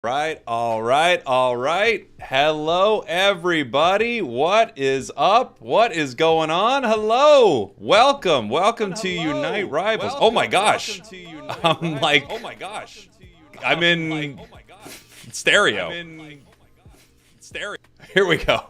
All right. Hello, everybody. What is up? What is going on? Hello. Welcome to Unite Rivals. Oh my gosh. I'm in stereo. Here we go.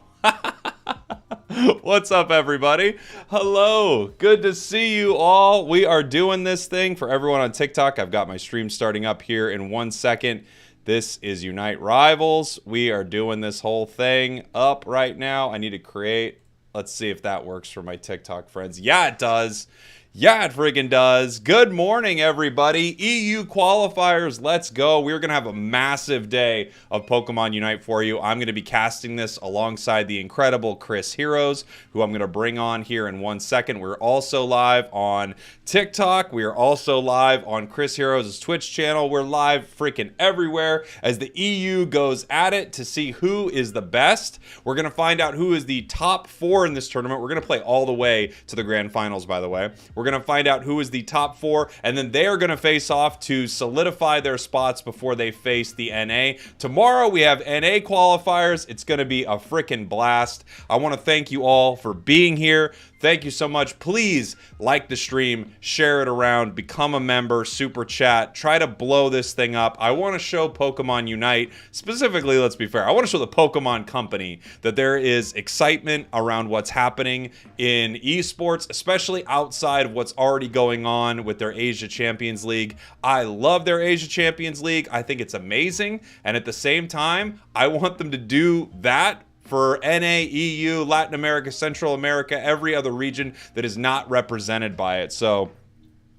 What's up, everybody? Hello. Good to see you all. We are doing this thing for everyone on TikTok. I've got my stream starting up here in 1 second. This is Unite Rivals. We are doing this whole thing up right now. I need to create. Let's see if that works for my TikTok friends. Yeah, it does. Yeah, it friggin' does. Good morning, everybody. EU qualifiers, let's go. We're going to have a massive day of Pokemon Unite for you. I'm going to be casting this alongside the incredible Chris Heroes, who I'm going to bring on here in 1 second. We're also live on TikTok. We are also live on Chris Heroes' Twitch channel. We're live freaking everywhere as the EU goes at it to see who is the best. We're going to find out who is the top 4 in this tournament. We're going to play all the way to the grand finals, by the way. We're going to find out who is the top 4, and then they are going to face off to solidify their spots before they face the NA. Tomorrow we have NA qualifiers. It's going to be a freaking blast. I want to thank you all for being here. Thank you so much. Please like the stream, share it around, become a member, super chat, try to blow this thing up. I want to show Pokemon Unite, specifically, let's be fair, I want to show the Pokemon Company that there is excitement around what's happening in esports, especially outside of what's already going on with their Asia Champions League. I love their Asia Champions League. I think it's amazing. And at the same time, I want them to do that for NA, EU, Latin America, Central America, every other region that is not represented by it. So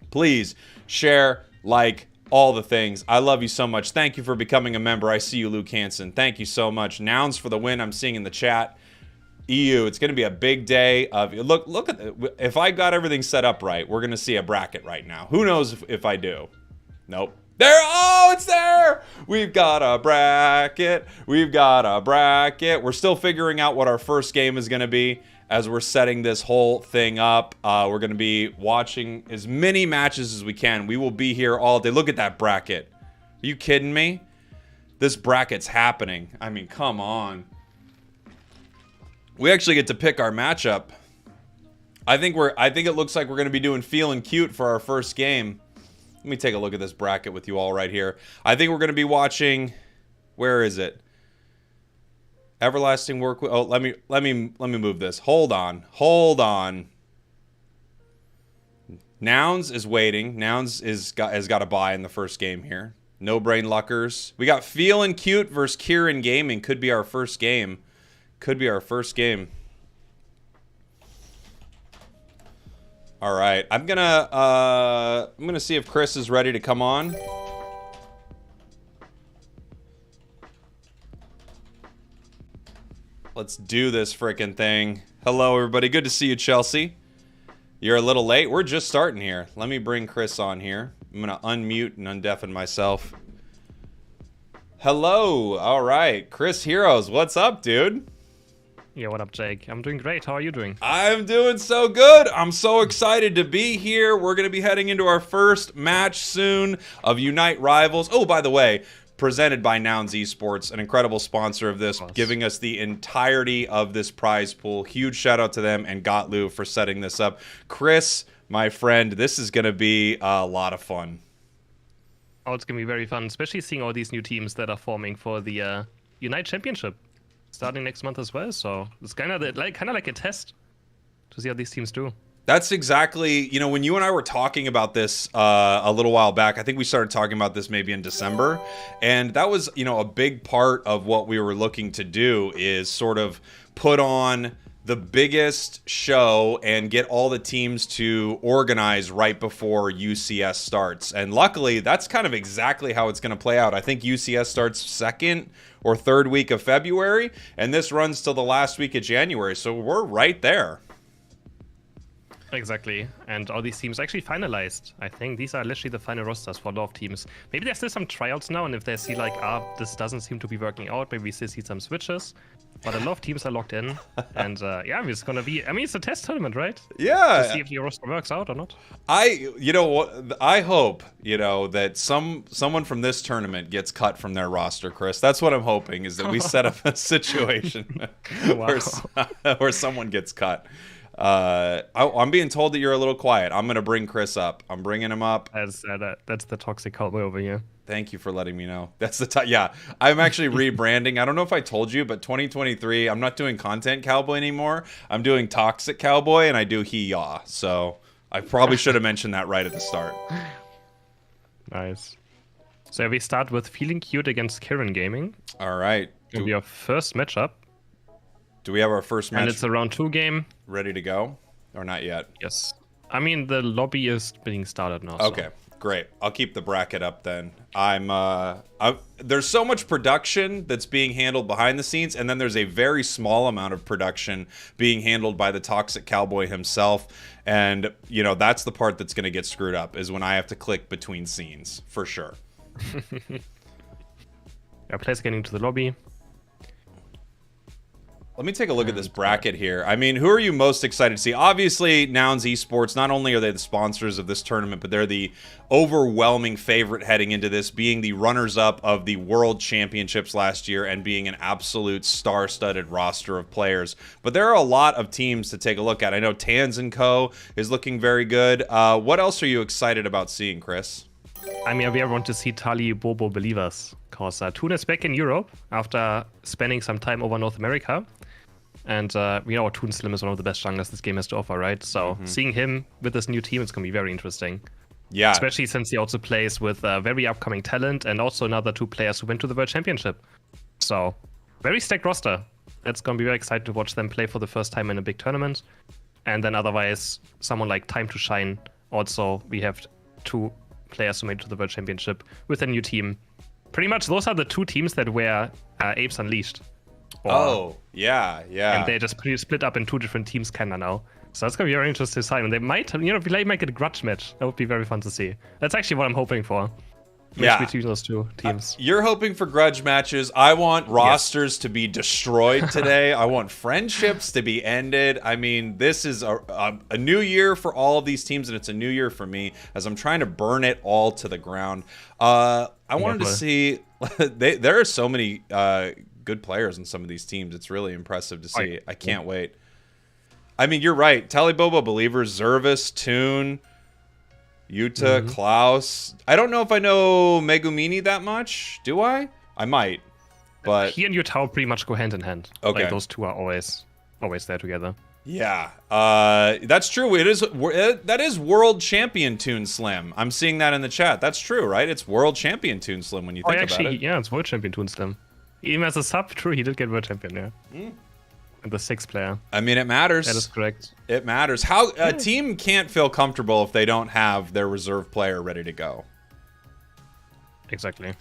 please share, like, all the things. I love you so much. Thank you for becoming a member. I see you, Luke Hansen. Thank you so much. Nouns for the win I'm seeing in the chat. EU, it's going to be a big day of look at if I got everything set up right, we're going to see a bracket right now. Who knows if I do? Nope. There, oh, it's there. We've got a bracket. We're still figuring out what our first game is going to be as we're setting this whole thing up. We're going to be watching as many matches as we can. We will be here all day. Look at that bracket. Are you kidding me? This bracket's happening. I mean, come on. We actually get to pick our matchup. I think it looks like we're going to be doing feeling cute for our first game. Let me take a look at this bracket with you all right here. I think we're going to be watching. Where is it? Everlasting work. Oh, let me move this. Hold on. Nouns is waiting. Nouns has got a bye in the first game here. No brain luckers. We got feeling cute versus Kieran Gaming. Could be our first game. All right, I'm gonna see if Chris is ready to come on. Let's do this frickin' thing. Hello, everybody. Good to see you, Chelsea. You're a little late. We're just starting here. Let me bring Chris on here. I'm gonna unmute and undeafen myself. Hello. All right, Chris Heroes. What's up, dude? Yeah, what up, Jake? I'm doing great. How are you doing? I'm doing so good. I'm so excited to be here. We're going to be heading into our first match soon of Unite Rivals. Oh, by the way, presented by Nouns Esports, an incredible sponsor of this, giving us the entirety of this prize pool. Huge shout out to them and Gotlu for setting this up. Chris, my friend, this is going to be a lot of fun. Oh, it's going to be very fun, especially seeing all these new teams that are forming for the Unite Championship. Starting next month as well, so it's kind of like a test to see how these teams do. That's exactly, when you and I were talking about this a little while back, I think we started talking about this maybe in December, and that was, a big part of what we were looking to do is sort of put on the biggest show and get all the teams to organize right before UCS starts. And luckily, that's kind of exactly how it's going to play out. I think UCS starts second or third week of February, and this runs till the last week of January. So we're right there. Exactly. And all these teams actually finalized. I think these are literally the final rosters for a lot of teams. Maybe there's still some tryouts now, and if they see like, this doesn't seem to be working out, maybe we still see some switches. But a lot of teams are locked in. And yeah, it's gonna be, I mean, it's a test tournament, right? Yeah. To see if your roster works out or not. You know what? I hope, that someone from this tournament gets cut from their roster, Chris. That's what I'm hoping, is that we set up a situation where someone gets cut. I'm being told that you're a little quiet. I'm gonna bring Chris up. I'm bringing him up. That's the toxic cowboy over here. Thank you for letting me know. That's the yeah. I'm actually rebranding. I don't know if I told you, but 2023, I'm not doing content cowboy anymore. I'm doing toxic cowboy, and I do he-yaw. So I probably should have mentioned that right at the start. Nice. So we start with Feeling Cute against Karen Gaming. All right. It'll be our first matchup. Do we have our first match? And it's a round 2 game. Ready to go? Or not yet? Yes. I mean, the lobby is being started now. Okay, great. I'll keep the bracket up then. There's so much production that's being handled behind the scenes, and then there's a very small amount of production being handled by the Toxic Cowboy himself. And, that's the part that's going to get screwed up, is when I have to click between scenes, for sure. Our players getting to the lobby. Let me take a look at this bracket here. I mean, who are you most excited to see? Obviously, Nouns Esports, not only are they the sponsors of this tournament, but they're the overwhelming favorite heading into this, being the runners-up of the World Championships last year and being an absolute star-studded roster of players. But there are a lot of teams to take a look at. I know Tans & Co. is looking very good. What else are you excited about seeing, Chris? I mean, we want to see Tali Bobo Believers, because Toon is back in Europe after spending some time over North America. And Toon Slim is one of the best junglers this game has to offer, right? So seeing him with this new team, it's going to be very interesting. Yeah. Especially since he also plays with very upcoming talent and also another 2 players who went to the World Championship. So, very stacked roster. It's going to be very exciting to watch them play for the first time in a big tournament. And then otherwise, someone like Time to Shine. Also, we have 2 players who made it to the World Championship with a new team. Pretty much those are the 2 teams that were Apes Unleashed. Yeah. And they just split up in 2 different teams kind of now. So that's going to be very interesting to see. And they might, they might get a grudge match. That would be very fun to see. That's actually what I'm hoping for. Between those 2 teams. You're hoping for grudge matches. I want rosters to be destroyed today. I want friendships to be ended. I mean, this is a new year for all of these teams, and it's a new year for me as I'm trying to burn it all to the ground. I wanted to see... there are so many good players in some of these teams. It's really impressive to see. I can't wait. I mean, you're right. Talibobo Believers, Zervis, Toon... Yuta, Klaus. I don't know if I know Megumini that much. Do I? I might. But he and Yuta pretty much go hand in hand. Okay. Like those 2 are always there together. Yeah. That's true. That is World Champion Toon Slim. I'm seeing that in the chat. That's true, right? It's World Champion Toon Slim when you think about it. Yeah, it's World Champion Toon Slim. Even as a sub, true, he did get World Champion, yeah. And the 6th player. I mean, it matters. That is correct. It matters. How a team can't feel comfortable if they don't have their reserve player ready to go. Exactly.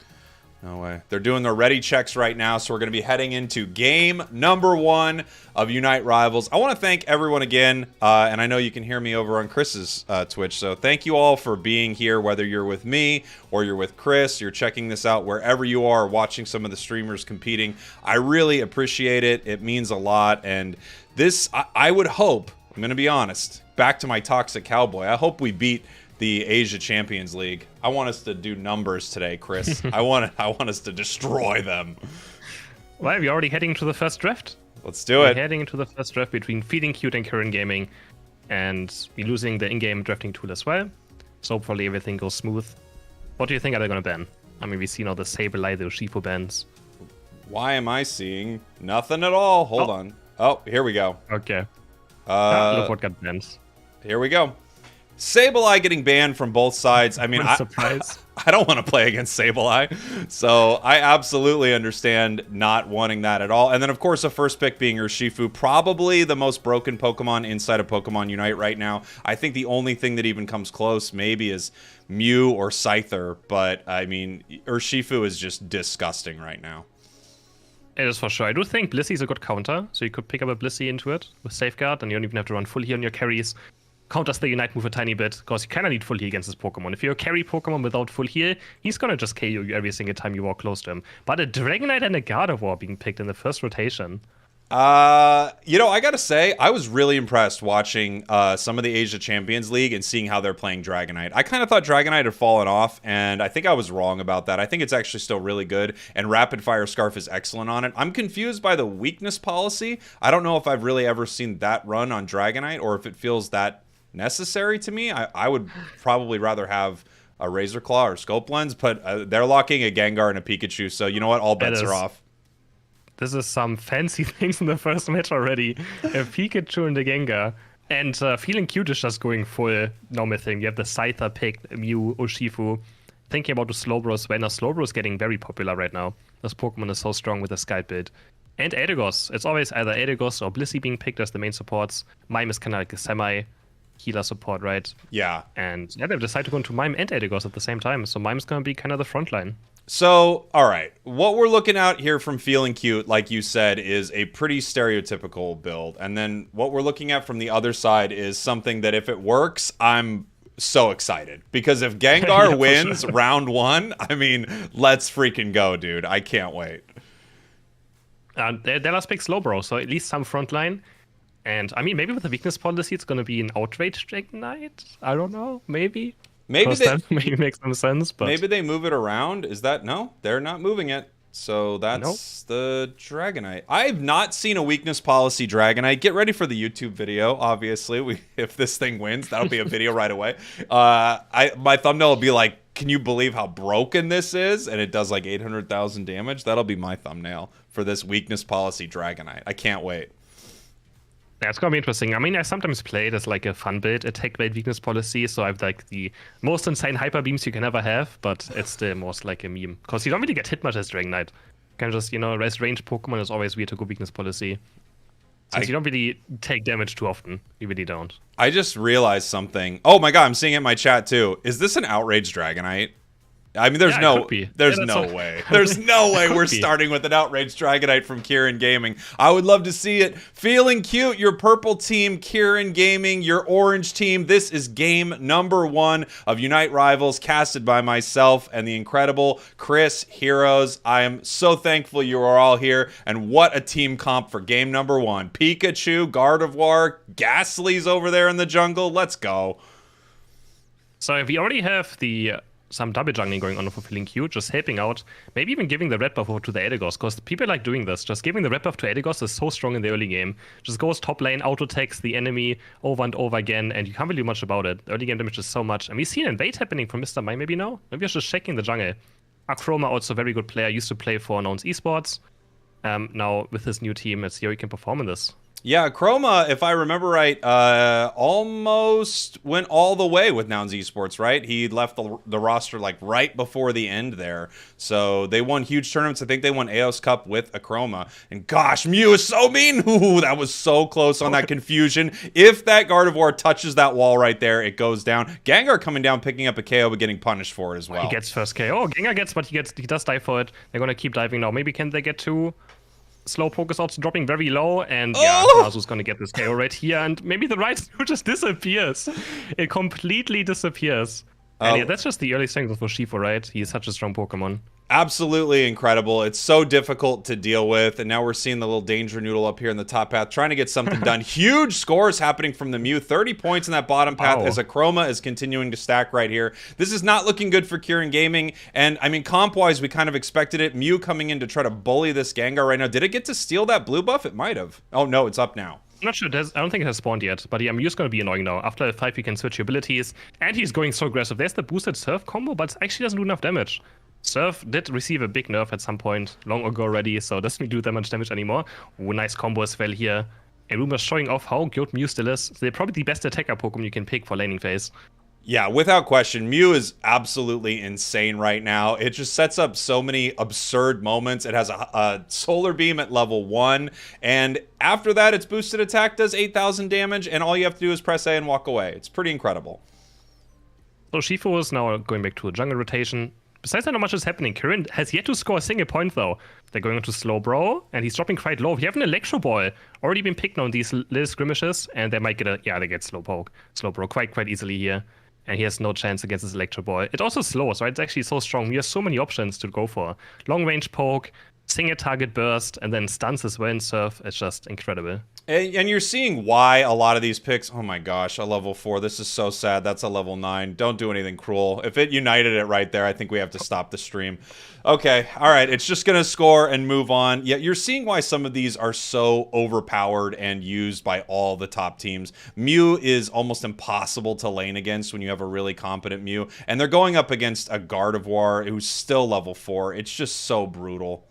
No way. They're doing their ready checks right now, so we're going to be heading into game number 1 of Unite Rivals. I want to thank everyone again, and I know you can hear me over on Chris's Twitch, so thank you all for being here, whether you're with me or you're with Chris, you're checking this out wherever you are, watching some of the streamers competing. I really appreciate it. It means a lot, and this, I would hope, I'm going to be honest, back to my Toxic Cowboy, I hope we beat the Asia Champions League. I want us to do numbers today, Chris. I want us to destroy them. Well, we're already heading to the first draft. Let's do it. We're heading into the first draft between Feeling Cute and Karen Gaming, and we're losing the in-game drafting tool as well. So hopefully everything goes smooth. What do you think are they going to ban? I mean, we've seen all the Sableye, the Urshifu bans. Why am I seeing nothing at all? Hold on. Oh, here we go. Okay. Look what got banned. Here we go. Sableye getting banned from both sides. I mean, I don't want to play against Sableye. So I absolutely understand not wanting that at all. And then, of course, the first pick being Urshifu, probably the most broken Pokemon inside of Pokemon Unite right now. I think the only thing that even comes close maybe is Mew or Scyther. But, I mean, Urshifu is just disgusting right now. It is for sure. I do think Blissey is a good counter. So you could pick up a Blissey into it with Safeguard, and you don't even have to run full here on your carries. counters the Unite move a tiny bit, because you kind of need full heal against this Pokemon. If you're a carry Pokemon without full heal, he's gonna just KO you every single time you walk close to him. But a Dragonite and a Gardevoir being picked in the first rotation. I gotta say, I was really impressed watching some of the Asia Champions League and seeing how they're playing Dragonite. I kind of thought Dragonite had fallen off, and I think I was wrong about that. I think it's actually still really good, and Rapid Fire Scarf is excellent on it. I'm confused by the weakness policy. I don't know if I've really ever seen that run on Dragonite, or if it feels that necessary to me. I would probably rather have a Razor Claw or Scope Lens, but they're locking a Gengar and a Pikachu, so you know what? All bets are off. This is some fancy things in the first match already. A Pikachu and a Gengar. And Feeling Cute is just going full normal thing. You have the Scyther picked, Mew, Urshifu. Thinking about the Slowbro as well. Now, Slowbro is getting very popular right now. This Pokemon is so strong with the Skype build. And Eldegoss. It's always either Eldegoss or Blissey being picked as the main supports. Mime is kind of like a semi-healer support, right? Yeah. And yeah, they've decided to go into Mime and Eldegoss at the same time. So Mime's going to be kind of the front line. So, all right, what we're looking at here from Feeling Cute, like you said, is a pretty stereotypical build. And then what we're looking at from the other side is something that if it works, I'm so excited. Because if Gengar wins round 1, I mean, let's freaking go, dude. I can't wait. They last pick Slowbro, so at least some front line. And I mean, maybe with the weakness policy, it's going to be an Outrage Dragonite. I don't know, maybe. Maybe that maybe makes some sense, but maybe they move it around. Is that no? They're not moving it. So that's the Dragonite. I've not seen a weakness policy Dragonite. Get ready for the YouTube video. Obviously, if this thing wins, that'll be a video right away. My thumbnail will be like, "Can you believe how broken this is?" And it does like 800,000 damage. That'll be my thumbnail for this weakness policy Dragonite. I can't wait. Yeah, it's gonna be interesting. I mean, I sometimes play it as like a fun build, attack rate weakness policy, so I have like the most insane hyper beams you can ever have, but it's still most like a meme. Because you don't really get hit much as Dragonite. You can just, as range Pokemon is always weird to go weakness policy. Since you don't really take damage too often. You really don't. I just realized something. Oh my god, I'm seeing it in my chat too. Is this an Outrage Dragonite? I mean, there's no way. There's no way we're starting with an Outrage Dragonite from Kieran Gaming. I would love to see it. Feeling Cute, your purple team, Kieran Gaming, your orange team. This is game number 1 of Unite Rivals, casted by myself and the incredible Chris Heroes. I am so thankful you are all here, and what a team comp for game number 1. Pikachu, Gardevoir, Ghastly's over there in the jungle. Let's go. So if we already have some double jungling going on for Feeling Cute, just helping out, maybe even giving the red buff over to the Eldegoss, because people like doing this. Just giving the red buff to Eldegoss is so strong in the early game. Just goes top lane, auto-attacks the enemy over and over again, and you can't really do much about it. Early game damage is so much. And we've seen invade happening from Mr. Mime, maybe now? Maybe I was just checking the jungle. Akroma, also a very good player, used to play for Nouns Esports. Now, with his new team, let's see how he can perform in this. Yeah, Chroma, if I remember right, almost went all the way with Nouns Esports, right? He left the roster like right before the end there. So they won huge tournaments. I think they won AOS Cup with a Chroma. And gosh, Mew is so mean. Ooh, that was so close on that confusion. If that Gardevoir touches that wall right there, it goes down. Gengar coming down, picking up a KO, but getting punished for it as well. He gets first KO. Gengar gets, but he does die for it. They're going to keep diving now. Maybe can they get two? Slowpoke is also dropping very low, and yeah, Nasu's gonna get this KO right here, and maybe the right Snow just disappears. It completely disappears. And yeah, that's just the early strength for Shifu, right? He's such a strong Pokemon. Absolutely incredible. It's so difficult to deal with, and now we're seeing the little danger noodle up here in the top path trying to get something done. Huge scores happening from the Mew. 30 points in that bottom path as a Chroma is continuing to stack right here. This is not looking good for Kieran Gaming, and I mean, comp-wise, we kind of expected it. Mew coming in to try to bully this Gengar right now. Did it get to steal that blue buff? It might have. Oh, no, it's up now. I'm not sure. I don't think it has spawned yet, but yeah, Mew's going to be annoying now. After level 5, he can switch abilities, and he's going so aggressive. There's the boosted Surf combo, but it actually doesn't do enough damage. Surf did receive a big nerf at some point long ago already, so doesn't do that much damage anymore. Oh, nice combo as well here. And Rumour's showing off how good Mew still is. They're probably the best attacker Pokemon you can pick for laning phase. Yeah, without question, Mew is absolutely insane right now. It just sets up so many absurd moments. It has a Solar Beam at level 1, and after that, its boosted attack does 8,000 damage, and all you have to do is press A and walk away. It's pretty incredible. So Shifu is now going back to a jungle rotation. besides that, not much is happening. Kirin has yet to score a single point, though. They're going into slow bro, and he's dropping quite low. We have an Electro Ball already been picked on these little skirmishes, and they might get they get slow bro quite easily here. And he has no chance against this Electro Ball. It's also slow, so it's actually so strong. We have so many options to go for. Long range poke, single target burst, and then stuns as well in Surf. It's just incredible. And you're seeing why a lot of these picks, oh my gosh, a level 4, this is so sad. That's a level 9. Don't do anything cruel. If it united it right there, I think we have to stop the stream. Okay, all right, it's just going to score and move on. Yeah, you're seeing why some of these are so overpowered and used by all the top teams. Mew is almost impossible to lane against when you have a really competent Mew. And they're going up against a Gardevoir who's still level 4. It's just so brutal.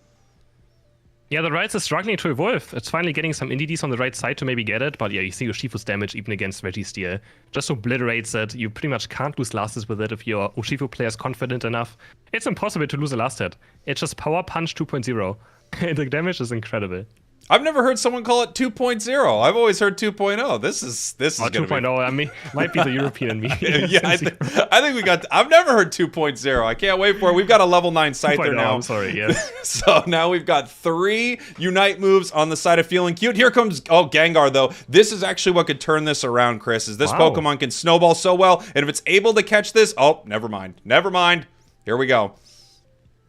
Yeah, the Ryze is struggling to evolve. It's finally getting some NDDs on the right side to maybe get it, but yeah, you see Urshifu's damage even against Registeel. Just obliterates it. You pretty much can't lose last hits with it if your Urshifu player is confident enough. It's impossible to lose a last hit. It's just Power Punch 2.0. And the damage is incredible. I've never heard someone call it 2.0. I've always heard 2.0. This is going to be 2.0. I mean, might be the European in me. Yeah, I think we got. I've never heard 2.0. I can't wait for it. We've got a level 9 Scyther now. I'm sorry. Yes. So now we've got 3 Unite moves on the side of feeling cute. Here comes Gengar though. This is actually what could turn this around, Chris. Is this Pokemon can snowball so well, and if it's able to catch this, never mind. Here we go.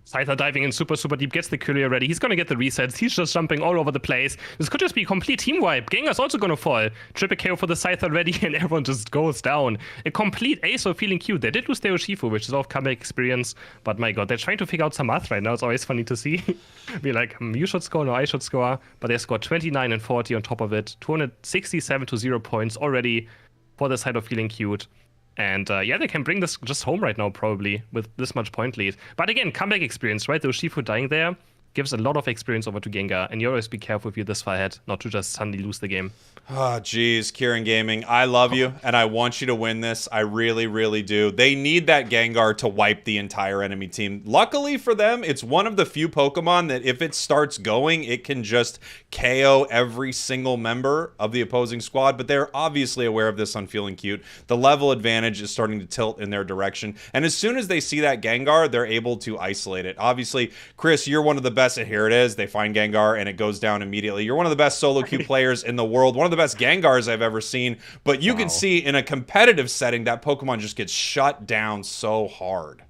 Scyther diving in super deep, gets the Courier ready. He's going to get the resets. He's just jumping all over the place. This could just be a complete team wipe. Gengar's also going to fall. Triple KO for the Scyther ready, and everyone just goes down. A complete ace of feeling cute. They did lose their Urshifu, which is all comeback experience. But my god, they're trying to figure out some math right now. It's always funny to see. Be like, you should score, no, I should score. But they scored 29 and 40 on top of it. 267 to 0 points already for the side of feeling cute. And yeah, they can bring this just home right now, probably, with this much point lead. But again, comeback experience, right? The Urshifu dying there gives a lot of experience over to Gengar. And you always be careful if you're this far ahead, not to just suddenly lose the game. Oh, geez, Kirin Gaming, I love you, and I want you to win this. I really, really do. They need that Gengar to wipe the entire enemy team. Luckily for them, it's one of the few Pokemon that if it starts going, it can just KO every single member of the opposing squad, but they're obviously aware of this on Feeling Cute. The level advantage is starting to tilt in their direction, and as soon as they see that Gengar, they're able to isolate it. Obviously, Chris, you're one of the best at here it is. They find Gengar, and it goes down immediately. You're one of the best solo queue players in the world, one of the best Gengars I've ever seen, but you can see in a competitive setting that Pokemon just gets shut down so hard.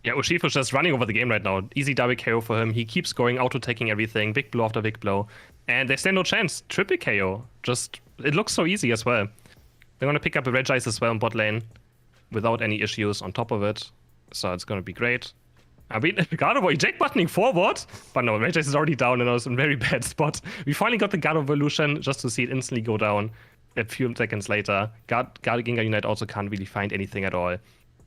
Yeah, Urshifu's just running over the game right now. Easy double KO for him. He keeps going, auto-taking everything, big blow after big blow, and they stand no chance. Triple KO. Just, it looks so easy as well. They're gonna pick up a Regice as well in bot lane without any issues on top of it, so it's gonna be great. I mean, Gardevoir eject buttoning forward, but no, Regice is already down and I was in a very bad spot. We finally got the Gardevoir evolution just to see it instantly go down a few seconds later. Gengar Unite also can't really find anything at all.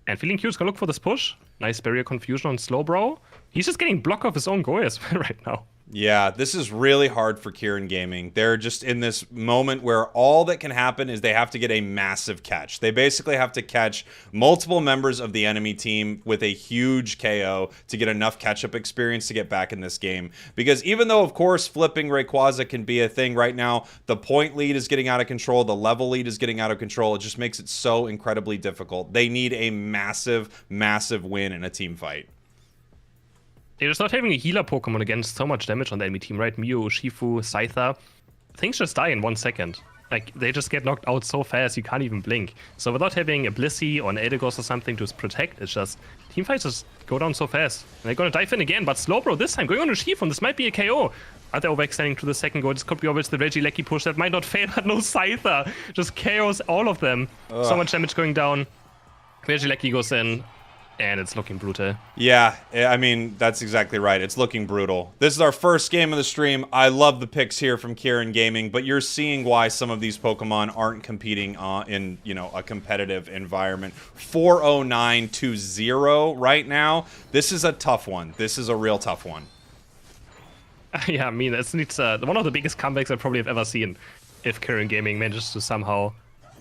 And Feeling Cute's gonna look for this push. Nice barrier confusion on Slowbro. He's just getting blocked off his own goal as well right now. Yeah, this is really hard for Kirin Gaming. They're just in this moment where all that can happen is they have to get a massive catch. They basically have to catch multiple members of the enemy team with a huge KO to get enough catch-up experience to get back in this game. Because even though, of course, flipping Rayquaza can be a thing right now, the point lead is getting out of control, the level lead is getting out of control. It just makes it so incredibly difficult. They need a massive, massive win in a team fight. They're just not having a healer Pokemon against so much damage on the enemy team, right? Mew, Urshifu, Scyther. Things just die in 1 second. Like, they just get knocked out so fast you can't even blink. So without having a Blissey or an Eldegoss or something to protect, it's just... Teamfights just go down so fast. And they're gonna dive in again, but Slowbro this time going on Urshifu, and this might be a KO. Are they overextending to the second goal? This could be always the Regieleki push that might not fail, but no Scyther. Just KOs all of them. Ugh. So much damage going down. Regieleki goes in. And it's looking brutal. Yeah, I mean, that's exactly right. It's looking brutal. This is our first game of the stream. I love the picks here from Kirin Gaming, but you're seeing why some of these Pokemon aren't competing in, you know, a competitive environment. 409 to 0 right now. This is a tough one. This is a real tough one. Yeah, I mean, it's one of the biggest comebacks I probably have ever seen if Kirin Gaming manages to somehow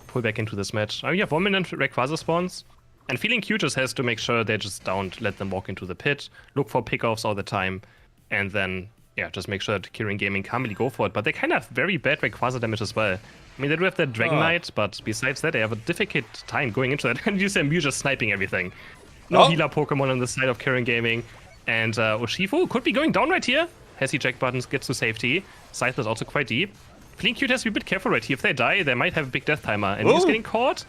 pull back into this match. I mean, you have 1 minute Rayquaza spawns. And Feeling Cute just has to make sure they just don't let them walk into the pit, look for pickoffs all the time, and then, yeah, just make sure that Kirin Gaming can't really go for it. But they kind of have very bad Rayquaza damage as well. I mean, they do have that Dragonite, but besides that, they have a difficult time going into that. And you see Mew just sniping everything. No healer Pokemon on the side of Kirin Gaming. And Urshifu could be going down right here. Has he jack buttons, gets to safety. Scythe is also quite deep. Feeling Cute has to be a bit careful right here. If they die, they might have a big death timer. And he's getting caught.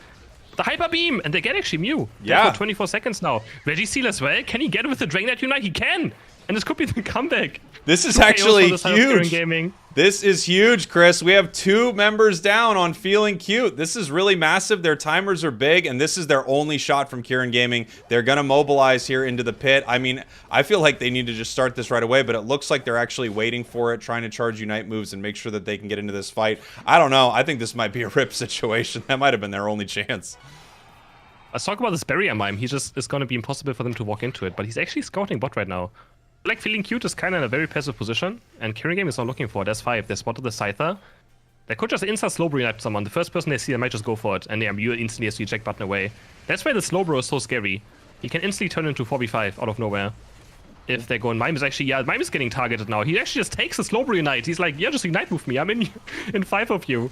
The Hyper Beam! And they get actually Mew. Yeah. For 24 seconds now. Registeel as well. Can he get it with the Dragonite Unite? He can! And this could be the comeback. This is actually huge. Gaming. This is huge, Chris. We have 2 members down on Feeling Cute. This is really massive. Their timers are big, and this is their only shot from Kirin Gaming. They're going to mobilize here into the pit. I mean, I feel like they need to just start this right away, but it looks like they're actually waiting for it, trying to charge Unite moves and make sure that they can get into this fight. I don't know. I think this might be a rip situation. That might have been their only chance. Let's talk about this barrier mime. He just is going to be impossible for them to walk into it, but he's actually scouting bot right now. Like, Feeling Cute is kind of in a very passive position, and Kirin Game is not looking for it. There's 5. They spotted the Scyther. They could just insta slow bro at someone. The first person they see, they might just go for it, and you instantly has the eject button away. That's why the slow bro is so scary. He can instantly turn into 4v5 out of nowhere. If they go in, Mime is actually, Mime is getting targeted now. He actually just takes the slow bro Unite. He's like, yeah, just Unite move me. I'm in 5 of you.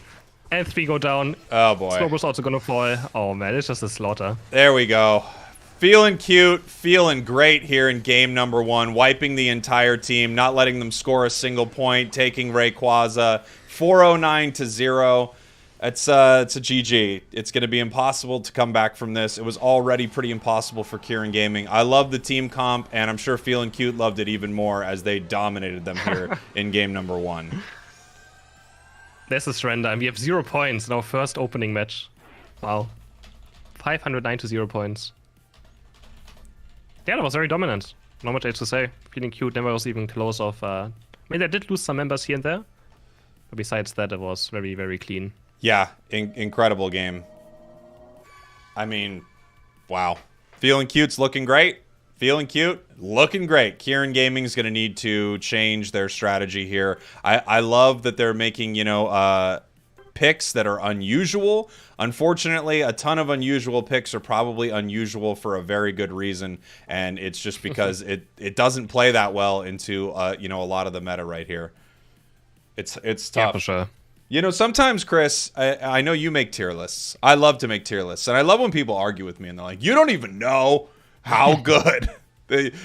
And 3 go down. Oh boy. Slow bro's also gonna fall. Oh man, it's just a slaughter. There we go. Feeling cute, feeling great here in game number 1, wiping the entire team, not letting them score a single point, taking Rayquaza 409-0. It's a GG. It's going to be impossible to come back from this. It was already pretty impossible for Kirin Gaming. I love the team comp, and I'm sure Feeling Cute loved it even more as they dominated them here in game number 1. There's a surrender, and we have 0 points in our first opening match. Wow. 509-0 points. Yeah, that was very dominant. Not much else to say. Feeling Cute never was even close of... I mean, they did lose some members here and there. But besides that, it was very, very clean. Yeah, incredible game. I mean, wow. Feeling Cute's looking great. Feeling Cute, looking great. Kirin Gaming's going to need to change their strategy here. I love that they're making, you know, picks that are unusual. Unfortunately, a ton of unusual picks are probably unusual for a very good reason, and it's just because it doesn't play that well into you know, a lot of the meta right here. It's tough. Yeah, for sure. You know, sometimes, Chris, I know you make tier lists. I love to make tier lists, and I love when people argue with me and they're like, "You don't even know how good."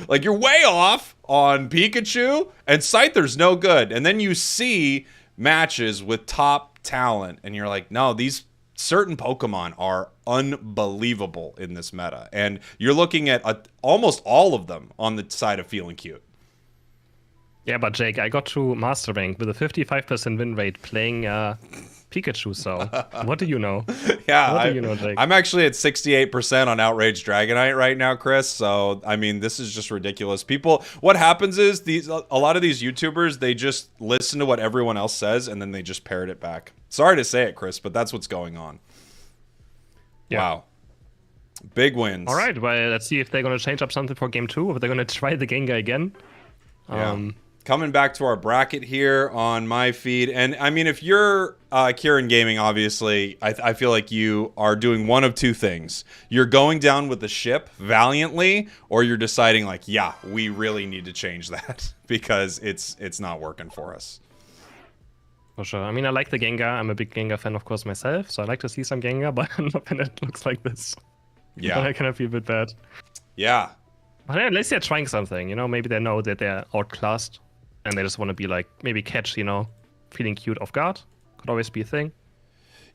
Like, you're way off on Pikachu, and Scyther's no good, and then you see matches with top talent and you're like, no, these certain Pokemon are unbelievable in this meta, and you're looking at almost all of them on the side of Feeling Cute. Yeah, but Jake, I got to Master Rank with a 55% win rate playing Pikachu, so what do you know? Yeah, what do you know, Jake? I'm actually at 68% on Outraged Dragonite right now, Chris, so I mean, this is just ridiculous. People, what happens is a lot of these YouTubers, they just listen to what everyone else says and then they just parrot it back. Sorry to say it, Chris, but that's what's going on. Yeah. Wow. Big wins. All right, well, let's see if they're going to change up something for game 2, or if they're going to try the Gengar again. Yeah. Coming back to our bracket here on my feed, and I mean, if you're Kirin Gaming, obviously, I feel like you are doing one of 2 things. You're going down with the ship valiantly, or you're deciding like, yeah, we really need to change that because it's not working for us. For sure. I mean, I like the Gengar. I'm a big Gengar fan, of course, myself, so I like to see some Gengar, but not when it looks like this. Yeah. Then I kind of feel a bit bad. Yeah. But at least they're trying something, you know? Maybe they know that they're outclassed, and they just want to be like, maybe catch, you know, Feeling Cute off guard. Could always be a thing.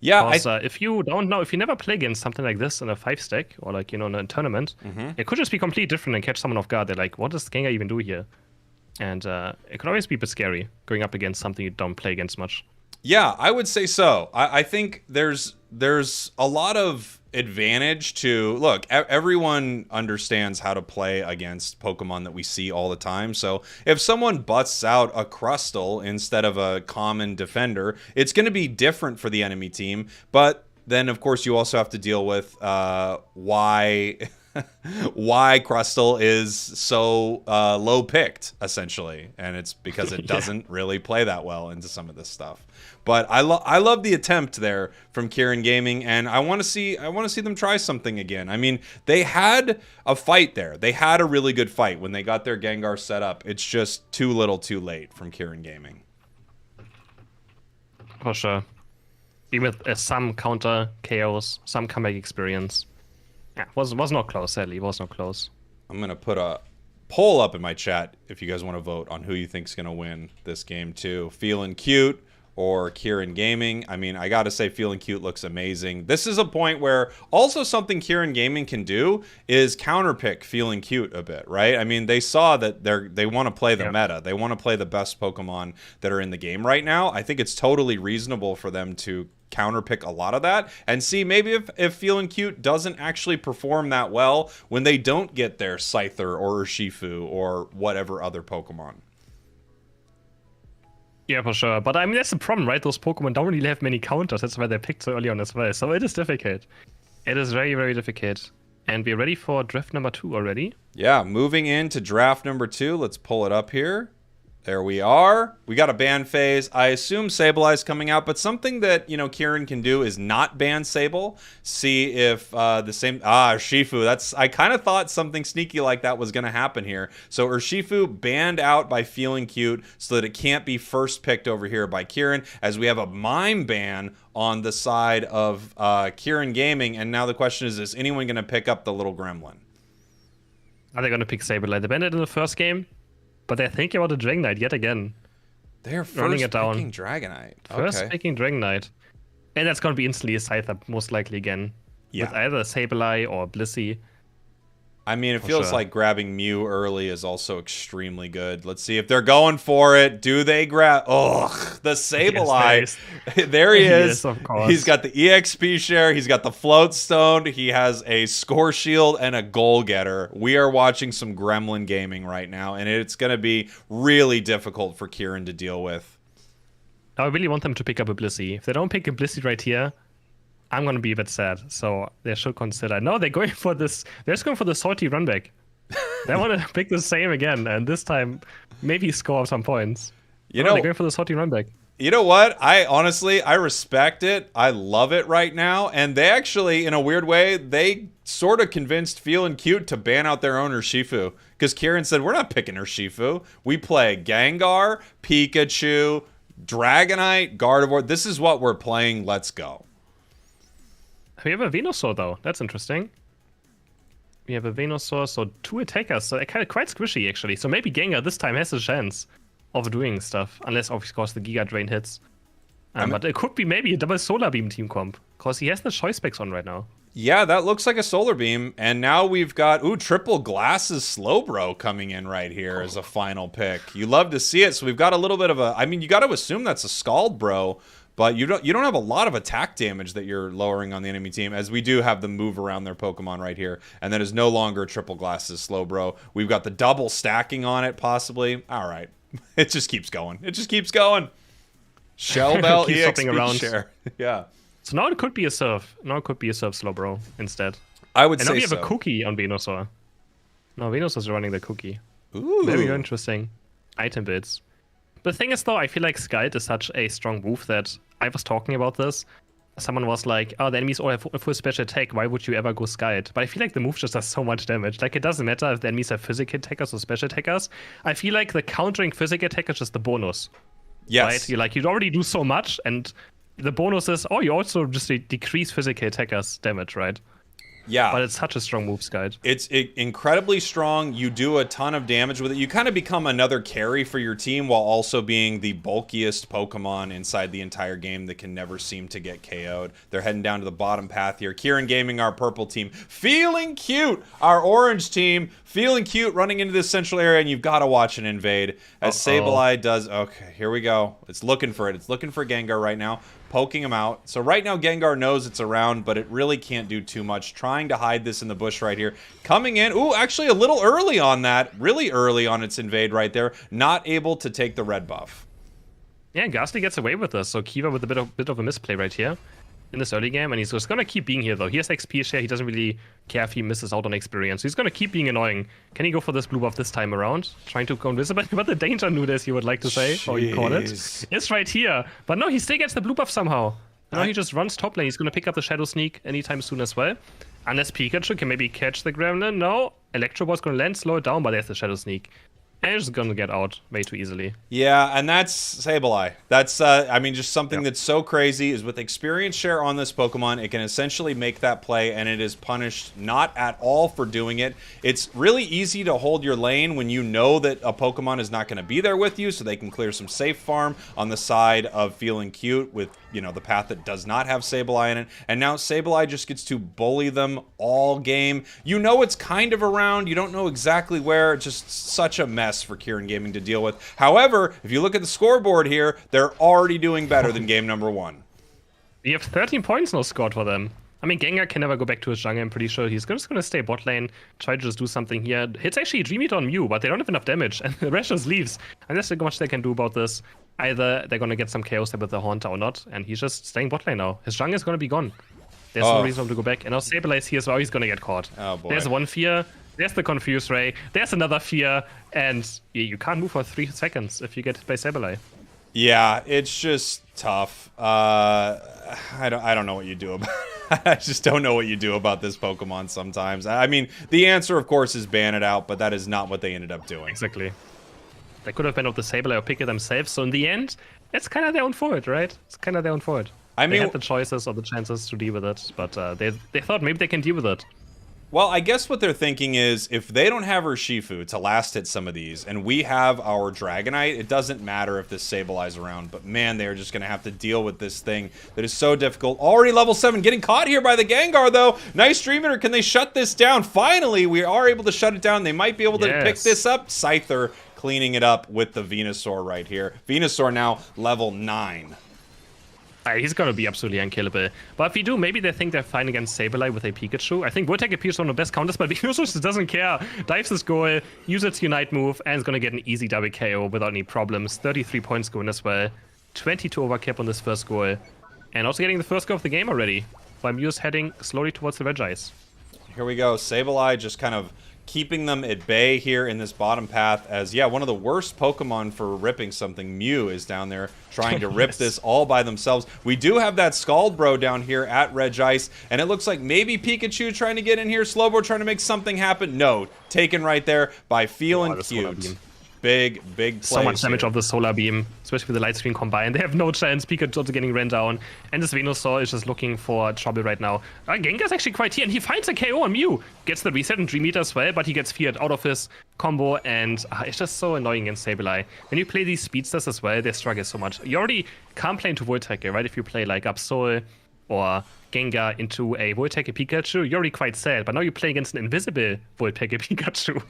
Yeah. Because if you don't know, if you never play against something like this in a 5-stack, or like, you know, in a tournament, it could just be completely different and catch someone off guard. They're like, what does Gengar even do here? And it could always be a bit scary going up against something you don't play against much. Yeah, I would say so. I think there's a lot of advantage to, look, everyone understands how to play against Pokemon that we see all the time. So if someone busts out a Crustle instead of a common defender, it's going to be different for the enemy team. But then, of course, you also have to deal with why Crustle is so low picked, essentially, and it's because it doesn't really play that well into some of this stuff. But I love the attempt there from Kirin Gaming, and I want to see them try something again. I mean, they had a fight there. They had a really good fight when they got their Gengar set up. It's just too little, too late from Kirin Gaming. For sure. Even with some counter chaos, some comeback experience. Yeah, was not close, sadly. Was not close. I'm going to put a poll up in my chat if you guys want to vote on who you think's going to win this game too. Feeling Cute or Kieran Gaming. I mean, I got to say Feeling Cute looks amazing. This is a point where also something Kieran Gaming can do is counterpick Feeling Cute a bit, right? I mean, they saw that they want to play the meta. They want to play the best Pokemon that are in the game right now. I think it's totally reasonable for them to counterpick a lot of that and see maybe if Feeling Cute doesn't actually perform that well when they don't get their Scyther or Urshifu or whatever other Pokemon. Yeah, for sure. But I mean, that's the problem, right? Those Pokemon don't really have many counters. That's why they're picked so early on as well. So it is difficult. It is very, very difficult. And we're ready for draft number 2 already. Yeah, moving into draft number 2. Let's pull it up here. There we are. We got a ban phase. I assume Sableye's coming out, but something that, Kieran can do is not ban Sable. See if the same... Urshifu. I kind of thought something sneaky like that was going to happen here. So Urshifu banned out by Feeling Cute so that it can't be first picked over here by Kieran, as we have a Mime ban on the side of Kieran Gaming. And now the question is anyone going to pick up the little gremlin? Are they going to pick Sableye? They banned it in the first game. But they're thinking about the Dragonite yet again. They're first running it down. picking Dragonite. First picking Dragonite. And that's going to be instantly a Scyther, most likely again. Yeah. With either Sableye or Blissey. I mean, it feels like grabbing Mew early is also extremely good. Let's see if they're going for it. Do they grab... Ugh, the Sableye. Yes, there he is. Of course. He's got the EXP share. He's got the Float Stone. He has a Score Shield and a Goal Getter. We are watching some Gremlin gaming right now, and it's going to be really difficult for Kieran to deal with. I really want them to pick up a Blissey. If they don't pick a Blissey right here, I'm going to be a bit sad, so they should consider. No, they're going for this. They're just going for the salty run back. They want to pick the same again, and this time maybe score some points. They're going for the salty run back. You know what? I respect it. I love it right now. And they actually, in a weird way, they sort of convinced Feeling Cute to ban out their own Urshifu. Because Kieran said, we're not picking Urshifu. We play Gengar, Pikachu, Dragonite, Gardevoir. This is what we're playing. Let's go. We have a Venusaur, though. That's interesting. We have a Venusaur, so 2 attackers. So kind of quite squishy, actually. So maybe Gengar this time has a chance of doing stuff. Unless, of course, the Giga Drain hits. But it could be maybe a double Solar Beam team comp. Because he has the choice specs on right now. Yeah, that looks like a Solar Beam. And now we've got, triple Glasses Slowbro coming in right here as a final pick. You love to see it. So we've got a little bit of a... I mean, you got to assume that's a Scald Bro. But you don't have a lot of attack damage that you're lowering on the enemy team, as we do have them move around their Pokemon right here. And that is no longer Triple Glasses Slowbro. We've got the double stacking on it, possibly. All right. It just keeps going. It just keeps going. Shell Bell EXP around. Share. Yeah. So now it could be a Surf. Now it could be a Surf Slowbro instead. I would say so. And now we have a Cookie on Venusaur. No, Venusaur's running the Cookie. Ooh. Very interesting. Item builds. The thing is, though, I feel like Scald is such a strong move that I was talking about this. Someone was like, oh, the enemies all have full special attack. Why would you ever go Scald? But I feel like the move just does so much damage. Like, it doesn't matter if the enemies have physical attackers or special attackers. I feel like the countering physical attack is just the bonus. Yes. Right? You already do so much, and the bonus is, you also just decrease physical attackers damage, right? Yeah. But it's such a strong move, Scald. It's incredibly strong. You do a ton of damage with it. You kind of become another carry for your team while also being the bulkiest Pokemon inside the entire game that can never seem to get KO'd. They're heading down to the bottom path here. Kieran Gaming, our purple team. Feeling Cute, our orange team. Feeling Cute running into this central area, and you've got to watch an invade. As Sableye does... Okay, here we go. It's looking for it. It's looking for Gengar right now. Poking him out. So right now Gengar knows it's around, but it really can't do too much. Trying to hide this in the bush right here. Coming in. Ooh, actually a little early on that. Really early on its invade right there. Not able to take the red buff. Yeah, Ghastly gets away with this. So Kiva with a bit of a misplay right here in this early game. And he's just going to keep being here, though. He has XP share. He doesn't really care if he misses out on experience. So he's going to keep being annoying. Can he go for this blue buff this time around? Trying to go invisible. But the danger nude, as you would like to say, Jeez. or you call it, is right here. But no, he still gets the blue buff somehow. Now he just runs top lane. He's going to pick up the Shadow Sneak anytime soon as well. Unless Pikachu can maybe catch the Gremlin. No. Electro Ball's going to land, slow it down, but there's the Shadow Sneak. And he's just gonna get out way too easily. Yeah, and that's Sableye. That's, I mean, just something that's so crazy is with experience share on this Pokemon, it can essentially make that play, and it is punished not at all for doing it. It's really easy to hold your lane when you know that a Pokemon is not going to be there with you, so they can clear some safe farm on the side of feeling cute with, you know, the path that does not have Sableye in it. And now Sableye just gets to bully them all game. You know it's kind of around. You don't know exactly where. It's just such a mess for Kieran Gaming to deal with. However, if you look at the scoreboard here, they're already doing better than game number 1. We have 13 points now scored for them. I mean, Gengar can never go back to his jungle. I'm pretty sure he's just going to stay bot lane, try to just do something here. Hits actually Dream Eater on Mew, but they don't have enough damage, and the rest just leaves. And there's not much they can do about this. Either they're going to get some chaos there with the Haunter or not, and he's just staying bot lane now. His jungle is going to be gone. There's no reason for him to go back. And now Sableye is here as well. He's going to get caught. Oh, boy. There's one fear. There's the Confuse Ray. There's another fear. And you can't move for 3 seconds if you get hit by Sableye. Yeah, it's just tough. I don't know what you do about it. I just don't know what you do about this Pokemon sometimes. I mean, the answer, of course, is ban it out, but that is not what they ended up doing. Exactly. They could have banned out the Sableye or pick it themselves. So in the end, it's kind of their own fault, right? It's kind of their own fault. I mean, they had the choices or the chances to deal with it, but they thought maybe they can deal with it. Well, I guess what they're thinking is if they don't have Urshifu to last hit some of these, and we have our Dragonite, it doesn't matter if this Sableye's around, but man, they're just going to have to deal with this thing that is so difficult. Already level 7, getting caught here by the Gengar, though. Nice Dream Eater. Can they shut this down? Finally, we are able to shut it down. They might be able to pick this up. Scyther cleaning it up with the Venusaur right here. Venusaur now level 9. He's going to be absolutely unkillable. But if we do, maybe they think they're fine against Sableye with a Pikachu. I think Vortex appears one of the best counters, but Venusaur just doesn't care. Dives his goal, uses its Unite move, and is going to get an easy double KO without any problems. 33 points going as well. 22 overcap on this first goal. And also getting the first goal of the game already. While Mew is heading slowly towards the Regice. Here we go. Sableye just kind of keeping them at bay here in this bottom path as, yeah, one of the worst Pokemon for ripping something. Mew is down there trying to rip this all by themselves. We do have that Scald Bro down here at Regice, and it looks like maybe Pikachu trying to get in here, Slowbro trying to make something happen. No, taken right there by Feeling Cute. Big plays so much damage here. of the Solar Beam, especially with the Light Screen combined. They have no chance. Pikachu also getting ran down. And this Venusaur is just looking for trouble right now. Gengar's actually quite here, and he finds a KO on Mew. Gets the reset and Dream Eater as well, but he gets feared out of his combo, and it's just so annoying against Sableye. When you play these speedsters as well, they struggle so much. You already can't play into Voltecke, right? If you play like Absol or Gengar into a Voltecke Pikachu, you're already quite sad. But now you play against an invisible Voltecke Pikachu.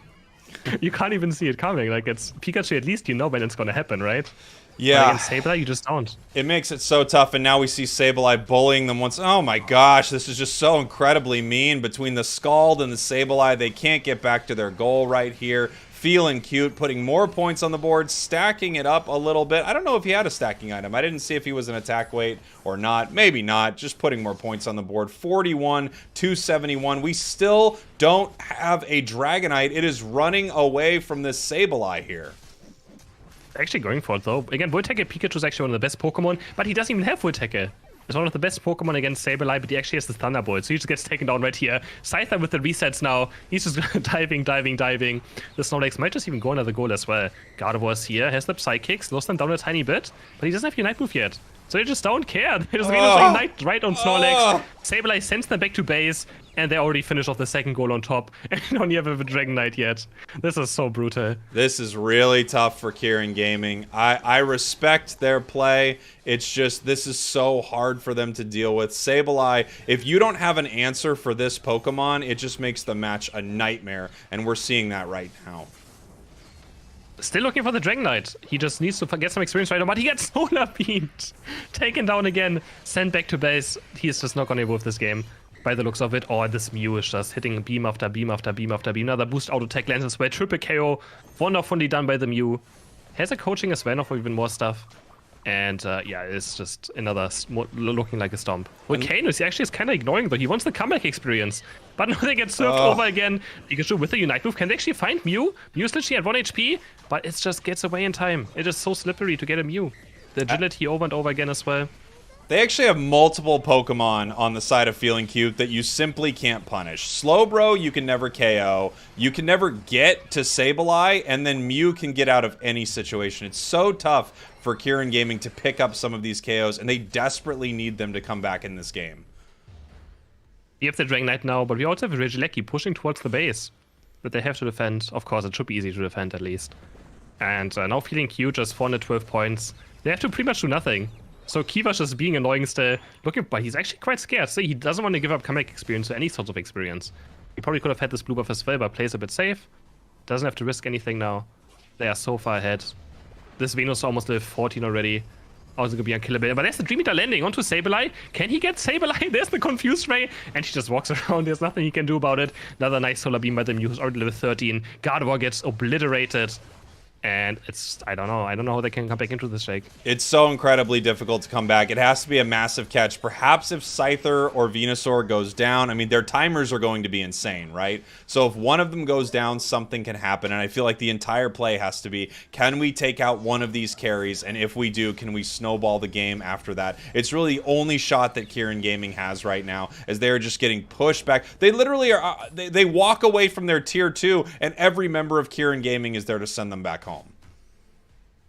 You can't even see it coming. Like, it's Pikachu, at least you know when it's gonna happen, right? Yeah. But against Sableye, you just don't. It makes it so tough, and now we see Sableye bullying them once. Oh my gosh, this is just so incredibly mean. Between the Scald and the Sableye, they can't get back to their goal right here. Feeling Cute, putting more points on the board, stacking it up a little bit. I don't know if he had a stacking item. I didn't see if he was an attack weight or not. Maybe not. Just putting more points on the board. 41 to 71. We still don't have a Dragonite. It is running away from this Sableye here. Actually going for it, though. Again, Voltecke Pikachu is actually one of the best Pokemon, but he doesn't even have Voltecke. It's one of the best Pokemon against Sableye, but he actually has the Thunderbolt, so he just gets taken down right here. Scyther with the resets now. He's just diving. The Snorlax might just even go another goal as well. Gardevoir's here, has the Psychic, slows them down a tiny bit, but he doesn't have Unite move yet. So they just don't care. They just Unite right on Snorlax. Sableye sends them back to base, and they already finished off the second goal on top. And they don't even have a Dragonite yet. This is so brutal. This is really tough for Kieran Gaming. I respect their play. It's just, this is so hard for them to deal with. Sableye, if you don't have an answer for this Pokemon, it just makes the match a nightmare. And we're seeing that right now. Still looking for the Dragonite. He just needs to get some experience right now, but he gets Solar Beamed. Taken down again, sent back to base. He's just not going to move this game by the looks of it. Oh, this Mew is just hitting beam after beam after beam after beam. Another boost auto attack lands as well. Triple KO. Wonderfully done by the Mew. Has a coaching as well now for even more stuff. And yeah, it's just another looking like a stomp. Volcanoes, he actually is kind of ignoring, but he wants the comeback experience. But now they get served over again. Pikachu with the Unite move. Can they actually find Mew? Mew's literally at 1 HP, but it just gets away in time. It is so slippery to get a Mew. The agility over and over again as well. They actually have multiple Pokemon on the side of Feeling Cute that you simply can't punish. Slowbro, you can never KO. You can never get to Sableye, and then Mew can get out of any situation. It's so tough for Kieran Gaming to pick up some of these KOs, and they desperately need them to come back in this game. We have the Dragonite now, but we also have a Regieleki pushing towards the base that they have to defend. Of course, it should be easy to defend at least. And now Feeling Cute, just 412 points. They have to pretty much do nothing. So Kiva's just being annoying still, looking, but he's actually quite scared. See, he doesn't want to give up comeback experience or any sort of experience. He probably could have had this blue buff as well, but plays a bit safe. Doesn't have to risk anything now. They are so far ahead. This Venus almost level 14 already. Also gonna be unkillable. But there's the Dream Eater landing onto Sableye. Can he get Sableye? There's the confused Ray. And she just walks around. There's nothing he can do about it. Another nice Solar Beam by the Mew, who's already level 13. Gardevoir gets obliterated. And it's, I don't know how they can come back into this shake. It's so incredibly difficult to come back. It has to be a massive catch. Perhaps if Scyther or Venusaur goes down, I mean, their timers are going to be insane, right? So if one of them goes down, something can happen. And I feel like the entire play has to be, can we take out one of these carries? And if we do, can we snowball the game after that? It's really the only shot that Kieran Gaming has right now, as they're just getting pushed back. They literally are, they walk away from their tier 2, and every member of Kieran Gaming is there to send them back home.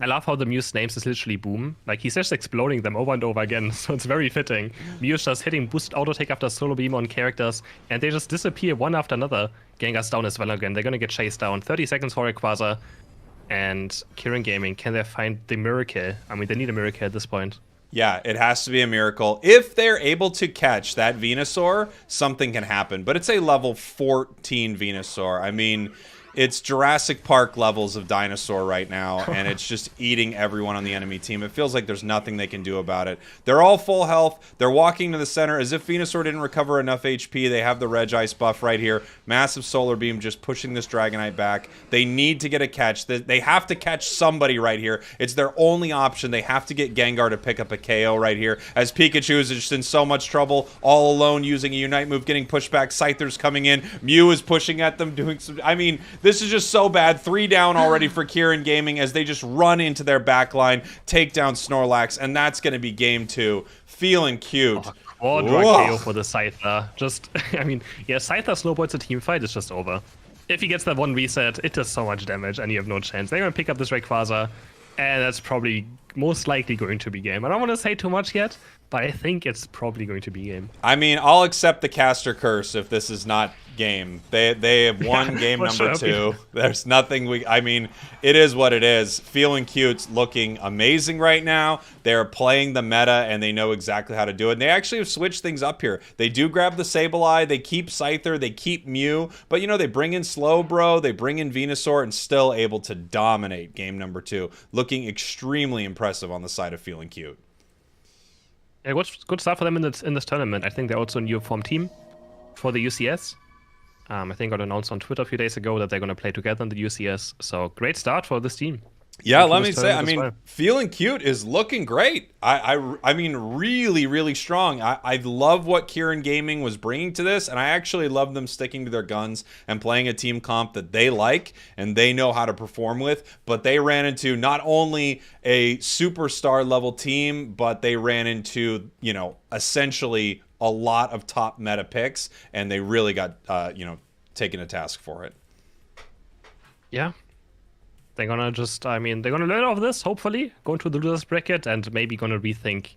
I love how the Mew's names is literally Boom. Like, he's just exploding them over and over again, so it's very fitting. Mew's just hitting boost auto take after Solo Beam on characters, and they just disappear one after another. Gengar's down as well again. They're gonna get chased down. 30 seconds for Rayquaza. And Kieran Gaming, can they find the miracle? I mean, they need a miracle at this point. Yeah, it has to be a miracle. If they're able to catch that Venusaur, something can happen. But it's a level 14 Venusaur. I mean, it's Jurassic Park levels of dinosaur right now, and it's just eating everyone on the enemy team. It feels like there's nothing they can do about it. They're all full health. They're walking to the center as if Venusaur didn't recover enough HP. They have the Regice buff right here. Massive Solar Beam just pushing this Dragonite back. They need to get a catch. They have to catch somebody right here. It's their only option. They have to get Gengar to pick up a KO right here, as Pikachu is just in so much trouble, all alone using a Unite move, getting pushed back. Scyther's coming in. Mew is pushing at them, doing some... I mean, this is just so bad. 3 down already for Kieran Gaming as they just run into their backline, take down Snorlax, and that's going to be game 2. Feeling Cute. Quadra KO for the Scyther. Just, I mean, yeah, Scyther snowballs a team fight, it's just over. If he gets that one reset, it does so much damage, and you have no chance. They're going to pick up this Rayquaza, and that's probably most likely going to be game. I don't want to say too much yet, but I think it's probably going to be game. I mean, I'll accept the caster curse if this is not game. They have won game number 2. There's nothing I mean, it is what it is. Feeling Cute's looking amazing right now. They're playing the meta, and they know exactly how to do it. And they actually have switched things up here. They do grab the Sableye, they keep Scyther, they keep Mew, but, you know, they bring in Slowbro, they bring in Venusaur, and still able to dominate game number 2. Looking extremely impressive on the side of Feeling Cute. Yeah, good stuff for them in this tournament. I think they're also a new form team for the UCS. I think got announced on Twitter a few days ago that they're going to play together in the UCS. So great start for this team. Yeah, let me say, I mean, Feeling Cute is looking great. I mean, really, really strong. I love what Kieran Gaming was bringing to this, and I actually love them sticking to their guns and playing a team comp that they like and they know how to perform with. But they ran into not only a superstar level team, but they ran into, you know, essentially a lot of top meta picks, and they really got, you know, taken a task for it. Yeah. They're gonna just, I mean, they're gonna learn off this, hopefully, go into the losers bracket, and maybe gonna rethink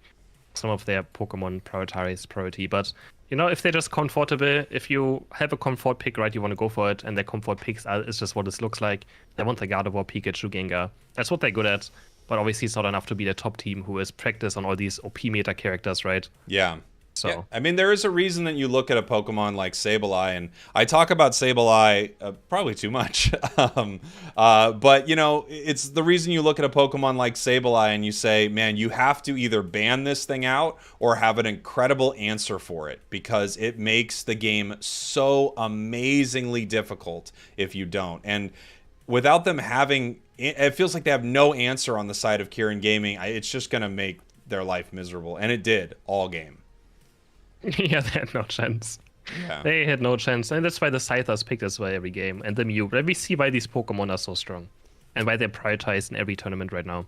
some of their Pokemon priority. But, you know, if they're just comfortable, if you have a comfort pick, right, you want to go for it, and their comfort picks is just what this looks like. They want the Gardevoir, Pikachu, Gengar. That's what they're good at. But obviously it's not enough to be the top team who has practiced on all these OP meta characters, right? Yeah. So yeah, I mean, there is a reason that you look at a Pokemon like Sableye, and I talk about Sableye probably too much. But, you know, it's the reason you look at a Pokemon like Sableye and you say, man, you have to either ban this thing out or have an incredible answer for it, because it makes the game so amazingly difficult if you don't. And without them having, it feels like they have no answer on the side of Kieran Gaming. It's just going to make their life miserable. And it did all game. Yeah, they had no chance. Yeah. They had no chance. And that's why the Scythers pick this way every game. And the Mew. But we see why these Pokemon are so strong. And why they're prioritized in every tournament right now.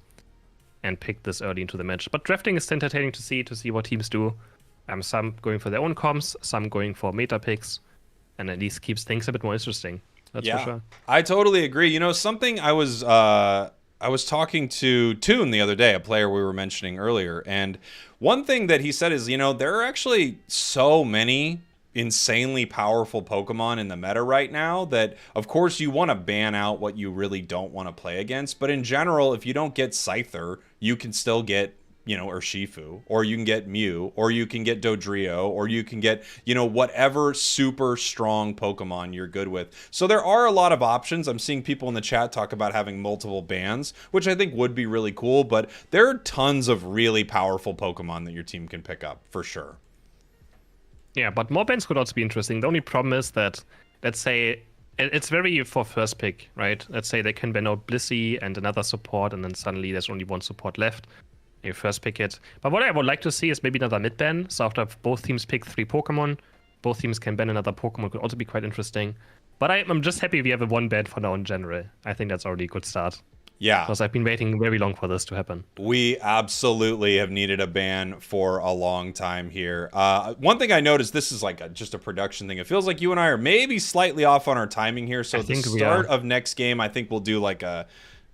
and pick this early into the match. But drafting is entertaining to see what teams do. Some going for their own comps, some going for meta picks, and at least keeps things a bit more interesting. That's for sure. I totally agree. You know, something I was talking to Toon the other day, a player we were mentioning earlier, and one thing that he said is, you know, there are actually so many insanely powerful Pokemon in the meta right now that, of course, you want to ban out what you really don't want to play against. But in general, if you don't get Scyther, you can still get, you know, Urshifu, or you can get Mew, or you can get Dodrio, or you can get, you know, whatever super strong Pokemon you're good with. So there are a lot of options. I'm seeing people in the chat talk about having multiple bans, which I think would be really cool, but there are tons of really powerful Pokemon that your team can pick up, for sure. Yeah, but more bans could also be interesting. The only problem is that, let's say, it's very for first pick, right? Let's say they can ban out Blissey and another support, and then suddenly there's only one support left. You first pick it. But what I would like to see is maybe another mid ban. So after both teams pick 3 Pokemon, both teams can ban another Pokemon. Could also be quite interesting. But I'm just happy we have a 1 ban for now in general. I think that's already a good start. Yeah. Because I've been waiting very long for this to happen. We absolutely have needed a ban for a long time here. One thing I noticed, this is like just a production thing. It feels like you and I are maybe slightly off on our timing here. So at the start of next game, I think we'll do like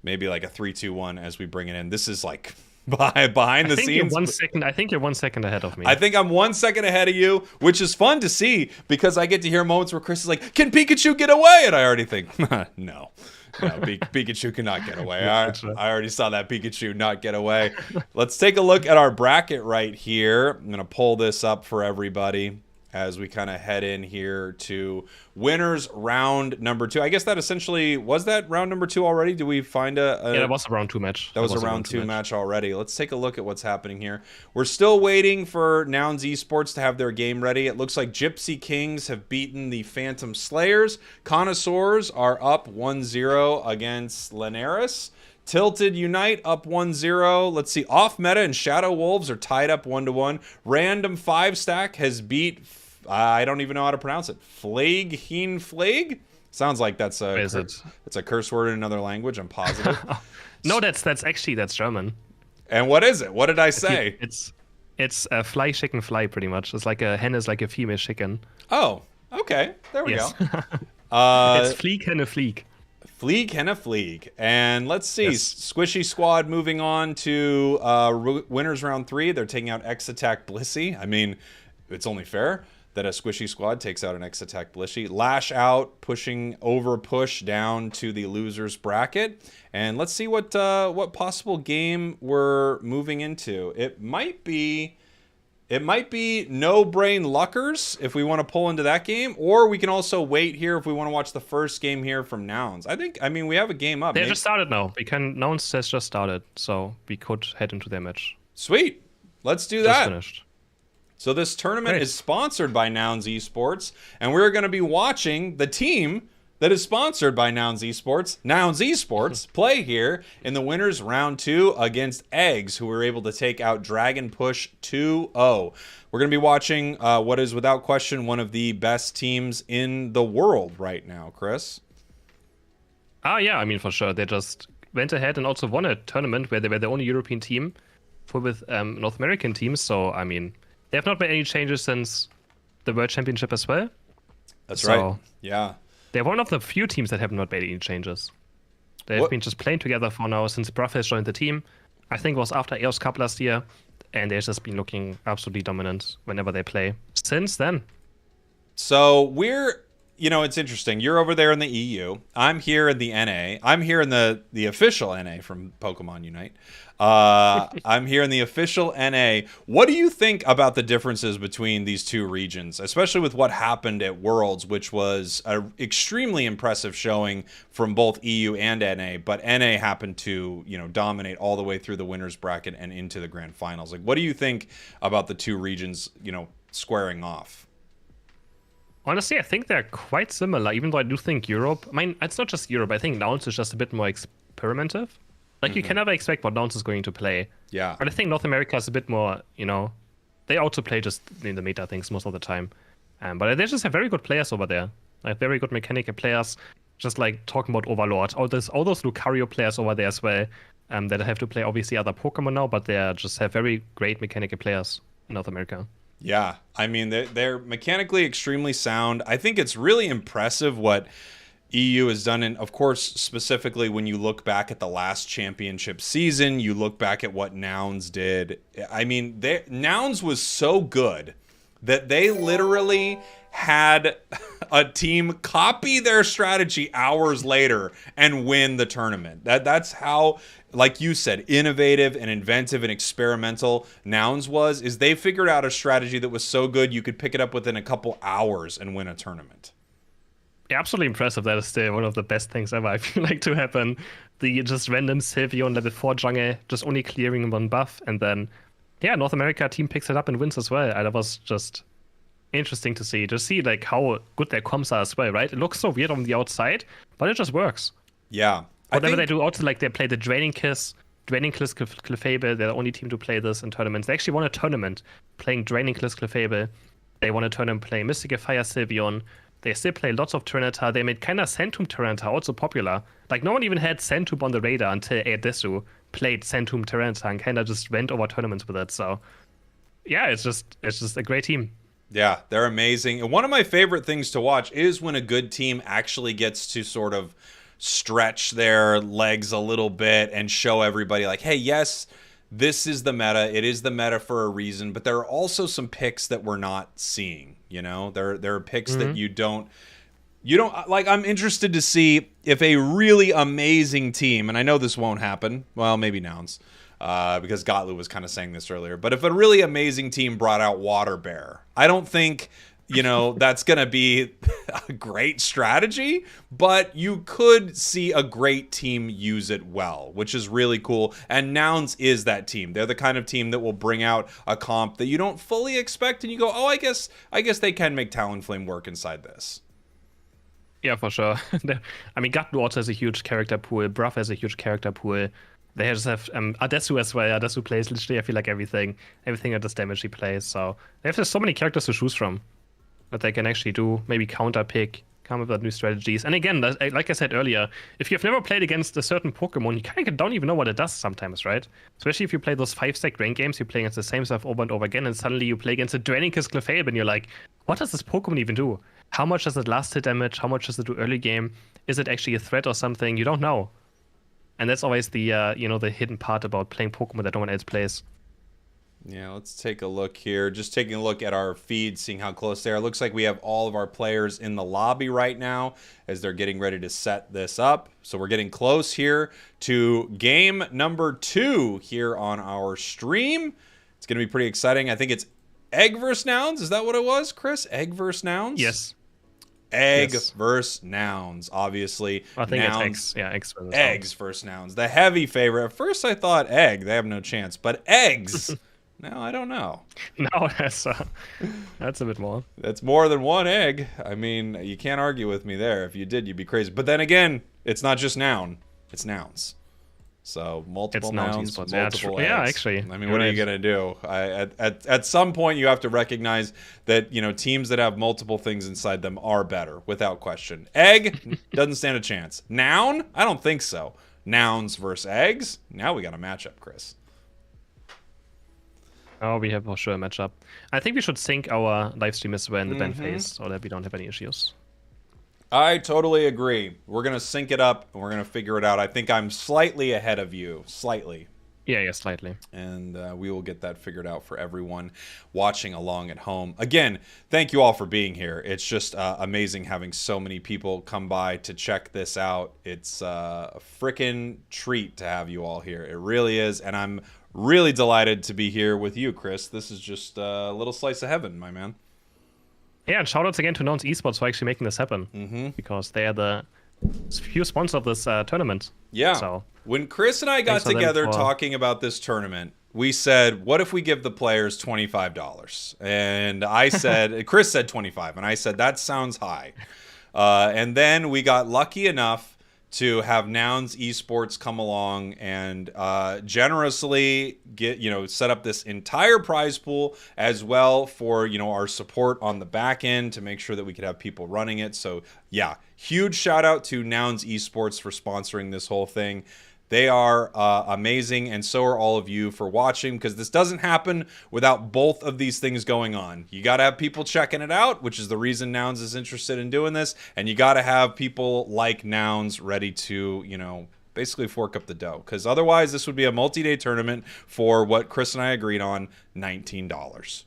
maybe like a 3-2-1 as we bring it in. This is like behind the scenes. I think you're 1 second ahead of me. I think I'm 1 second ahead of you, which is fun to see because I get to hear moments where Chris is like, "Can Pikachu get away?" And I already think, no. Pikachu cannot get away. I already saw that Pikachu not get away. Let's take a look at our bracket right here. I'm going to pull this up for everybody as we kind of head in here to winners round number 2. I guess that essentially, was that round number 2 already? Did we find yeah, that was a round 2 match. That was a round 2 match already. Let's take a look at what's happening here. We're still waiting for Nouns Esports to have their game ready. It looks like Gypsy Kings have beaten the Phantom Slayers. Connoisseurs are up 1-0 against Linares. Tilted Unite up 1-0. Let's see. Off Meta and Shadow Wolves are tied up 1-1. Random 5 Stack has beat, I don't even know how to pronounce it, Flag. Sounds like that's a curse word in another language. I'm positive. No, that's German. And what is it? What did I say? It's a fly chicken fly, pretty much. It's like a hen is like a female chicken. Oh, okay. There we go. It's fleek and a fleek. Fleek and a fleek. And let's see. Yes. Squishy Squad moving on to winners round 3. They're taking out X-Attack Blissey. I mean, it's only fair that a Squishy Squad takes out an X-Attack Blissey. Lash Out pushing over push down to the losers bracket. And let's see what possible game we're moving into. It might be No Brain Luckers if we want to pull into that game, or we can also wait here if we want to watch the first game here from Nouns. I mean, we have a game up. They just started now. Nouns has just started, so we could head into their match. Sweet. Let's do that. Just finished. So this tournament is sponsored by Nouns Esports, and we're going to be watching the team that is sponsored by Nouns Esports, play here in the winners round 2 against Eggs, who were able to take out Dragon Push 2-0. We're going to be watching what is without question one of the best teams in the world right now, Chris. Yeah, I mean, for sure. They just went ahead and also won a tournament where they were the only European team with North American teams. So, I mean, they have not made any changes since the World Championship as well. That's right. Yeah. They're one of the few teams that have not made any changes. They've been just playing together for now since Bruff has joined the team. I think it was after EOS Cup last year. And they've just been looking absolutely dominant whenever they play since then. So it's interesting. You're over there in the EU. I'm here in the NA. I'm here in the official NA from Pokemon Unite. I'm here in the official NA. What do you think about the differences between these two regions, especially with what happened at Worlds, which was an extremely impressive showing from both EU and NA, but NA happened to, dominate all the way through the winners bracket and into the grand finals. Like, what do you think about the two regions, squaring off? Honestly, I think they're quite similar, even though I do think Europe... I mean, it's not just Europe. I think Nouns is just a bit more experimentative. Like, you can never expect what Nouns is going to play. Yeah. But I think North America is a bit more, they also play just in the meta things most of the time. But they just have very good players over there. Like, very good mechanical players. Just like talking about Overlord. All those Lucario players over there as well. that have to play obviously other Pokemon now, but they just have very great mechanical players in North America. Yeah, I mean, they're mechanically extremely sound. I think it's really impressive what EU has done. And of course, specifically when you look back at the last championship season, you look back at what Nouns did. I mean, Nouns was so good that they literally had a team copy their strategy hours later and win the tournament. That's how, like you said, innovative and inventive and experimental Nouns was, is they figured out a strategy that was so good you could pick it up within a couple hours and win a tournament. Yeah, absolutely impressive. That is still one of the best things ever, I feel like, to happen. The just random Sylveon level 4 jungle, just only clearing one buff, and then, yeah, North America team picks it up and wins as well. And that was just interesting to see like how good their comps are as well, right? It looks so weird on the outside, but it just works. Yeah. Whatever they do, also, like, they play the Draining Kiss, Clefable. They're the only team to play this in tournaments. They actually won a tournament playing Draining Kiss, Clefable. They won a tournament playing Mystic Fire Sylveon. They still play lots of Tyranitar. They made kind of Centum Tyranitar also popular. Like, no one even had Centum on the radar until Adesu played Centum Tyranitar and kind of just went over tournaments with it. So, yeah, it's just a great team. Yeah, they're amazing. And one of my favorite things to watch is when a good team actually gets to sort of stretch their legs a little bit and show everybody, like, hey, yes, this is the meta. It is the meta for a reason, but there are also some picks that we're not seeing. You know, there are picks that you don't like. I'm interested to see if a really amazing team, and I know this won't happen. Well, maybe Nouns, because Gotlu was kind of saying this earlier. But if a really amazing team brought out Water Bear, I don't think, you know, that's going to be a great strategy, but you could see a great team use it well, which is really cool. And Nouns is that team. They're the kind of team that will bring out a comp that you don't fully expect, and you go, oh, I guess they can make Talonflame work inside this. Yeah, for sure. I mean, Gotlu also has a huge character pool. Bruff has a huge character pool. They just have Adesu as well. Adesu plays literally, I feel like, everything that does damage he plays. So they have just so many characters to choose from that they can actually do, maybe counter pick, come up with new strategies. And again, like I said earlier, if you've never played against a certain Pokemon, you kind of don't even know what it does sometimes, right? Especially if you play those 5-stack rank games, you're playing against the same stuff over and over again, and suddenly you play against a Draining Kiss Clefable, and you're like, what does this Pokemon even do? How much does it last hit damage? How much does it do early game? Is it actually a threat or something? You don't know. And that's always the the hidden part about playing Pokemon that no one else plays. Yeah, let's take a look here. Just taking a look at our feed, seeing how close they are. Looks like we have all of our players in the lobby right now as they're getting ready to set this up. So we're getting close here to game number 2 here on our stream. It's going to be pretty exciting. I think it's Egg versus Nouns. Is that what it was, Chris? Egg versus Nouns? Yes. Egg versus Nouns, obviously. I think Nouns, it's eggs. Yeah, eggs versus eggs versus Nouns. The heavy favorite. At first I thought egg. They have no chance. But eggs... No, I don't know. No, that's a bit more. That's more than one egg. I mean, you can't argue with me there. If you did, you'd be crazy. But then again, it's not just noun. It's nouns. So multiple nouns, multiple eggs. Yeah, actually. I mean, what are you gonna do? At some point, you have to recognize that, you know, teams that have multiple things inside them are better, without question. Egg doesn't stand a chance. Noun? I don't think so. Nouns versus eggs. Now we got a matchup, Chris. Oh, we have for sure a matchup. I think we should sync our live stream as well in the band phase so that we don't have any issues. I totally agree. We're going to sync it up and we're going to figure it out. I think I'm slightly ahead of you. Slightly. Yeah, slightly. And we will get that figured out for everyone watching along at home. Again, thank you all for being here. It's just amazing having so many people come by to check this out. It's a freaking treat to have you all here. It really is. And I'm really delighted to be here with you, Chris. This is just a little slice of heaven, my man. Yeah, and shout outs again to Nouns Esports for actually making this happen. Because they are the few sponsors of this tournament. Yeah. So when Chris and I got together talking about this tournament, we said, what if we give the players $25? And I said, Chris said 25, and I said, that sounds high. And then we got lucky enough to have Nouns Esports come along and generously set up this entire prize pool as well for, our support on the back end to make sure that we could have people running it. So yeah, huge shout out to Nouns Esports for sponsoring this whole thing. They are amazing, and so are all of you for watching, because this doesn't happen without both of these things going on. You got to have people checking it out, which is the reason Nouns is interested in doing this, and you got to have people like Nouns ready to, you know, basically fork up the dough, because otherwise this would be a multi-day tournament for what Chris and I agreed on, $19.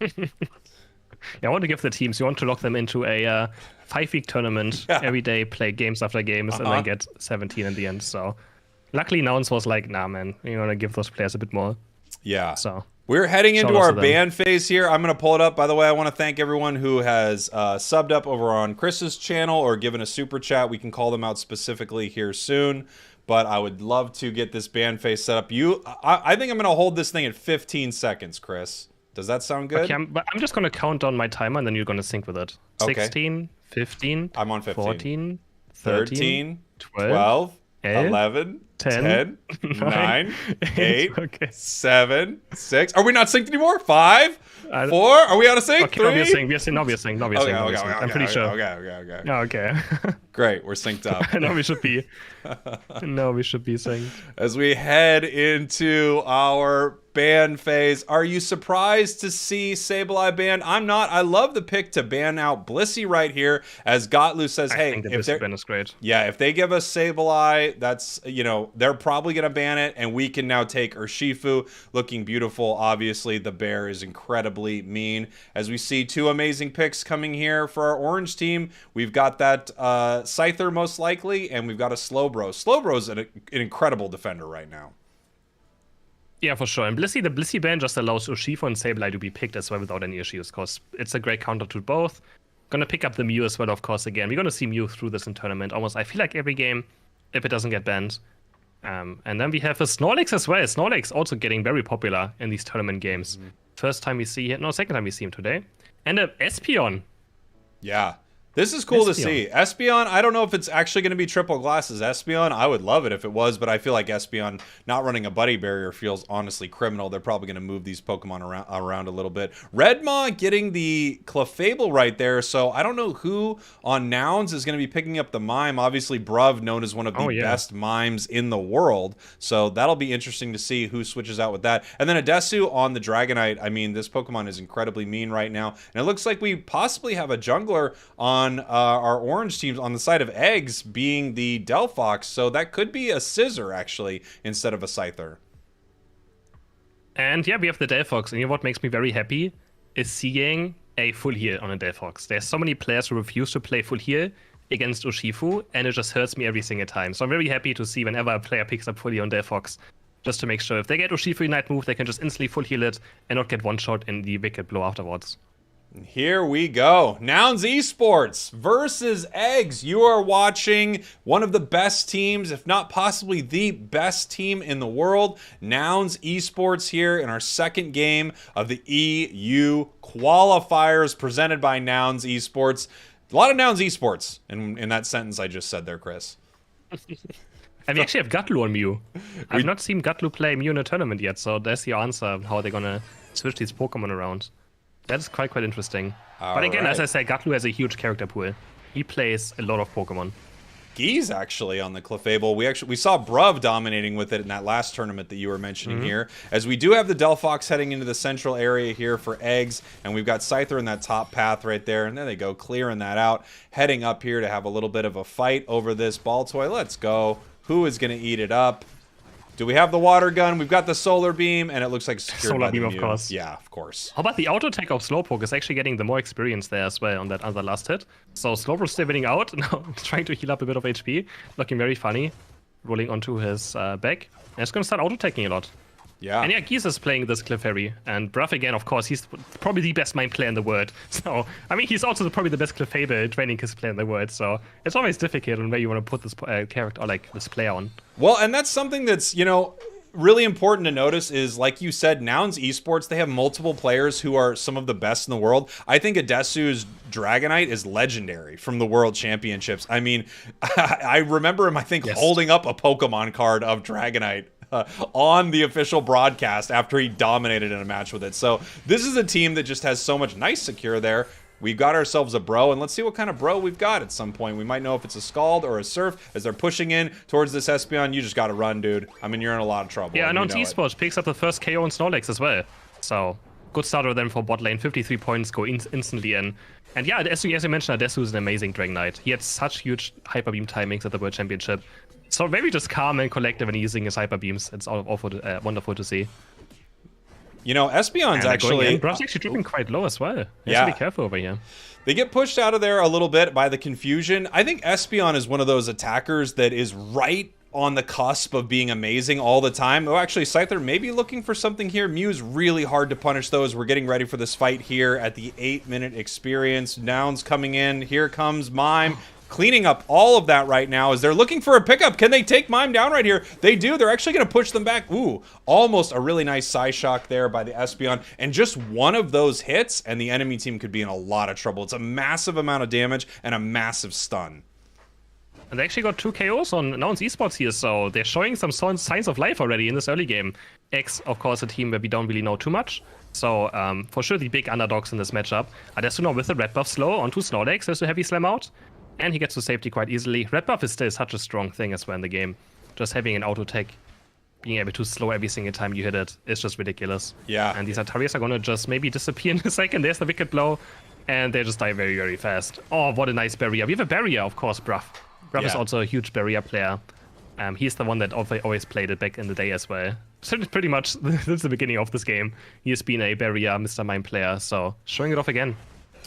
Yeah, I want to give the teams, you want to lock them into a 5-week tournament, every day play games after games, and then get 17 in the end. So luckily Nouns was like, nah man, you want to give those players a bit more. Yeah. So we're heading into our ban phase here. I'm going to pull it up. By the way, I want to thank everyone who has subbed up over on Chris's channel or given a super chat. We can call them out specifically here soon, but I would love to get this ban phase set up. I think I'm going to hold this thing at 15 seconds, Chris. Does that sound good? Okay, I'm just going to count down my timer, and then you're going to sync with it. Okay. 16, 15, I'm on 15. 14, 13, 12, 11, 10, 9, 8, okay. 7, 6. Are we not synced anymore? 5, 4. Are we out of sync? Okay, 3? now we're synced. I'm pretty sure. Okay. Okay. Great, we're synced up. No, we should be. No, we should be synced. As we head into our ban phase, are you surprised to see Sableye banned? I'm not. I love the pick to ban out Blissey right here, as Gotlu says, hey, I think the Blissey ban is great. Yeah, if they give us Sableye, that's, you know, they're probably going to ban it, and we can now take Urshifu, looking beautiful. Obviously, the bear is incredibly mean. As we see 2 amazing picks coming here for our orange team, we've got that Scyther most likely, and we've got a Slowbro. Slowbro's an incredible defender right now. Yeah, for sure. And the Blissey ban just allows Urshifu and Sableye to be picked as well without any issues, because it's a great counter to both. Gonna pick up the Mew as well, of course, again. We're gonna see Mew through this in tournament almost, I feel like, every game, if it doesn't get banned. And then we have a Snorlax as well. Snorlax also getting very popular in these tournament games. First time we see him, no, second time we see him today. And a Espeon. Yeah. This is cool to see. Espeon, I don't know if it's actually going to be triple glasses Espeon. I would love it if it was, but I feel like Espeon not running a buddy barrier feels honestly criminal. They're probably going to move these Pokemon around a little bit. Redmaw getting the Clefable right there, so I don't know who on Nouns is going to be picking up the Mime. Obviously, Bruv, known as one of the best Mimes in the world, so that'll be interesting to see who switches out with that. And then Adesu on the Dragonite. I mean, this Pokemon is incredibly mean right now, and it looks like we possibly have a jungler on our orange teams on the side of Eggs being the Delphox, so that could be a Scissor actually instead of a Scyther. And yeah, we have the Delphox, and you know what makes me very happy is seeing a full heal on a Delphox. There's so many players who refuse to play full heal against Urshifu, and it just hurts me every single time. So I'm very happy to see whenever a player picks up full heal on Delphox, just to make sure if they get Urshifu Unite move, they can just instantly full heal it and not get one shot in the Wicked Blow afterwards. Here we go. Nouns Esports versus Eggs. You are watching one of the best teams, if not possibly the best team in the world. Nouns Esports here in our second game of the EU Qualifiers presented by Nouns Esports. A lot of Nouns Esports in that sentence I just said there, Chris. And we actually have Gatlu on Mew. I've not seen Gatlu play Mew in a tournament yet, so there's your answer how they're gonna switch these Pokemon around. That is quite interesting. But again, as I say, Gatlu has a huge character pool. He plays a lot of Pokemon. Geese actually on the Clefable. We saw Bruv dominating with it in that last tournament that you were mentioning here. As we do have the Delphox heading into the central area here for Eggs, and we've got Scyther in that top path right there. And there they go, clearing that out. Heading up here to have a little bit of a fight over this ball toy. Let's go. Who is going to eat it up? Do we have the water gun? We've got the solar beam, and it looks like secured by the Mew. Of course. Yeah, of course. How about the auto attack of Slowpoke is actually getting the more experience there as well on that other last hit. So Slowpoke's still winning out, now trying to heal up a bit of HP, looking very funny, rolling onto his back. And it's going to start auto attacking a lot. Yeah. And yeah, Geese is playing this Clefairy. And Bruff again, of course, he's probably the best Mime player in the world. So, I mean, he's also probably the best Clefable training kiss player in the world. So, it's always difficult on where you want to put this character, or like this player on. Well, and that's something that's, you know, really important to notice is, like you said, Nouns Esports, they have multiple players who are some of the best in the world. I think Adesu's Dragonite is legendary from the World Championships. I mean, I remember him, I think, holding up a Pokemon card of Dragonite on the official broadcast after he dominated in a match with it. So this is a team that just has so much nice secure there. We've got ourselves a bro, and let's see what kind of bro we've got at some point. We might know if it's a Scald or a Surf. As they're pushing in towards this Espeon, you just got to run, dude. I mean, you're in a lot of trouble. Yeah, Announce Esports picks up the first KO on Snorlax as well. So, good start with them for bot lane. 53 points go instantly in. And yeah, as you mentioned, Adesu is an amazing Dragon Knight. He had such huge Hyper Beam timings at the World Championship. So very just calm and collective when using his Hyper Beams. It's all wonderful to see. You know, Espeon's actually... Bruff's actually dropping quite low as well. You yeah. have to be careful over here. They get pushed out of there a little bit by the confusion. I think Espeon is one of those attackers that is right on the cusp of being amazing all the time. Oh, actually, Scyther may be looking for something here. Mew's really hard to punish those. We're getting ready for this fight here at the 8-minute experience. Noun's coming in. Here comes Mime. Cleaning up all of that right now as they're looking for a pickup. Can they take Mime down right here? They do. They're actually going to push them back. Ooh, almost a really nice Psyshock there by the Espeon. And just one of those hits, and the enemy team could be in a lot of trouble. It's a massive amount of damage and a massive stun. And they actually got 2 KOs on Announce Esports here, so they're showing some signs of life already in this early game. X, of course, a team where we don't really know too much. So, for sure, the big underdogs in this matchup. Adesu now with the red buff slow onto Snorlax. There's a heavy slam out. And he gets to safety quite easily. Red buff is still such a strong thing as well in the game. Just having an auto tech, being able to slow every single time you hit it, is just ridiculous. Yeah. And these Atarias are gonna just maybe disappear in a second. There's the wicked blow. And they just die very, very fast. Oh, what a nice barrier. We have a barrier, of course, Bruff. Bruff is also a huge barrier player. He's the one that always played it back in the day as well. So pretty much since the beginning of this game, he has been a barrier Mr. Mime player. So showing it off again.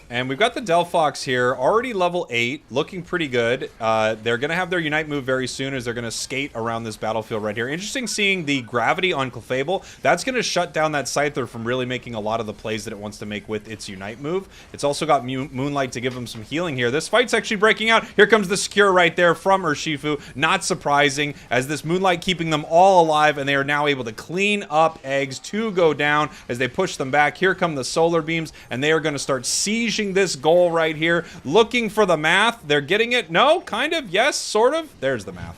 And we've got the Delphox here, already level 8, looking pretty good. They're going to have their Unite move very soon as they're going to skate around this battlefield right here. Interesting seeing the gravity on Clefable. That's going to shut down that Scyther from really making a lot of the plays that it wants to make with its Unite move. It's also got Moonlight to give them some healing here. This fight's actually breaking out. Here comes the Secure right there from Urshifu. Not surprising, as this Moonlight keeping them all alive, and they are now able to clean up Eggs to go down as they push them back. Here come the Solar Beams, and they are going to start sieging this goal right here, looking for the math. They're getting it. No, kind of. Yes, sort of. There's the math.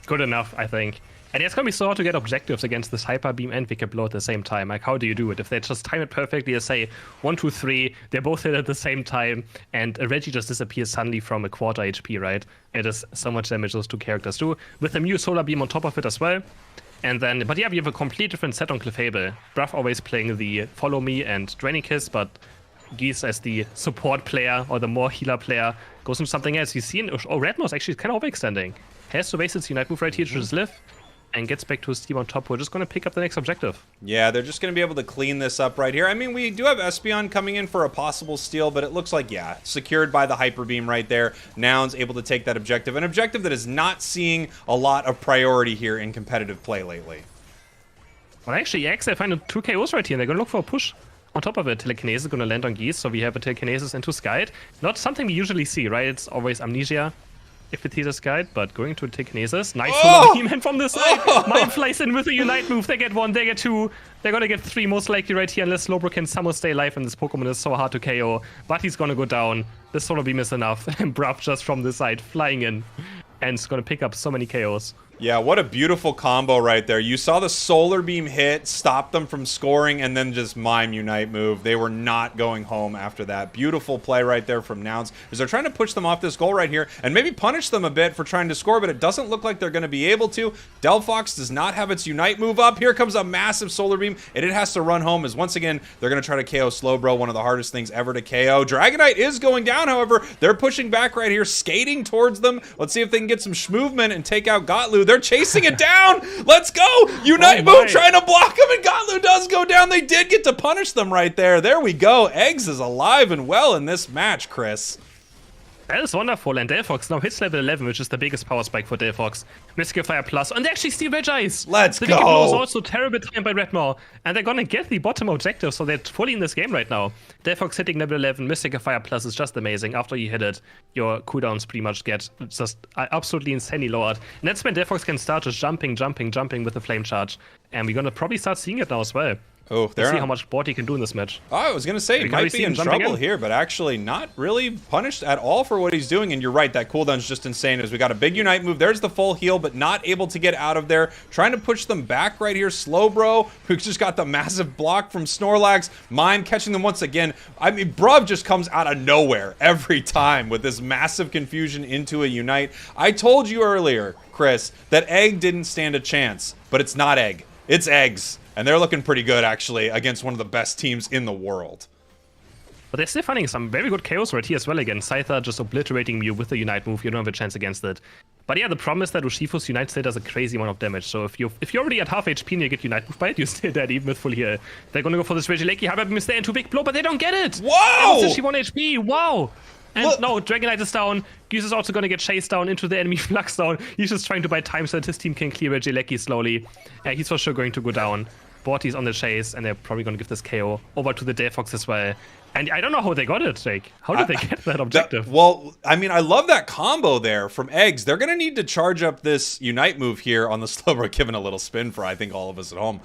Good enough, I think. And it's gonna be so hard to get objectives against this Hyper Beam and Wicked Blow at the same time. Like, how do you do it? If they just time it perfectly, they say 1, 2, 3, they're both hit at the same time, and Reggie just disappears suddenly from a quarter HP, right? It is so much damage those two characters do. With the Mew Solar Beam on top of it as well. And then, but yeah, we have a complete different set on Clefable. Bruff always playing the Follow Me and Draining Kiss, but Geese as the support player or the more healer player goes into something else. You see, Redmo's actually kind of overextending. Has to waste its Unite move right here to just live and gets back to his team on top. We're just going to pick up the next objective. Yeah, they're just going to be able to clean this up right here. I mean, we do have Espeon coming in for a possible steal, but it looks like, yeah, secured by the Hyper Beam right there. Noun's able to take that objective. An objective that is not seeing a lot of priority here in competitive play lately. Well, actually, X, they find 2 KOs right here, and they're going to look for a push. On top of it, Telekinesis is going to land on Geese, so we have a Telekinesis into Skyd. Not something we usually see, right? It's always Amnesia if it is a Skyd, but going to Telekinesis. Nice Solar Beam, and from the side, Mime flies in with a Unite move. They get 1, they get 2, they're going to get 3 most likely right here, unless Slowbro can somehow stay alive, and this Pokemon is so hard to KO. But he's going to go down. The Solar Beam is enough, and Bruff just from the side flying in, and it's going to pick up so many KOs. Yeah, what a beautiful combo right there. You saw the Solar Beam hit, stop them from scoring, and then just Mime Unite move. They were not going home after that. Beautiful play right there from Nouns, as they're trying to push them off this goal right here and maybe punish them a bit for trying to score, but it doesn't look like they're going to be able to. Delphox does not have its Unite move up. Here comes a massive Solar Beam, and it has to run home, as once again, they're going to try to KO Slowbro, one of the hardest things ever to KO. Dragonite is going down, however. They're pushing back right here, skating towards them. Let's see if they can get some movement and take out Gotlu. They're chasing it down. Let's go. Unite move trying to block him, and Gotlu does go down. They did get to punish them right there. There we go. Eggs is alive and well in this match, Chris. That is wonderful, and Delphox now hits level 11, which is the biggest power spike for Delphox. Mystical Fire Plus, and they actually steal Vegice! Let's go! The Wicked Blow is also terrible time by Redmaw, and they're gonna get the bottom objective, so they're fully in this game right now. Delphox hitting level 11, Mystical Fire Plus is just amazing. After you hit it, your cooldowns pretty much get just absolutely insanely lowered. And that's when Delphox can start just jumping with the Flame Charge. And we're gonna probably start seeing it now as well. Oh, Let's see how much board he can do in this match. Oh, I was going to say, he might be in trouble here, but actually not really punished at all for what he's doing. And you're right, that cooldown's just insane as we got a big Unite move. There's the full heal, but not able to get out of there. Trying to push them back right here. Slowbro, who's just got the massive block from Snorlax. Mime catching them once again. I mean, Bruv just comes out of nowhere every time with this massive confusion into a Unite. I told you earlier, Chris, that Egg didn't stand a chance, but it's not Egg. It's Eggs. And they're looking pretty good, actually, against one of the best teams in the world. But they're still finding some very good chaos right here as well again. Scyther just obliterating Mew with the Unite move. You don't have a chance against it. But yeah, the problem is that Ushifu's Unite still does a crazy amount of damage. So if you're already at half HP and you get Unite move by it, you're still dead even with full heal. They're going to go for this Regieleki. Hyper Beam is there into big blow, but they don't get it! Whoa! She 1 HP, wow! And no, Dragonite is down. Goose is also going to get chased down into the enemy Flux down. He's just trying to buy time so that his team can clear Regieleki slowly. He's for sure going to go down. Borty's on the chase, and they're probably going to give this KO over to the Delphox as well. And I don't know how they got it, Jake. How did they get that objective? Well, I mean, I love that combo there from Eggs. They're going to need to charge up this Unite move here on the Slowbro, giving a little spin for, I think, all of us at home.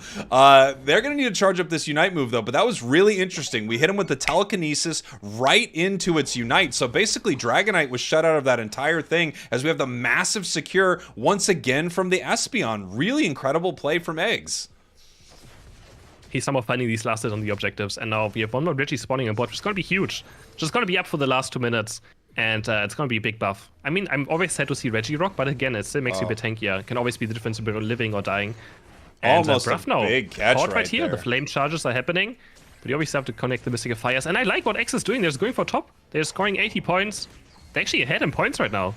They're going to need to charge up this Unite move, though, but that was really interesting. We hit him with the Telekinesis right into its Unite. So basically, Dragonite was shut out of that entire thing as we have the massive secure once again from the Espeon. Really incredible play from Eggs. He's somehow finding these last hits on the objectives, and now we have one more Reggie spawning on board, which is going to be huge. Just going to be up for the last 2 minutes, and it's going to be a big buff. I mean, I'm always sad to see Reggie rock, but again, it still makes you a bit tankier. It can always be the difference between living or dying. And almost a now, big catch right here. there. The flame charges are happening, but you always have to connect the Mystical Fires. And I like what X is doing. They're just going for top. They're scoring 80 points. They're actually ahead in points right now.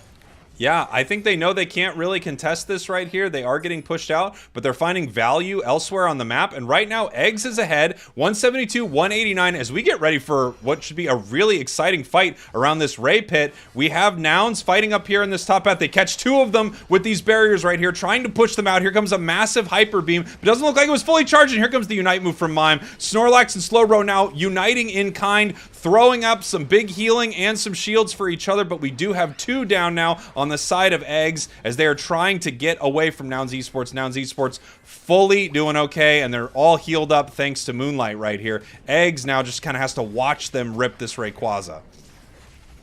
Yeah, I think they know they can't really contest this right here. They are getting pushed out, but they're finding value elsewhere on the map. And right now, Eggs is ahead, 172, 189. As we get ready for what should be a really exciting fight around this Ray Pit, we have Nouns fighting up here in this top path. They catch 2 of them with these barriers right here, trying to push them out. Here comes a massive Hyper Beam, but it doesn't look like it was fully charged. And here comes the Unite move from Mime. Snorlax and Slowbro now uniting in kind, throwing up some big healing and some shields for each other, but we do have 2 down now on the side of Eggs as they are trying to get away from Nouns Esports. Nouns Esports fully doing okay, and they're all healed up thanks to Moonlight right here. Eggs now just kind of has to watch them rip this Rayquaza.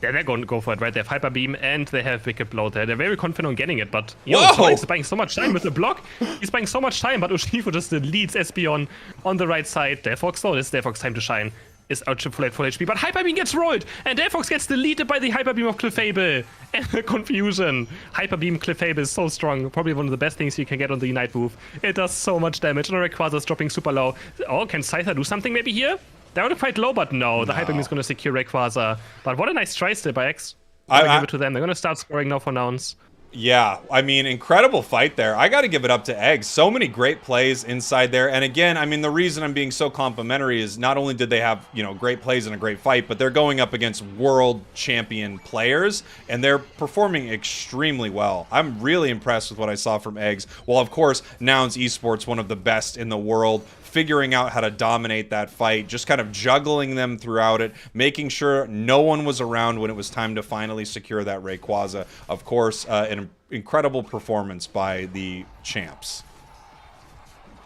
Yeah, they're going to go for it, right? They have Hyper Beam and they have Wicked Blow there. They're very confident on getting it, but he's buying so much time with the block. He's buying so much time, but Urshifu just leads Espeon on the right side. Delphox, though, it's Delphox time to shine. Is out to full HP, but Hyper Beam gets rolled, and Delphox gets deleted by the Hyper Beam of Clefable. And the confusion. Hyper Beam Clefable is so strong, probably one of the best things you can get on the Unite move. It does so much damage, and Rayquaza's dropping super low. Oh, can Scyther do something maybe here? That would have quite low, but no, the Hyper Beam is going to secure Rayquaza. But what a nice try still by X. I give it to them. They're going to start scoring now for Nouns. Yeah, I mean, incredible fight there. I got to give it up to Eggs. So many great plays inside there. And again, I mean, the reason I'm being so complimentary is not only did they have, great plays and a great fight, but they're going up against world champion players, and they're performing extremely well. I'm really impressed with what I saw from Eggs. Well, of course, Nouns Esports, one of the best in the world, figuring out how to dominate that fight, just kind of juggling them throughout it, making sure no one was around when it was time to finally secure that Rayquaza. Of course, an incredible performance by the champs.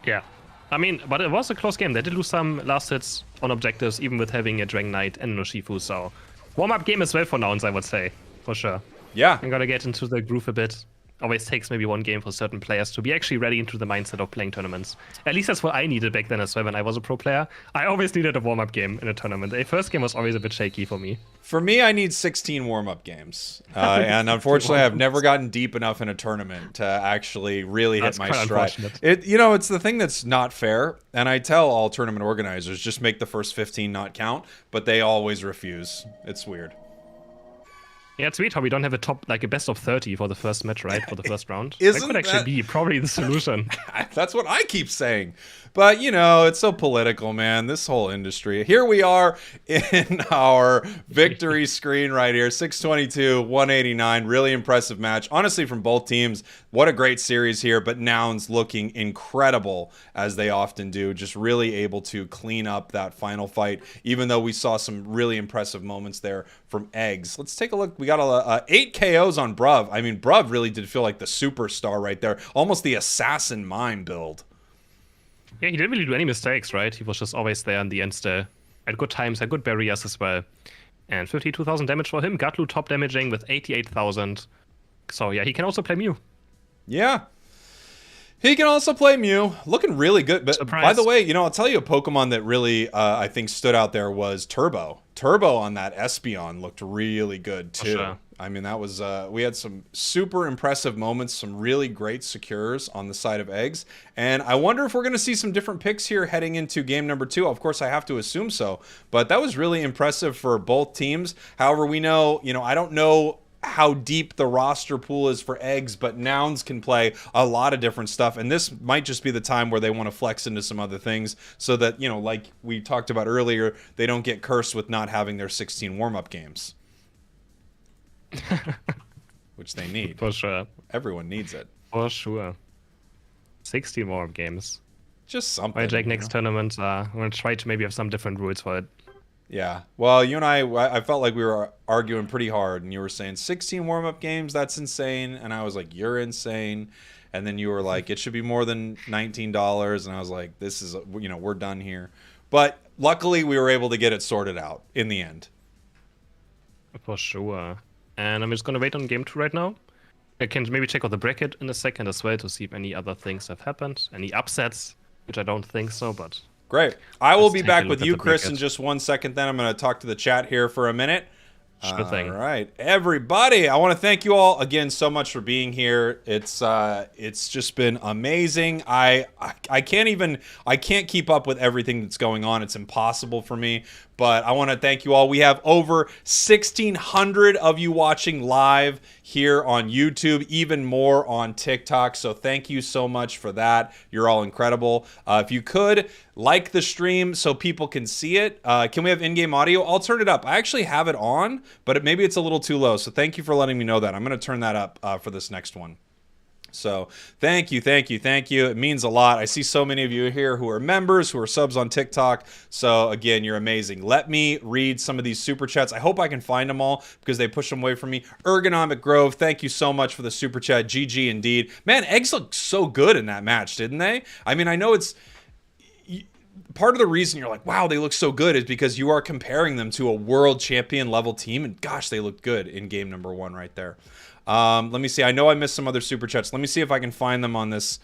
Yeah. I mean, but it was a close game. They did lose some last hits on objectives, even with having a Dragon Knight and an Urshifu, so warm-up game as well for Nouns, I would say, for sure. Yeah. I'm gonna get into the groove a bit. Always takes maybe one game for certain players to be actually ready into the mindset of playing tournaments. At least that's what I needed back then as well when I was a pro player. I always needed a warm-up game in a tournament. The first game was always a bit shaky for me. For me, I need 16 warm-up games. And unfortunately, I've never gotten deep enough in a tournament to actually really hit my stride. It's the thing that's not fair. And I tell all tournament organizers, just make the first 15 not count. But they always refuse. It's weird. Yeah, it's weird how we don't have a best of 30 for the first match, right? For the first round. That could actually be probably the solution. That's what I keep saying. But, it's so political, man, this whole industry. Here we are in our victory screen right here, 622, 189. Really impressive match. Honestly, from both teams, what a great series here. But Nouns looking incredible, as they often do. Just really able to clean up that final fight, even though we saw some really impressive moments there from Eggs. Let's take a look. We got 8 KOs on Bruv. I mean, Bruv really did feel like the superstar right there. Almost the assassin mime build. Yeah, he didn't really do any mistakes, right? He was just always there in the end still. At good times, had good barriers as well. And 52,000 damage for him. Gatlu top damaging with 88,000. So yeah, he can also play Mew. Yeah. He can also play Mew. Looking really good. But Surprise. by the way, I'll tell you a Pokemon that really, I think, stood out there was Turbo. Turbo on that Espeon looked really good, too. Sure. I mean, that was, we had some super impressive moments, some really great secures on the side of eggs. And I wonder if we're going to see some different picks here heading into game number 2. Of course, I have to assume so. But that was really impressive for both teams. However, we know, I don't know how deep the roster pool is for eggs, but Nouns can play a lot of different stuff, and this might just be the time where they want to flex into some other things so that, like we talked about earlier, they don't get cursed with not having their 16 warm-up games. Which they need. For sure. Everyone needs it. For sure. 60 more games. Just something. Right, Jake, next tournament, I'm going to try to maybe have some different rules for it. Yeah. Well, you and I felt like we were arguing pretty hard, and you were saying 16 warm-up games, that's insane. And I was like, you're insane. And then you were like, it should be more than $19. And I was like, this is, we're done here. But luckily, we were able to get it sorted out in the end. For sure. And I'm just going to wait on game 2 right now. I can maybe check out the bracket in a second as well to see if any other things have happened. Any upsets, which I don't think so, but... Great. I will Let's be take a back look with at you, the Chris, in bracket. just 1 second. Then I'm going to talk to the chat here for a minute. Sure thing. All right, everybody. I want to thank you all again so much for being here. It's just been amazing. I can't keep up with everything that's going on. It's impossible for me. But I want to thank you all. We have over 1,600 of you watching live here on YouTube, even more on TikTok. So thank you so much for that. You're all incredible. If you could, like the stream so people can see it. Can we have in-game audio? I'll turn it up. I actually have it on, but maybe it's a little too low. So thank you for letting me know that. I'm going to turn that up for this next one. So thank you. It means a lot. I see so many of you here who are members, who are subs on TikTok. So again, you're amazing. Let me read some of these super chats. I hope I can find them all because they push them away from me. Ergonomic Grove, thank you so much for the super chat. GG indeed. Man, eggs looked so good in that match, didn't they? I mean, I know it's... Part of the reason you're like, wow, they look so good is because you are comparing them to a world champion level team. And gosh, they looked good in game number 1 right there. Let me see. I know I missed some other super chats. Let me see if I can find them on this.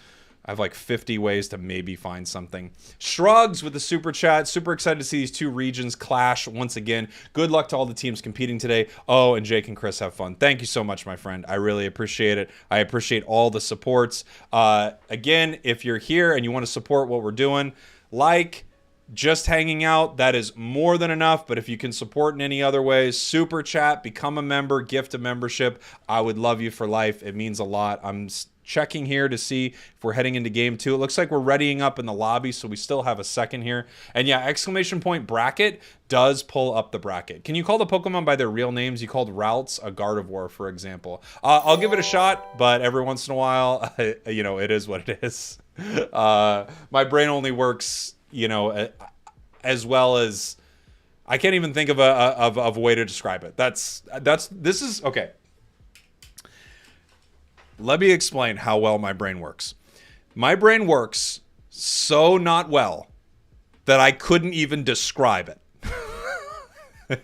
I have like 50 ways to maybe find something. Shrugs with the super chat. Super excited to see these two regions clash once again. Good luck to all the teams competing today. Oh, and Jake and Chris have fun. Thank you so much, my friend. I really appreciate it. I appreciate all the supports. Again, if you're here and you want to support what we're doing, just hanging out, that is more than enough. But if you can support in any other ways, super chat, become a member, gift a membership, I would love you for life. It means a lot. I'm checking here to see if we're heading into game 2. It looks like we're readying up in the lobby, so we still have a second here. And yeah, exclamation point bracket does pull up the bracket. Can you call the Pokemon by their real names? You called Routes a Gardevoir, for example. I'll give it a shot, but every once in a while, it is what it is. My brain only works, as well as I can't even think of a way to describe it. This is okay. Let me explain how well my brain works. My brain works so not well that I couldn't even describe it.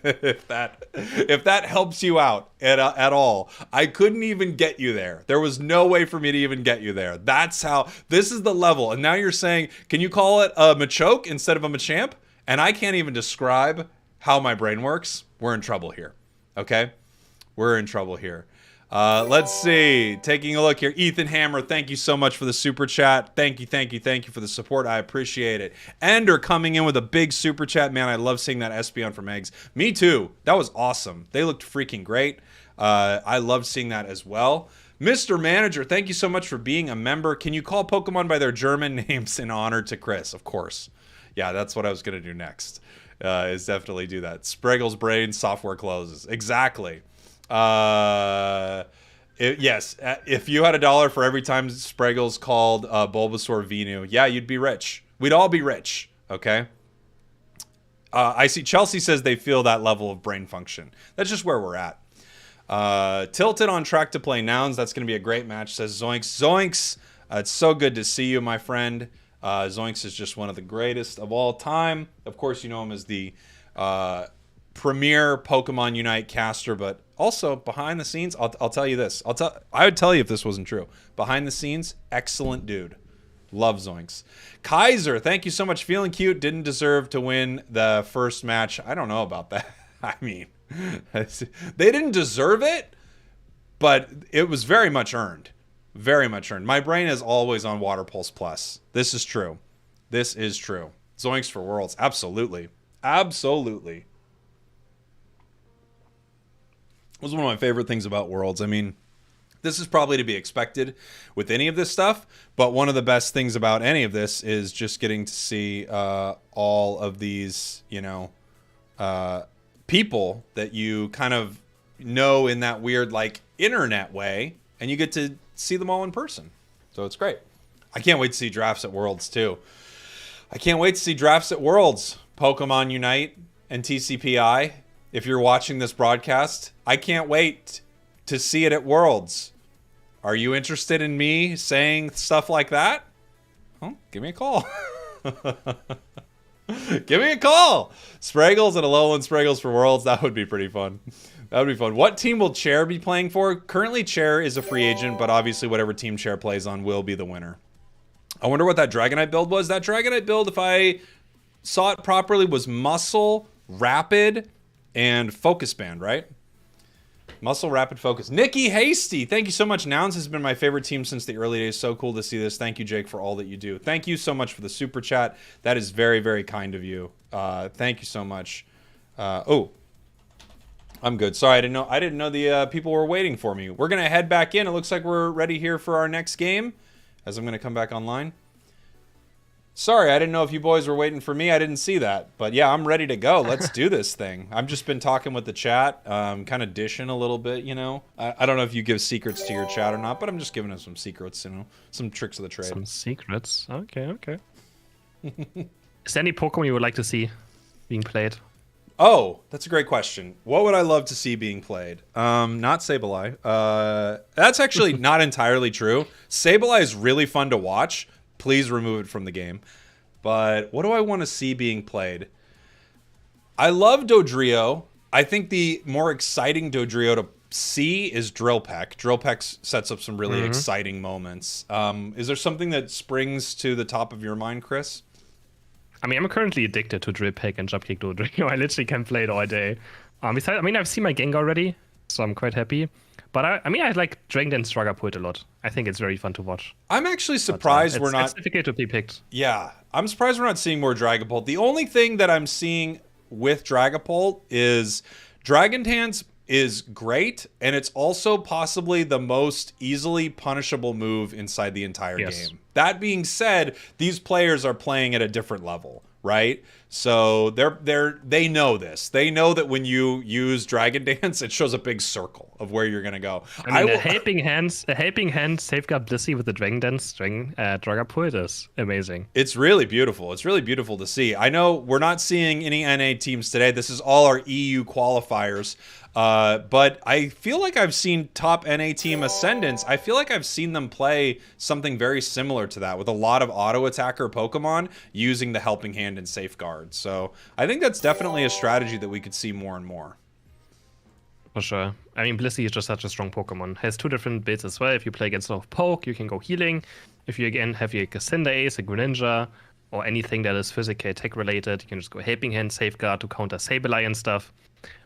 If that helps you out at all, I couldn't even get you there. There was no way for me to even get you there. That's how, this is the level. And now you're saying, can you call it a Machoke instead of a Machamp? And I can't even describe how my brain works. We're in trouble here. Okay? We're in trouble here. Let's see. Taking a look here. Ethan Hammer, thank you so much for the super chat. Thank you for the support. I appreciate it. Ender coming in with a big super chat. Man, I love seeing that Espeon from Eggs. Me too. That was awesome. They looked freaking great. I loved seeing that as well. Mr. Manager, thank you so much for being a member. Can you call Pokemon by their German names in honor to Chris? Of course. Yeah, that's what I was going to do next. Is definitely do that. Spragels brain, software closes. Exactly. Yes, if you had $1 for every time Spraggles called Bulbasaur Venu, yeah, you'd be rich. We'd all be rich, okay? I see Chelsea says they feel that level of brain function. That's just where we're at. Tilted on track to play Nouns. That's going to be a great match, says Zoinks. Zoinks, it's so good to see you, my friend. Zoinks is just one of the greatest of all time. Of course, you know him as the premier Pokemon Unite caster, but also behind the scenes, I'll tell you this. I would tell you if this wasn't true. Behind the scenes, excellent dude. Love Zoinks. Kaiser, thank you so much. Feeling cute. Didn't deserve to win the first match. I don't know about that. I mean, they didn't deserve it, but it was very much earned. Very much earned. My brain is always on Water Pulse Plus. This is true. This is true. Zoinks for Worlds. Absolutely. Absolutely. It was one of my favorite things about Worlds. I mean, this is probably to be expected with any of this stuff, but one of the best things about any of this is just getting to see all of these, you know, people that you kind of know in that weird, like, internet way, and you get to see them all in person. So it's great. I can't wait to see drafts at Worlds, too. I can't wait to see drafts at Worlds. Pokemon Unite and TCPI. If you're watching this broadcast, I can't wait to see it at Worlds. Are you interested in me saying stuff like that? Well, give me a call. Give me a call. Spragels and Alolan Spragels for Worlds. That would be pretty fun. That would be fun. What team will Chair be playing for? Currently, Chair is a free agent, but obviously whatever team Chair plays on will be the winner. I wonder what that Dragonite build was. That Dragonite build, if I saw it properly, was Muscle, Rapid, and Focus Band, right? Muscle, Rapid, Focus. Nikki Hasty, thank you so much. Nouns has been my favorite team since the early days. So cool to see this. Thank you, Jake, for all that you do. Thank you so much for the super chat. That is very, very kind of you. Thank you so much. Oh, I'm good. Sorry, I didn't know the people were waiting for me. We're gonna head back in. It looks like we're ready here for our next game, as I'm gonna come back online. Sorry, I didn't know if you boys were waiting for me. I didn't see that. But yeah, I'm ready to go. Let's do this thing. I've just been talking with the chat, kind of dishing a little bit, you know. I don't know if you give secrets to your chat or not, but I'm just giving them some secrets, you know, some tricks of the trade. Some secrets. Okay, okay. Is there any Pokemon you would like to see being played? Oh, that's a great question. What would I love to see being played? Not Sableye. That's actually not entirely true. Sableye is really fun to watch. Please remove it from the game. But what do I want to see being played? I love Dodrio. I think the more exciting Dodrio to see is Drillpeck. Drillpeck sets up some really exciting moments. Is there something that springs to the top of your mind, Chris? I mean, I'm currently addicted to Drillpeck and Jumpkick Dodrio. I literally can play it all day. Besides, I mean, I've seen my Gengar already, so I'm quite happy. But I mean, I like Dragon Dance Dragapult a lot. I think it's very fun to watch. I'm actually surprised we're not... It's difficult to be picked. Yeah, I'm surprised we're not seeing more Dragapult. The only thing that I'm seeing with Dragapult is Dragon Dance is great, and it's also possibly the most easily punishable move inside the entire game. That being said, these players are playing at a different level, right? So they know this. They know that when you use Dragon Dance, it shows a big circle of where you're gonna go. I mean, a helping hand safeguard Blissey with the Dragon Dance Dragapult is amazing. It's really beautiful. It's really beautiful to see. I know we're not seeing any NA teams today. This is all our EU qualifiers. But I feel like I've seen top NA team Ascendants. I feel like I've seen them play something very similar to that with a lot of auto attacker Pokemon using the helping hand and safeguard. So I think that's definitely a strategy that we could see more and more. For sure. I mean, Blissey is just such a strong Pokemon. Has two different builds as well. If you play against a lot of Poke, you can go healing. If you again have like a Cinderace, a Greninja, or anything that is physical attack related, you can just go helping hand, safeguard to counter Sableye and stuff.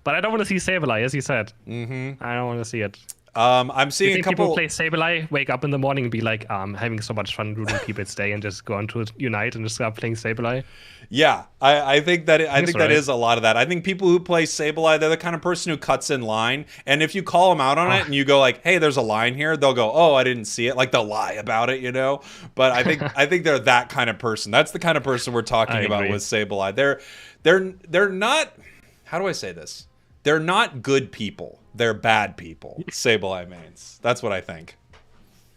But I don't want to see Sableye, as you said. I don't want to see it. I'm seeing a couple people play Sableye, wake up in the morning and be like, having so much fun ruining people's day, and just go on to Unite and just start playing Sableye. Yeah, I think that that is a lot of that. I think people who play Sableye, they're the kind of person who cuts in line, and if you call them out on it and you go like, "Hey, there's a line here," they'll go, "Oh, I didn't see it." Like they'll lie about it, you know. But I think they're that kind of person. That's the kind of person we're talking about with Sableye. They're not. How do I say this? They're not good people. They're bad people. Sableye mains. That's what I think.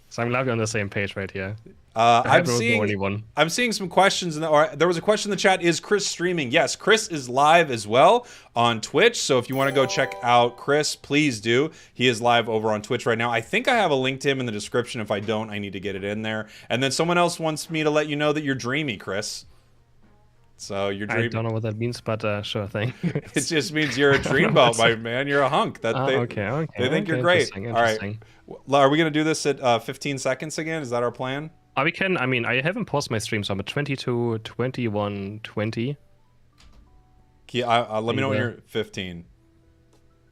So I'm glad we're on the same page right here. I'm The only one. seeing some questions or there was a question in the chat. Is Chris streaming? Yes, Chris is live as well on Twitch. So if you want to go check out Chris, please do. He is live over on Twitch right now. I think I have a link to him in the description. If I don't, I need to get it in there. And then someone else wants me to let you know that you're dreamy, Chris. So you're dreaming. I don't know what that means, but sure thing. It just means you're a dreamboat, my man. You're a hunk. Okay. They think you're great. All right. Are we going to do this at 15 seconds again? Is that our plan? We can. I mean, I haven't paused my stream, so I'm at 22, 21, 20. Let me know when you're 15.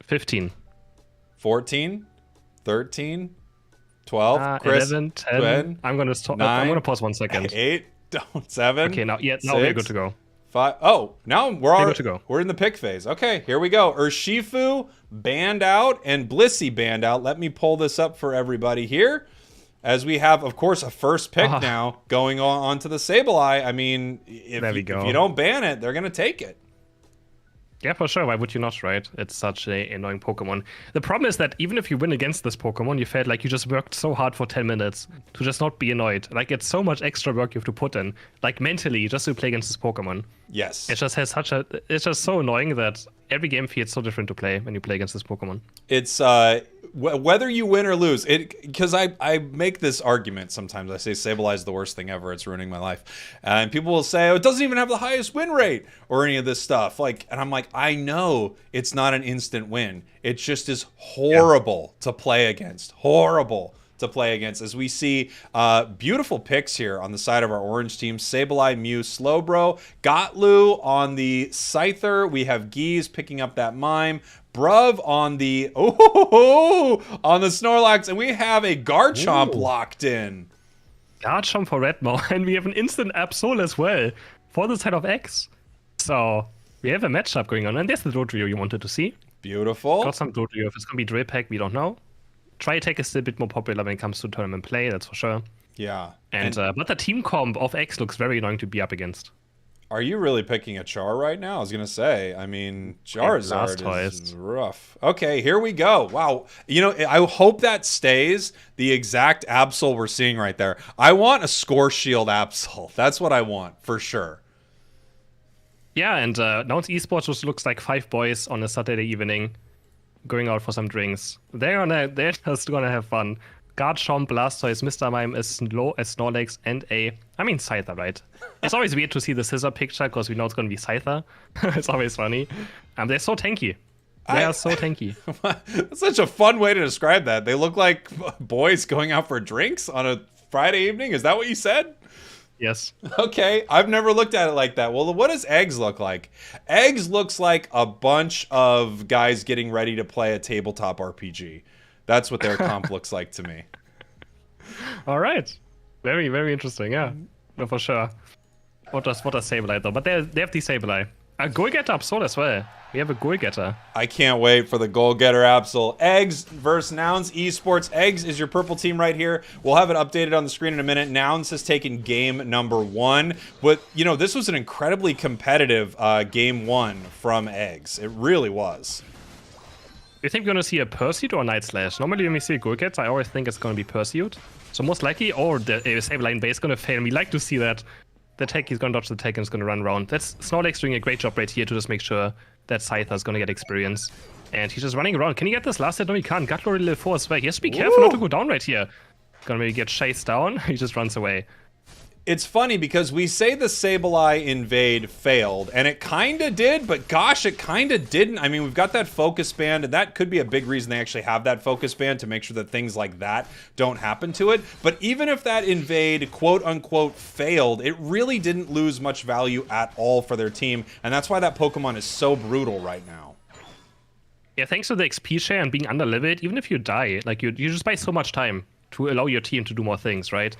15. 14, 13, 12, Chris, 11, 10. 10, I'm gonna stop. 9, I'm gonna pause 1 second. 8, 7. Okay, now 6, we're good to go. 5. Oh, now we're good to go. We're in the pick phase. Okay, here we go. Urshifu banned out and Blissey banned out. Let me pull this up for everybody here. As we have, of course, a first pick now going on to the Sableye. I mean, if you don't ban it, they're going to take it. Yeah, for sure. Why would you not, right? It's such an annoying Pokemon. The problem is that even if you win against this Pokemon, you felt like you just worked so hard for 10 minutes to just not be annoyed. Like, it's so much extra work you have to put in, like mentally, just to play against this Pokemon. Yes. It just has it's just so annoying that every game feels so different to play when you play against this Pokemon. It's, whether you win or lose, because I make this argument sometimes. I say Sableye is the worst thing ever. It's ruining my life. And people will say, oh, it doesn't even have the highest win rate or any of this stuff. And I'm like, I know it's not an instant win. It just is horrible to play against. Horrible to play against. As we see beautiful picks here on the side of our orange team. Sableye, Mew, Slowbro, Gotlu on the Scyther. We have Geese picking up that Mime. Bruv on the on the Snorlax, and we have a Garchomp locked in. Garchomp for Redmo, and we have an instant Absol as well for the side of X. So we have a matchup going on, and there's the Dodrio you wanted to see. Beautiful. Got some Dodrio. If it's gonna be Drill Peck, we don't know. Tri-Attack is still a bit more popular when it comes to tournament play, that's for sure. Yeah. And but the team comp of X looks very annoying to be up against. Are you really picking a Char right now? I was going to say, I mean, Charizard is rough. Okay, here we go. Wow. You know, I hope that stays the exact Absol we're seeing right there. I want a Score Shield Absol. That's what I want, for sure. Yeah, and now it's esports just looks like 5 boys on a Saturday evening going out for some drinks. They're just gonna have fun. Garchomp, Blastoise, Mr. Mime, a Snorlax, and Scyther, right? It's always weird to see the scissor picture because we know it's going to be Scyther. It's always funny. They're so tanky. They are so tanky. That's such a fun way to describe that. They look like boys going out for drinks on a Friday evening. Is that what you said? Yes. Okay, I've never looked at it like that. Well, what does Eggs look like? Eggs looks like a bunch of guys getting ready to play a tabletop RPG. That's what their comp looks like to me. All right. Very, very interesting. Yeah, no, for sure. What does Sableye though? But they have the Sableye. A goal-getter Absol as well. We have a goal-getter. I can't wait for the goal-getter Absol. Eggs versus Nouns Esports. Eggs is your purple team right here. We'll have it updated on the screen in a minute. Nouns has taken game number 1. But, you know, this was an incredibly competitive game 1 from Eggs. It really was. You think we're going to see a Pursuit or Night Slash? Normally when we see a goal-getter, I always think it's going to be Pursuit. So most likely, or the Sableye base is going to fail. We like to see that. The tech, he's going to dodge the tech and is going to run around. That's Snorlax doing a great job right here to just make sure that Scyther is going to get experience. And he's just running around. Can he get this last hit? No, he can't. Gutlord level 4 as well. He has to be careful not to go down right here. Gonna maybe get chased down. He just runs away. It's funny because we say the Sableye invade failed, and it kind of did, but gosh, it kind of didn't. I mean, we've got that focus band, and that could be a big reason they actually have that focus band to make sure that things like that don't happen to it. But even if that invade, quote-unquote, failed, it really didn't lose much value at all for their team, and that's why that Pokemon is so brutal right now. Yeah, thanks to the XP share and being under-leveled, even if you die, like you just buy so much time to allow your team to do more things, right?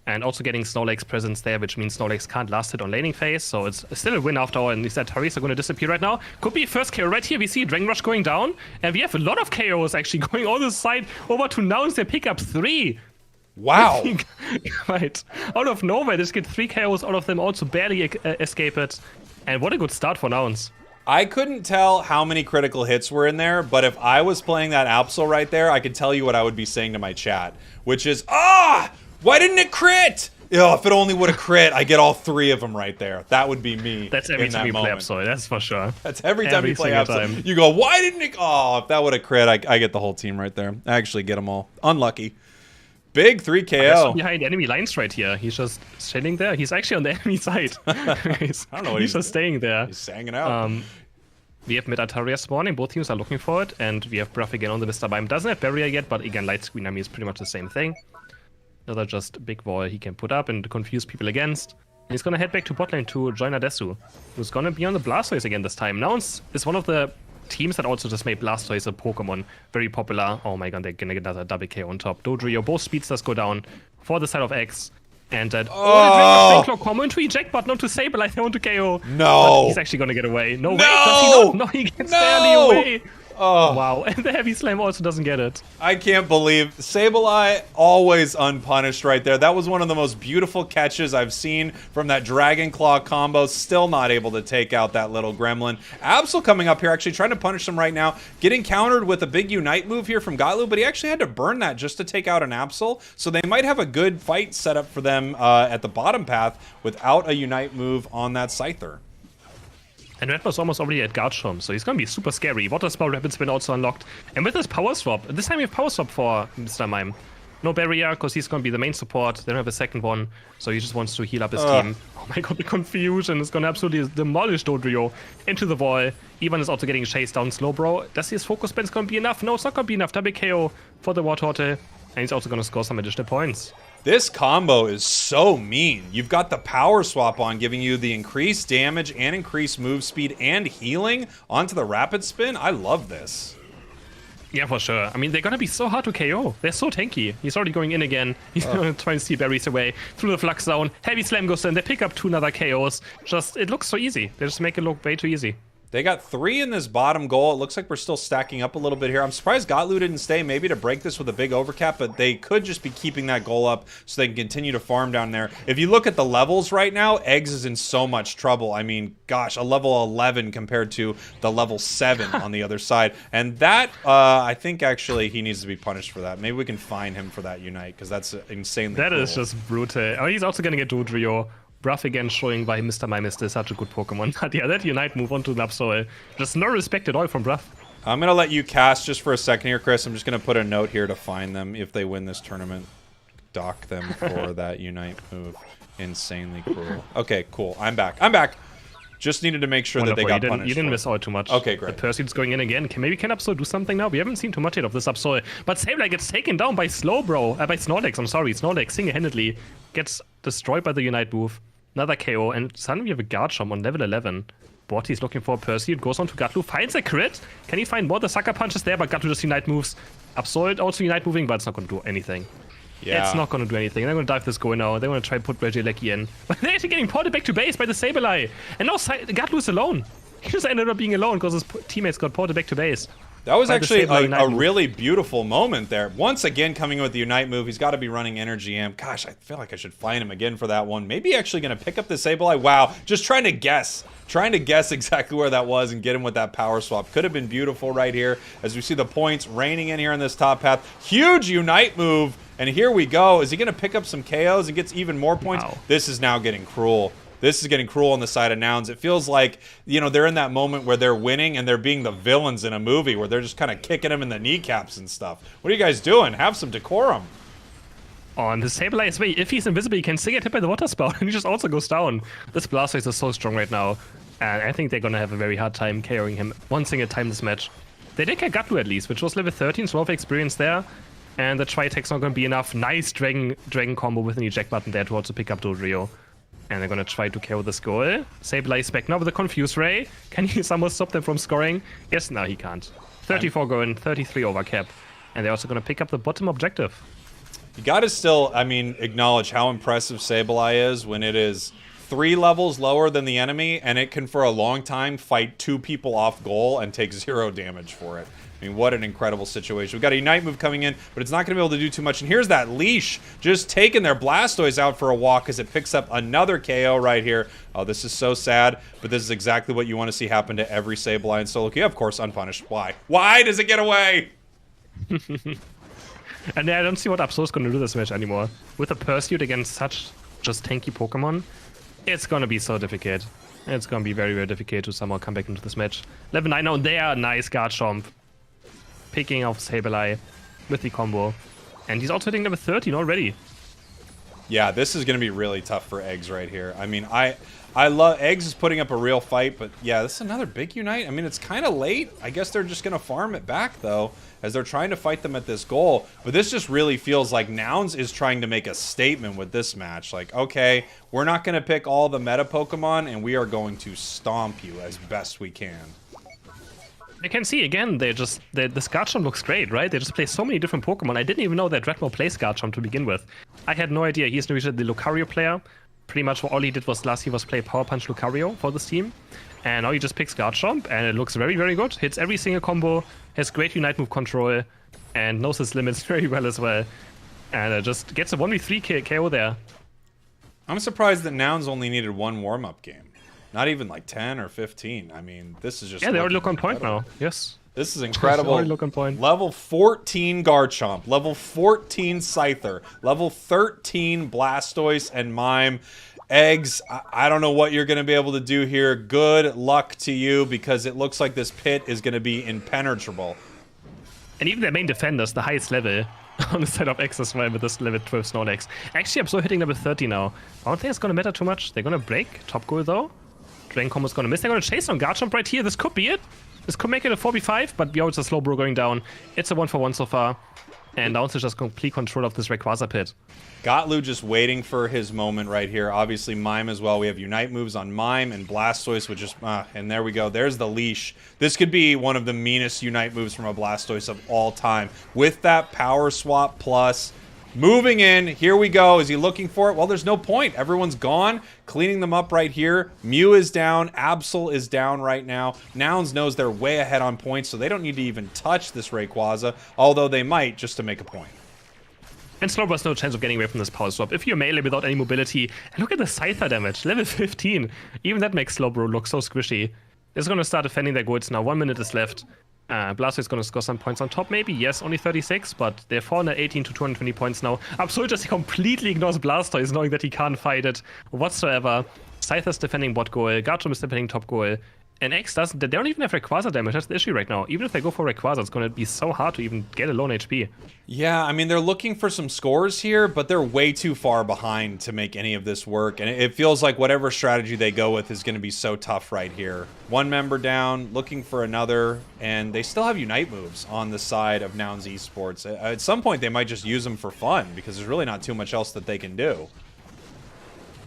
And also getting Snorlax presence there, which means Snorlax can't last hit on laning phase, so it's still a win after all, and these hurries are going to disappear right now. Could be first KO right here. We see Dragon Rush going down, and we have a lot of KOs actually going on this side over to Nouns. They pick up 3. Wow. Right. Out of nowhere, just get 3 KOs, all of them also barely escape it. And what a good start for Nouns. I couldn't tell how many critical hits were in there, but if I was playing that Absol right there, I could tell you what I would be saying to my chat, which is, why didn't it crit? If it only would have crit, I get all 3 of them right there. That would be me. That's every time you play Absol, that's for sure. That's every time you play Absol. You go, why didn't it? If that would have crit, I get the whole team right there. I actually get them all. Unlucky. Big 3 KO. Behind enemy lines right here. He's just standing there. He's actually on the enemy side. I don't know what he's just staying there. He's hanging out. We have mid Altaria spawning. Both teams are looking for it. And we have Bruff again on the Mr. Mime. Doesn't have barrier yet, but again, light screen, I mean, it's pretty much the same thing. Another just big wall he can put up and confuse people against. And he's gonna head back to bot lane to join Adesu, who's gonna be on the Blastoise again this time. Nouns is one of the teams that also just made Blastoise a Pokemon very popular. Oh my god, they're gonna get another double K on top. Dodrio, both speedsters go down for the side of X. And that the Dragon combo into eject, but not to Sableye. They want to KO. No. But he's actually gonna get away. No way. Does he not? No, he gets barely away. Oh. Wow, and the Heavy Slam also doesn't get it. I can't believe Sableye always unpunished right there. That was one of the most beautiful catches I've seen from that Dragon Claw combo. Still not able to take out that little gremlin. Absol coming up here, actually trying to punish him right now. Getting countered with a big Unite move here from Gatlu, but he actually had to burn that just to take out an Absol. So they might have a good fight set up for them at the bottom path without a Unite move on that Scyther. And Red was almost already at Guardsham, so he's gonna be super scary. Water Spell, Rapid Spin also unlocked. And with this Power Swap, this time we have Power Swap for Mr. Mime. No barrier, because he's gonna be the main support. They don't have a second one, so he just wants to heal up his team. Oh my god, the confusion is gonna absolutely demolish Dodrio into the wall. Ivan is also getting chased down slow, bro. Does his focus spins gonna be enough? No, it's not gonna be enough. Double KO for the Wartortle. And he's also gonna score some additional points. This combo is so mean. You've got the Power Swap on, giving you the increased damage and increased move speed and healing onto the Rapid Spin. I love this. Yeah, for sure. I mean, they're gonna be so hard to KO. They're so tanky. He's already going in again. He's gonna try and steal berries away through the Flux Zone. Heavy Slam goes in. They pick up 2 another KOs. Just, it looks so easy. They just make it look way too easy. They got 3 in this bottom goal. It looks like we're still stacking up a little bit here. I'm surprised Gatlu didn't stay maybe to break this with a big overcap, but they could just be keeping that goal up so they can continue to farm down there. If you look at the levels right now, Eggs is in so much trouble. I mean, gosh, a level 11 compared to the level 7 on the other side. And that, I think actually he needs to be punished for that. Maybe we can fine him for that Unite, because that's insanely That cool. is just brutal. Oh, he's also going to get Dodrio. Bruff again showing why Mr. Mime is still such a good Pokemon. But yeah, that Unite move onto Lapsoil. Just no respect at all from Bruff. I'm going to let you cast just for a second here, Chris. I'm just going to put a note here to find them if they win this tournament. Dock them for that Unite move. Insanely cruel. Okay, cool. I'm back. I'm back. Just needed to make sure that they got punished. You didn't miss out too much. Okay, great. The Pursuit's going in again. Maybe can Absol do something now? We haven't seen too much yet of this Absol. But Sableye gets taken down by Slowbro. By Snorlax, I'm sorry. Snorlax single-handedly gets destroyed by the Unite move. Another KO, and suddenly we have a Guardsham on level 11. Borty's looking for a Pursuit, goes on to Gatlu, finds a crit. Can he find more? The Sucker Punch is there, but Gatlu just Unite moves. Absol also Unite moving, but it's not going to do anything. Yeah. It's not going to do anything. They're going to dive this go now. They're going to try and put Regieleki in. But they're actually getting ported back to base by the Sableye. And now Gatlu is alone. He just ended up being alone because his teammates got ported back to base. That was actually a really beautiful moment there. Once again, coming in with the Unite move, he's got to be running Energy Amp. Gosh, I feel like I should find him again for that one. Maybe actually going to pick up the Sableye. Wow, just trying to guess. Trying to guess exactly where that was and get him with that Power Swap. Could have been beautiful right here as we see the points raining in here on this top path. Huge Unite move, and here we go. Is he going to pick up some KOs and gets even more points? Wow. This is now getting cruel. This is getting cruel on the side of Nouns. It feels like, you know, they're in that moment where they're winning and they're being the villains in a movie where they're just kind of kicking him in the kneecaps and stuff. What are you guys doing? Have some decorum. On the Sableye's way, if he's invisible, he can still get hit by the Water Spout, and he just also goes down. This Blastoise is so strong right now, and I think they're going to have a very hard time carrying him one single time this match. They did get Gatlu at least, which was level 13, so a lot of experience there. And the Tri-Tech's not going to be enough. Nice Dragon combo with an eject button there to also pick up Dodrio. And they're going to try to KO this goal. Sableye is back now with a Confuse Ray. Can he somehow stop them from scoring? Yes, no, he can't. 34 going, 33 over cap. And they're also going to pick up the bottom objective. You got to still, I mean, acknowledge how impressive Sableye is when it is 3 levels lower than the enemy, and it can, for a long time, fight 2 people off goal and take 0 damage for it. I mean, what an incredible situation. We've got a Unite move coming in, but it's not going to be able to do too much. And here's that leash just taking their Blastoise out for a walk as it picks up another KO right here. Oh, this is so sad, but this is exactly what you want to see happen to every Sableye and solo queue. Of course, unpunished. Why? Why does it get away? And I don't see what Absol's going to do this match anymore. With a Pursuit against such just tanky Pokemon, it's going to be so difficult. It's going to be very, very difficult to somehow come back into this match. Level 9 now, there, nice Garchomp. Picking off Sableye with the combo. And he's also hitting level 13 already. Yeah, this is going to be really tough for Eggs right here. I mean, I love... Eggs is putting up a real fight, but yeah, this is another big Unite. I mean, it's kind of late. I guess they're just going to farm it back, though, as they're trying to fight them at this goal. But this just really feels like Nouns is trying to make a statement with this match. Like, okay, we're not going to pick all the meta Pokemon, and we are going to stomp you as best we can. You can see, again, this Garchomp looks great, right? They just play so many different Pokemon. I didn't even know that Redmo plays Garchomp to begin with. I had no idea. He's usually the Lucario player. Pretty much all he did was last year was play Power Punch Lucario for this team. And now he just picks Garchomp, and it looks very, very good. Hits every single combo, has great Unite move control, and knows his limits very well as well. And just gets a 1v3 KO there. I'm surprised that Nouns only needed 1 warm-up game. Not even like 10 or 15. I mean, this is just... Yeah, they already look on point now. Yes. This is incredible. Already look on point. Level 14 Garchomp. Level 14 Scyther. Level 13 Blastoise and Mime. Eggs, I don't know what you're going to be able to do here. Good luck to you, because it looks like this pit is going to be impenetrable. And even their main defenders, the highest level on the side of X as well with this level 12 Snorlax. Actually, I'm so hitting level 30 now. I don't think it's going to matter too much. They're going to break top goal though. Dragon Combo's going to miss. They're going to chase on Garchomp right here. This could be it. This could make it a 4v5, but it's a slow bro going down. It's a 1-for-1 so far. And Downs is just complete control of this Rayquaza pit. Gotlu just waiting for his moment right here. Obviously, Mime as well. We have Unite moves on Mime and Blastoise, which is... and there we go. There's the leash. This could be one of the meanest Unite moves from a Blastoise of all time. With that Power Swap plus... Moving in, here we go. Is he looking for it? Well, there's no point. Everyone's gone. Cleaning them up right here. Mew is down. Absol is down right now. Nouns knows they're way ahead on points, so they don't need to even touch this Rayquaza, although they might just to make a point. And Slowbro has no chance of getting away from this Power Swap. If you're melee without any mobility, and look at the Scyther damage, level 15. Even that makes Slowbro look so squishy. They're going to start defending their goods now. 1 minute is left. Blastoise is going to score some points on top, maybe. Yes, only 36, but they're 418 to 220 points now. Absol just completely ignores Blastoise, knowing that he can't fight it whatsoever. Scyther's defending bot goal. Garchomp is defending top goal. And X doesn't. They don't even have Rayquaza damage. That's the issue right now. Even if they go for Rayquaza, it's going to be so hard to even get a lone HP. Yeah, I mean, they're looking for some scores here, but they're way too far behind to make any of this work. And it feels like whatever strategy they go with is going to be so tough right here. One member down, looking for another, and they still have Unite moves on the side of Nouns Esports. At some point, they might just use them for fun, because there's really not too much else that they can do.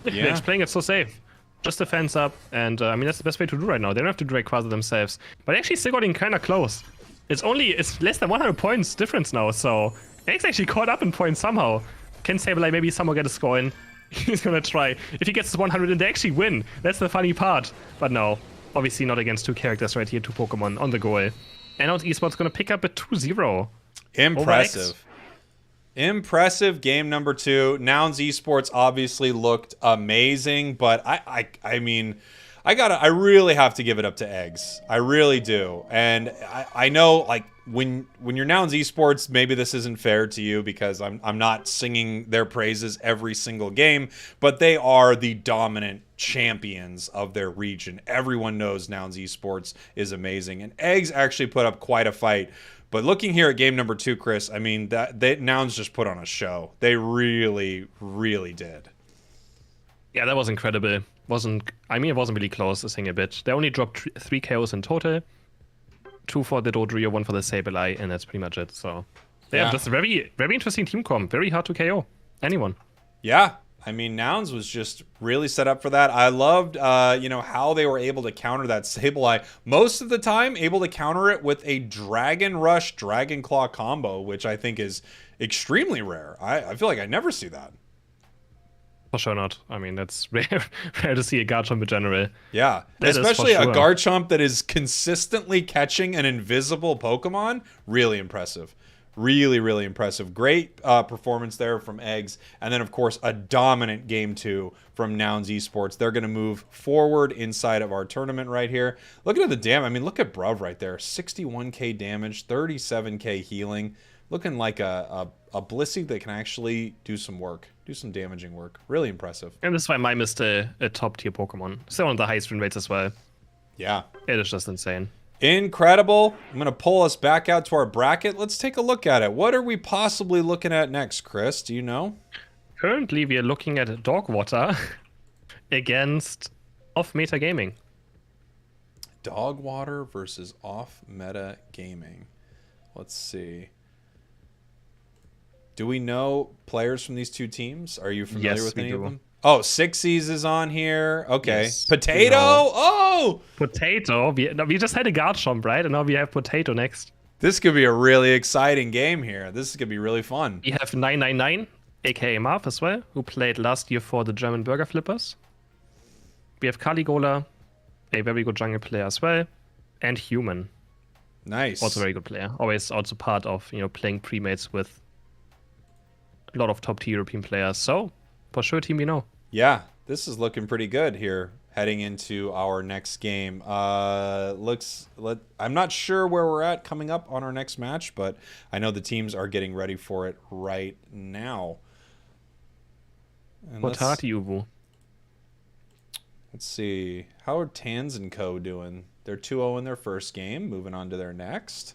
Yeah. They're playing it so safe. Just defense up, and I mean, that's the best way to do right now. They don't have to do Rayquaza themselves. But actually still getting kind of close. It's less than 100 points difference now, so X actually caught up in points somehow. Can Sableye maybe somehow get a score in? He's gonna try. If he gets to 100 and they actually win, that's the funny part. But no, obviously not against 2 characters right here, 2 Pokemon on the goal. And now Esports gonna pick up a 2-0. Impressive. Impressive game number 2. Nouns Esports obviously looked amazing, but I mean, I really have to give it up to Eggs. I really do. And I know, like, when you're Nouns Esports, maybe this isn't fair to you because I'm not singing their praises every single game, but they are the dominant champions of their region. Everyone knows Nouns Esports is amazing, and Eggs actually put up quite a fight. But looking here at game number 2, Chris, I mean, Nouns just put on a show. They really, really did. Yeah, that was incredible. It wasn't really close, a single bit. They only dropped 3 KOs in total. 2 for the Dodrio, 1 for the Sableye, and that's pretty much it. So, yeah, just a very, very interesting team comp. Very hard to KO anyone. Yeah. I mean, Nouns was just really set up for that. I loved, how they were able to counter that Sableye. Most of the time, able to counter it with a Dragon Rush, Dragon Claw combo, which I think is extremely rare. I feel like I never see that. For sure not. I mean, that's rare to see a Garchomp in general. Yeah, That is for especially a sure. Garchomp that is consistently catching an invisible Pokemon. Really impressive. Really, really impressive. Great performance there from Eggs. And then, of course, a dominant game 2 from Nouns Esports. They're going to move forward inside of our tournament right here. Looking at the damage. I mean, look at Bruv right there. 61k damage, 37k healing. Looking like a Blissey that can actually do some work. Do some damaging work. Really impressive. And this is why Mime is a top tier Pokemon. Still one of the highest win rates as well. Yeah. It is just insane. Incredible. I'm going to pull us back out to our bracket. Let's take a look at it. What are we possibly looking at next, Chris? Do you know? Currently, we are looking at Dogwater against Off-Meta Gaming. Dogwater versus Off-Meta Gaming. Let's see. Do we know players from these two teams? Are you familiar with any of them? Oh, Sixies is on here. Okay. Yes, Potato. Oh! Potato. We just had a Garchomp, right? And now we have Potato next. This could be a really exciting game here. This is going to be really fun. We have 999, aka Marv as well, who played last year for the German Burger Flippers. We have Caligola, a very good jungle player as well. And Human. Nice. Also a very good player. Always also part of, playing pre-mates with a lot of top-tier European players. So, for sure, team we know. Yeah, this is looking pretty good here heading into our next game. I'm not sure where we're at coming up on our next match, but I know the teams are getting ready for it right now. Let's see. How are Tans and Co. doing? They're 2-0 in their first game, moving on to their next.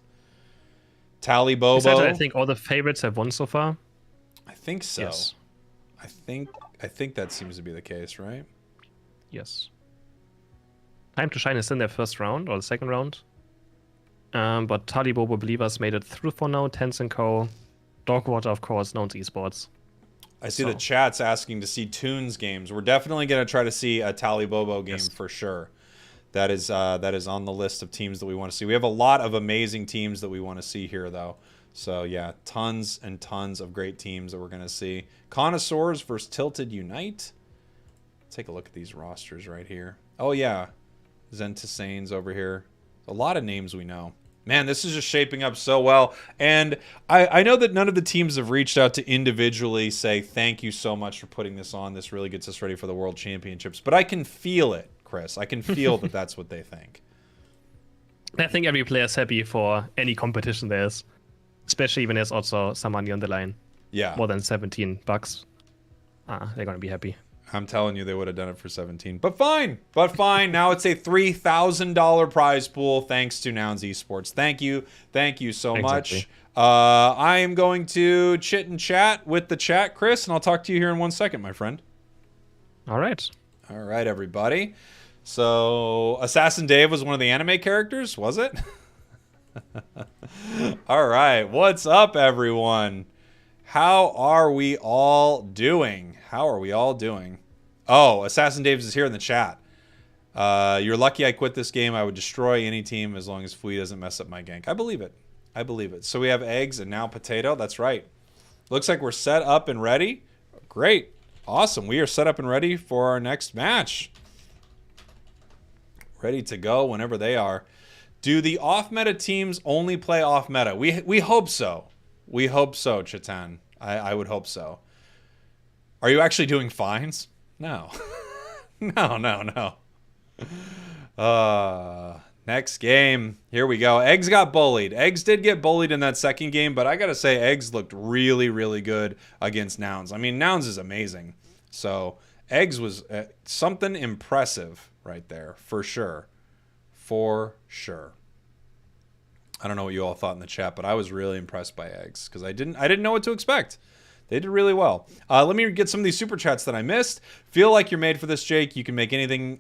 Tally Bobo. I think all the favorites have won so far. I think so. Yes. I think that seems to be the case, right? Yes. Time to Shine is in their first round, or the second round. But Talibobo Believers made it through for now. Tens & Co. Dogwater, of course, Nouns Esports. I see the chat's asking to see Toons games. We're definitely going to try to see a Talibobo game for sure. That is on the list of teams that we want to see. We have a lot of amazing teams that we want to see here, though. So, yeah, tons and tons of great teams that we're going to see. Connoisseurs versus Tilted Unite. Take a look at these rosters right here. Oh, yeah. Zentisane's over here. A lot of names we know. Man, this is just shaping up so well. And I know that none of the teams have reached out to individually say, thank you so much for putting this on. This really gets us ready for the World Championships. But I can feel it, Chris. I can feel that that's what they think. I think every player is happy for any competition there is. Especially when there's also some money on the line. Yeah. More than $17. They're going to be happy. I'm telling you, they would have done it for 17. But fine. Now it's a $3,000 prize pool thanks to Nouns Esports. Thank you. Thank you so much. I am going to chit and chat with the chat, Chris, and I'll talk to you here in 1 second, my friend. All right. All right, everybody. So, Assassin Dave was one of the anime characters, was it? All right, what's up, everyone? How are we all doing? Oh, Assassin Daves is here in the chat. You're lucky I quit this game. I would destroy any team as long as Fui doesn't mess up my gank. I believe it. So we have Eggs and now Potato. That's right. Looks like we're set up and ready. Great. Awesome. We are set up and ready for our next match. Ready to go whenever they are. Do the off-meta teams only play off-meta? We hope so. We hope so, Chatan. I would hope so. Are you actually doing fines? No. No. Next game. Here we go. Eggs got bullied. Eggs did get bullied in that second game, but I got to say Eggs looked really, really good against Nouns. I mean, Nouns is amazing. So Eggs was something impressive right there, for sure. For sure. I don't know what you all thought in the chat, but I was really impressed by Eggs because I didn't know what to expect. They did really well. Let me get some of these super chats that I missed. Feel like you're made for this, Jake. You can make anything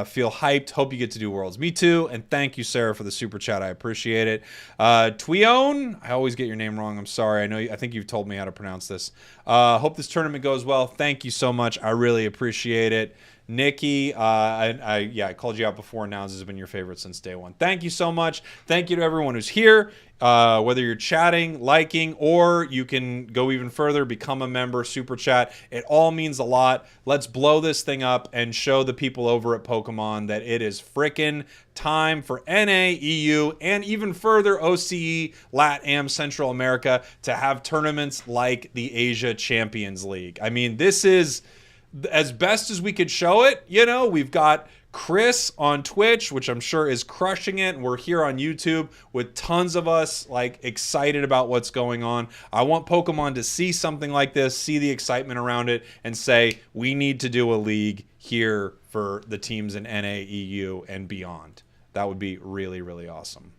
feel hyped. Hope you get to do Worlds. Me too. And thank you, Sarah, for the super chat. I appreciate it. Tweon, I always get your name wrong. I'm sorry. I think you've told me how to pronounce this. Hope this tournament goes well. Thank you so much. I really appreciate it. Nikki, I called you out before. Nouns has been your favorite since day one. Thank you so much. Thank you to everyone who's here. Whether you're chatting, liking, or you can go even further, become a member, super chat. It all means a lot. Let's blow this thing up and show the people over at Pokemon that it is frickin' time for NA, EU, and even further OCE, LATAM, Central America to have tournaments like the Asia Champions League. I mean, this is as best as we could show it. You know, we've got Chris on Twitch, which I'm sure is crushing it, and we're here on YouTube with tons of us like excited about what's going on. I want Pokemon to see something like this, see the excitement around it, and say we need to do a league here for the teams in NA, EU, and beyond. That would be really, really awesome.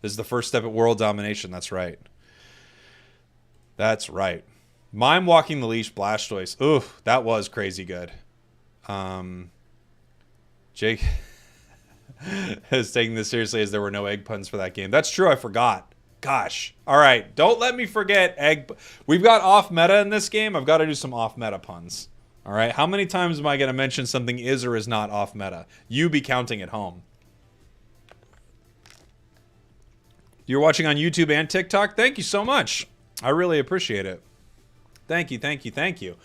This is the first step at world domination. That's right. That's right. Mime walking the leash, Blastoise. Ooh, that was crazy good. Jake is taking this seriously as there were no egg puns for that game. That's true. I forgot. Gosh. All right. Don't let me forget egg. We've got off meta in this game. I've got to do some off meta puns. All right. How many times am I going to mention something is or is not off meta? You be counting at home. You're watching on YouTube and TikTok. Thank you so much. I really appreciate it. Thank you, thank you, thank you.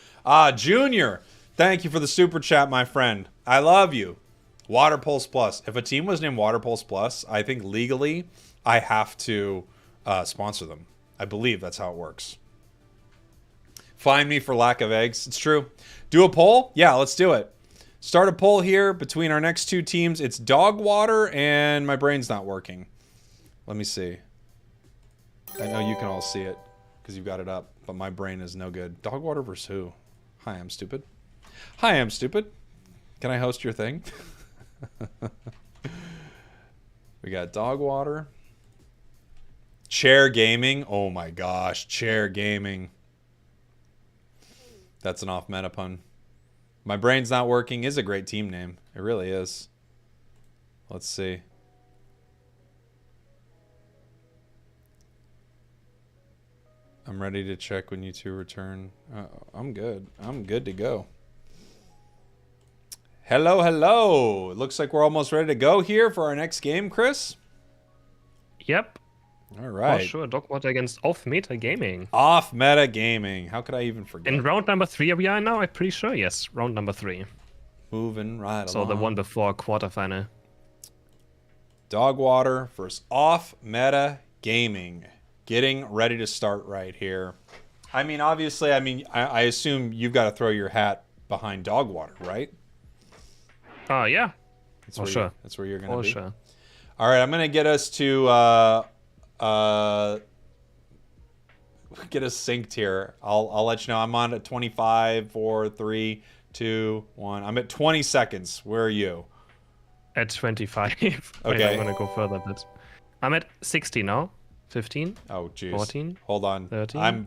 Junior, thank you for the super chat, my friend. I love you. Water Pulse Plus. If a team was named Water Pulse Plus, I think legally I have to sponsor them. I believe that's how it works. Find me for lack of eggs. It's true. Do a poll? Yeah, let's do it. Start a poll here between our next two teams. It's Dog Water and my brain's not working. Let me see. I know you can all see it because you've got it up, but my brain is no good. Dog Water versus who? Hi, I'm stupid. Hi, I'm stupid. Can I host your thing? We got Dog Water. Chair Gaming. Oh my gosh. Chair Gaming. That's an off-meta pun. My brain's not working is a great team name. It really is. Let's see. I'm ready to check when you two return. I'm good. I'm good to go. Hello, hello. It looks like we're almost ready to go here for our next game, Chris. Yep. All right. For sure. Dog Water against off-meta gaming. Off-meta gaming. How could I even forget? In round number 3 we are now, I'm pretty sure. Yes, round number 3. Moving right So along. the one before quarterfinal. Dog Water versus off-meta gaming. Getting ready to start right here. I mean, obviously, I assume you've got to throw your hat behind Dog Water, right? Yeah. That's For where sure. That's where you're going to be. For sure. All right, I'm going to get us to get us synced here. I'll let you know. I'm on at 25, 4, 3, 2, 1. I'm at 20 seconds. Where are you? At 25. Okay. Wait, I'm gonna go further a bit. I'm at 60 now. 15. Oh, jeez. 14. Hold on. 13. I'm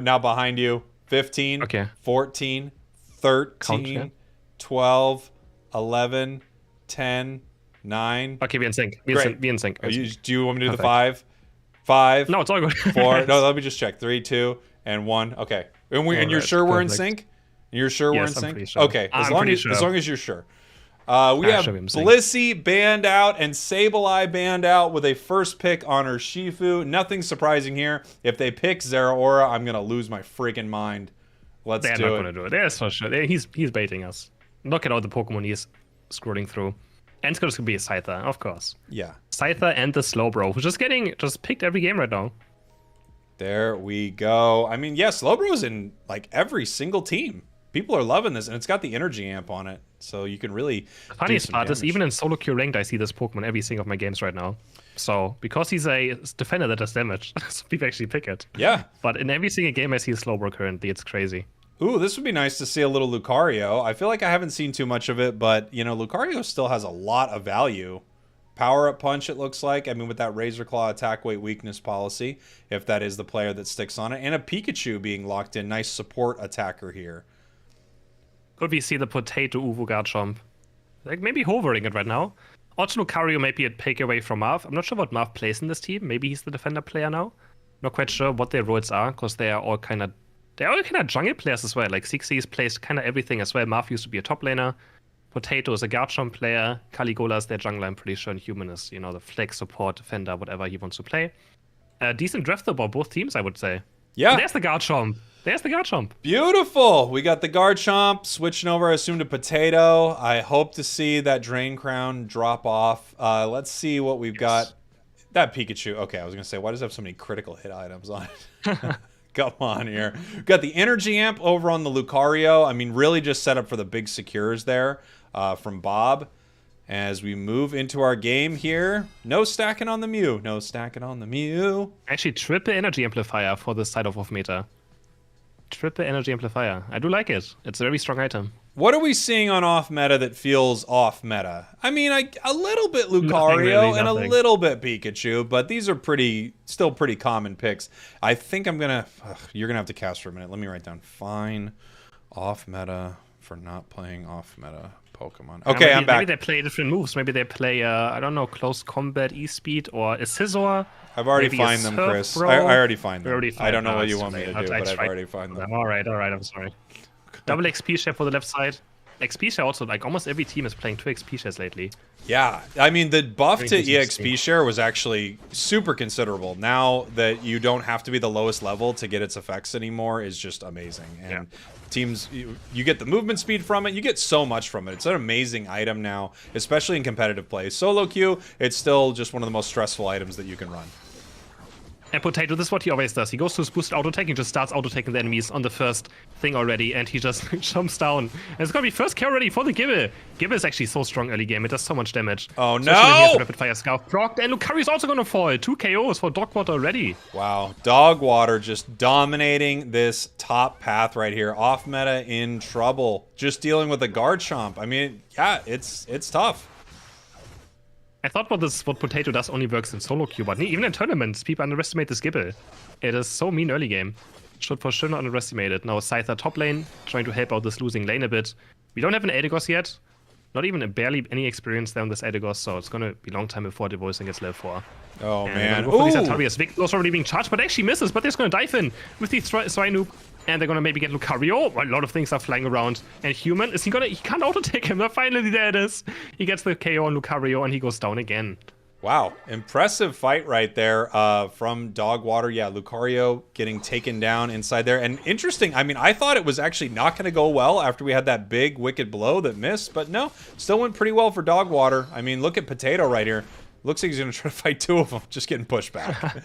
now behind you. 15. Okay. 14. 13. Count, yeah. 12. 11. 10. 9. Okay, be in sync. Great. Be in sync. Do you want me to do the Perfect. 5? 5. No, it's all good. 4. No, let me just check. 3, 2, and 1. Okay. And you're right, sure we're in perfect. sync? You're sure we're in Yes, I'm sync? pretty sure. Okay. As I'm long pretty as sure. you're sure. We have should be in sync. Blissey banned out and Sableye banned out with a first pick on Urshifu. Nothing surprising here. If they pick Zeraora, I'm gonna lose my freaking mind. Let's They're do not it. gonna do it. That's for sure. He's baiting us. Look at all the Pokemon he's scrolling through. And it's gonna be a Scyther, of course. Yeah. Scyther and the Slowbro, who's just picked every game right now. There we go. I mean, yeah, Slowbro's in like every single team. People are loving this, and it's got the energy amp on it, so you can really. The funniest do some part is damage. even in solo queue ranked, I see this Pokemon every single of my games right now. So because he's a defender that does damage, so people actually pick it. Yeah. But in every single game I see a Slowbro currently, it's crazy. Ooh, this would be nice to see a little Lucario. I feel like I haven't seen too much of it, but, you know, Lucario still has a lot of value. Power-up punch, it looks like. I mean, with that Razor Claw attack weight weakness policy, if that is the player that sticks on it. And a Pikachu being locked in. Nice support attacker here. Could we see the potato Uvu Garchomp? Like, maybe hovering it right now. Also, Lucario might be a pick away from Marv. I'm not sure what Marv plays in this team. Maybe he's the defender player now. Not quite sure what their roles are, because they are all kind of They're all kind of jungle players as well. Like Xixis plays kind of everything as well. Marth used to be a top laner. Potato is a Garchomp player. Caligula is their jungler, I'm pretty sure. And Human is, the flex support, defender, whatever he wants to play. Decent draft by both teams, I would say. Yeah. And there's the Garchomp. Beautiful. We got the Garchomp switching over, I assume, to Potato. I hope to see that Drain Crown drop off. Let's see what we've got. That Pikachu. Okay, I was going to say, why does it have so many critical hit items on it? Come on here. We've got the Energy Amp over on the Lucario. I mean, really just set up for the big secures there from Bob. As we move into our game here, no stacking on the Mew. No stacking on the Mew. Actually, triple energy amplifier for this side of off-meta. Triple energy amplifier. I do like it. It's a very strong item. What are we seeing on off-meta that feels off-meta? I mean, a little bit Lucario really, and a little bit Pikachu, but these are still pretty common picks. I think I'm going to... You're going to have to cast for a minute. Let me write down. Fine off-meta for not playing off-meta Pokemon. Okay, I'm back. Maybe they play different moves. Maybe they play, I don't know, close combat E-Speed or a Scizor. I've already found them, Chris. I already find them. I don't know what you want me to do, but I've already found them. All right, I'm sorry. Double XP share for the left side. XP share also, like almost every team is playing 2 XP shares lately. Yeah, I mean, the buff to EXP share was actually super considerable. Now that you don't have to be the lowest level to get its effects anymore is just amazing. And teams, you get the movement speed from it. You get so much from it. It's an amazing item now, especially in competitive play. Solo queue, it's still just one of the most stressful items that you can run. And Potato, this is what he always does. He goes to his boosted auto-attack and just starts auto-attacking the enemies on the first thing already, and he just jumps down. And it's gonna be first kill already for the Gibble. Gibble is actually so strong early game. It does so much damage. Oh, no! Rapid Fire Scarf procced, and Lucario's also gonna fall. 2 KOs for Dogwater already. Wow. Dogwater just dominating this top path right here. Off meta in trouble. Just dealing with a Garchomp. I mean, yeah, it's tough. I thought what Potato does only works in solo queue, but even in tournaments, people underestimate this Gibble. It is so mean early game. Should for sure not underestimate it. Now Scyther top lane, trying to help out this losing lane a bit. We don't have an Eldegoss yet. Not even barely any experience there on this Eldegoss, so it's gonna be a long time before the voicing gets level 4. Oh, and man. Go for these Altarius. Vic was already being charged, but actually misses, but they're just gonna dive in with the Swinub. And they're gonna maybe get Lucario. A lot of things are flying around. And Human, he can't auto-take him. But finally, there it is. He gets the KO on Lucario, and he goes down again. Wow. Impressive fight right there from Dogwater. Yeah, Lucario getting taken down inside there. And interesting, I mean, I thought it was actually not gonna go well after we had that big wicked blow that missed. But no, still went pretty well for Dogwater. I mean, look at Potato right here. Looks like he's gonna try to fight 2 of them. Just getting pushed back.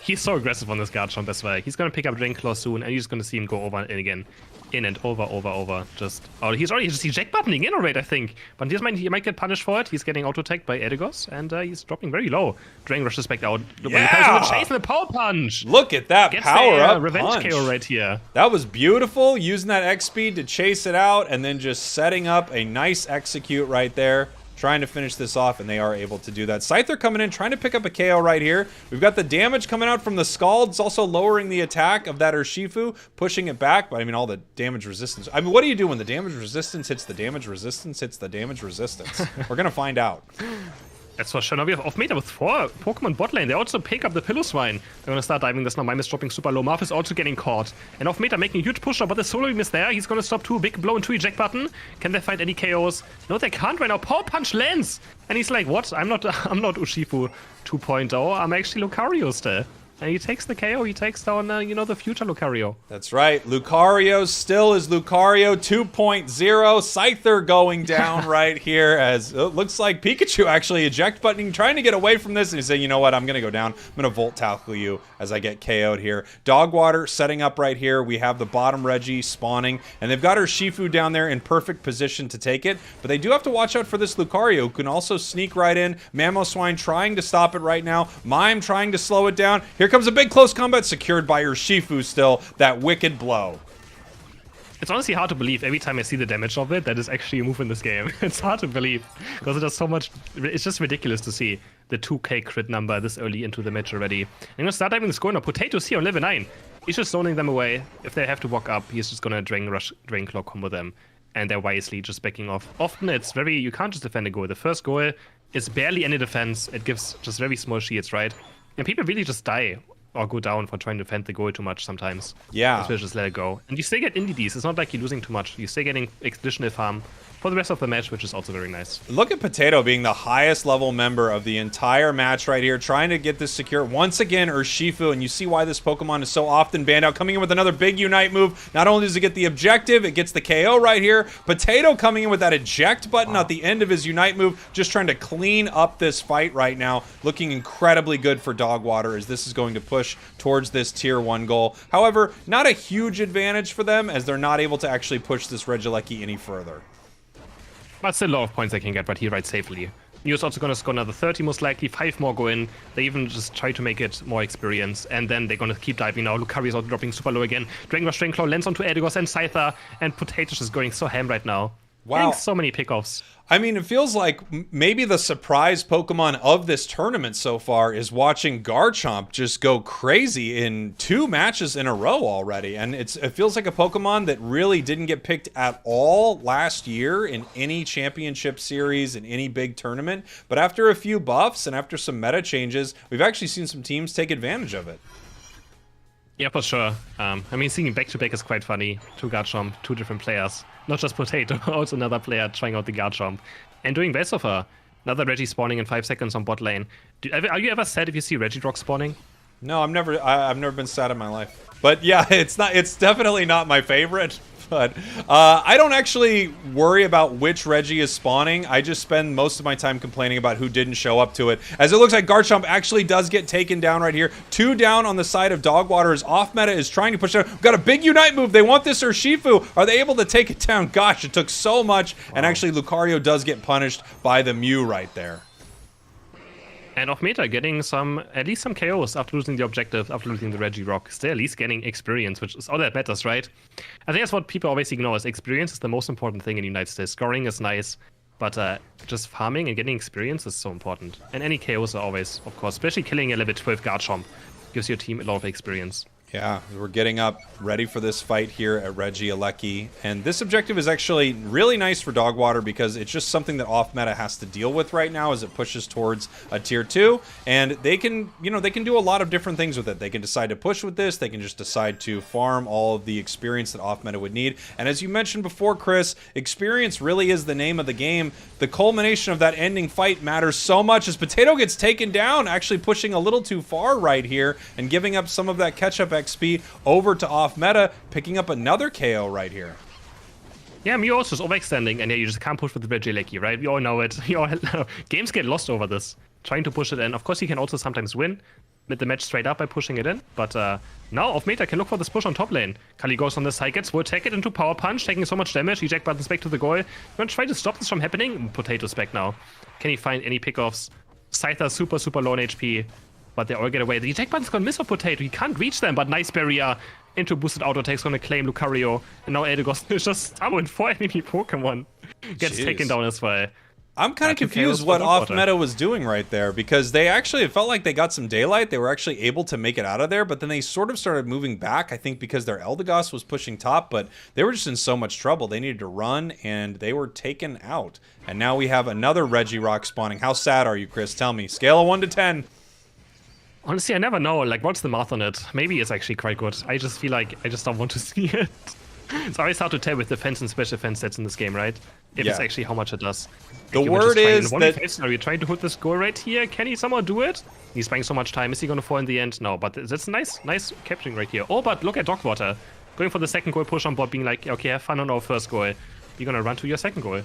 He's so aggressive on this Garchomp as well. He's going to pick up Drainclaw soon, and you're just going to see him go over and again. In and over. Just, he's already just eject buttoning in already, I think. But he might get punished for it. He's getting auto-attacked by Eldegoss, and he's dropping very low. Drain rushes back out. Yeah! Chasing the power punch! Look at that power-up revenge punch. KO right here. That was beautiful, using that X speed to chase it out, and then just setting up a nice execute right there. Trying to finish this off, and they are able to do that. Scyther coming in, trying to pick up a KO right here. We've got the damage coming out from the Scald. It's also lowering the attack of that Urshifu, pushing it back. But I mean, all the damage resistance. I mean, what do you do when the damage resistance hits the damage resistance hits the damage resistance? We're going to find out. That's for sure. Now we have off-meta with 4 Pokemon bot lane. They also pick up the Pillow Swine. They're going to start diving this now. Mimus dropping super low. Marth is also getting caught. And off-meta making a huge push up, but the solo beam is there. He's going to stop 2. Big blow and 2 eject button. Can they find any KOs? No, they can't right now. Power Punch lands. And he's like, what? I'm not Urshifu 2.0. I'm actually Lucario still. And he takes the KO. He takes down, the future Lucario. That's right. Lucario still is Lucario 2.0. Scyther going down right here as it looks like Pikachu actually eject buttoning, trying to get away from this. And he's saying, you know what? I'm going to go down. I'm going to Volt Tackle you as I get KO'd here. Dogwater setting up right here. We have the bottom Reggie spawning. And they've got Urshifu down there in perfect position to take it. But they do have to watch out for this Lucario, who can also sneak right in. Mamoswine trying to stop it right now. Mime trying to slow it down. Here comes a big close combat secured by Urshifu still. That wicked blow. It's honestly hard to believe every time I see the damage of it that is actually a move in this game. It's hard to believe because it does so much. It's just ridiculous to see the 2k crit number this early into the match already. I'm going to start diving the score now. Potatoes here on level 9. He's just zoning them away. If they have to walk up, he's just going to Drain Claw combo them. And they're wisely just backing off. Often it's very, you can't just defend a goal. The first goal is barely any defense. It gives just very small shields, right? And people really just die or go down for trying to defend the goal too much sometimes. Yeah. Especially just let it go. And you still get NDDs. It's not like you're losing too much. You're still getting additional farm for the rest of the match, which is also very nice. Look at Potato being the highest level member of the entire match right here, trying to get this secure. Once again, Urshifu, and you see why this Pokemon is so often banned out, coming in with another big Unite move. Not only does it get the objective, it gets the KO right here. Potato coming in with that eject button at the end of his Unite move, just trying to clean up this fight right now. Looking incredibly good for Dogwater, as this is going to push towards this tier 1 goal. However, not a huge advantage for them, as they're not able to actually push this Regieleki any further. But still a lot of points they can get, but he rides safely. New's also going to score another 30 most likely, 5 more go in. They even just try to make it more experience, and then they're going to keep diving now. Lucario is also dropping super low again. Dragon Rush, Dragon Claw lands onto Edigos and Scyther, and Potatoes is going so ham right now. Wow. Getting so many pickoffs. I mean, it feels like maybe the surprise Pokemon of this tournament so far is watching Garchomp just go crazy in 2 matches in a row already. And it feels like a Pokemon that really didn't get picked at all last year in any championship series, in any big tournament. But after a few buffs and after some meta changes, we've actually seen some teams take advantage of it. Yeah, for sure. I mean, seeing him back-to-back is quite funny. 2 Garchomp, 2 different players. Not just Potato, also another player trying out the Garchomp. And doing best of her. Another Reggie spawning in 5 seconds on bot lane. Are you ever sad if you see Regirock spawning? No, I've never been sad in my life. But yeah, it's definitely not my favorite. But I don't actually worry about which Reggie is spawning. I just spend most of my time complaining about who didn't show up to it. As it looks like Garchomp actually does get taken down right here. 2 down on the side of Dogwater as off meta is trying to push down. We've got a big Unite move. They want this Urshifu. Are they able to take it down? Gosh, it took so much. Wow. And actually Lucario does get punished by the Mew right there. And off meta, getting at least some KOs after losing the objective, after losing the Regirock. Still at least getting experience, which is all that matters, right? I think that's what people always ignore, is experience is the most important thing in the United States. Scoring is nice, but just farming and getting experience is so important. And any KOs are always, of course, especially killing a level 12 Garchomp, gives your team a lot of experience. Yeah, we're getting up ready for this fight here at Regieleki. And this objective is actually really nice for Dogwater because it's just something that off-meta has to deal with right now as it pushes towards a tier 2. And they can, they can do a lot of different things with it. They can decide to push with this. They can just decide to farm all of the experience that off-meta would need. And as you mentioned before, Chris, experience really is the name of the game. The culmination of that ending fight matters so much as Potato gets taken down, actually pushing a little too far right here and giving up some of that catch-up XP over to off meta, picking up another KO right here. Yeah, Mew also is overextending, and yeah, you just can't push with the Regieleki, right? We all know it. Games get lost over this, trying to push it in. Of course, you can also sometimes win with the match straight up by pushing it in, but now off meta can look for this push on top lane. Kali goes on the side, gets will take it into Power Punch, taking so much damage. Eject buttons back to the goal. You want to try to stop this from happening? Potato's back now. Can he find any pickoffs? Scyther super low on HP. But they all get away. The eject button's gonna miss a Potato. He can't reach them, but nice barrier into boosted auto attack's gonna claim Lucario. And now Edigos is just summoned 4 enemy Pokemon. Gets taken down as well. I'm kind of confused what off meta was doing right there because they actually, it felt like they got some daylight. They were actually able to make it out of there, but then they sort of started moving back, I think because their Eldegoss was pushing top, but they were just in so much trouble. They needed to run and they were taken out. And now we have another Regirock spawning. How sad are you, Chris? Tell me. Scale of 1 to 10. Honestly, I never know, like, what's the math on it? Maybe it's actually quite good. I just feel like I just don't want to see it. It's always hard to tell with defense and special defense stats in this game, right? If it's actually how much it does. The word is that... Are you trying to hit this goal right here? Can he somehow do it? He's spending so much time. Is he going to fall in the end? No, but that's nice capturing right here. Oh, but look at Dogwater. Going for the second goal push on bot, being like, okay, have fun on our first goal. You're going to run to your second goal.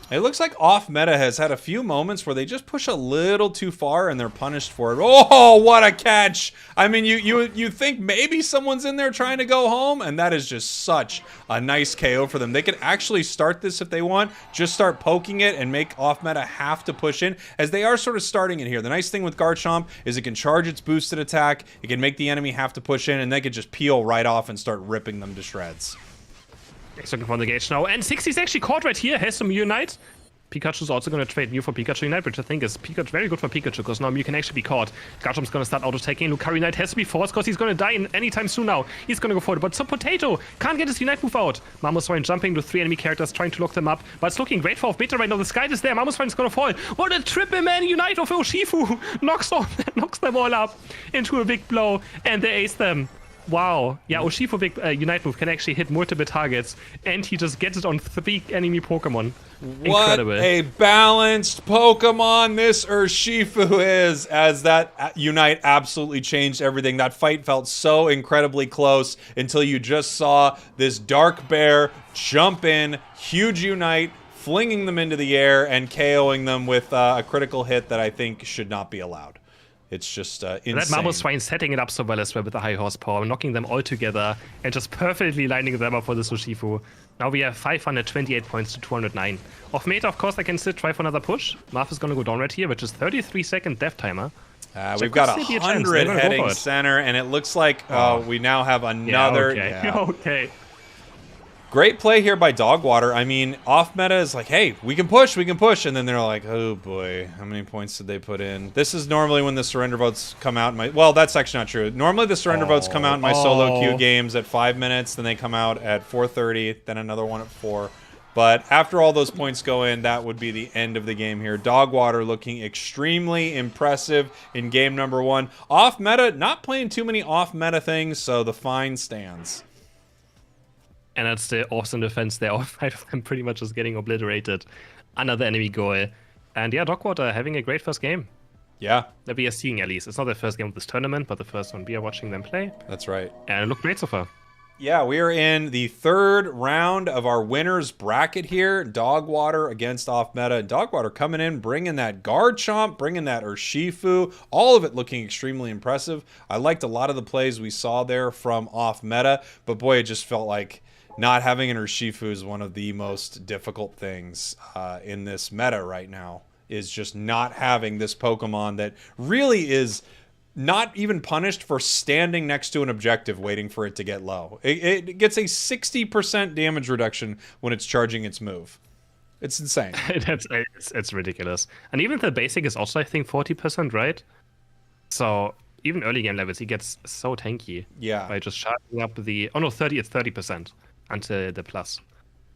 It looks like off meta has had a few moments where they just push a little too far and they're punished for it. Oh, what a catch! I mean, you think maybe someone's in there trying to go home, and that is just such a nice KO for them. They could actually start this if they want, just start poking it and make off meta have to push in, as they are sort of starting it here. The nice thing with Garchomp is it can charge its boosted attack, it can make the enemy have to push in, and they could just peel right off and start ripping them to shreds. He's looking for the gauge now, and 60's actually caught right here, has some Unite. Pikachu's also going to trade Mew for Pikachu Unite, which I think is very good for Pikachu, because now Mew can actually be caught. Garchomp's going to start auto-taking. Lucario Unite has to be forced, because he's going to die anytime soon now. He's going to go for it, but so Potato can't get his Unite move out. Mamoswine jumping to 3 enemy characters, trying to lock them up, but it's looking great for Off-Beta right now. The Sky is there. Mamoswine is going to fall. What a triple man Unite of Urshifu! knocks them all up into a big blow, and they ace them. Wow. Yeah, Urshifu big Unite move can actually hit multiple targets, and he just gets it on 3 enemy Pokemon. Incredible. What a balanced Pokemon this Urshifu is, as that Unite absolutely changed everything. That fight felt so incredibly close until you just saw this Dark Bear jump in, huge Unite, flinging them into the air and KOing them with a critical hit that I think should not be allowed. It's just insane. That Mamoswine setting it up so well as well with the high horsepower, knocking them all together and just perfectly lining them up for this Urshifu. Now we have 528 points to 209. Off meta, of course, I can still try for another push. Marth is going to go down right here, which is 33-second death timer. We've got 100 heading center, and it looks like we now have another. Yeah, okay. Okay. Great play here by Dogwater. I mean, off meta is like, hey, we can push, and then they're like, oh boy, how many points did they put in? This is normally when the surrender votes come out. Well, that's actually not true. Normally the surrender votes come out in my solo queue games at 5 minutes, then they come out at 4:30, then another one at 4. But after all those points go in, that would be the end of the game here. Dogwater looking extremely impressive in game number 1. Off meta, not playing too many off meta things, so the fine stands. And that's the awesome defense there. All 5 of them pretty much just getting obliterated. Another enemy goal. And yeah, Dogwater having a great first game. Yeah. That we are seeing at least. It's not the first game of this tournament, but the first one we are watching them play. That's right. And it looked great so far. Yeah, we are in the 3rd round of our winners bracket here. Dogwater against off meta. Dogwater coming in, bringing that Garchomp, bringing that Urshifu. All of it looking extremely impressive. I liked a lot of the plays we saw there from off meta, but boy, it just felt like not having an Urshifu is one of the most difficult things in this meta right now, is just not having this Pokemon that really is not even punished for standing next to an objective waiting for it to get low. It gets a 60% damage reduction when it's charging its move. It's insane. It's ridiculous. And even the basic is also, I think, 40%, right? So even early game levels, he gets so tanky. Yeah. By just charging up the... Oh no, 30, it's 30%. Until the plus.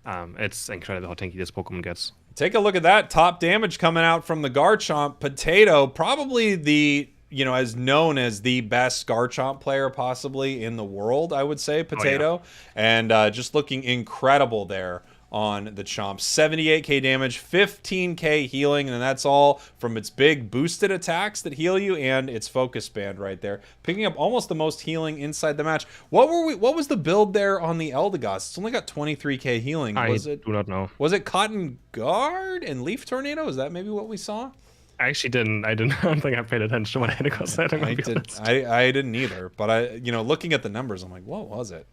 It's incredible how tanky this Pokemon gets. Take a look at that. Top damage coming out from the Garchomp. Potato, probably the, as known as the best Garchomp player possibly in the world, I would say, Potato. Oh, yeah. And just looking incredible there on the Chomp. 78k damage, 15k healing, and that's all from its big boosted attacks that heal you and its focus band right there. Picking up almost the most healing inside the match. What was the build there on the Eldegoss? It's only got 23k healing. I do not know. Was it Cotton Guard and Leaf Tornado? Is that maybe what we saw? I actually didn't. I don't think I paid attention to what Eldegoss said. I didn't either. But looking at the numbers, I'm like, what was it?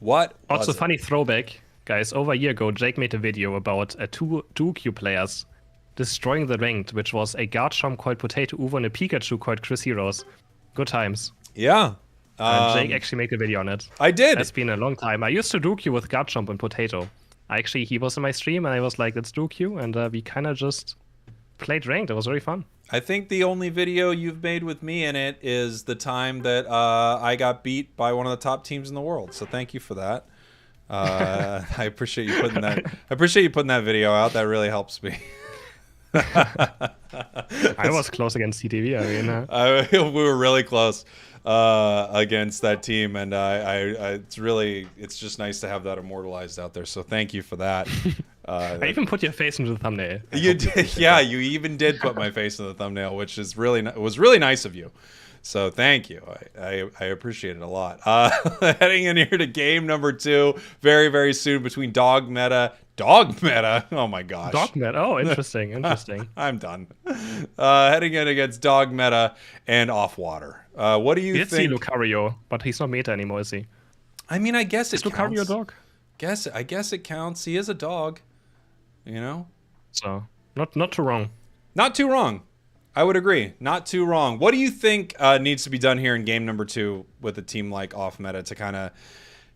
What? Also, funny throwback. Guys, over a year ago, Jake made a video about two Duo-Q players destroying the ranked, which was a Garchomp called Potato Uvo and a Pikachu called Chris Heroes. Good times. Yeah. Jake actually made a video on it. I did. It's been a long time. I used to Duo-Q with Garchomp and Potato. He was in my stream, and I was like, let's Duo-Q, and we kind of just played ranked. It was very fun. I think the only video you've made with me in it is the time that I got beat by one of the top teams in the world, so thank you for that. I appreciate you putting that. I appreciate you putting that video out. That really helps me. I was close against CTV. I mean, we were really close against that team, and it's just nice to have that immortalized out there. So thank you for that. I even put your face into the thumbnail. You did, yeah. You even did put my face in the thumbnail, which is was really nice of you. So thank you. I appreciate it a lot. Heading in here to game number 2 very, very soon between Dog Meta. Oh my gosh. Dog Meta. Oh, interesting. I'm done. Heading in against Dog Meta and Off Water. What do you think? See Lucario, but he's not meta anymore, is he? I mean, I guess it counts. Lucario a dog? I guess it counts. He is a dog. So not too wrong. Not too wrong. I would agree. Not too wrong. What do you think needs to be done here in game number 2 with a team like Off Meta to kind of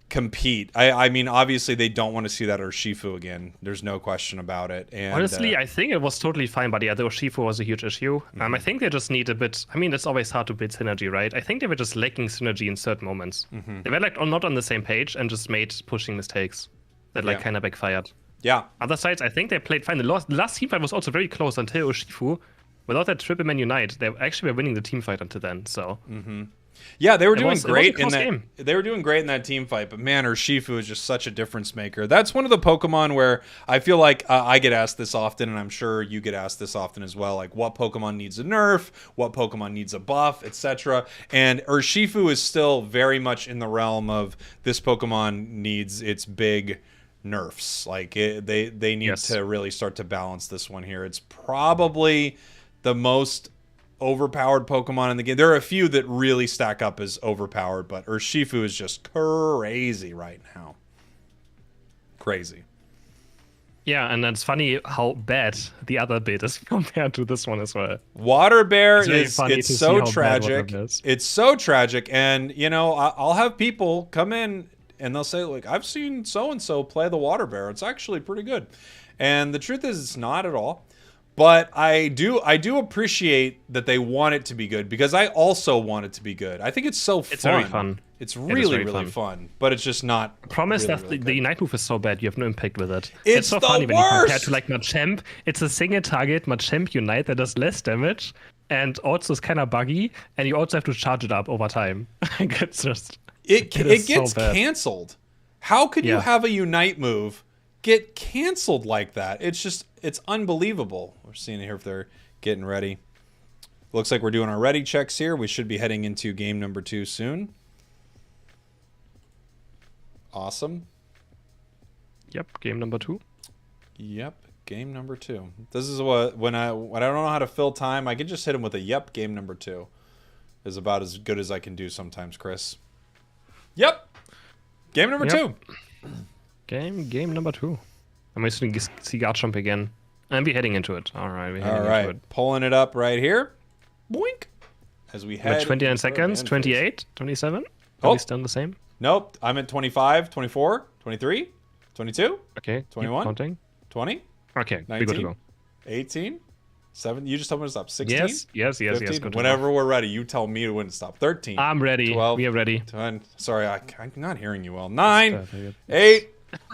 compete. I mean, obviously they don't want to see that Urshifu again. There's no question about it. And honestly, I think it was totally fine, but yeah, the Urshifu was a huge issue. I think they just need a bit. I mean, it's always hard to build synergy, right? I think they were just lacking synergy in certain moments. They were like not on the same page and just made pushing mistakes that like kind of backfired. Yeah. Other sides, I think they played fine. The last team fight was also very close until Urshifu. Without that triple man unite, they actually were winning the team fight until then. So. Yeah, they were doing great in that. Game. They were doing great in that team fight, but man, Urshifu is just such a difference maker. That's one of the Pokemon where I feel like I get asked this often, and I'm sure you get asked this often as well. Like, what Pokemon needs a nerf? What Pokemon needs a buff, etc. And Urshifu is still very much in the realm of this Pokemon needs its big nerfs. Like they need to really start to balance this one here. It's probably the most overpowered Pokemon in the game. There are a few that really stack up as overpowered, but Urshifu is just crazy right now. Crazy. Yeah, and it's funny how bad the other bit is compared to this one as well. Water Bear it's so tragic. It's so tragic, and you know, I'll have people come in and they'll say, like, I've seen so-and-so play the Water Bear. It's actually pretty good. And the truth is it's not at all. But I do appreciate that they want it to be good, because I also want it to be good. I think it's so fun. It's very fun. It's really fun, but it's just not. I promise really, that the Unite move is so bad, you have no impact with it. It's so the funny when worst! you compare to like Machamp. It's a single target Machamp Unite that does less damage, and also is kind of buggy, and you also have to charge it up over time. It's just it gets so canceled. How could you have a Unite move get canceled like that? It's unbelievable. We're seeing here if they're getting ready. Looks like we're doing our ready checks here. We should be heading into game number 2 soon. Awesome. Yep, game number 2. Yep, game number 2. This is what when I don't know how to fill time, I can just hit him with a yep. Game number 2 is about as good as I can do sometimes, Chris. Yep. Game number 2. Game number 2. I'm just going to see Garchomp again. And we're heading into it. All right, into it. Pulling it up right here. Boink. As we head. 29 seconds, 28, 27. Are we still the same? Nope. I'm at 25, 24, 23, 22. Okay. 21. Counting. 20. Okay. 19. We're good to go. 18. 7. You just told me to stop. 16. Yes. 15, whenever we're ready, you tell me when to stop. 13. I'm ready. 12. We are ready. 10. Sorry, I'm not hearing you well. 9. 8.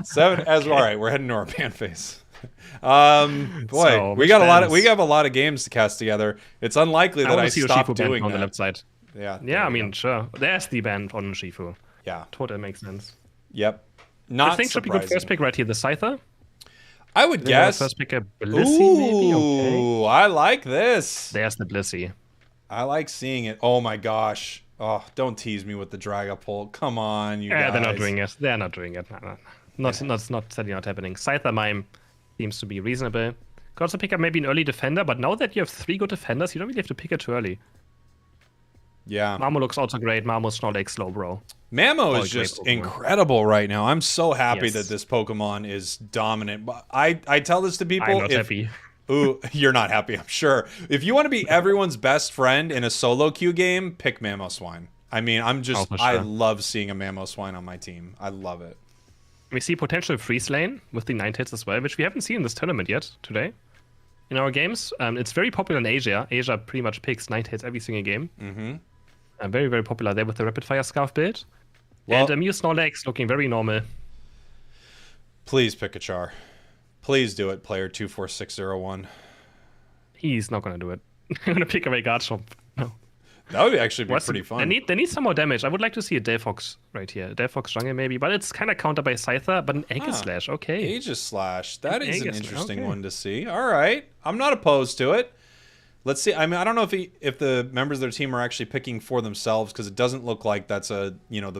7. All right, we're heading to our pan face. Boy, So, we have a lot of games to cast together. It's unlikely that I stopped doing on that. the left side. Yeah. I mean, sure. There's the band on Urshifu. Yeah. Totally makes sense. Yep. Not I think should be good first pick right here. The Scyther. I would guess. First pick a Blissey, maybe. Ooh, I like this. There's the Blissey. I like seeing it. Oh my gosh. Oh, don't tease me with the Dragapult. Come on, you guys. They're not doing it. They're not doing it. No. Not sadly not happening. Scyther Mime seems to be reasonable. Could also pick up maybe an early defender, but now that you have 3 good defenders, you don't really have to pick it too early. Yeah. Mamo looks also great. Mamo's Snorlax Slowbro. Mamo is just incredible right now. I'm so happy that this Pokemon is dominant. I tell this to people. I'm not happy. Ooh, you're not happy, I'm sure. If you want to be everyone's best friend in a solo queue game, pick Mamoswine. I mean, I love seeing a Mamoswine on my team. I love it. We see potential freeze lane with the 9 hits as well, which we haven't seen in this tournament yet today. In our games, it's very popular in Asia. Asia pretty much picks 9 hits every single game. Very, very popular there with the Rapid Fire Scarf build. Well, and Mew Snorlax looking very normal. Please pick a Char. Please do it, player 24601. He's not going to do it. I'm going to pick away Garchomp. No. That would actually be pretty fun. They need some more damage. I would like to see a Delphox right here. Delphox Jungle maybe, but it's kind of countered by Scyther, but an Aegislash, okay. Aegislash. That is an interesting one to see. All right. I'm not opposed to it. Let's see. I mean, I don't know if the members of their team are actually picking for themselves, because it doesn't look like that's the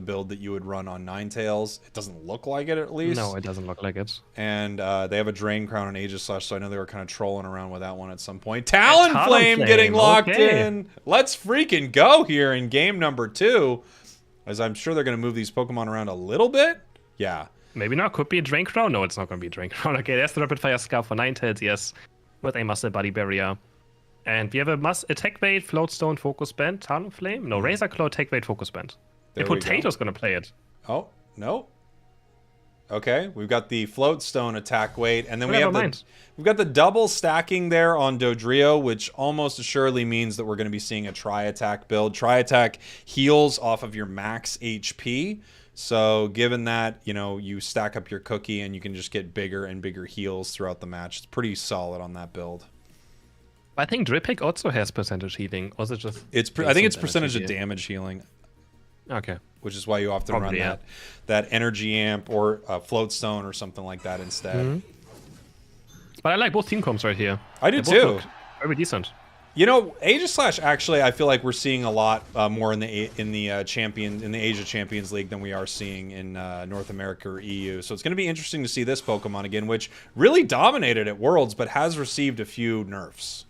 build that you would run on Ninetales. It doesn't look like it, at least. No, it doesn't look like it. And they have a Drain Crown and Aegislash, so I know they were kind of trolling around with that one at some point. Talonflame getting locked in. Let's freaking go here in game number 2, as I'm sure they're going to move these Pokemon around a little bit. Yeah. Maybe not. Could be a Drain Crown. No, it's not going to be a Drain Crown. Okay, there's the Rapid Fire Scarf for Ninetales, yes, with a Muscle Body Barrier. And we have a Attack Bait, Floatstone, Focus Band, Talonflame. No, Razor Claw, Attack Bait, Focus Band. The Potato's going to play it. Oh, Nope. Okay, we've got the float stone attack weight, and then we've got the double stacking there on Dodrio, which almost assuredly means that we're going to be seeing a tri-attack build. Tri-attack heals off of your max HP, so given that, you know, you stack up your cookie and you can just get bigger and bigger heals throughout the match, it's pretty solid on that build. I think Drippic also has percentage healing, or is it just... I think it's percentage of damage healing. Okay. Which is why you often run that energy amp or float stone or something like that instead. But I like both team comps right here. I do too. Very decent. You know, Asia Slash, actually, I feel like we're seeing a lot more in the Asia Champions League than we are seeing in North America or EU. So it's going to be interesting to see this Pokemon again, which really dominated at Worlds, but has received a few nerfs.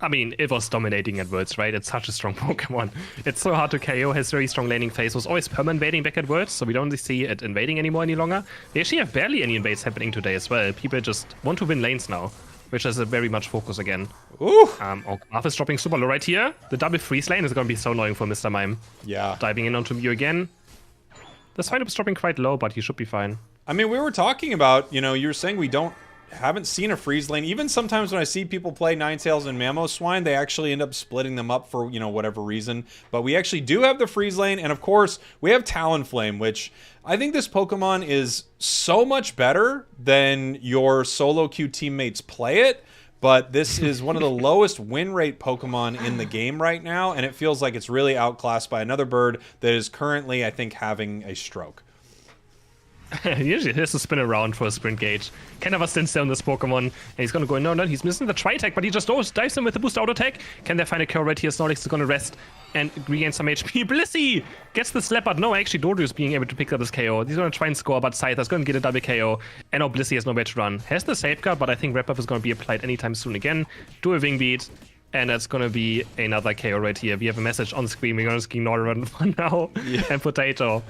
I mean, it was dominating at Worlds, right? It's such a strong Pokemon. It's so hard to KO, has very strong laning phase, was always perma-invading back at Worlds, so we don't see it invading anymore any longer. They actually have barely any invades happening today as well. People just want to win lanes now, which is a very much focus again. Ooh! Graph is dropping super low right here. The double freeze lane is going to be so annoying for Mr. Mime. Yeah. Diving in onto Mew again. The side up is dropping quite low, but he should be fine. I mean, we were talking about, you know, you were saying we haven't seen a freeze lane. Even sometimes when I see people play Ninetales and Mamoswine, they actually end up splitting them up for, you know, whatever reason. But we actually do have the freeze lane, and of course, we have Talonflame, which I think this Pokemon is so much better than your solo queue teammates play it. But this is one of the lowest win rate Pokemon in the game right now, and it feels like it's really outclassed by another bird that is currently, I think, having a stroke. Usually he has to spin around for a sprint gauge. Can never stand still on this Pokemon. And he's gonna go, no, he's missing the tri-attack, but he just dives in with the boost auto attack. Can they find a KO right here? Snorlax is gonna rest and regain some HP. Blissey gets the slap, but no, actually Dodu is being able to pick up this KO. He's gonna try and score, but Scyther's gonna get a double KO. And now Blissey has nowhere to run. Has the safeguard, but I think Wrap Up is gonna be applied anytime soon again. Do a Wing Beat. And that's going to be another KO right here. We have a message on screen. We're going to ignore it for now. Yeah. And Potato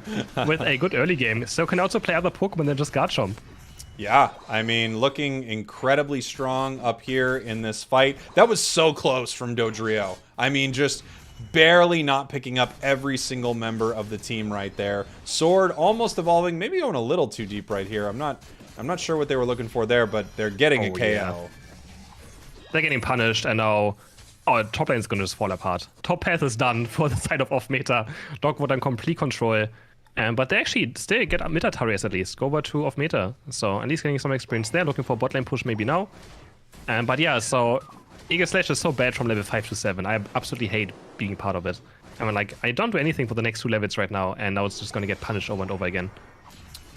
with a good early game. So can also play other Pokemon than just Garchomp. Yeah, I mean, looking incredibly strong up here in this fight. That was so close from Dodrio. I mean, just barely not picking up every single member of the team right there. Sword almost evolving, maybe going a little too deep right here. I'm not sure what they were looking for there, but they're getting a KO. Yeah. They're getting punished, and now... Oh, top lane is going to just fall apart. Top path is done for the side of off-meta. Dogwood in complete control. But they actually still get meta turrets at least. Go over to off-meta. So at least getting some experience there. Looking for bot lane push maybe now. But yeah, so Eagle Slash is so bad from level 5 to 7. I absolutely hate being part of it. I mean, like, I don't do anything for the next 2 levels right now, and now it's just going to get punished over and over again.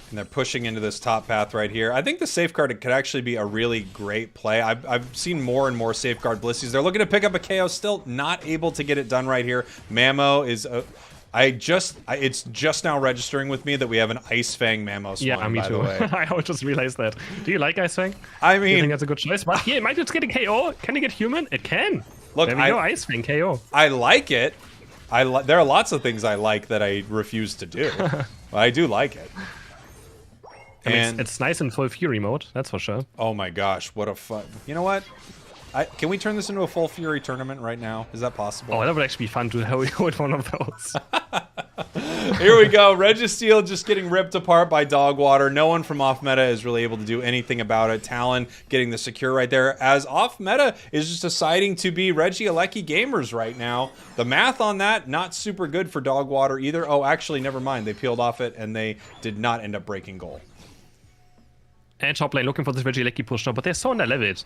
And they're pushing into this top path right here. I think the safeguard could actually be a really great play. I've seen more and more safeguard Blissies. They're looking to pick up a KO, still not able to get it done right here. Mamo is... it's just now registering with me that we have an Ice Fang Mamo Swine, yeah, me by too. the way. I just realized that. Do you like Ice Fang? I mean... Do you think that's a good choice? But yeah, it might just get a KO. Can it get human? It can. Look, there we go, Ice Fang KO. I like it. There are lots of things I like that I refuse to do. But I do like it. And it's nice in full Fury mode, that's for sure. Oh my gosh, what a fun... You know what? Can we turn this into a full Fury tournament right now? Is that possible? Oh, that would actually be fun to hold one of those. Here we go. Registeel just getting ripped apart by Dogwater. No one from off-meta is really able to do anything about it. Talon getting the secure right there, as off-meta is just deciding to be Regieleki gamers right now. The math on that, not super good for Dogwater either. Oh, actually, never mind. They peeled off it, and they did not end up breaking goal. And top lane looking for this Regieleki push now, but they're so underleveled.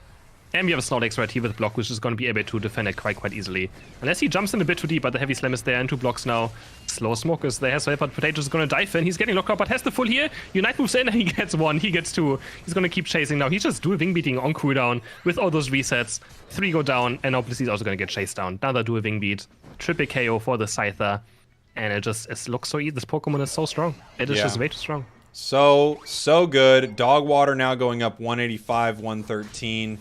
And we have a Snorlax right here with block, which is going to be able to defend it quite easily. Unless he jumps in a bit too deep, but the heavy slam is there, and 2 blocks now. Slow Smoke is there as well, but Potato is going to dive in. He's getting locked up, but has the full here. Unite moves in, and he gets 1, he gets 2. He's going to keep chasing now. He's just dual wing beating on cooldown with all those resets. 3 go down, and obviously he's also going to get chased down. Another dual wing beat. Triple KO for the Scyther. And it looks so easy. This Pokemon is so strong. It is just way too strong. So good. Dogwater now going up 185, 113.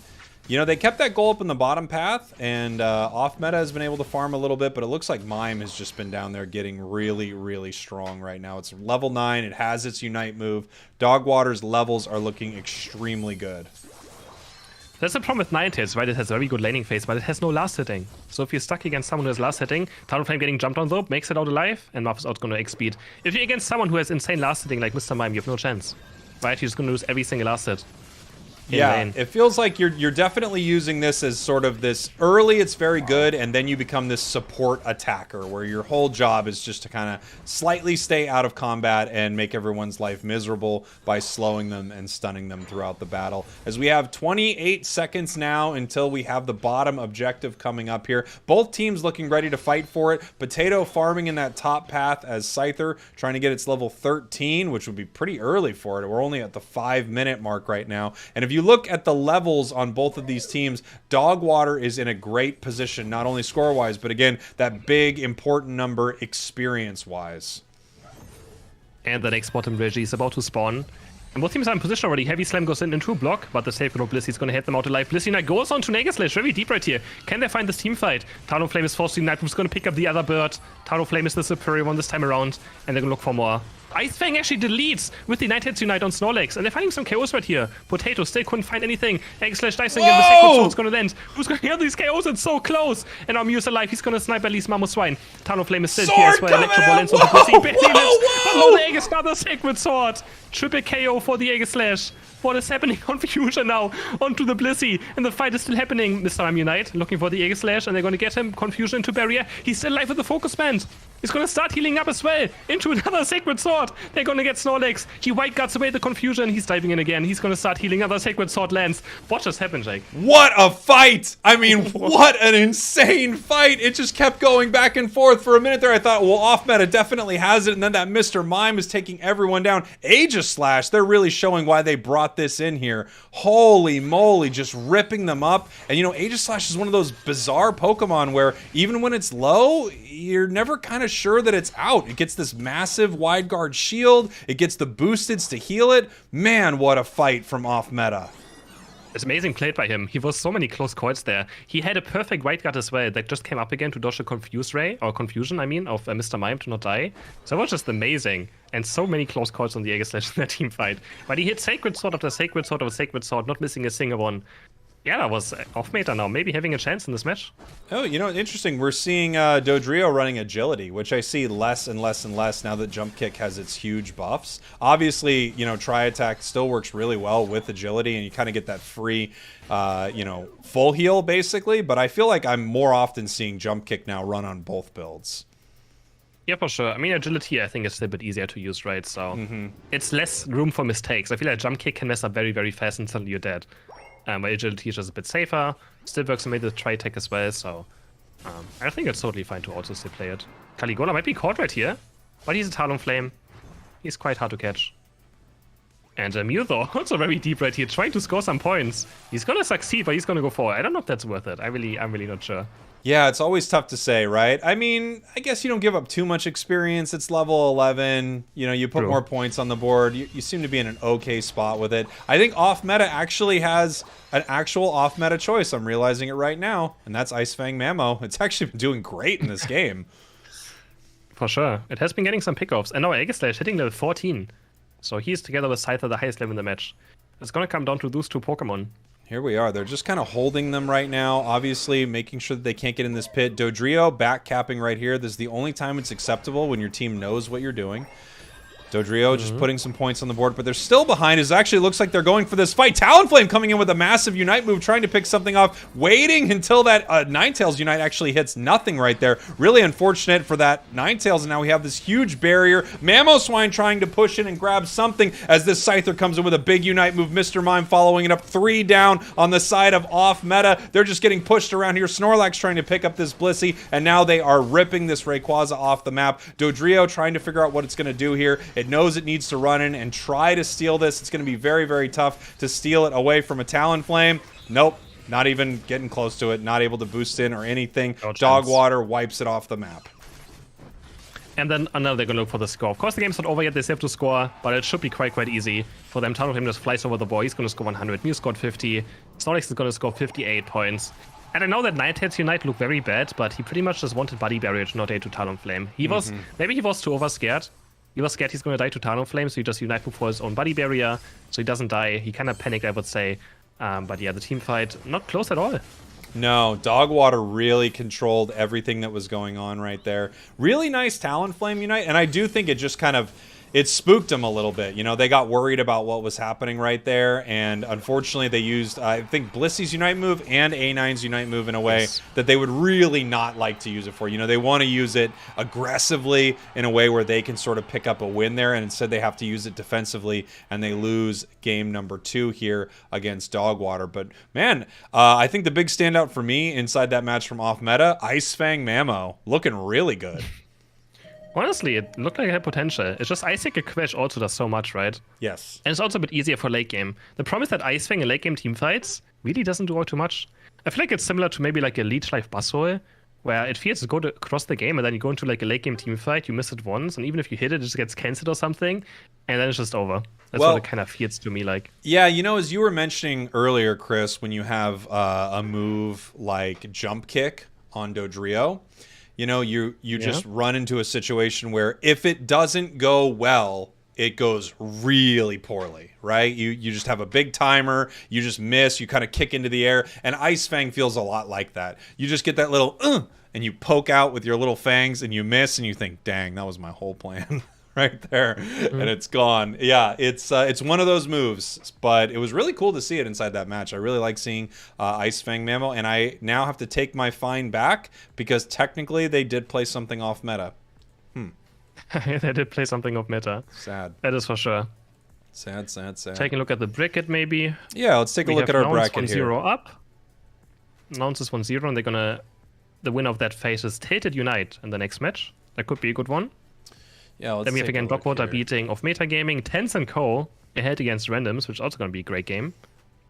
You know, they kept that goal up in the bottom path, and off-meta has been able to farm a little bit, but it looks like Mime has just been down there getting really strong right now. It's level 9. It has its Unite move. Dogwater's levels are looking extremely good. That's the problem with Ninetales, right? It has very good laning phase, but it has no last hitting. So if you're stuck against someone who has last hitting, Talonflame getting jumped on though, makes it out alive, and Marth is out gonna X-speed. If you're against someone who has insane last hitting like Mr. Mime, you have no chance. Right? You're just gonna lose every single last hit. Yeah, it feels like you're definitely using this as sort of this early, it's very good, and then you become this support attacker where your whole job is just to kind of slightly stay out of combat and make everyone's life miserable by slowing them and stunning them throughout the battle. As we have 28 seconds now until we have the bottom objective coming up here. Both teams looking ready to fight for it. Potato farming in that top path as Scyther trying to get its level 13, which would be pretty early for it. We're only at the 5-minute mark right now. And if you look at the levels on both of these teams, Dogwater is in a great position, not only score-wise, but again, that big, important number experience-wise. And the next bottom Reggie is about to spawn. And both teams are in position already. Heavy Slam goes in into a block, but the safe row Blissey is going to hit them out alive. Blissey Knight goes on to Nagelslash, very deep right here. Can they find this team fight? Talonflame is forced to Knight, who's going to pick up the other bird. Talonflame is the superior one this time around, and they're going to look for more. Ice Fang actually deletes with the Ninetales Unite on Snorlax, and they're finding some KOs right here. Potato still couldn't find anything. Egg/Dice again, the second sword's gonna land. Who's gonna hear these KOs? It's so close. And our Muse alive, he's gonna snipe at least Mammoth Swine. Talonflame is still here as well. Electro Ball ends on the Blissey. Barely lives, but no, the Egg is another Sacred Sword. Triple KO for the Egg/. What is happening? Confusion now onto the Blissey, and the fight is still happening. Mr. Mime Unite looking for the Egg/, and they're gonna get him. Confusion into barrier. He's still alive with the Focus Band. He's gonna start healing up as well into another Sacred Sword. They're gonna get Snorlax. He white guards away the confusion. He's diving in again. He's gonna start healing. Another Sacred Sword lands. What just happened, Jake? What a fight! I mean, what an insane fight! It just kept going back and forth. For a minute there, I thought, well, off meta definitely has it, and then that Mr. Mime is taking everyone down. Aegislash, they're really showing why they brought this in here. Holy moly, just ripping them up. And you know, Aegislash is one of those bizarre Pokemon where even when it's low, you're never kind of sure that it's out. It gets this massive wide guard shield. It gets the boosteds to heal it. Man, what a fight from off meta. It's amazing played by him. He was so many close calls there. He had a perfect white guard as well that just came up again to dodge the confusion, I mean, of Mr. Mime to not die. So it was just amazing. And so many close calls on the Egg/in that team fight. But he hit Sacred Sword after Sacred Sword after Sacred Sword, not missing a single one. Yeah, that was off meta now, maybe having a chance in this match. Oh, you know, interesting. We're seeing Dodrio running agility, which I see less and less and less now that Jump Kick has its huge buffs. Obviously, you know, Tri-Attack still works really well with agility, and you kind of get that free, you know, full heal, basically. But I feel like I'm more often seeing Jump Kick now run on both builds. Yeah, for sure. I mean, agility, I think, is a bit easier to use, right? So it's less room for mistakes. I feel like Jump Kick can mess up very, very fast until you're dead. But agility is just a bit safer. Still works on maybe the Tri-Attack as well, so I think it's totally fine to also still play it. Caligula might be caught right here, but he's a Talonflame. He's quite hard to catch. And Mew, though, also very deep right here, trying to score some points. He's gonna succeed, but he's gonna go forward. I don't know if that's worth it. I'm really not sure. Yeah, it's always tough to say, right? I mean, I guess you don't give up too much experience. It's level 11. You know, you put more points on the board. You seem to be in an okay spot with it. I think off-meta actually has an actual off-meta choice. I'm realizing it right now, and that's Ice Fang Mamo. It's actually been doing great in this game. For sure. It has been getting some pickoffs. And now Aegislash hitting level 14. So he's together with Scyther the highest level in the match. It's going to come down to those two Pokemon. Here we are. They're just kind of holding them right now, obviously making sure that they can't get in this pit. Dodrio back capping right here. This is the only time it's acceptable when your team knows what you're doing. Dodrio just putting some points on the board, but they're still behind. It actually looks like they're going for this fight. Talonflame coming in with a massive Unite move, trying to pick something off, waiting until that Ninetales Unite actually hits nothing right there. Really unfortunate for that Ninetales, and now we have this huge barrier. Mamoswine trying to push in and grab something as this Scyther comes in with a big Unite move. Mr. Mime following it up, 3 down on the side of off meta. They're just getting pushed around here. Snorlax trying to pick up this Blissey, and now they are ripping this Rayquaza off the map. Dodrio trying to figure out what it's going to do here. It knows it needs to run in and try to steal this. It's going to be very, very tough to steal it away from a Talonflame. Nope, not even getting close to it. Not able to boost in or anything. Dogwater wipes it off the map. And then now they're going to look for the score. Of course, the game's not over yet. They still have to score, but it should be quite easy for them. Talonflame just flies over the board. He's going to score 100. Mew scored 50. Snorlax is going to score 58 points. And I know that Ninetales Unite look very bad, but he pretty much just wanted Buddy Barrier to not die to Talonflame. He was, maybe he was too overscared. He was scared he's going to die to Talonflame, so he just Unite before his own Buddy Barrier, so he doesn't die. He kind of panicked, I would say. But yeah, the team fight not close at all. No, Dogwater really controlled everything that was going on right there. Really nice Talonflame Unite, and I do think it just kind of, it spooked them a little bit. You know, they got worried about what was happening right there, and unfortunately they used, I think, Blissy's Unite move and A9's Unite move in a way that they would really not like to use it for. You know, they want to use it aggressively in a way where they can sort of pick up a win there, and instead they have to use it defensively, and they lose game number 2 here against Dogwater. But man, I think the big standout for me inside that match from off meta, Ice Fang Mamo, looking really good. Honestly, it looked like it had potential. It's just Ice Fang Crash also does so much, right? Yes. And it's also a bit easier for late game. The problem is that Ice Fang in late game team fights really doesn't do all too much. I feel like it's similar to maybe like a Leech Life Buzzhole, where it feels to go across the game, and then you go into like a late game team fight, you miss it once, and even if you hit it, it just gets cancelled or something, and then it's just over. That's what it kind of feels to me like. Yeah, you know, as you were mentioning earlier, Chris, when you have a move like Jump Kick on Dodrio, you know, you just run into a situation where if it doesn't go well, it goes really poorly, right? You just have a big timer, you just miss, you kind of kick into the air, and Ice Fang feels a lot like that. You just get that little, and you poke out with your little fangs, and you miss, and you think, dang, that was my whole plan. Right there, and it's gone. Yeah, it's one of those moves, but it was really cool to see it inside that match. I really like seeing Ice Fang Mamo, and I now have to take my fine back because technically they did play something off meta. They did play something off meta. Sad. That is for sure. Sad. Taking a look at the bracket, maybe. Yeah, let's take a look at our bracket here. 1-0 up. Nounce is 1-0, and they're gonna. The winner of that faces Tilted Unite in the next match. That could be a good one. Yeah, let's then we have again Dogwater here. beating of Metagaming, Tens and Co. ahead against Randoms, which is also going to be a great game.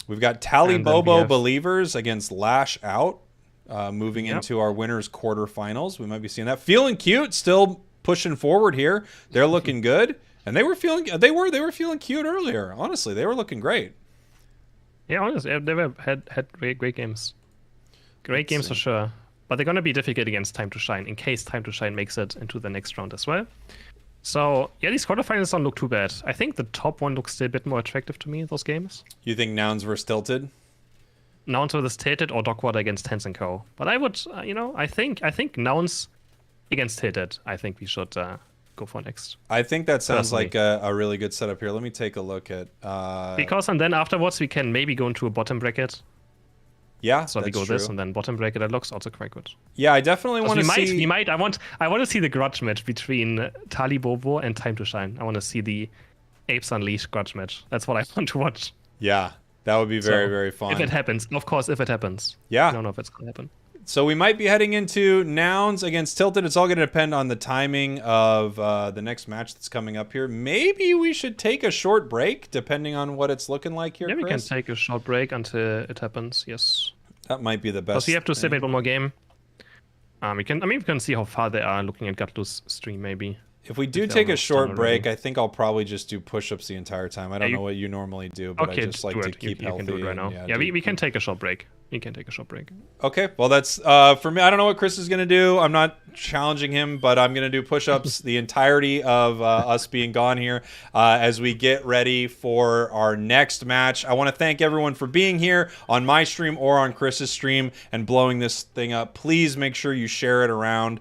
We've got Tally Bobo Believers against Lash Out, moving into our winners quarterfinals. We might be seeing that. Feeling Cute, still pushing forward here. They're looking good, and they were feeling cute earlier. Honestly, they were looking great. Yeah, honestly, they had great games. Great games for sure. But they're going to be difficult against Time to Shine, in case Time to Shine makes it into the next round as well. So, yeah, these quarterfinals don't look too bad. I think the top one looks still a bit more attractive to me, those games. You think Nouns versus Tilted? Nouns versus Tilted or Dogwater against Tens and Co. But I would, I think Nouns against Tilted, I think we should go for next. I think that sounds like a really good setup here. Let me take a look at... Because, and then afterwards, we can maybe go into a bottom bracket. Yeah, so we go true. This and then bottom bracket. That looks also quite good. Yeah, I definitely want to see. I want to see the grudge match between Tali Bobo and Time to Shine. I want to see the Apes Unleashed grudge match. That's what I want to watch. Yeah, that would be very fun. If it happens, of course. If it happens. Yeah. I don't know if it's gonna happen. So we might be heading into Nouns against Tilted. It's all going to depend on the timing of the next match that's coming up here. Maybe we should take a short break, depending on what it's looking like here, Yeah, we Chris? can take a short break until it happens, yes. That might be the best. Because we have to simulate one more game. We can see how far they are looking at Gatlu's stream, maybe. If we do take a short break, I think I'll probably just do push-ups the entire time. I don't know what you normally do, but I just like to keep healthy. You can do it right now. Yeah, we can take a short break. You can take a short break. Okay, well that's for me. I don't know what Chris is gonna do. I'm not challenging him, but I'm gonna do push-ups the entirety of us being gone here as we get ready for our next match. I want to thank everyone for being here on my stream or on Chris's stream and blowing this thing up. Please make sure you share it around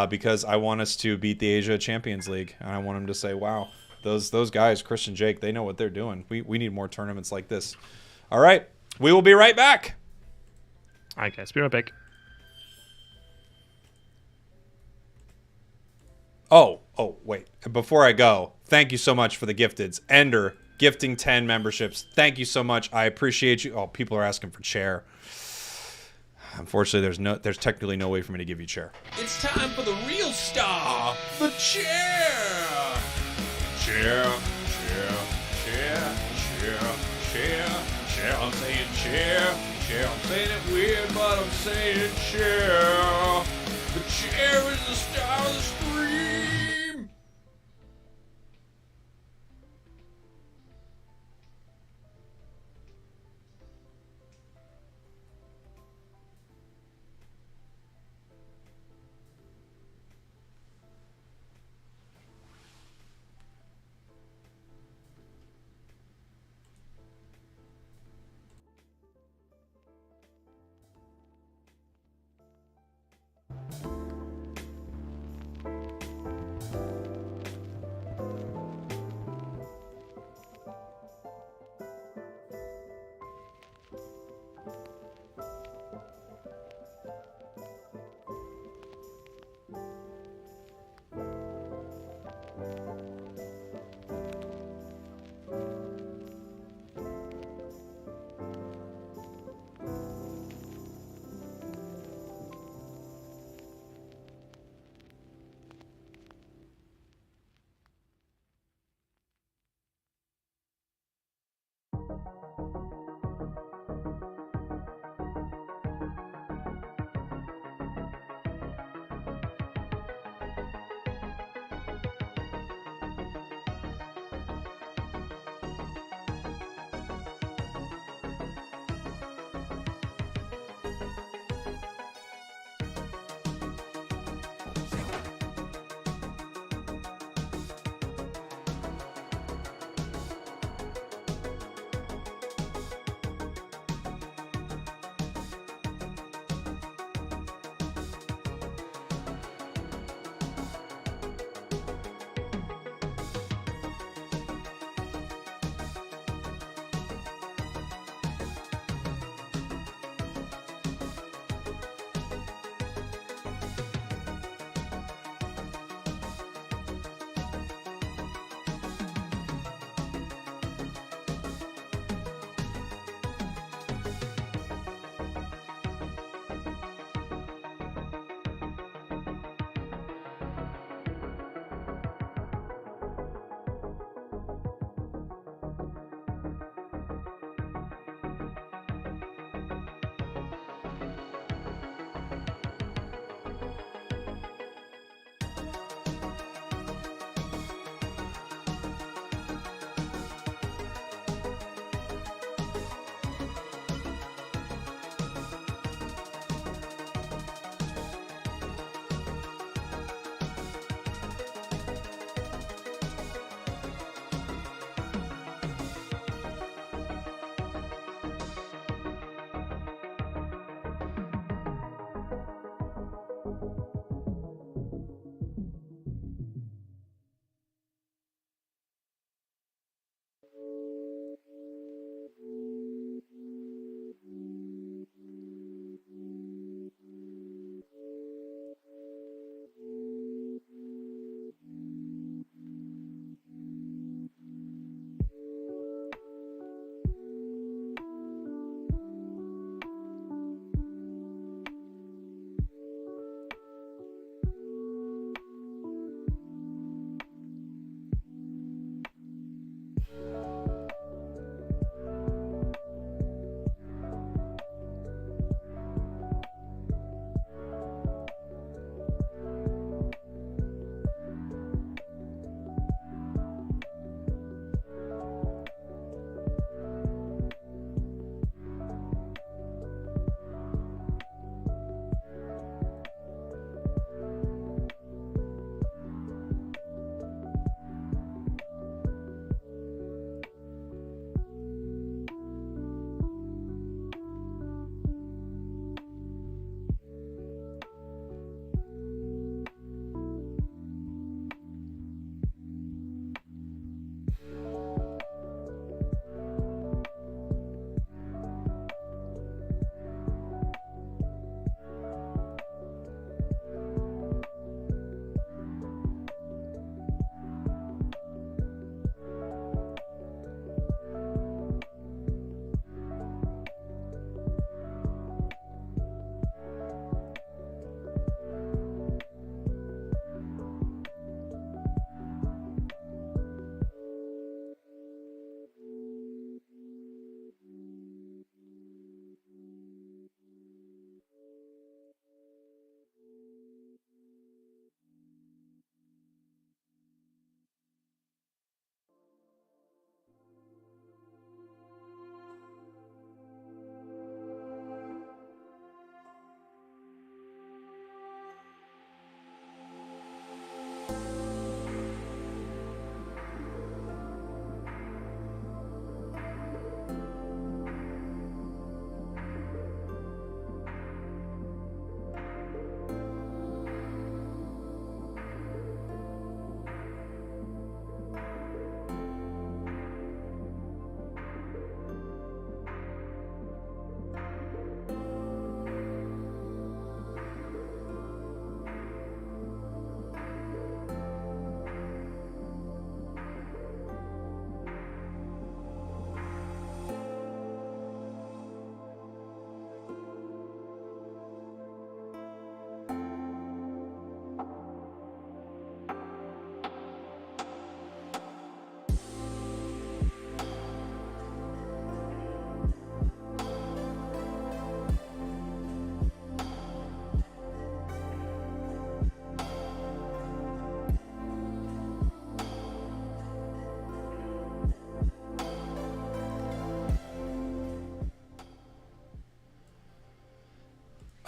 because I want us to beat the Asia Champions League, and I want them to say, "Wow, those guys, Chris and Jake, they know what they're doing. We need more tournaments like this." All right, we will be right back. Alright guys, be right back. Oh, wait. Before I go, thank you so much for the gifteds. Ender, gifting 10 memberships. Thank you so much. I appreciate you. Oh, people are asking for chair. Unfortunately, there's technically no way for me to give you chair. It's time for the real star, the chair. Chair, chair, chair, chair, chair, chair. I'm saying chair. I'm saying it weird, but I'm saying chair. The chair is the star of the stream.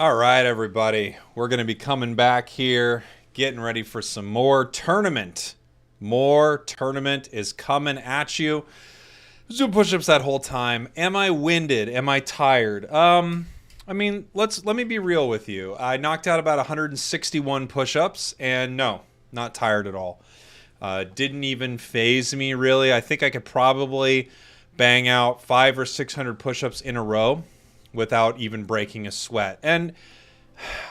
All right, everybody. We're going to be coming back here, getting ready for some more tournament. More tournament is coming at you. I was doing push-ups that whole time. Am I winded? Am I tired? I mean, let me be real with you. I knocked out about 161 push-ups, and no, not tired at all. Didn't even phase me, really. I think I could probably bang out 500 or 600 push-ups in a row without even breaking a sweat. And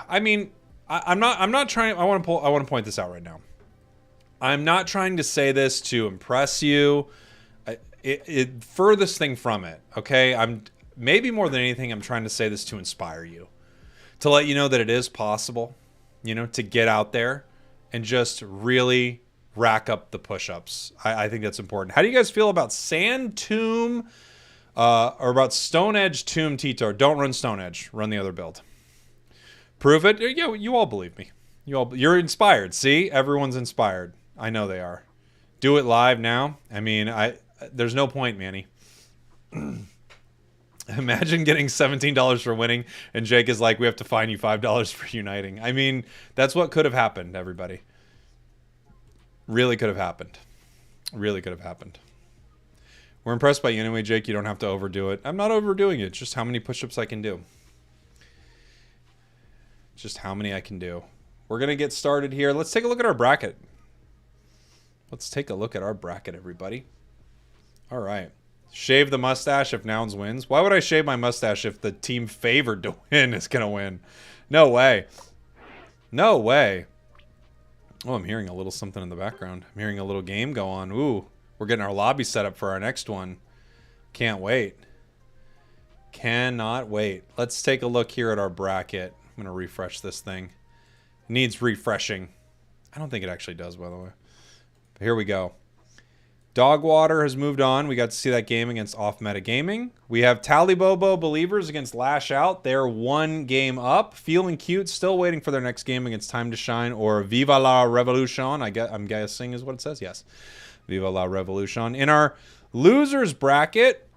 I mean, I'm not trying. I want to point this out right now. I'm not trying to say this to impress you. Furthest thing from it. Okay, I'm maybe more than anything, I'm trying to say this to inspire you, to let you know that it is possible. You know, to get out there and just really rack up the push-ups. I think that's important. How do you guys feel about Sand Tomb? Or about Stone Edge Tomb Tito? Don't run Stone Edge. Run the other build. Prove it. Yeah, you all believe me. You're inspired. See, everyone's inspired. I know they are. Do it live now. I mean, there's no point, Manny. Imagine getting $17 for winning, and Jake is like, "We have to fine you $5 for uniting." I mean, that's what could have happened. Everybody, really could have happened. Really could have happened. We're impressed by you anyway, Jake. You don't have to overdo it. I'm not overdoing it. Just how many push-ups I can do. Just how many I can do. We're going to get started here. Let's take a look at our bracket. Let's take a look at our bracket, everybody. All right. Shave the mustache if Nouns wins. Why would I shave my mustache if the team favored to win is going to win? No way. No way. Oh, I'm hearing a little something in the background. I'm hearing a little game go on. Ooh. We're getting our lobby set up for our next one. Can't wait. Cannot wait. Let's take a look here at our bracket. I'm going to refresh this thing. It needs refreshing. I don't think it actually does, by the way. But here we go. Dogwater has moved on. We got to see that game against Off Meta Gaming. We have Talibobo Believers against Lash Out. They're one game up. Feeling Cute, still waiting for their next game against Time to Shine or Viva la Revolution. I'm guessing is what it says. Yes. Viva la Revolution. In our losers bracket,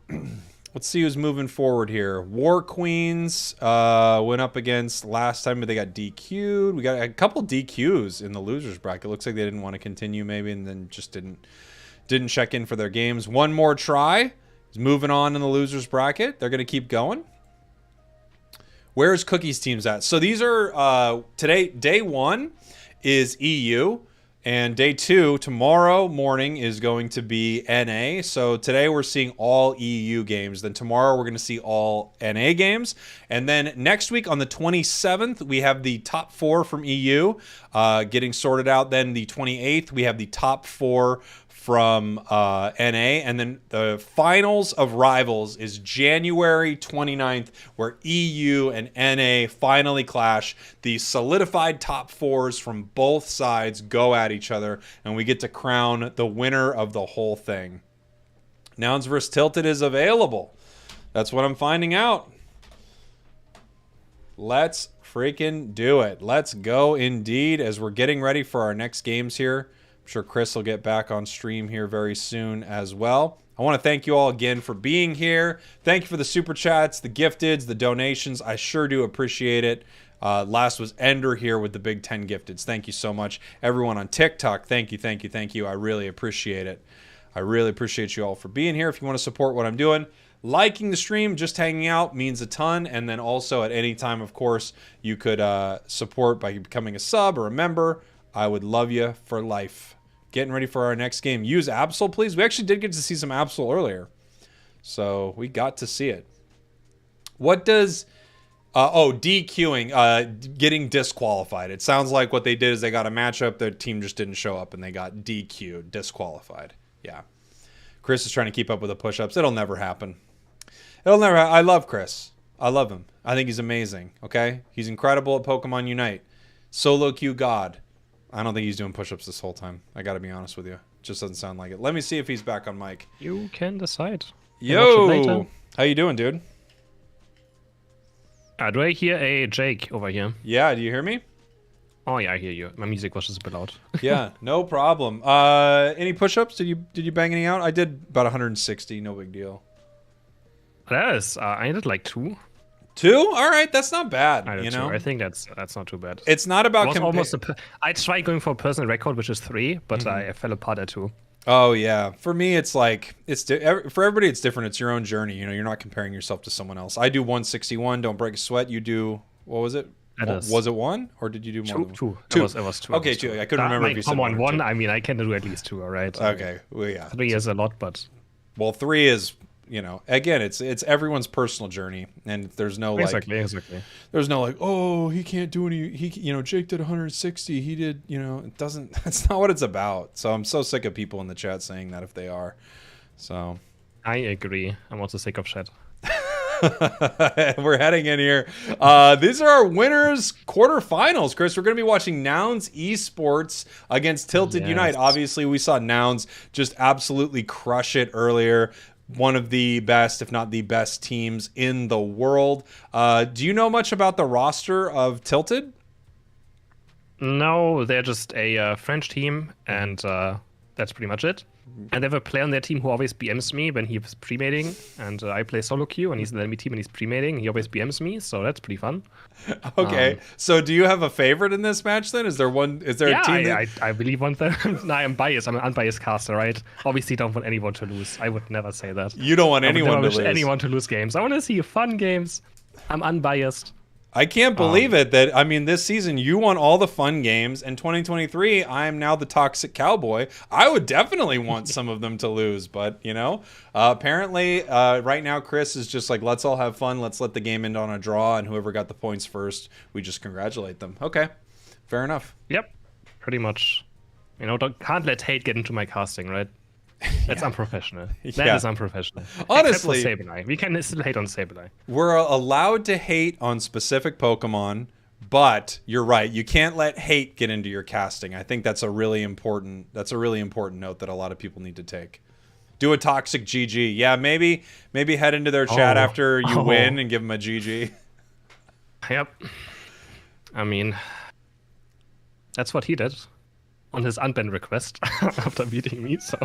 let's see who's moving forward here. War Queens went up against last time, but they got DQ'd. We got a couple DQs in the losers bracket. Looks like they didn't want to continue maybe, and then just didn't check in for their games. One More Try is moving on in the losers bracket. They're going to keep going. Where's Cookie's teams at? So these are today. Day one is EU. And day two, tomorrow morning, is going to be NA. So today we're seeing all EU games. Then tomorrow we're going to see all NA games. And then next week on the 27th, we have the top four from EU getting sorted out. Then the 28th, we have the top four from NA. And then the finals of Rivals is January 29th, where EU and NA finally clash. The solidified top fours from both sides go at each other, and we get to crown the winner of the whole thing. Nouns vs. Tilted is available. That's what I'm finding out. Let's freaking do it. Let's go indeed, as we're getting ready for our next games here. I'm sure Chris will get back on stream here very soon as well. I want to thank you all again for being here. Thank you for the super chats, the gifteds, the donations. I sure do appreciate it. Last was Ender here with the big 10 gifteds. Thank you so much. Everyone on TikTok, thank you, thank you, thank you. I really appreciate it. I really appreciate you all for being here. If you want to support what I'm doing, liking the stream, just hanging out means a ton. And then also at any time, of course, you could support by becoming a sub or a member. I would love you for life. Getting ready for our next game. Use Absol, please. We actually did get to see some Absol earlier. So we got to see it. What does... DQing, getting disqualified. It sounds like what they did is they got a matchup, their team just didn't show up, and they got DQ'd, disqualified. Yeah. Chris is trying to keep up with the push-ups. It'll never happen. I love Chris. I love him. I think he's amazing, okay? He's incredible at Pokemon Unite. Solo queue god. I don't think he's doing push-ups this whole time. I gotta be honest with you. Just doesn't sound like it. Let me see if he's back on mic. You can decide. Yo! How you doing, dude? Do I hear a Jake over here? Yeah, do you hear me? Oh yeah, I hear you. My music was just a bit loud. Yeah, no problem. Any push-ups? Did you bang any out? I did about 160. No big deal. That is, I did like 2. 2? All right, that's not bad. I do You too. know, I think that's not too bad. it's not about was almost I tried going for a personal record, which is 3, but I fell apart at 2. Oh yeah, for me it's like for everybody it's different. It's your own journey. You know, you're not comparing yourself to someone else. I do 161. Don't break a sweat. You do what was it? Was it 1 or did you do more? Two. Two. It was 2. Okay, 2. I couldn't remember if you said come on, 1. I mean, I can do at least 2. All right. Okay. Well, yeah. 3 is a lot, but well, 3 is. You know, again, it's everyone's personal journey, and there's no like, exactly. There's no like, oh, he can't do any. Jake did 160. He did, it doesn't. That's not what it's about. So I'm so sick of people in the chat saying that if they are. So I agree. I'm also sick of shit. We're heading in here. These are our winners quarterfinals, Chris. We're going to be watching Nouns Esports against Tilted Unite. Obviously, we saw Nouns just absolutely crush it earlier. One of the best, if not the best teams in the world. Do you know much about the roster of Tilted? No, they're just a French team, and that's pretty much it. And they have a player on their team who always BMs me when he's pre-mating, and I play solo queue, and he's in the enemy team and he's pre-mating. He always BMs me, so that's pretty fun. Okay, so do you have a favorite in this match then? Is there a team? I believe one thing. No, I'm biased. I'm an unbiased caster, right? Obviously, don't want anyone to lose. I would never say that. You don't want anyone to lose. Anyone to lose games. I want to see fun games. I'm unbiased. I can't believe it that, I mean, this season you won all the fun games, and 2023 I am now the toxic cowboy. I would definitely want some of them to lose, but, apparently right now Chris is just like, let's all have fun. Let's let the game end on a draw, and whoever got the points first, we just congratulate them. Okay, fair enough. Yep, pretty much. Can't let hate get into my casting, right? That's unprofessional. That is unprofessional. Honestly, except for Sableye. We can still hate on Sableye. We're allowed to hate on specific Pokemon, but you're right. You can't let hate get into your casting. I think that's a really important note that a lot of people need to take. Do a toxic GG. Yeah, maybe head into their chat after you win and give them a GG. Yep. I mean, that's what he did on his unban request after beating me, so...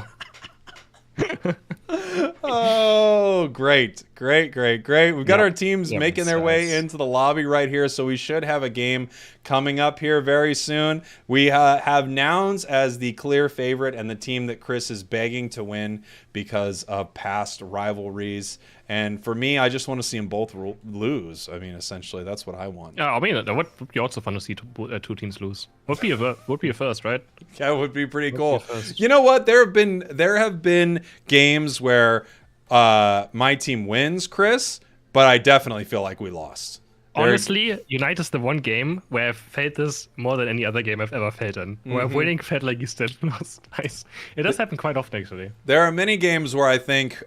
Oh, great. We've got our teams making their way into the lobby right here, so we should have a game coming up here very soon. We have Nouns as the clear favorite and the team that Chris is begging to win because of past rivalries. And for me, I just want to see them both lose. I mean, essentially, that's what I want. Yeah, I mean, that would be also fun to see two teams lose. Would be a first, right? Yeah, it would be pretty cool. You know what? There have been games where my team wins, Chris, but I definitely feel like we lost. Honestly, Unite is the one game where I've felt this more than any other game I've ever felt in. Where winning felt like you still lost. Nice. It does happen quite often, actually. There are many games where I think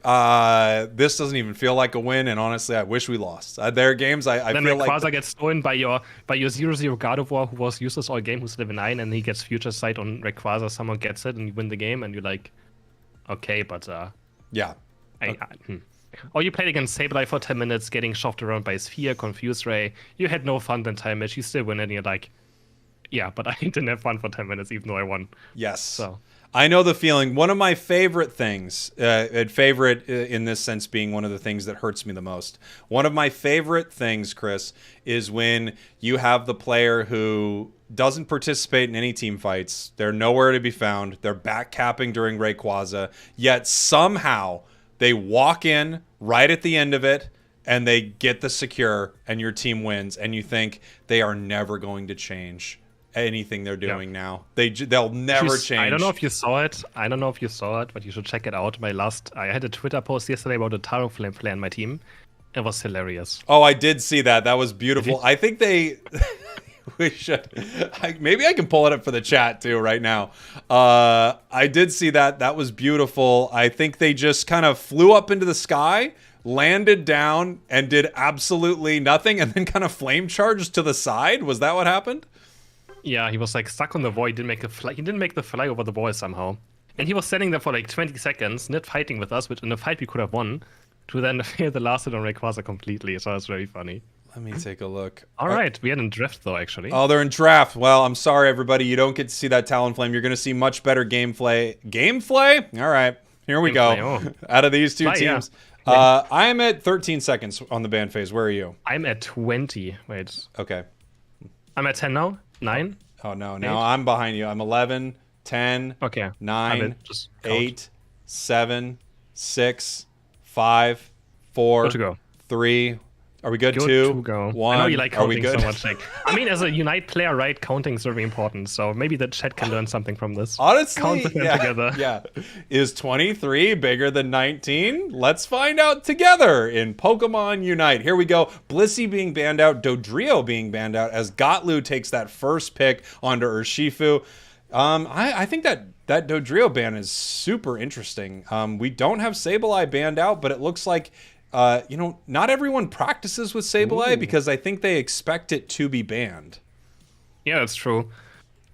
this doesn't even feel like a win, and honestly, I wish we lost. There are games I feel like... Then Rayquaza gets stolen by your 0-0 Gardevoir, who was useless all game, who's level 9, and he gets Future Sight on Rayquaza, someone gets it, and you win the game, and you're like, okay, but... yeah. Or you played against Sableye for 10 minutes, getting shoved around by Sphere, Confuse Ray. You had no fun the entire match. You still win, and you're like, yeah, but I didn't have fun for 10 minutes, even though I won. Yes. So I know the feeling. One of my favorite things, in this sense being one of the things that hurts me the most. One of my favorite things, Chris, is when you have the player who doesn't participate in any team fights. They're nowhere to be found. They're backcapping during Rayquaza, yet somehow they walk in right at the end of it, and they get the secure, and your team wins, and you think they are never going to change anything they're doing now. They'll never change. I don't know if you saw it, but you should check it out. I had a Twitter post yesterday about a Talonflame player on my team. It was hilarious. Oh, I did see that. That was beautiful. I think they... We should. Maybe I can pull it up for the chat too right now. I did see that. That was beautiful. I think they just kind of flew up into the sky, landed down, and did absolutely nothing, and then kind of flame charged to the side. Was that what happened? Yeah, he was like stuck on the wall. He didn't make the fly over the wall somehow. And he was standing there for like 20 seconds, not fighting with us, which in a fight we could have won, to then fail the last hit on Rayquaza completely. So it's very funny. Let me take a look. All right, we had in draft though, actually. Oh, they're in draft. Well, I'm sorry, everybody. You don't get to see that Talonflame. You're going to see much better gameplay. Gameplay? All right, here we go. Out of these two teams. I'm at 13 seconds on the ban phase. Where are you? I'm at 20. Wait. Okay. I'm at 10 now. 9. Oh, no. Now I'm behind you. I'm 11, 10, Okay. 9, Just count. 8, 7, 6, 5, 4, Good to go. 3. Are we good? Good 2, to go. 1. I know you like Are we counting good? so much. Like, I mean, as a Unite player, right, counting is very important. So maybe the chat can learn something from this. Honestly, Count with them yeah, together. yeah. Is 23 bigger than 19? Let's find out together in Pokemon Unite. Here we go. Blissey being banned out, Dodrio being banned out as Gotlu takes that first pick onto Urshifu. I think that Dodrio ban is super interesting. We don't have Sableye banned out, but it looks like not everyone practices with Sableye because I think they expect it to be banned. Yeah, that's true.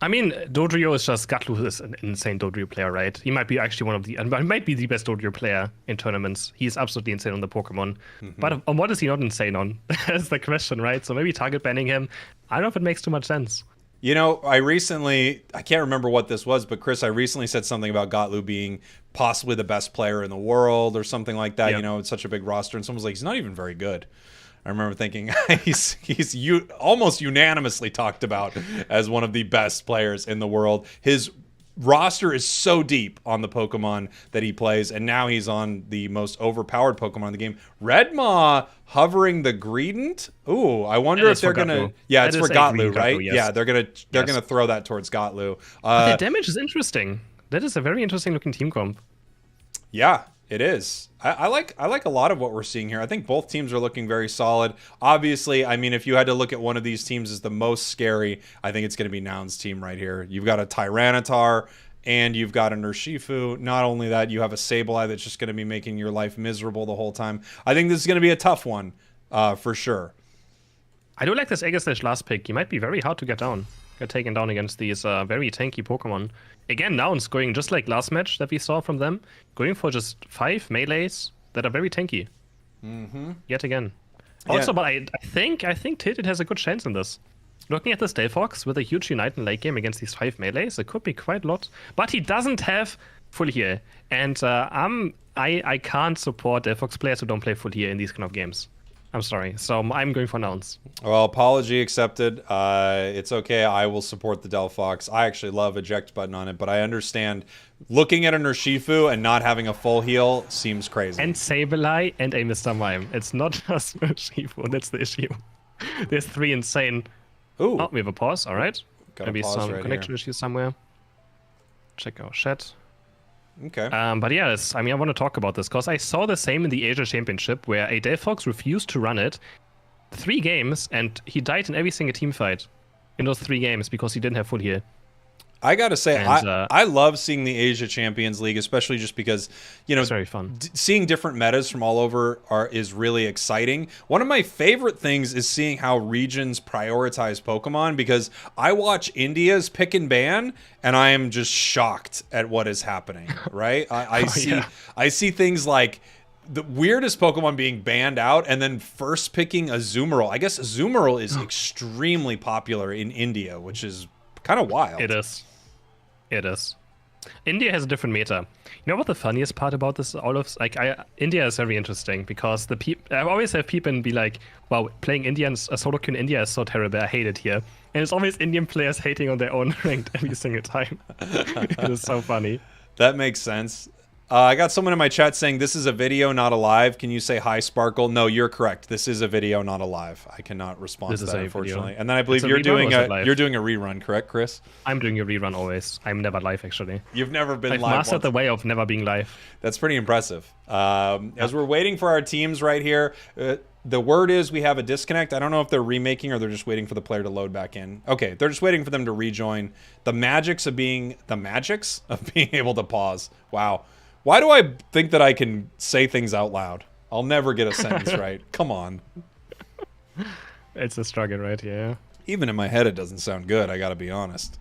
I mean, Dodrio is just Gatlu is an insane Dodrio player, right? He might be actually he might be the best Dodrio player in tournaments. He's absolutely insane on the Pokemon. But on what is he not insane on? That's the question, right? So maybe target banning him. I don't know if it makes too much sense. You know, I can't remember what this was, but Chris, I recently said something about Gotlu being possibly the best player in the world or something like that. Yep. You know, it's such a big roster, and someone was like, he's not even very good. I remember thinking he's almost unanimously talked about as one of the best players in the world. His roster is so deep on the Pokemon that he plays, and now he's on the most overpowered Pokemon in the game. Redmaw hovering the Greedent. Ooh, I wonder if they're gonna. Yeah, it's for Gotlu, right? Yes. Yeah, they're gonna throw that towards Gotlu. The damage is interesting. That is a very interesting looking team comp. Yeah, it is. I like a lot of what we're seeing here. I think both teams are looking very solid. Obviously, I mean, if you had to look at one of these teams as the most scary, I think it's going to be Noun's team right here. You've got a Tyranitar and you've got an Urshifu. Not only that, you have a Sableye that's just going to be making your life miserable the whole time. I think this is going to be a tough one for sure. I do like this Aegislash last pick. He might be very hard to get taken down against these very tanky Pokemon. Again, Nouns going just like last match that we saw from them, going for just 5 melees that are very tanky. Yet again. Also, but I think Tilted has a good chance in this. Looking at this Delphox with a huge Unite in late game against these 5 melees, it could be quite a lot. But he doesn't have full heal. And I can't support Delphox players who don't play full heal in these kind of games. I'm sorry. So I'm going for Nouns. Well, apology accepted. It's okay. I will support the Delphox. I actually love eject button on it, but I understand looking at an Urshifu and not having a full heal seems crazy. And Sableye and a Mr. Mime. It's not just Urshifu. That's the issue. There's 3 insane. Ooh. Oh, we have a pause. All right. Got a Maybe pause some right connection here. issues somewhere. Check our chat. Okay. But yeah, I want to talk about this because I saw the same in the Asia Championship where a Delphox refused to run it 3 games and he died in every single team fight in those 3 games because he didn't have full heal. I gotta say, And, I love seeing the Asia Champions League, especially just because, it's very fun. Seeing different metas from all over is really exciting. One of my favorite things is seeing how regions prioritize Pokemon, because I watch India's pick and ban, and I am just shocked at what is happening. Right? I see things like the weirdest Pokemon being banned out, and then first picking Azumarill. I guess Azumarill is extremely popular in India, which is kind of wild. It is. India has a different meta. You know what the funniest part about this? India is very interesting because I always have people be like, "Wow, playing Indians a solo queue in India is so terrible. I hate it here." And it's always Indian players hating on their own ranked every single time. It is so funny. That makes sense. I got someone in my chat saying this is a video, not a live. Can you say hi, Sparkle? No, you're correct. This is a video, not a live. I cannot respond to that, unfortunately. And then I believe you're doing a rerun, correct, Chris? I'm doing a rerun always. I'm never live, actually. You've never been I've live. I've mastered once. the way of never being live. That's pretty impressive. As we're waiting for our teams right here, the word is we have a disconnect. I don't know if they're remaking or they're just waiting for the player to load back in. Okay, they're just waiting for them to rejoin. The magics of being able to pause. Wow. Why do I think that I can say things out loud? I'll never get a sentence right. Come on. It's a struggle, right? Yeah. Even in my head, it doesn't sound good, I gotta be honest.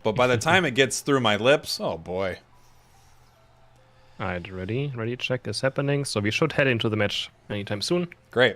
But by the time it gets through my lips, oh boy. Alright, ready check is happening. So we should head into the match anytime soon. Great.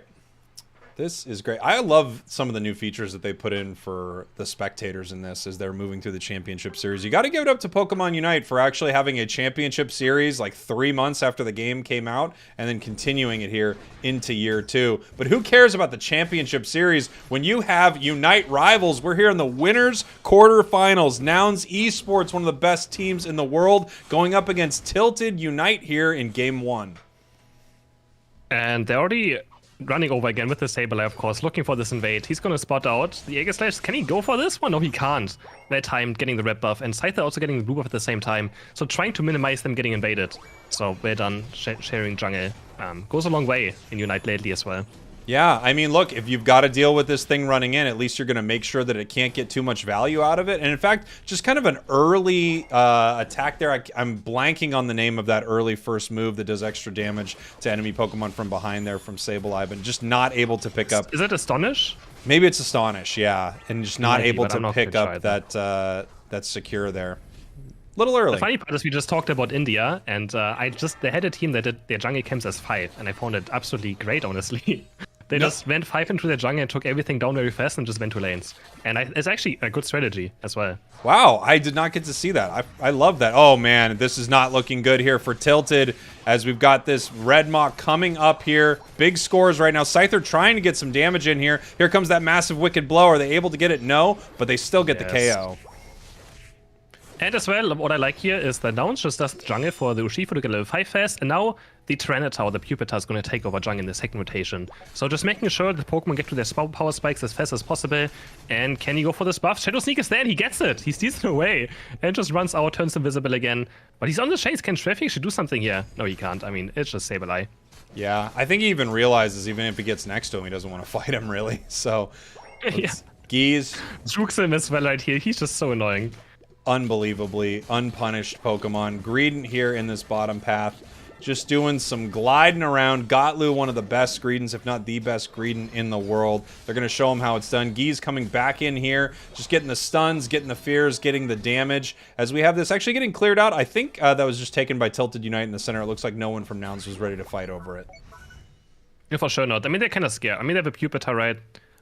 This is great. I love some of the new features that they put in for the spectators in this as they're moving through the championship series. You got to give it up to Pokemon Unite for actually having a championship series like 3 months after the game came out and then continuing it here into year 2. But who cares about the championship series when you have Unite Rivals? We're here in the winners quarterfinals. Nouns Esports, one of the best teams in the world, going up against Tilted Unite here in game 1. And they're already running over again with the Sableye, of course, looking for this invade. He's going to spot out the Aegislash. Can he go for this one? No, he can't. That time, getting the red buff, and Scyther also getting the blue buff at the same time. So trying to minimize them getting invaded. So well done, sharing jungle. Goes a long way in Unite lately as well. Yeah, I mean, look, if you've got to deal with this thing running in, at least you're going to make sure that it can't get too much value out of it. And in fact, just kind of an early attack there. I'm blanking on the name of that early first move that does extra damage to enemy Pokemon from behind there from Sableye, but just not able to pick up. Is it Astonish? Maybe it's Astonish, yeah. And just not able to pick up that secure there. Little early. The funny part is we just talked about India, and they had a team that did their jungle camps as 5, and I found it absolutely great, honestly. They just went 5 into their jungle and took everything down very fast and just went to lanes. And it's actually a good strategy as well. Wow, I did not get to see that. I love that. Oh, man, this is not looking good here for Tilted as we've got this Red Maw coming up here. Big scores right now. Scyther trying to get some damage in here. Here comes that massive Wicked Blow. Are they able to get it? No, but they still get the KO. And as well, what I like here is that Nouns just does the jungle for the Urshifu to get level 5 fast, and now the Tyranitar or the Pupitar is going to take over jungle in the second rotation. So just making sure that Pokemon get to their power spikes as fast as possible. And can he go for this buff? Shadow Sneak is there and he gets it. He steals it away and just runs out, turns invisible again. But he's on the chase. Can Traffic actually do something here? No, he can't. I mean, it's just Sableye. Yeah, I think he even realizes even if he gets next to him, he doesn't want to fight him really. So, yeah. Geese. Jukes him as well right here. He's just so annoying. Unbelievably unpunished Pokemon. Greedent here in this bottom path. Just doing some gliding around. Gotlu, one of the best Greedents, if not the best Greedent in the world. They're going to show him how it's done. Geese coming back in here. Just getting the stuns, getting the fears, getting the damage. As we have this actually getting cleared out. I think that was just taken by Tilted Unite in the center. It looks like no one from Nouns was ready to fight over it. Yeah, for sure not. I mean, they're kind of scared. I mean, they have a Pupitar, right?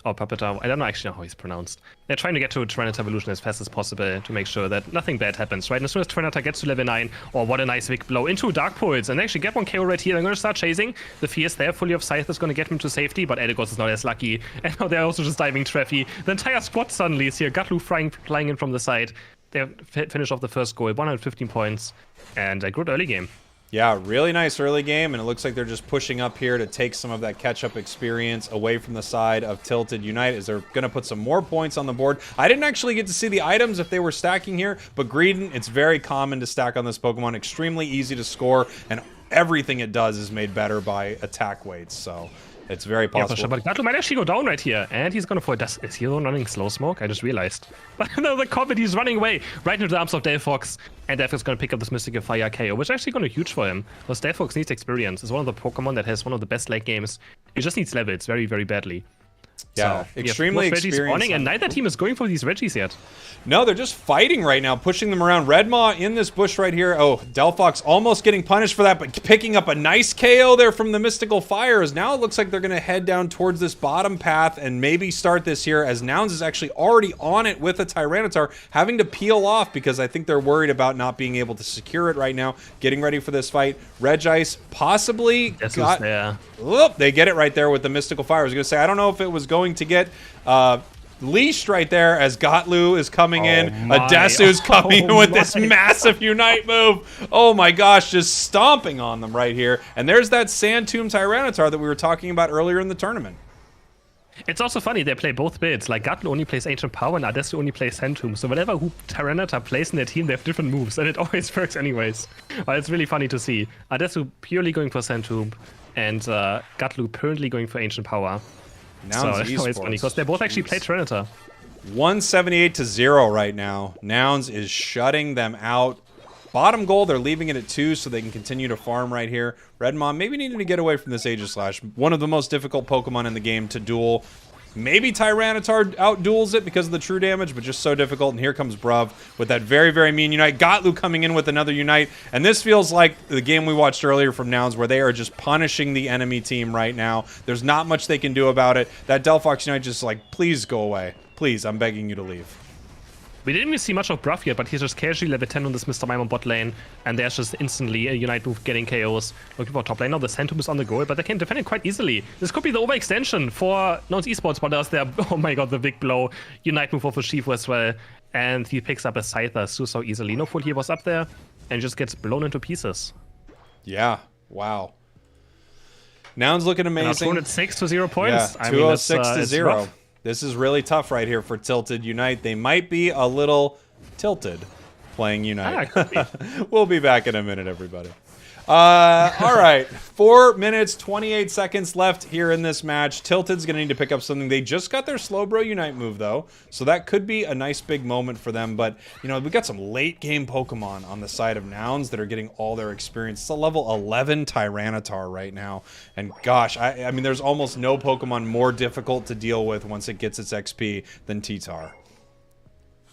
Or Pupitar. I don't actually know how he's pronounced. They're trying to get to Tyranitar evolution as fast as possible to make sure that nothing bad happens, right? And as soon as Tyranitar gets to level 9, what a nice big blow into Dark Pulse, and they actually get one KO right here. They're going to start chasing. The Fierce there, fully of Scythe, is going to get him to safety, but Elagos is not as lucky. And now they're also just diving Treffy. The entire squad suddenly is here. Gutlu flying in from the side. They finish off the first goal, 115 points, and a good early game. Yeah, really nice early game, and it looks like they're just pushing up here to take some of that catch-up experience away from the side of Tilted Unite as they're going to put some more points on the board. I didn't actually get to see the items if they were stacking here, but Greedent, it's very common to stack on this Pokemon. Extremely easy to score, and everything it does is made better by attack weights, so it's very possible. Yeah, for sure. But Gutlu might actually go down right here, and he's going to for is he running Slow Smoke? I just realized. But no, the Comet, he's running away right into the arms of Delphox, and Delphox is going to pick up this Mystical Fire KO, which is actually going to be huge for him. Because Delphox needs experience. It's one of the Pokemon that has one of the best late games. He just needs levels very, very badly. Yeah, so, extremely experienced. And neither team is going for these Reggies yet. No, they're just fighting right now, pushing them around. Red Maw in this bush right here. Oh, Delphox almost getting punished for that, but picking up a nice KO there from the Mystical Fires. Now it looks like they're going to head down towards this bottom path and maybe start this here, as Nouns is actually already on it with a Tyranitar, having to peel off because I think they're worried about not being able to secure it right now. Getting ready for this fight. Regice possibly got... Whoop, they get it right there with the Mystical Fire. I was going to say, I don't know if it was going to get... leashed right there as Gotlu is coming in. Adesu's coming in with this massive Unite move. Oh my gosh, just stomping on them right here. And there's that Sand Tomb Tyranitar that we were talking about earlier in the tournament. It's also funny, they play both builds. Like, Gutlu only plays Ancient Power and Adesu only plays Sand Tomb. So whatever who Tyranitar plays in their team, they have different moves, and it always works anyways. It's really funny to see. Adesu purely going for Sand Tomb, and Gutlu currently going for Ancient Power. Nouns so it's funny because they both actually play Tyranitar. 178-0 right now. Nouns is shutting them out. Bottom goal, they're leaving it at 2 so they can continue to farm right here. Red Maw maybe needing to get away from this Aegislash. One of the most difficult Pokemon in the game to duel. Maybe Tyranitar outduels it because of the true damage, but just so difficult. And here comes Bruv with that very, very mean Unite. Gotlu coming in with another Unite. And this feels like the game we watched earlier from Nouns where they are just punishing the enemy team right now. There's not much they can do about it. That Delphox Unite just like, please go away. Please, I'm begging you to leave. We didn't even see much of Bruff yet, but he's just casually level 10 on this Mr. Mime on bot lane, and there's just instantly a Unite move getting KOs. Looking for top lane now, the Phantom is on the goal, but they can defend it quite easily. This could be the overextension for Nouns esports spotters there. Oh my god, the big blow. Unite move off of Shifu as well, and he picks up a Scyther so easily. No full heal was up there, and just gets blown into pieces. Yeah, wow. Nouns looking amazing. And 206 to 0 points. Yeah, 206 to 0. Rough. This is really tough right here for Tilted Unite. They might be a little tilted playing Unite. We'll be back in a minute, everybody. All right, 4 minutes, 28 seconds left here in this match. Tilted's going to need to pick up something. They just got their Slowbro Unite move, though, so that could be a nice big moment for them. But, you know, we got some late-game Pokemon on the side of Nouns that are getting all their experience. It's a level 11 Tyranitar right now. And, gosh, I mean, there's almost no Pokemon more difficult to deal with once it gets its XP than T-Tar.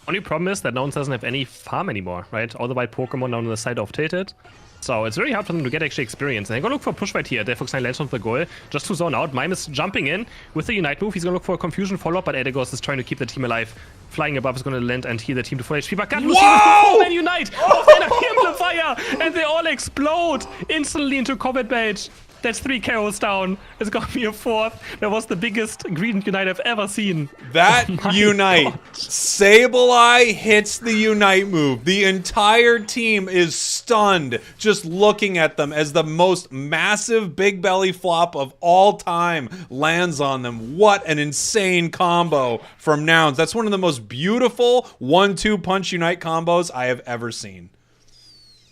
Only problem is that Nouns doesn't have any farm anymore, right? All the white Pokemon on the side of Tilted. So it's very hard for them to get actually experience. And they're gonna look for a push right here. Delphox 9 lands on the goal just to zone out. Mime is jumping in with the Unite move. He's gonna look for a confusion follow-up, but Edegos is trying to keep the team alive. Flying above is gonna land and heal the team to full HP. But Gotlu sees Unite! Amplifier! And they all explode instantly into combat bait. That's 3 KOs down. It's gonna be a 4th. That was the biggest green Unite I've ever seen. That Unite. Sableye hits the Unite move. The entire team is stunned just looking at them as the most massive big belly flop of all time lands on them. What an insane combo from Nouns. That's one of the most beautiful 1-2 punch Unite combos I have ever seen.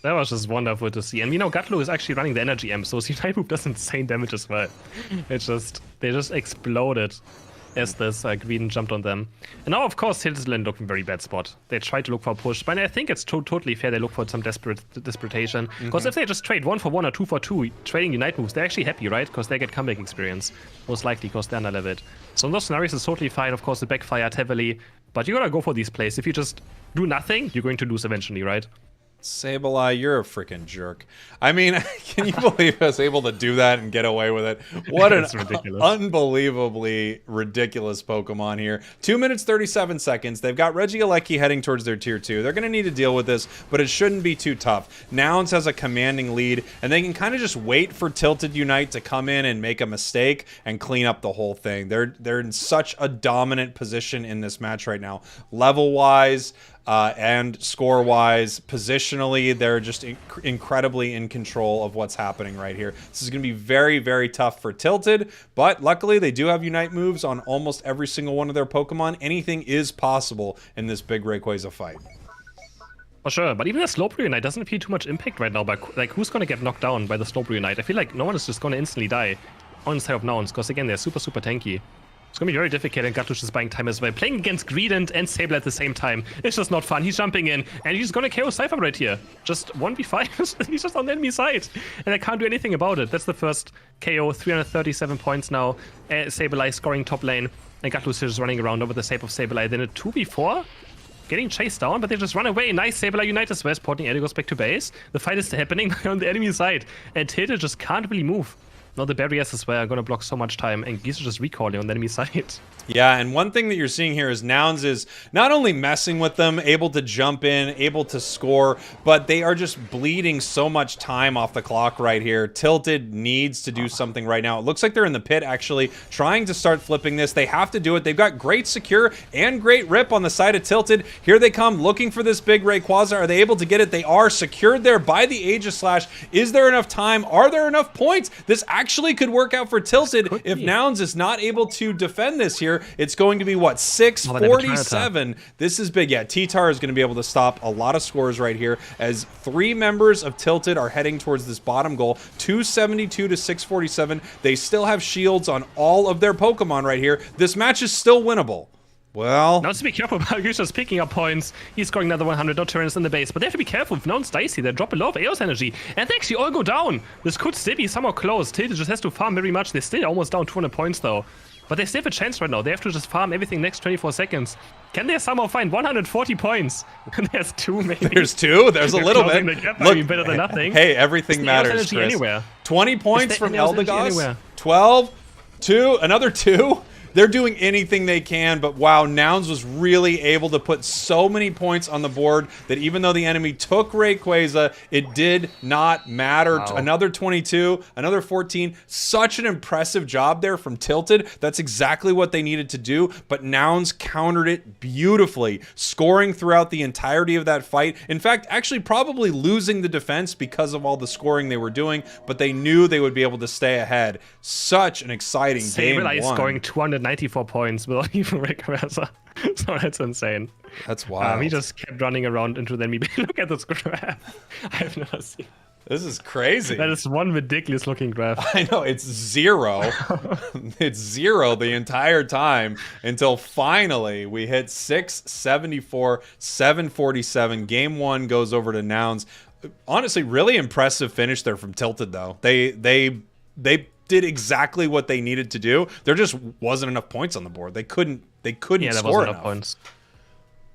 That was just wonderful to see. And you know, Gotlu is actually running the Energy Amp, so his Unite move does insane damage as well. It's just, they just exploded as this green jumped on them. And now, of course, Tilted looking very bad spot. They tried to look for a push, but I think it's totally fair they look for some desperation. Because if they just trade 1 for 1 or 2 for 2, trading Unite moves, they're actually happy, right? Because they get comeback experience. Most likely, because they're under-leveled. So in those scenarios, it's totally fine. Of course, it backfired heavily. But you gotta go for these plays. If you just do nothing, you're going to lose eventually, right? Sableye, you're a freaking jerk. I mean, can you believe I was able to do that and get away with it? What an unbelievably ridiculous Pokemon here. 2 minutes, 37 seconds. They've got Regieleki heading towards their tier 2. They're going to need to deal with this, but it shouldn't be too tough. Nouns has a commanding lead, and they can kind of just wait for Tilted Unite to come in and make a mistake and clean up the whole thing. They're in such a dominant position in this match right now. Level-wise, and score-wise, positionally, they're just incredibly in control of what's happening right here. This is going to be very, very tough for Tilted, but luckily they do have Unite moves on almost every single one of their Pokemon. Anything is possible in this big Rayquaza fight. For sure, but even the Slowbro Unite doesn't feel too much impact right now. But like, who's going to get knocked down by the Slowbro Unite? I feel like no one is just going to instantly die on the side of Nouns, because again, they're super, super tanky. It's going to be very difficult, and Gatush is buying time as well. Playing against Greedent and Sable at the same time. It's just not fun. He's jumping in, and he's going to KO Cypher right here. Just 1v5. He's just on the enemy side, and I can't do anything about it. That's the first KO. 337 points now. Sableye scoring top lane, and Gatush is just running around over the save of Sableye. Then a 2v4. Getting chased down, but they just run away. Nice Sableye Unite as well. Porting Eddie goes back to base. The fight is happening on the enemy side, and Tilted just can't really move. Now the barriers as well are going to block so much time, and Geese are just recalling on the enemy side. Yeah, and one thing that you're seeing here is Nouns is not only messing with them, able to jump in, able to score, but they are just bleeding so much time off the clock right here. Tilted needs to do something right now. It looks like they're in the pit, actually, trying to start flipping this. They have to do it. They've got great secure and great rip on the side of Tilted. Here they come, looking for this big Rayquaza. Are they able to get it? They are secured there by the Aegis Slash. Is there enough time? Are there enough points? This actually could work out for Tilted if Nouns is not able to defend this here. It's going to be, what, 647? This is big. Yeah, T-Tar is going to be able to stop a lot of scores right here as 3 members of Tilted are heading towards this bottom goal. 272 to 647. They still have shields on all of their Pokemon right here. This match is still winnable. Well, now to be careful about just picking up points. He's scoring another 100, no turns in the base, but they have to be careful. If Nouns dicey, they drop a lot of Eos energy, and they actually all go down. This could still be somehow close. Tilted just has to farm very much. They're still almost down 200 points though. But they still have a chance right now. They have to just farm everything next 24 seconds. Can they somehow find 140 points? There's 2 maybe. There's 2. There's a little bit. Look, better than nothing. Hey, everything matters, Chris. Anywhere. 20 points from Eldegoss. 12, 2, another 2. They're doing anything they can, but wow, Nouns was really able to put so many points on the board that even though the enemy took Rayquaza, it did not matter. Wow. Another 22, another 14. Such an impressive job there from Tilted. That's exactly what they needed to do, but Nouns countered it beautifully, scoring throughout the entirety of that fight. In fact, actually probably losing the defense because of all the scoring they were doing, but they knew they would be able to stay ahead. Such an exciting game one. Scoring 294 points without even Rayquaza. So that's insane. That's wild. He just kept running around into the enemy. Look at this graph. I've never seen. This is crazy. That is one ridiculous looking graph. I know, it's 0. It's 0 the entire time until finally we hit 674, 747. Game 1 goes over to Nouns. Honestly, really impressive finish there from Tilted though. They did exactly what they needed to do. There just wasn't enough points on the board. They couldn't score enough points.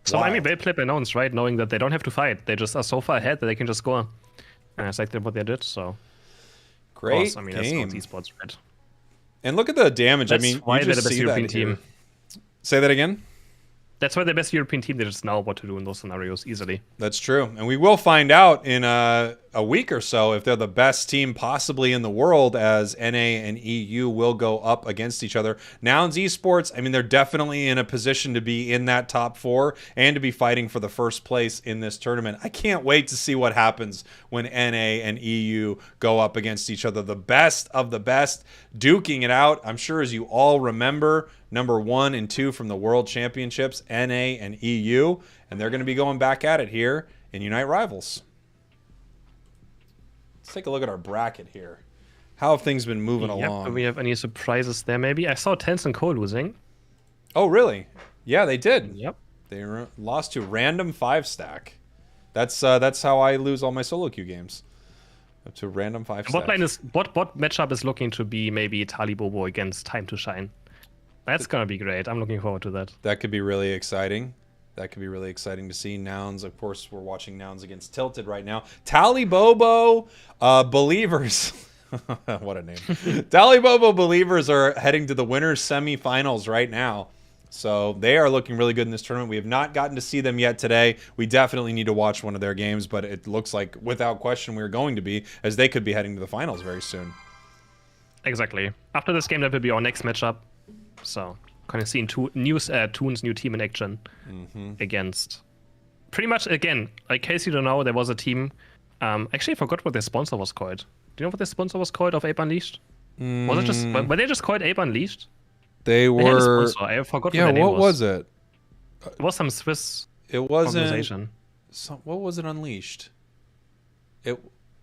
So I mean, they played announced, right? Knowing that they don't have to fight. They just are so far ahead that they can just score. And it's like what they did, so great I mean, game. That's esports, right? And look at the damage. That's I mean, why you they're just the best see European that team. here. Say that again? That's why the best European team, they just know what to do in those scenarios easily. That's true. And we will find out in a week or so if they're the best team possibly in the world, as NA and EU will go up against each other. Nouns Esports, I mean, they're definitely in a position to be in that top 4 and to be fighting for the first place in this tournament. I can't wait to see what happens when NA and EU go up against each other. The best of the best, duking it out. I'm sure, as you all remember, number 1 and 2 from the World Championships, NA and EU, and they're going to be going back at it here in Unite Rivals. Let's take a look at our bracket here. How have things been moving along? Do we have any surprises there, maybe? I saw Tencent Co losing. Oh, really? Yeah, they did. Yep. They lost to random 5-stack. That's how I lose all my solo queue games. Up to random 5-stack. What matchup is looking to be maybe Talibobo against Time to Shine? That's going to be great. I'm looking forward to that. That could be really exciting. That could be really exciting to see. Nouns, of course, we're watching Nouns against Tilted right now. Talibobo Believers. What a name. Talibobo Believers are heading to the winners semifinals right now. So they are looking really good in this tournament. We have not gotten to see them yet today. We definitely need to watch one of their games, but it looks like, without question, we're going to be, as they could be heading to the finals very soon. Exactly. After this game, that will be our next matchup. So, kind of seeing Toon's new team in action against. Pretty much, again, in case you don't know, there was a team. Actually, I forgot what their sponsor was called. Do you know what their sponsor was called of Ape Unleashed? Was it just. Were they just called Ape Unleashed? They were. They had a sponsor. I forgot what their name was. What was it? It was some Swiss It wasn't. organization. What was it, Unleashed?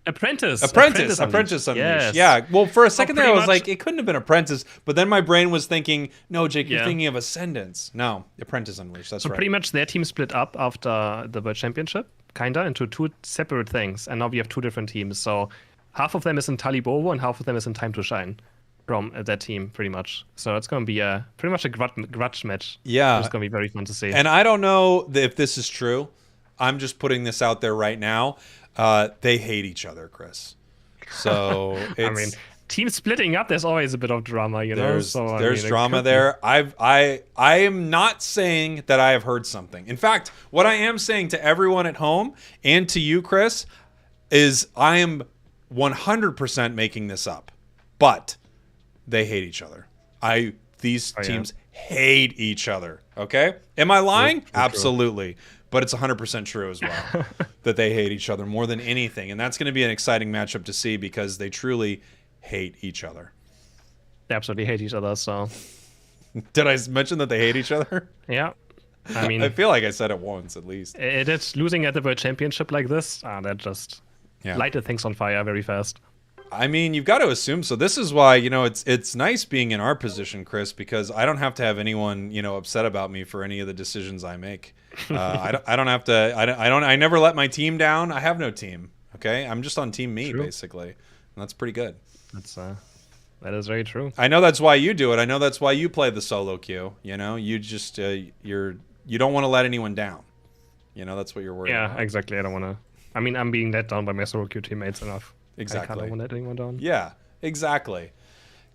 Apprentice Unleashed. Yes. Yeah. Well, for a second there, I pretty was much- like, it couldn't have been Apprentice. But then my brain was thinking, no, Jake, you're thinking of Ascendance. No, Apprentice Unleashed. That's So right. pretty much their team split up after the World Championship, kinda, into 2 separate things. And now we have 2 different teams. So half of them is in Talibobo and half of them is in Time to Shine from that team, pretty much. So it's going to be pretty much a grudge match. Yeah. It's going to be very fun to see. And I don't know if this is true. I'm just putting this out there right now. They hate each other, Chris. So it's, I mean, team splitting up, there's always a bit of drama, you know. There's drama there. I am not saying that I have heard something. In fact, what I am saying to everyone at home and to you, Chris, is I am 100% making this up. But they hate each other. These teams hate each other. Okay? Am I lying? Absolutely. But it's 100% true as well that they hate each other more than anything. And that's going to be an exciting matchup to see because they truly hate each other. They absolutely hate each other, so. Did I mention that they hate each other? Yeah. I mean, I feel like I said it once at least. It's losing at the World Championship like this, that just lighted things on fire very fast. I mean, you've got to assume so. This is why, it's nice being in our position, Chris, because I don't have to have anyone, upset about me for any of the decisions I make. I don't have to. I never let my team down. I have no team. Okay, I'm just on team me basically, and that's pretty good. That's That is very true. I know that's why you do it. I know that's why you play the solo queue. You know, you just you don't want to let anyone down. You know, that's what you're worried about. Yeah, exactly. I don't want to. I mean, I'm being let down by my solo queue teammates enough. Exactly. I don't want to let anyone down. Yeah, exactly.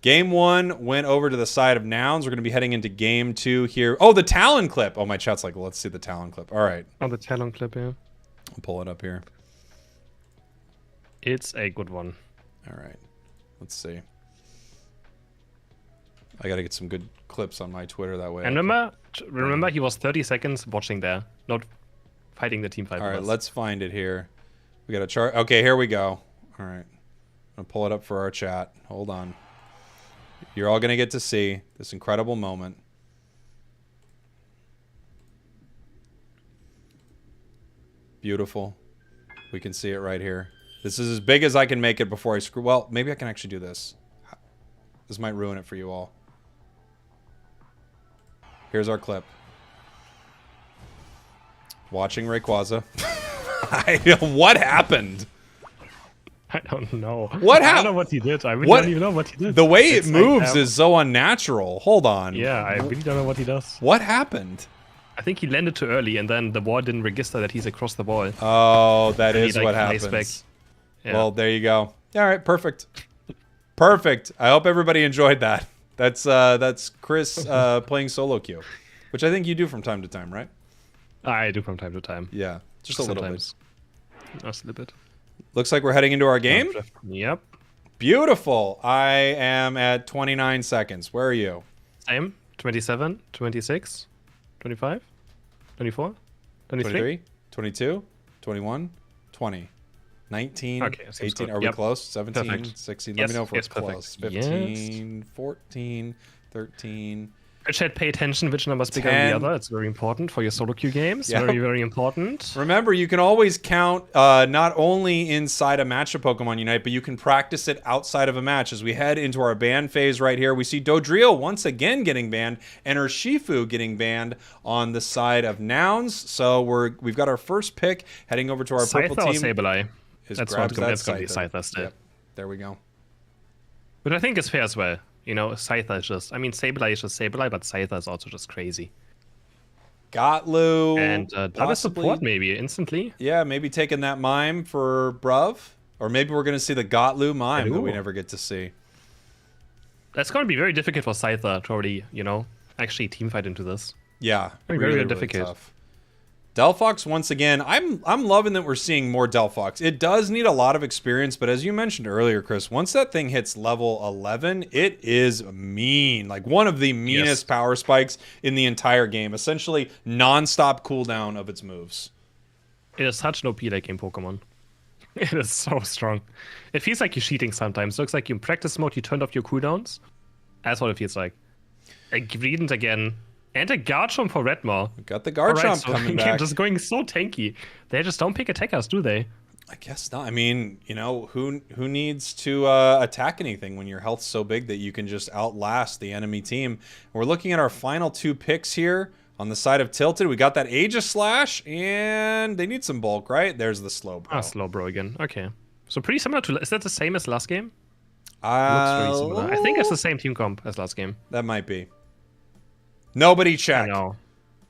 Game 1 went over to the side of Nouns. We're going to be heading into Game 2 here. Oh, the Talon clip. Oh, my chat's like, well, let's see the Talon clip. All right. Oh, the Talon clip, yeah. I'll pull it up here. It's a good one. All right. Let's see. I got to get some good clips on my Twitter that way. And remember, he was 30 seconds watching there, not fighting the team fight. All right, let's find it here. We got a chart. Okay, here we go. All right. I'm going to pull it up for our chat. Hold on. You're all going to get to see this incredible moment. Beautiful. We can see it right here. This is as big as I can make it before I screw. Well, maybe I can actually do this. This might ruin it for you all. Here's our clip. Watching Rayquaza. What happened? I don't know. What I happened? don't know what he did. I really don't even know what he did. The way It's it like, moves is so unnatural. Hold on. Yeah, I really don't know what he does. What happened? I think he landed too early, and then the wall didn't register that he's across the wall. Oh, that And is he, like, what flies happens. back. Yeah. Well, there you go. All right, perfect. Perfect. I hope everybody enjoyed that. That's Chris playing solo queue, which I think you do from time to time, right? I do from time to time. Yeah, just a little bit. Just a little bit. Looks like we're heading into our game. Yep. Beautiful. I am at 29 seconds. Where are you? Same. 27, 26, 25, 24, 23. 23, 22, 21, 20, 19, Okay, seems 18. good. Are we Yep. close? 17, Perfect. 16. Yes, Let me know if we're yes, perfect. close. 15, 14, 13. Chat, pay attention which number's bigger than 10. the other. It's very important for your solo queue games. Yep. Very, very important. Remember, you can always count not only inside a match of Pokemon Unite, but you can practice it outside of a match. As we head into our ban phase right here, we see Dodrio once again getting banned, and Urshifu getting banned on the side of Nouns. So we've got our first pick heading over to our purple Scyther or team. Sableye? That's grabs what it's that going to be Scyther still. Yep. There we go. But I think it's fair as well. You know, Scyther is just... I mean, Sableye is just Sableye, but Scyther is also just crazy. Gotlu. And double possibly. support maybe, instantly. Yeah, maybe taking that mime for Bruv. Or maybe we're going to see the Gotlu mime that we Ooh. never get to see. That's going to be very difficult for Scyther to already, you know, actually teamfight into this. Yeah, Very, really, very really difficult. tough. Delphox, once again, I'm loving that we're seeing more Delphox. It does need a lot of experience, but as you mentioned earlier, Chris, once that thing hits level 11, it is mean. Like one of the meanest power spikes in the entire game. Essentially, non-stop cooldown of its moves. It is such an OP late game Pokemon. It is so strong. It feels like you're cheating sometimes. It looks like you in practice mode, you turned off your cooldowns. That's what it feels like. A Greedent again. And a Garchomp for Redmaw. We've got the Garchomp coming back. Just going so tanky. They just don't pick attackers, do they? I guess not. I mean, you know, who needs to attack anything when your health's so big that you can just outlast the enemy team? We're looking at our final two picks here on the side of Tilted. We got that Aegislash, and they need some bulk, right? There's the Slowbro. Ah, Slowbro again. Okay. So pretty similar to... Is that the same as last game? Looks Very similar. I think it's the same team comp as last game. That might be. Nobody check. No.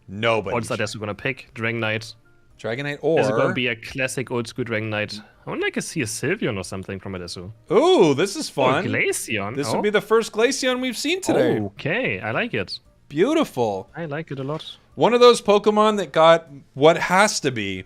Nobody. What's that we're gonna pick? Dragonite. Dragonite or... Is it gonna be a classic old school Dragonite? I would like to see a Sylveon or something from Adesu. Ooh, this is fun. Oh, Glaceon. This would be the first Glaceon we've seen today. Okay, I like it. Beautiful. I like it a lot. One of those Pokemon that got what has to be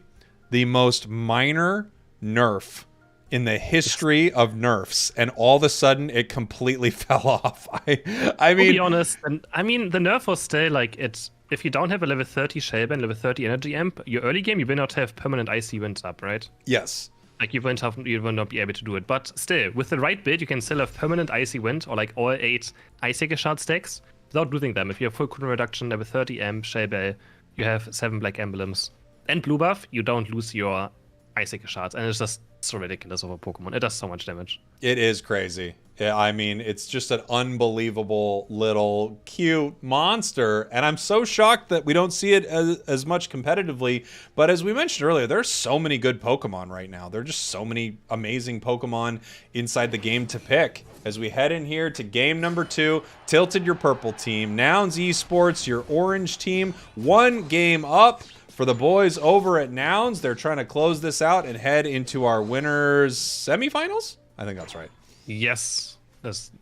the most minor nerf in the history of nerfs, and all of a sudden it completely fell off. I mean, To be honest, the nerf was still like it's. If you don't have a level 30 Shellband, level 30 Energy Amp, your early game you will not have permanent IC winds up, right? yes. Like you will not be able to do it. But still, with the right build, you can still have permanent Icy Wind or like all 8 Icicle Shard stacks without losing them. If you have full cooldown reduction, level 30 Amp, Shellbell, you have 7 Black Emblems. And Blue Buff, you don't lose your Icicle Shards. And it's just so ridiculous of a Pokemon. It does so much damage. It is crazy. Yeah, I mean, it's just an unbelievable little cute monster, and I'm so shocked that we don't see it as much competitively. But as we mentioned earlier, there's so many good Pokemon right now. There are just so many amazing Pokemon inside the game to pick. As we head in here to game number 2, Tilted, your purple team, Nouns Esports, your orange team, 1 game up for the boys over at Nouns. They're trying to close this out and head into our winners semifinals. I think that's right. Yes.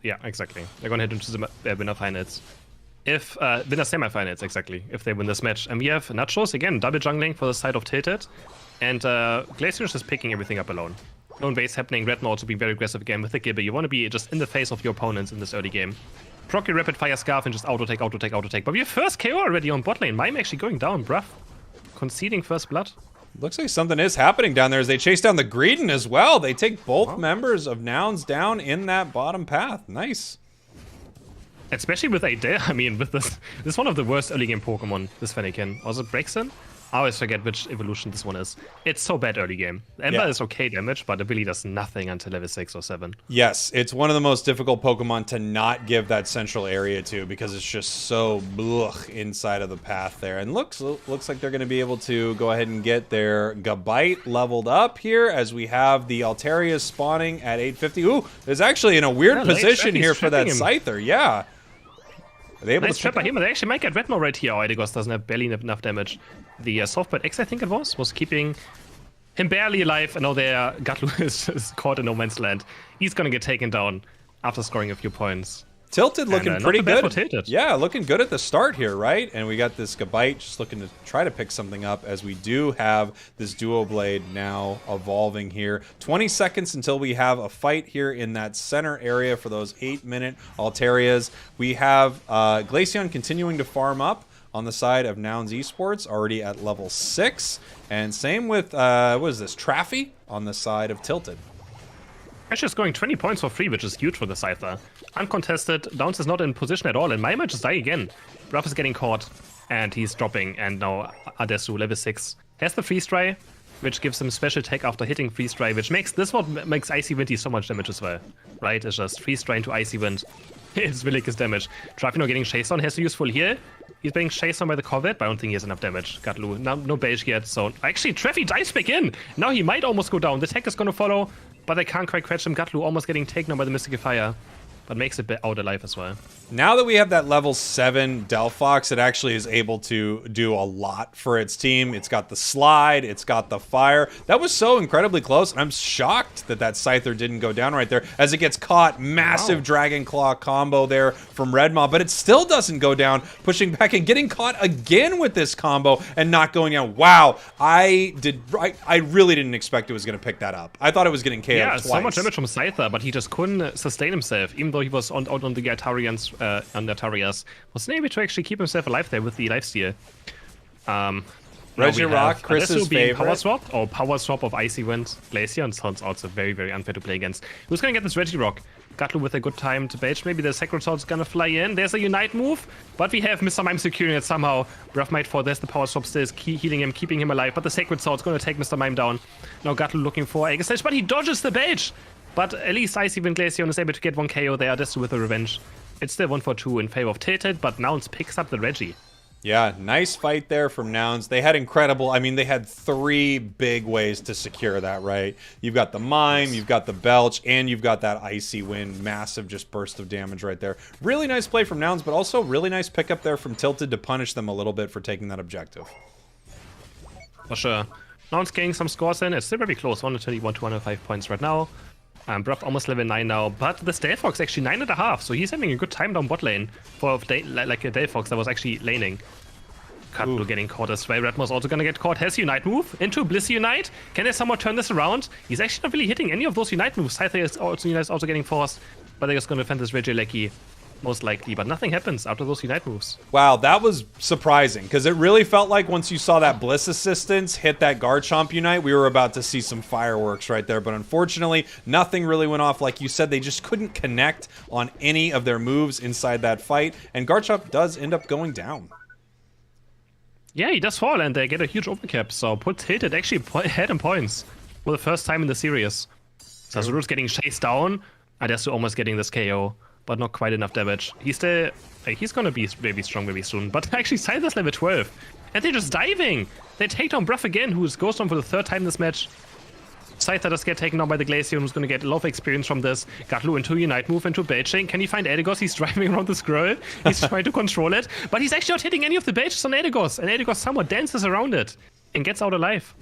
Yeah, exactly. They're going to head into the winner finals. If winner semifinals, exactly, if they win this match. And we have Nachos, again, double jungling for the side of Tilted. And Glacier is just picking everything up alone. No base happening. Red also being very aggressive again with the Gibber. You want to be just in the face of your opponents in this early game. Proc your rapid fire scarf and just auto-take, auto-take, auto-take. But we have first KO already on bot lane. Mime actually going down, bruh. Conceding first blood. Looks like something is happening down there as they chase down the Greedon as well. They take both members of Nouns down in that bottom path. Nice. Especially with Adele, I mean, with this is one of the worst early game Pokemon, this Fennekin. Was it Braixen? I always forget which evolution this one is. It's so bad early game. Ember is okay damage, but it really does nothing until level 6 or 7. Yes, it's one of the most difficult Pokemon to not give that central area to because it's just so blech inside of the path there. And looks like they're going to be able to go ahead and get their Gabite leveled up here as we have the Altaria spawning at 850. Ooh, is actually in a weird position here for that Scyther. Yeah. Are they able nice to trap by him. They actually might get Redmo right here. Oh, Edigos doesn't have barely enough damage. The Softbird X, I think it was keeping him barely alive. And now their Gatlu is caught in no man's land. He's going to get taken down after scoring a few points. Tilted looking pretty good. Yeah, looking good at the start here, right? And we got this Gabite just looking to try to pick something up as we do have this Duo Blade now evolving here. 20 seconds until we have a fight here in that center area for those 8-minute Altarias. We have Glaceon continuing to farm up on the side of Nouns Esports, already at level 6. And same with, what is this, Traffy on the side of Tilted. Actually scoring 20 points for free, which is huge for the Scyther. Uncontested, Downs is not in position at all, and Mime just die again. Ruff is getting caught, and he's dropping, and now Adesu, level 6, has the freeze dry, which gives him special tech after hitting freeze dry, which makes this what makes Icy Wind so much damage as well. Right? It's just freeze dry into Icy Wind. It's really his damage. Trafino getting chased on, has a useful heal. He's being chased on by the Corvette, but I don't think he has enough damage. Gatlu, no beige yet, so actually Treffy dives back in! Now he might almost go down. The tech is gonna follow, but they can't quite catch him. Gatlu almost getting taken on by the Mystic Fire, but makes it out alive as well. Now that we have that level 7 Delphox, it actually is able to do a lot for its team. It's got the slide, it's got the fire. That was so incredibly close, and I'm shocked that that Scyther didn't go down right there as it gets caught. Massive Dragon Claw combo there from Redmaw, but it still doesn't go down, pushing back and getting caught again with this combo and not going down. Wow, I really didn't expect it was going to pick that up. I thought it was getting KO'd twice. So much damage from Scyther, but he just couldn't sustain himself, even though he was on the Atarians, under Tarias, wasn't able to actually keep himself alive there with the lifesteal. Regirock, Chris's favorite. Power swap, or power swap of Icy Wind. Glacier sounds also very, very unfair to play against. Who's gonna get this Regirock? Gatlu with a good time to bait. Maybe the Sacred Sword's gonna fly in. There's a Unite move, but we have Mr. Mime securing it somehow. Rough might fall. There's the power swap still healing him, keeping him alive, but the Sacred Sword's gonna take Mr. Mime down. Now Gatlu looking for Aegis Sledge, but he dodges the bait! But at least Icy Wind Glaceon is able to get 1 KO there, just with a revenge. It's still 1-4-2 in favor of Tilted, but Nouns picks up the Reggie. Yeah, nice fight there from Nouns. They had incredible, I mean, they had 3 big ways to secure that, right? You've got the Mime, you've got the Belch, and you've got that Icy Wind. Massive just burst of damage right there. Really nice play from Nouns, but also really nice pickup there from Tilted to punish them a little bit for taking that objective. For sure. Nouns getting some scores in. It's still very close. 121 to 105 points right now. Bruff almost level 9 now, but the Delphox actually 9.5, so he's having a good time down bot lane for like a Delphox that was actually laning. Cutlu getting caught as well. Redmo's also gonna get caught. Has Unite move into Bliss Unite. Can they somehow turn this around? He's actually not really hitting any of those Unite moves. Scyther is also getting forced, but they're just gonna defend this Regieleki. Most likely, but nothing happens after those Unite moves. Wow, that was surprising, because it really felt like once you saw that Bliss assistance hit that Garchomp Unite, we were about to see some fireworks right there, but unfortunately, nothing really went off. Like you said, they just couldn't connect on any of their moves inside that fight, and Garchomp does end up going down. Yeah, he does fall, and they get a huge overcap, so put Tilted actually ahead in points for the first time in the series. So Zuru's getting chased down, and Desu almost getting this KO, but not quite enough damage. He's still, he's gonna be maybe strong maybe soon, but actually Scyther's level 12, and they're just diving. They take down Bruff again, who's Ghost on for the 3rd time this match. Scyther does get taken down by the Glacier, who's going to get a lot of experience from this. Gatlu into Unite move, into bait chain. Can he find Edegos? He's driving around the scroll. He's trying to control it, but he's actually not hitting any of the baits on Edegos, and Edegos somewhat dances around it and gets out alive.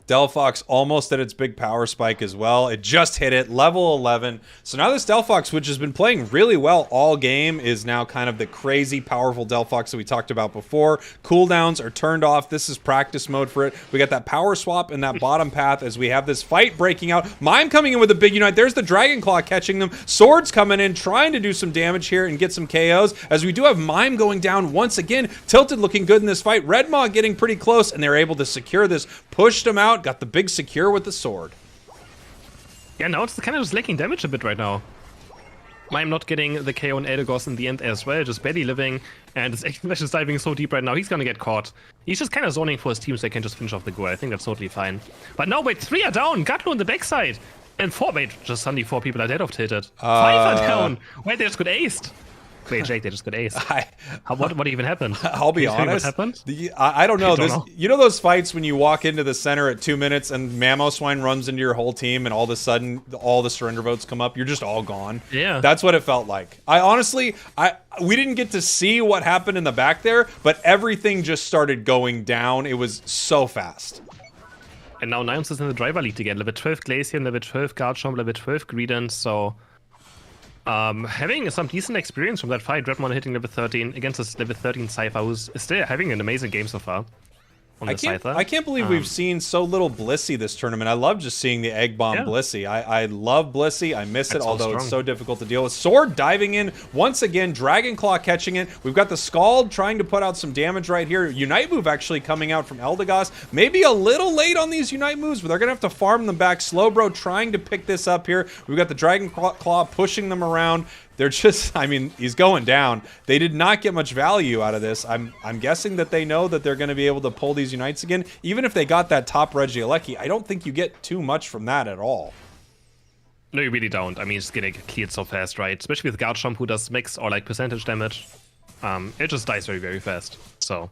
Delphox almost at its big power spike as well. It just hit it, level 11. So now this Delphox, which has been playing really well all game, is now kind of the crazy powerful Delphox that we talked about before. Cooldowns are turned off. This is practice mode for it. We got that power swap in that bottom path as we have this fight breaking out. Mime coming in with a big Unite. There's the Dragon Claw catching them. Swords coming in, trying to do some damage here and get some KOs. As we do have Mime going down once again. Tilted looking good in this fight. Red Maw getting pretty close, and they're able to secure this. Pushed him out. Got the big secure with the sword. Yeah, now it's kind of just lacking damage a bit right now. I'm not getting the KO on Edegos in the end as well, just barely living, and this X-Flash is diving so deep right now, he's gonna get caught. He's just kind of zoning for his team so they can just finish off the goal. I think that's totally fine. But now, wait, 3 are down, Gatlu on the backside, and 4, wait, just suddenly 4 people are dead off Tilted. 5 are down, wait, they just got aced. Wait, Jake, they just got aced. What even happened? I'll be honest. What happened? I don't know. You know those fights when you walk into the center at 2 minutes and Mamoswine runs into your whole team and all of a sudden all the surrender votes come up? You're just all gone. Yeah. That's what it felt like. We didn't get to see what happened in the back there, but everything just started going down. It was so fast. And now Nions is in the driver lead again. Level 12 Glacier, level 12 Garchomp, level 12 Greedent, so... having some decent experience from that fight, Redmon hitting level 13 against this level 13 Cypher, who's still having an amazing game so far. On the Scyther. I can't believe we've seen so little Blissey this tournament. I love just seeing the Egg Bomb Blissey. I love Blissey. I miss it, although it's so difficult to deal with. Sword diving in once again. Dragon Claw catching it. We've got the Scald trying to put out some damage right here. Unite move actually coming out from Eldegoss. Maybe a little late on these Unite moves, but they're going to have to farm them back. Slowbro trying to pick this up here. We've got the Dragon Claw pushing them around. They're just, I mean, he's going down. They did not get much value out of this. I'm guessing that they know that they're going to be able to pull these Unites again. Even if they got that top Regieleki, I don't think you get too much from that at all. No, you really don't. I mean, it's getting cleared so fast, right? Especially with Garchomp, who does mix or like percentage damage. It just dies very, very fast. So,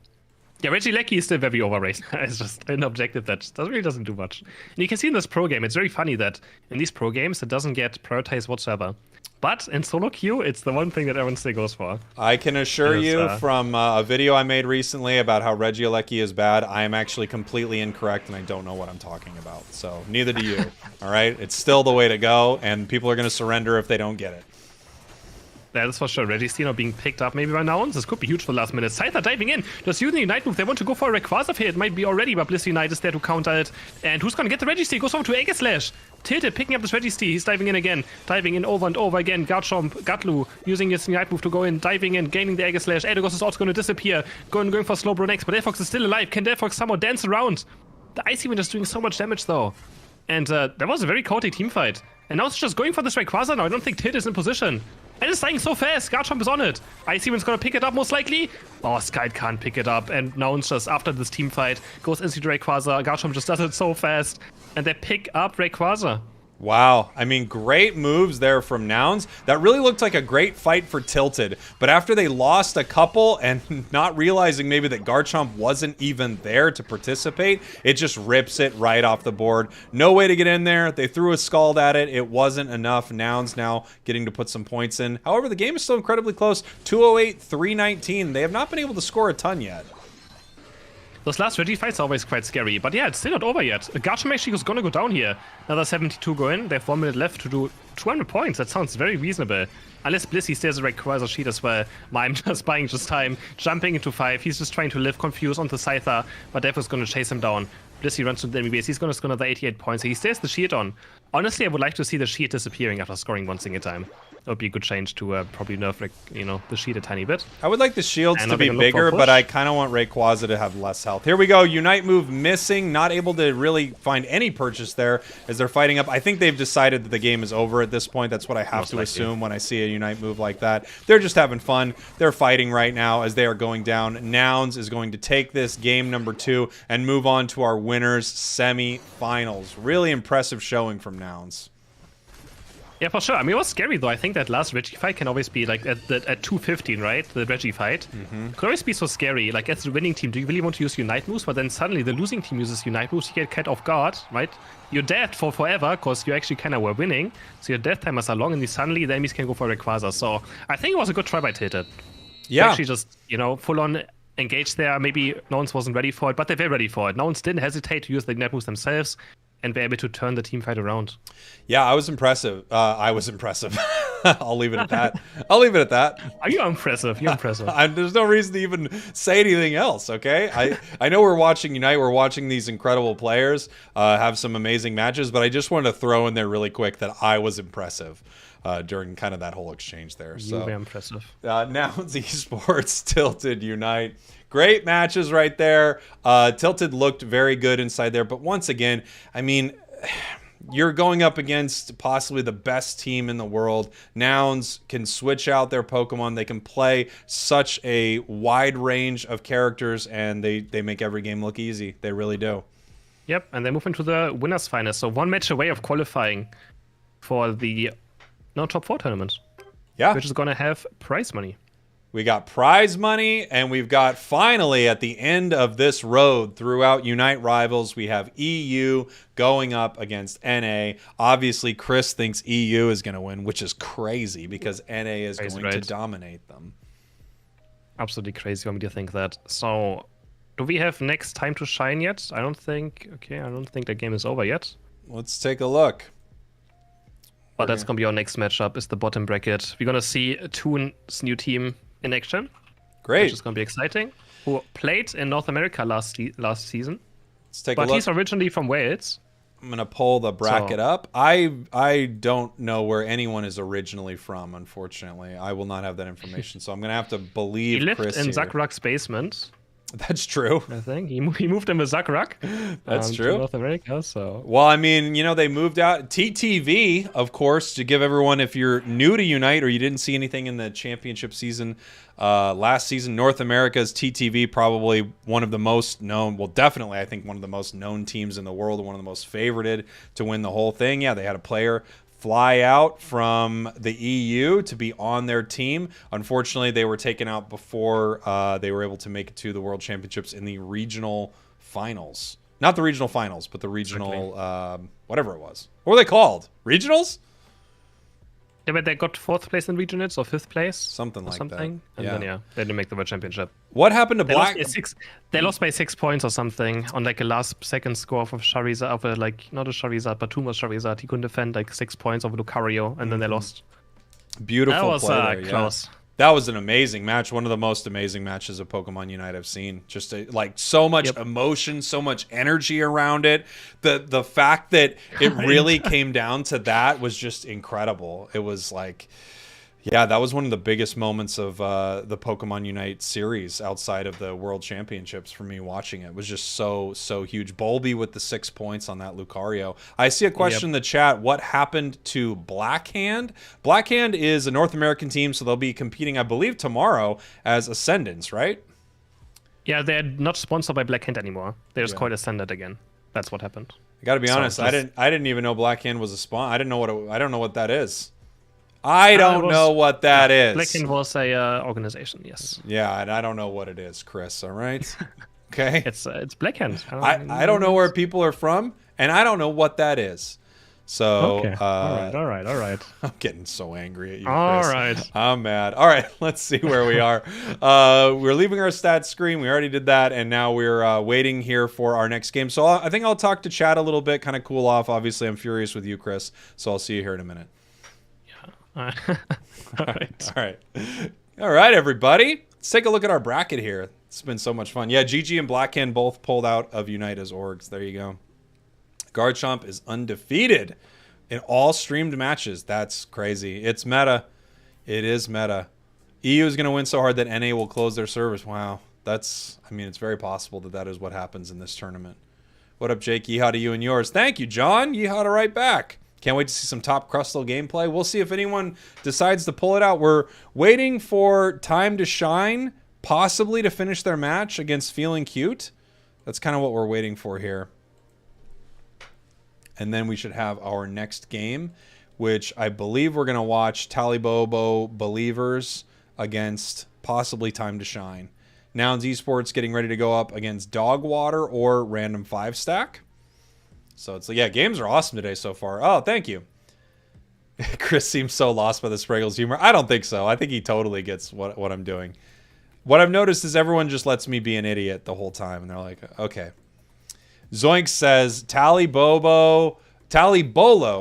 yeah, Regieleki is still very overrated. It's just an objective that really doesn't do much. And you can see in this pro game, it's very funny that in these pro games, it doesn't get prioritized whatsoever. But in solo queue, it's the one thing that everyone still goes for. I can assure you from a video I made recently about how Regieleki is bad, I am actually completely incorrect and I don't know what I'm talking about. So neither do you. All right? It's still the way to go, and people are going to surrender if they don't get it. Yeah, that's for sure. Registino being picked up maybe by now. This could be huge for the last minute. Scyther diving in, just using the Unite move. They want to go for a Rayquaza here. It might be already, but Bliss Unite is there to counter it. And who's going to get the Registeel? Goes over to Aegislash. Tilted, picking up this Registeel. He's diving in again. Diving in over and over again. Garchomp, Gatlu, using his Unite move to go in. Diving in, gaining the Aegislash. Edegos is also going to disappear. Going for Slowbro next, but Delphox is still alive. Can Delphox somehow dance around? The Icy Wind is doing so much damage, though. And that was a very chaotic team fight. And now it's just going for this Rayquaza now. I don't think Tilted is in position. And it's dying so fast. Garchomp is on it. Icy Wind's gonna pick it up most likely. Oh, Sky can't pick it up. And now it's just after this team fight goes into Rayquaza. Garchomp just does it so fast. And they pick up Rayquaza. Wow. I mean, great moves there from Nouns. That really looked like a great fight for Tilted. But after they lost a couple and not realizing maybe that Garchomp wasn't even there to participate, it just rips it right off the board. No way to get in there. They threw a Scald at it. It wasn't enough. Nouns now getting to put some points in. However, the game is still incredibly close. 208, 319. They have not been able to score a ton yet. Those last Regi fights are always quite scary, but yeah, it's still not over yet. Garchomp actually is gonna go down here. Another 72 go in. They have 1 minute left to do 200 points. That sounds very reasonable. Unless Blissey stays a Rayquaza sheet as well. Mime just buying just time, jumping into 5. He's just trying to live confused onto Scyther, but Death is gonna chase him down. Blissey runs to the enemy base. He's gonna score another 88 points. He stays the sheet on. Honestly, I would like to see the sheet disappearing after scoring one single time. That would be a good change to probably nerf, the sheet a tiny bit. I would like the shields to be bigger, but I kind of want Rayquaza to have less health. Here we go. Unite move missing. Not able to really find any purchase there as they're fighting up. I think they've decided that the game is over at this point. That's what I have to assume when I see a Unite move like that. They're just having fun. They're fighting right now as they are going down. Nouns is going to take this game number 2 and move on to our winners semi-finals. Really impressive showing from Nouns. Yeah, for sure. I mean, it was scary though. I think that last Reggie fight can always be like at 215, right? The Reggie fight could always be so scary. Like as the winning team, do you really want to use Unite moves? But then suddenly the losing team uses Unite moves. You get caught off guard, right? You're dead for forever because you actually kind of were winning. So your death timers are long, and suddenly the enemies can go for Rayquaza. So I think it was a good try by Tilted. Yeah. Actually, just full on engage there. Maybe no one wasn't ready for it, but they were ready for it. No one didn't hesitate to use the Unite moves themselves. And be able to turn the team fight around. Yeah, I was impressive. I was impressive. I'll leave it at that. I'll leave it at that. Are you impressive? You're impressive. There's no reason to even say anything else, okay? I know we're watching Unite. We're watching these incredible players have some amazing matches, but I just wanted to throw in there really quick that I was impressive during kind of that whole exchange there. You were impressive. Nouns Esports, Tilted, Unite. Great matches right there. Tilted looked very good inside there. But once again, I mean, you're going up against possibly the best team in the world. Nouns can switch out their Pokemon. They can play such a wide range of characters, and they make every game look easy. They really do. Yep, and they move into the winners finals. So one match away of qualifying for the top 4 tournament. Yeah. Which is going to have prize money. We got prize money, and we've got finally at the end of this road throughout Unite Rivals, we have EU going up against NA. Obviously, Chris thinks EU is going to win, which is crazy because NA is going to dominate them. Absolutely crazy for me to think that. So, do we have next time to shine yet? I don't think. Okay, I don't think the game is over yet. Let's take a look. But that's going to be our next matchup, is the bottom bracket. We're going to see Toon's new team in action. Great. Which is going to be exciting. Who played in North America last season. Let's take a look. But he's originally from Wales. I'm going to pull the bracket up. I don't know where anyone is originally from, unfortunately. I will not have that information, so I'm going to have to believe He lived Chris in here. Zakrak's basement. That's true. I think he moved in with Zakrak. That's true. To North America, so. Well, I mean, they moved out. TTV, of course, to give everyone, if you're new to Unite or you didn't see anything in the championship season last season, North America's TTV, probably one of the most known, well, definitely, I think one of the most known teams in the world, and one of the most favorited to win the whole thing. Yeah, they had a player fly out from the EU to be on their team. Unfortunately, they were taken out before they were able to make it to the World Championships in the regional finals. Not the regional finals, but the regional, whatever it was. What were they called? Regionals? Yeah, but they got 4th place in regionals or 5th place. Something like that. And then, they didn't make the World Championship. What happened to Black? They lost by 6 points or something on like a last second score of Charizard, not a Charizard, but Tumas Charizard. He couldn't defend like 6 points over Lucario, and then they lost. Beautiful That was play there, close. Yeah. That was an amazing match. One of the most amazing matches of Pokemon Unite I've seen. Just so much emotion, so much energy around it. The fact that it really came down to that was just incredible. It was like, yeah, that was one of the biggest moments of the Pokemon Unite series outside of the World Championships for me watching it. It was just so huge. Bulby with the 6 points on that Lucario. I see a question in the chat. What happened to Blackhand? Blackhand is a North American team, so they'll be competing, I believe, tomorrow as Ascendants, right? Yeah, they're not sponsored by Blackhand anymore. They're just called Ascendant again. That's what happened. I gotta be honest. I didn't even know Blackhand was a spawn. I don't know what that is. I don't know what that is. Blackhand was a organization, yes. Yeah, and I don't know what it is, Chris. All right, okay. It's Blackhand. I don't know where people are from, and I don't know what that is. So, okay. All right. I'm getting so angry at you, Chris. All right. I'm mad. All right, let's see where we are. We're leaving our stats screen. We already did that, and now we're waiting here for our next game. So I think I'll talk to chat a little bit, kind of cool off. Obviously, I'm furious with you, Chris. So I'll see you here in a minute. All right, everybody. Let's take a look at our bracket here. It's been so much fun. Yeah, GG and Blackhand both pulled out of Unite as orgs. There you go. Garchomp is undefeated in all streamed matches. That's crazy. It's meta. It is meta. EU is going to win so hard that NA will close their servers. Wow. It's very possible that is what happens in this tournament. What up, Jake? Yeehaw to you and yours. Thank you, John. Yeehaw to right back. Can't wait to see some top Crustle gameplay. We'll see if anyone decides to pull it out. We're waiting for Time to Shine, possibly to finish their match against Feeling Cute. That's kind of what we're waiting for here. And then we should have our next game, which I believe we're going to watch Talibobo Believers against possibly Time to Shine. Nouns Esports getting ready to go up against Dogwater or Random 5 Stack. So it's like, yeah, games are awesome today so far. Oh, thank you. Chris seems so lost by the Spragels humor. I don't think so. I think he totally gets what I'm doing. What I've noticed is everyone just lets me be an idiot the whole time. And they're like, okay. Zoink says, Talibolo.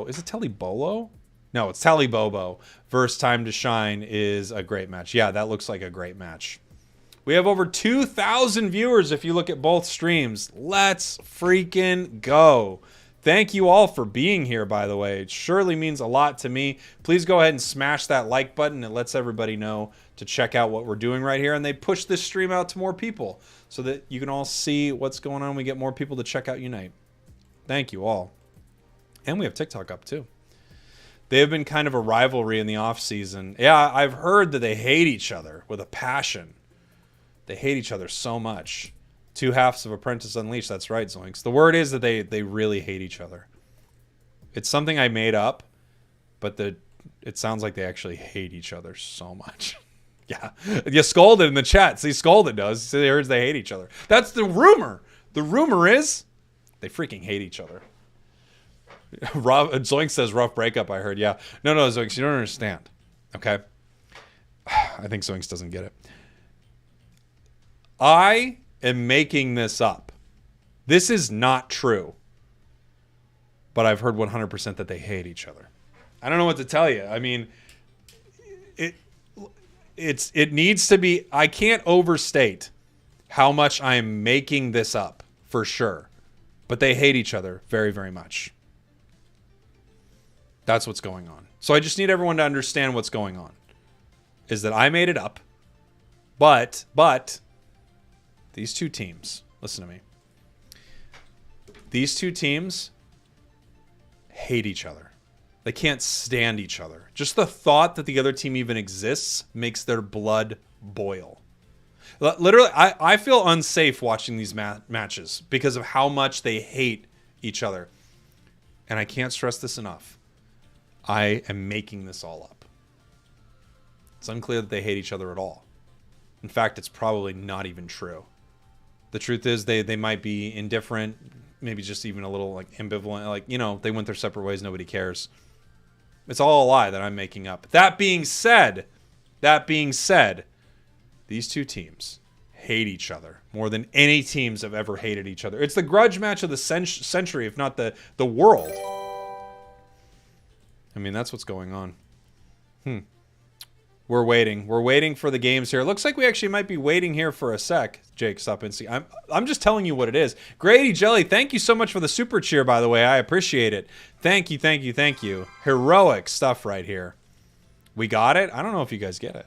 Is it Talibolo? No, it's Talibobo versus Time to Shine is a great match. Yeah, that looks like a great match. We have over 2,000 viewers if you look at both streams. Let's freaking go. Thank you all for being here, by the way. It surely means a lot to me. Please go ahead and smash that like button. It lets everybody know to check out what we're doing right here. And they push this stream out to more people so that you can all see what's going on. We get more people to check out Unite. Thank you all. And we have TikTok up too. They have been kind of a rivalry in the off season. Yeah, I've heard that they hate each other with a passion. They hate each other so much. Two halves of Apprentice Unleashed. That's right, Zoinks. The word is that they really hate each other. It's something I made up, but it sounds like they actually hate each other so much. Yeah. You scolded in the chat. See, scolded does. See, they heard they hate each other. That's the rumor. The rumor is they freaking hate each other. Zoinks says rough breakup, I heard. Yeah. No, Zoinks, you don't understand. Okay? I think Zoinks doesn't get it. I am making this up. This is not true. But I've heard 100% that they hate each other. I don't know what to tell you. I mean, it needs to be, I can't overstate how much I'm making this up for sure. But they hate each other very, very much. That's what's going on. So I just need everyone to understand what's going on. Is that I made it up. But these two teams, listen to me. These two teams hate each other. They can't stand each other. Just the thought that the other team even exists makes their blood boil. Literally, I feel unsafe watching these matches because of how much they hate each other. And I can't stress this enough. I am making this all up. It's unclear that they hate each other at all. In fact, it's probably not even true. The truth is they might be indifferent, maybe just even a little like ambivalent, like, you know, they went their separate ways, nobody cares. It's all a lie that I'm making up. That being said, these two teams hate each other more than any teams have ever hated each other. It's the grudge match of the century, if not the world. I mean, that's what's going on. We're waiting. We're waiting for the games here. It looks like we actually might be waiting here for a sec, Jake Stopinski. I'm just telling you what it is. Grady Jelly, thank you so much for the super cheer, by the way. I appreciate it. Thank you, thank you, thank you. Heroic stuff right here. We got it? I don't know if you guys get it.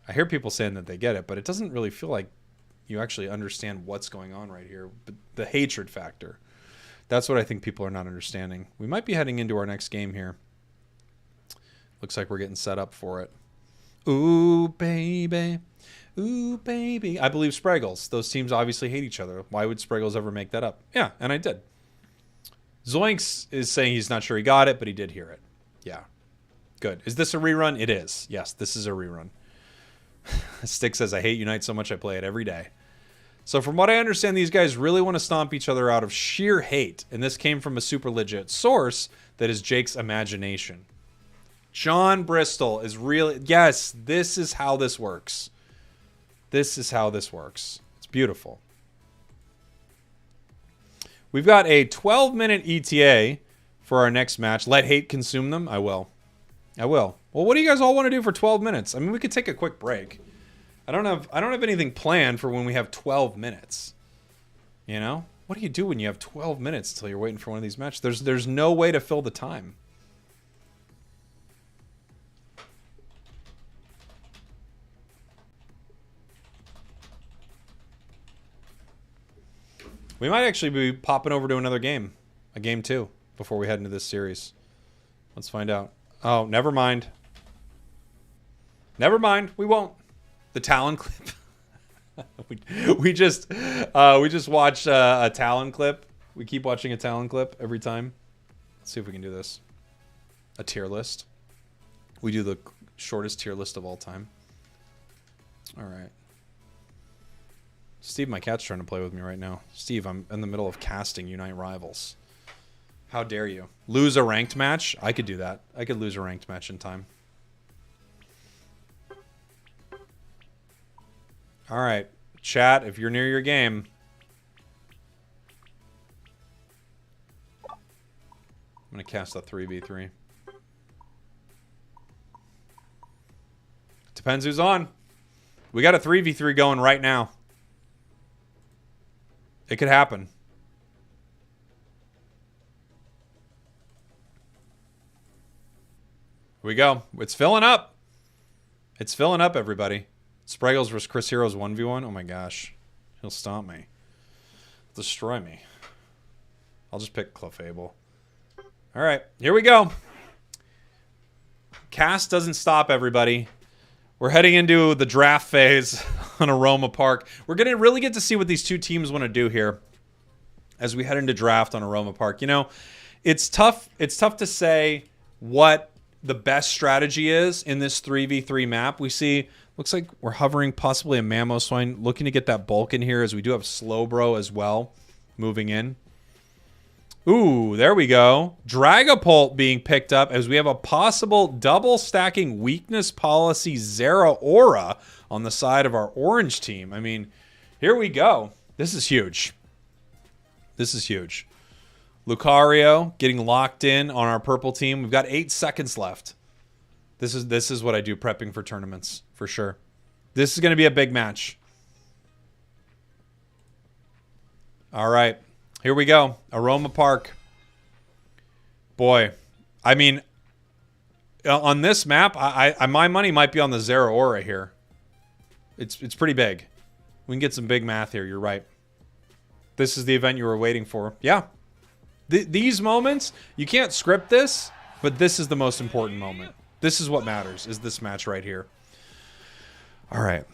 I hear people saying that they get it, but it doesn't really feel like you actually understand what's going on right here. But the hatred factor. That's what I think people are not understanding. We might be heading into our next game here. Looks like we're getting set up for it. Ooh, baby. Ooh, baby. I believe Spragels. Those teams obviously hate each other. Why would Spragels ever make that up? Yeah, and I did. Zoinks is saying he's not sure he got it, but he did hear it. Yeah. Good. Is this a rerun? It is. Yes, this is a rerun. Stick says, I hate Unite so much I play it every day. So from what I understand, these guys really want to stomp each other out of sheer hate. And this came from a super legit source that is Jake's imagination. John Bristol is really... Yes, this is how this works. This is how this works. It's beautiful. We've got a 12-minute ETA for our next match. Let hate consume them? I will. I will. Well, what do you guys all want to do for 12 minutes? I mean, we could take a quick break. I don't have anything planned for when we have 12 minutes. You know? What do you do when you have 12 minutes until you're waiting for one of these matches? There's no way to fill the time. We might actually be popping over to another game. A game 2 before we head into this series. Let's find out. Oh, never mind. Never mind. We won't. The Talon clip. we just watched a Talon clip. We keep watching a Talon clip every time. Let's see if we can do this. a tier list. We do the shortest tier list of all time. All right. Steve, my cat's trying to play with me right now. Steve, I'm in the middle of casting Unite Rivals. How dare you? Lose a ranked match? I could do that. I could lose a ranked match in time. All right. Chat, if you're near your game. I'm going to cast a 3v3. Depends who's on. We got a 3v3 going right now. It could happen. Here we go. It's filling up. It's filling up, everybody. Spragels versus Chris Heroes 1v1. Oh my gosh. He'll stomp me. Destroy me. I'll just pick Clefable. All right. Here we go. Cast doesn't stop, everybody. We're heading into the draft phase on Aroma Park. We're going to really get to see what these two teams want to do here as we head into draft on Aroma Park. You know, it's tough to say what the best strategy is in this 3v3 map. We see, looks like we're hovering possibly a Mammo Swine, looking to get that bulk in here as we do have Slowbro as well moving in. Ooh, there we go. Dragapult being picked up as we have a possible double stacking weakness policy Zeraora on the side of our orange team. I mean, here we go. This is huge. This is huge. Lucario getting locked in on our purple team. We've got 8 seconds left. This is what I do prepping for tournaments, for sure. This is going to be a big match. All right. Here we go. Aroma Park. Boy, I mean, on this map, my money might be on the Zeraora here. It's pretty big. We can get some big math here. You're right. This is the event you were waiting for. Yeah. These moments, you can't script this, but this is the most important moment. This is what matters, is this match right here. All right.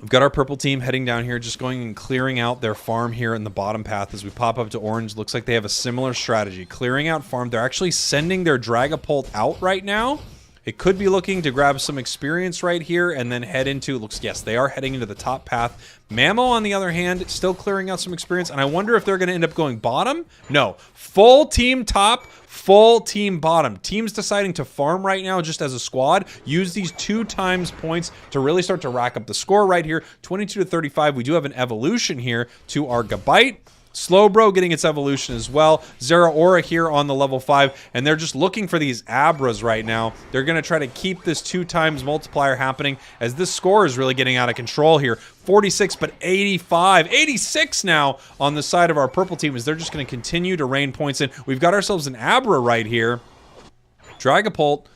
We've got our purple team heading down here, just going and clearing out their farm here in the bottom path as we pop up to orange. Looks like they have a similar strategy. Clearing out farm. They're actually sending their Dragapult out right now. It could be looking to grab some experience right here and then head into, looks, yes, they are heading into the top path. Mammo, on the other hand, still clearing out some experience. And I wonder if they're going to end up going bottom. No. Full team top, full team bottom. Teams deciding to farm right now just as a squad. Use these 2 times points to really start to rack up the score right here. 22 to 35. We do have an evolution here to our Gabite. Slowbro getting its evolution as well. Zeraora here on the level 5. And they're just looking for these Abras right now. They're going to try to keep this 2 times multiplier happening as this score is really getting out of control here. 46, but 85. 86 now on the side of our purple team as they're just going to continue to rain points in. We've got ourselves an Abra right here. Dragapult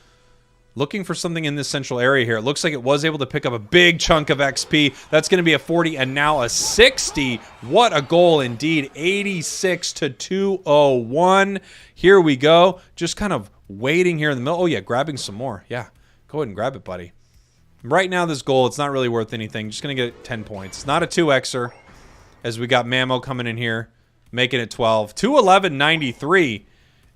looking for something in this central area here. It looks like it was able to pick up a big chunk of XP. That's going to be a 40 and now a 60. What a goal indeed. 86 to 201. Here we go. Just kind of waiting here in the middle. Oh, yeah, grabbing some more. Yeah, go ahead and grab it, buddy. Right now, this goal, it's not really worth anything. Just going to get 10 points. Not a 2Xer as we got Mammo coming in here, making it 12. 211.93.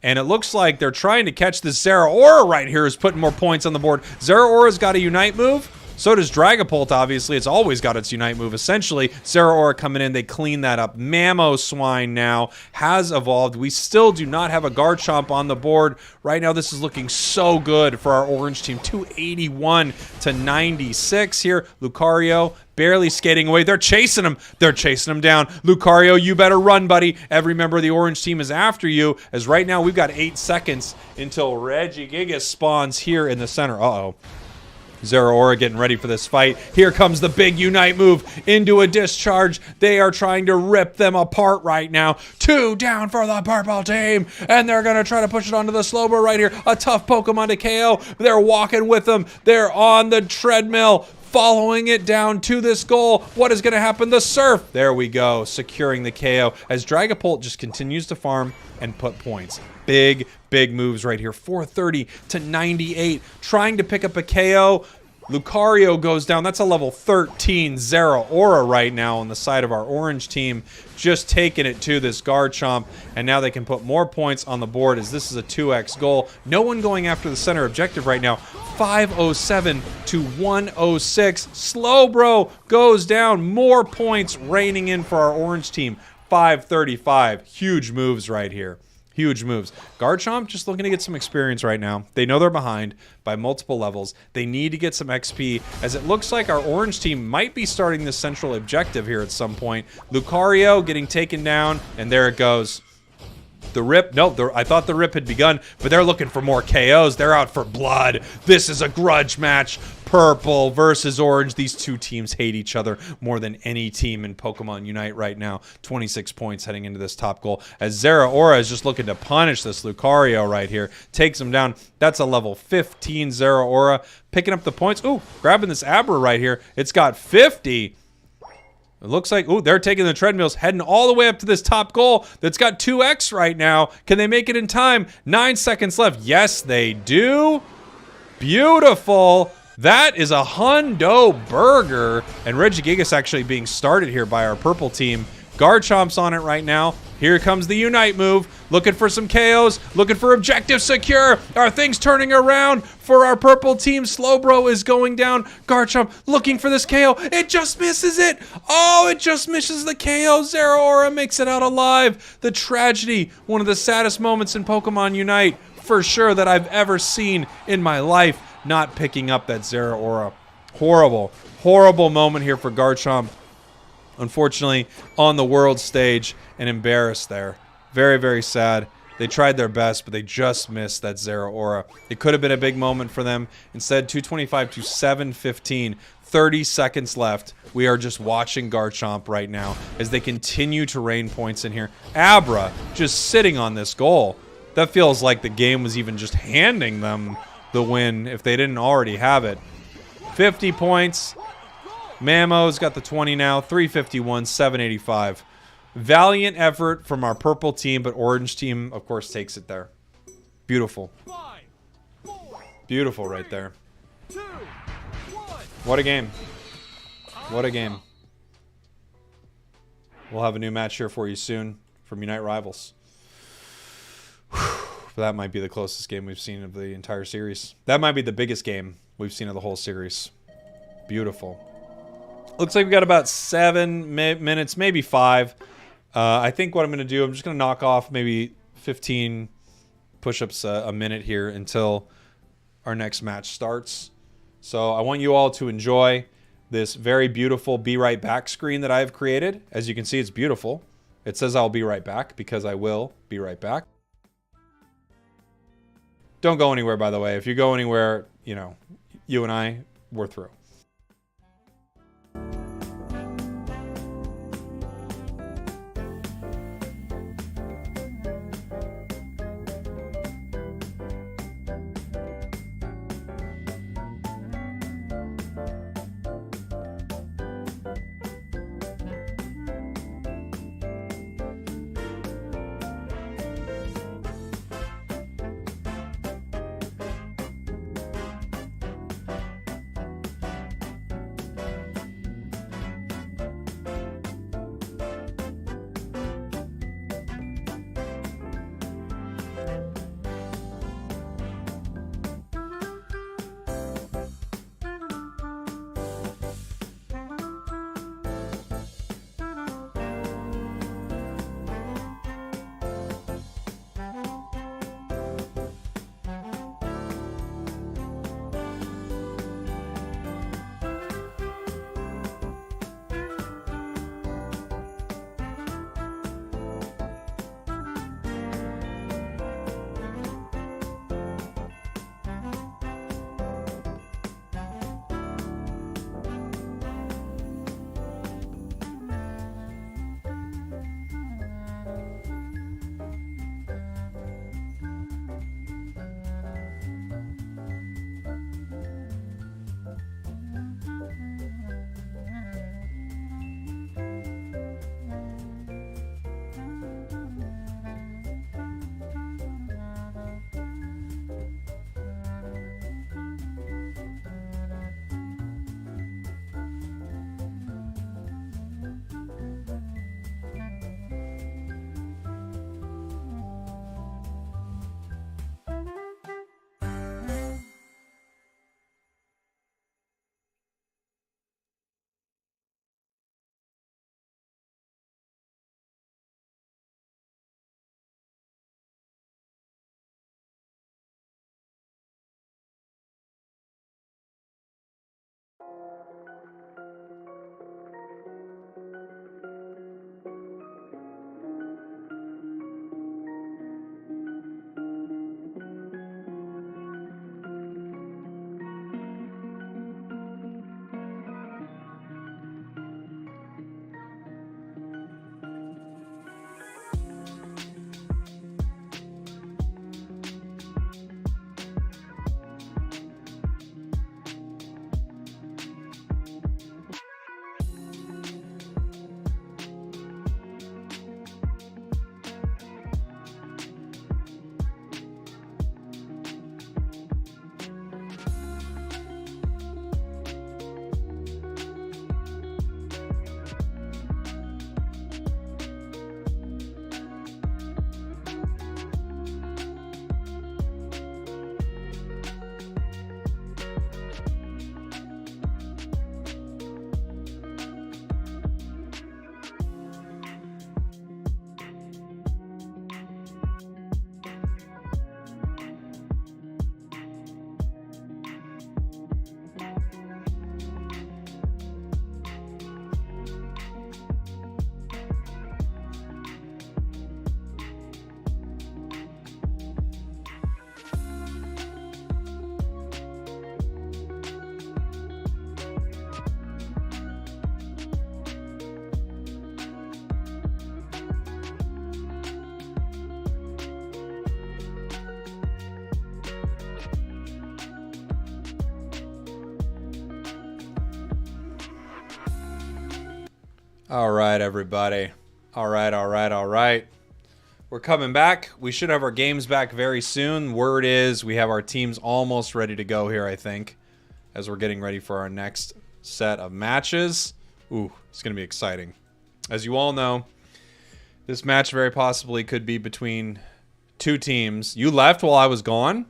And it looks like they're trying to catch this Zeraora right here who's putting more points on the board. Zeraora's got a Unite move. So does Dragapult, obviously. It's always got its Unite move, essentially. Zeraora coming in. They clean that up. Mammo Swine now has evolved. We still do not have a Garchomp on the board. Right now, this is looking so good for our orange team. 281 to 96 here. Lucario barely skating away. They're chasing him. They're chasing him down. Lucario, you better run, buddy. Every member of the orange team is after you, as right now we've got 8 seconds until Regigigas spawns here in the center. Uh-oh. Zeraora getting ready for this fight. Here comes the big Unite move into a discharge. They are trying to rip them apart right now. 2 down for the purple team. And they're going to try to push it onto the Slowbro right here. A tough Pokemon to KO. They're walking with them. They're on the treadmill, following it down to this goal. What is going to happen? The Surf. There we go. Securing the KO as Dragapult just continues to farm and put points. Big moves right here. 430 to 98. Trying to pick up a KO. Lucario goes down. That's a level 13 Zeraora right now on the side of our orange team. Just taking it to this Garchomp. And now they can put more points on the board as this is a 2x goal. No one going after the center objective right now. 507 to 106. Slowbro goes down. More points raining in for our orange team. 535. Huge moves right here. Huge moves. Garchomp just looking to get some experience right now. They know they're behind by multiple levels. They need to get some XP, as it looks like our orange team might be starting this central objective here at some point. Lucario getting taken down, and there it goes. The rip, no, I thought the rip had begun, but they're looking for more KOs. They're out for blood. This is a grudge match. Purple versus orange. These two teams hate each other more than any team in Pokemon Unite right now. 26 points heading into this top goal, as Zeraora is just looking to punish this Lucario right here. Takes him down. That's a level 15 Zeraora. Picking up the points. Ooh, grabbing this Abra right here. It's got 50. It looks like, ooh, they're taking the treadmills, heading all the way up to this top goal that's got 2x right now. Can they make it in time? 9 seconds left. Yes, they do. Beautiful. That is a hundo burger. And Regigigas actually being started here by our purple team. Garchomp's on it right now. Here comes the Unite move. Looking for some KOs. Looking for objective secure. Are things turning around for our purple team? Slowbro is going down. Garchomp looking for this KO. It just misses it. Oh, it just misses the KO. Zeraora makes it out alive. The tragedy. One of the saddest moments in Pokemon Unite for sure that I've ever seen in my life. Not picking up that Zeraora. Horrible, horrible moment here for Garchomp. Unfortunately, on the world stage and embarrassed there. Very, very sad. They tried their best, but they just missed that Zeraora. It could have been a big moment for them. Instead, 225 to 715. 30 seconds left. We are just watching Garchomp right now as they continue to rain points in here. Abra just sitting on this goal. That feels like the game was even just handing them the win if they didn't already have it. 50 points. Mamo's got the 20 now. 351, 785. Valiant effort from our purple team, but orange team, of course, takes it there. Beautiful. Beautiful right there. What a game. What a game. We'll have a new match here for you soon from Unite Rivals. That might be the closest game we've seen of the entire series. That might be the biggest game we've seen of the whole series. Beautiful. Looks like we got about 7 minutes, maybe 5. I think what I'm going to do, I'm just going to knock off maybe 15 push-ups a minute here until our next match starts. So I want you all to enjoy this very beautiful Be Right Back screen that I have created. As you can see, it's beautiful. It says I'll be right back because I will be right back. Don't go anywhere, by the way. If you go anywhere, you know, you and I, we're through. All right, everybody. All right. We're coming back. We should have our games back very soon. Word is we have our teams almost ready to go here, I think, as we're getting ready for our next set of matches. Ooh, it's going to be exciting. As you all know, this match very possibly could be between two teams. You left while I was gone?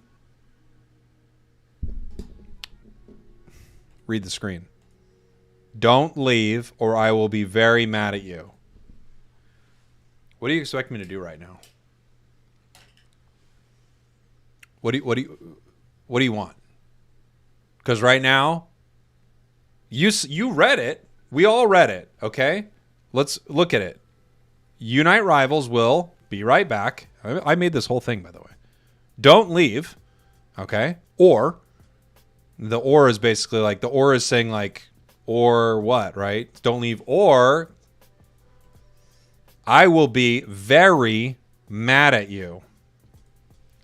Read the screen. Don't leave or I will be very mad at you. What do you expect me to do right now? What do you want? Because right now, you read it. We all read it, okay? Let's look at it. Unite Rivals will be right back. I made this whole thing, by the way. Don't leave, okay? Or, the or is basically like, the or is saying like, or what, right? Don't leave, or I will be very mad at you.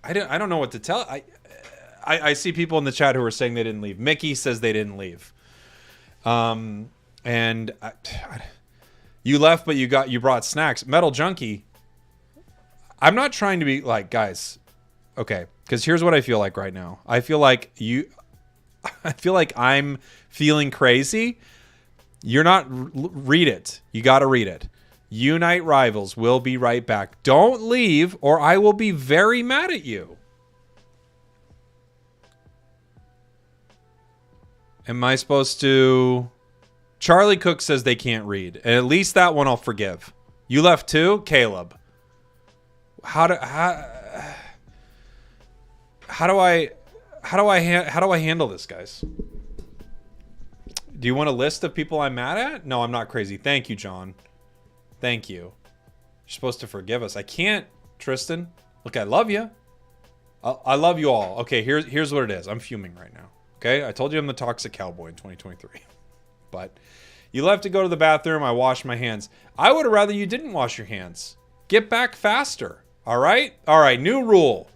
I don't know what to tell. I see people in the chat who are saying they didn't leave. Mickey says they didn't leave. You left, but you brought snacks. Metal Junkie. I'm not trying to be like, guys. Okay, because here's what I feel like right now. I feel like I'm feeling crazy. You're not. Read it. You got to read it. Unite Rivals will be right back. Don't leave, or I will be very mad at you. Am I supposed to? Charlie Cook says they can't read, and at least that one I'll forgive. You left too, Caleb. How do I handle this, guys? Do you want a list of people I'm mad at? No, I'm not crazy. Thank you, John. Thank you. You're supposed to forgive us. I can't, Tristan. Look, I love you. I love you all. Okay, here's what it is. I'm fuming right now. Okay, I told you I'm the toxic cowboy in 2023. But you left to go to the bathroom. I washed my hands. I would have rather you didn't wash your hands. Get back faster. All right? All right, new rule.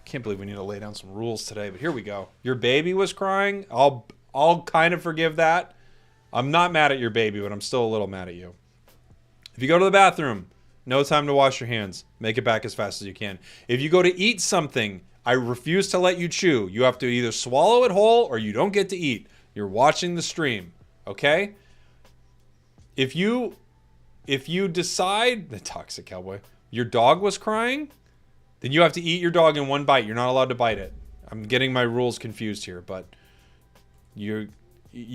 Can't believe we need to lay down some rules today, but here we go. Your baby was crying. I'll kind of forgive that. I'm not mad at your baby, but I'm still a little mad at you. If you go to the bathroom, no time to wash your hands. Make it back as fast as you can. If you go to eat something, I refuse to let you chew. You have to either swallow it whole or you don't get to eat. You're watching the stream, okay? If you decide, the toxic cowboy, your dog was crying, then you have to eat your dog in one bite. You're not allowed to bite it. I'm getting my rules confused here, but you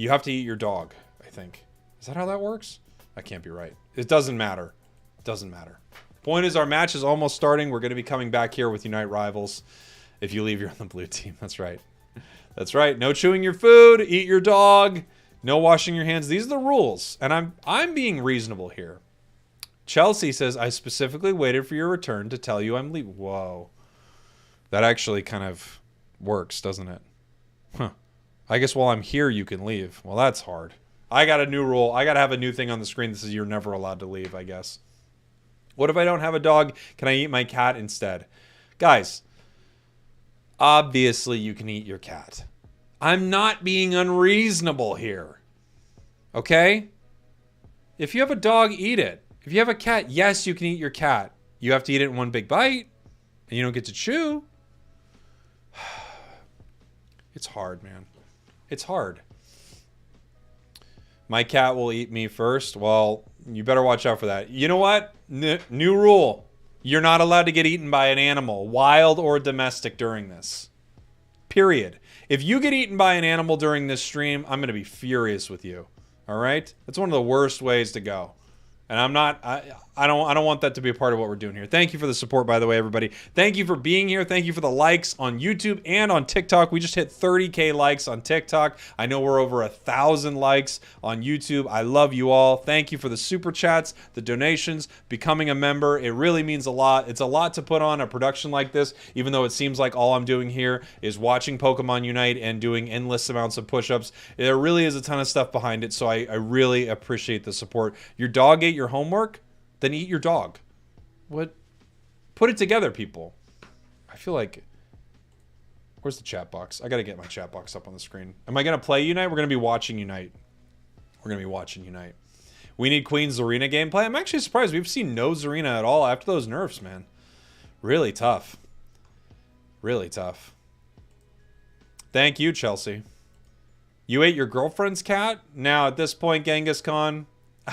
have to eat your dog, I think. Is that how that works? I can't be right. It doesn't matter. It doesn't matter. Point is, our match is almost starting. We're going to be coming back here with Unite Rivals. If you leave, you're on the blue team. That's right. That's right. No chewing your food. Eat your dog. No washing your hands. These are the rules. And I'm being reasonable here. Chelsea says, I specifically waited for your return to tell you I'm leaving. Whoa. That actually kind of works, doesn't it? Huh. I guess while I'm here, you can leave. Well, that's hard. I got a new rule. I got to have a new thing on the screen that says you're never allowed to leave, I guess. What if I don't have a dog? Can I eat my cat instead? Guys, obviously you can eat your cat. I'm not being unreasonable here. Okay? If you have a dog, eat it. If you have a cat, yes, you can eat your cat. You have to eat it in one big bite, and you don't get to chew. It's hard, man. It's hard. My cat will eat me first. Well, you better watch out for that. You know what? New rule. You're not allowed to get eaten by an animal, wild or domestic, during this. Period. If you get eaten by an animal during this stream, I'm going to be furious with you. All right? That's one of the worst ways to go. And I don't want that to be a part of what we're doing here. Thank you for the support, by the way, everybody. Thank you for being here. Thank you for the likes on YouTube and on TikTok. We just hit 30K likes on TikTok. I know we're over 1,000 likes on YouTube. I love you all. Thank you for the super chats, the donations, becoming a member. It really means a lot. It's a lot to put on a production like this, even though it seems like all I'm doing here is watching Pokemon Unite and doing endless amounts of push-ups. There really is a ton of stuff behind it, so I really appreciate the support. Your dog ate your homework? Then eat your dog. What? Put it together, people. I feel like... Where's the chat box? I gotta get my chat box up on the screen. Am I gonna play Unite? We're gonna be watching Unite. We're gonna be watching Unite. We need Queen's Zarina gameplay. I'm actually surprised. We've seen no Zarina at all after those nerfs, man. Really tough. Really tough. Thank you, Chelsea. You ate your girlfriend's cat? Now, at this point, Genghis Khan...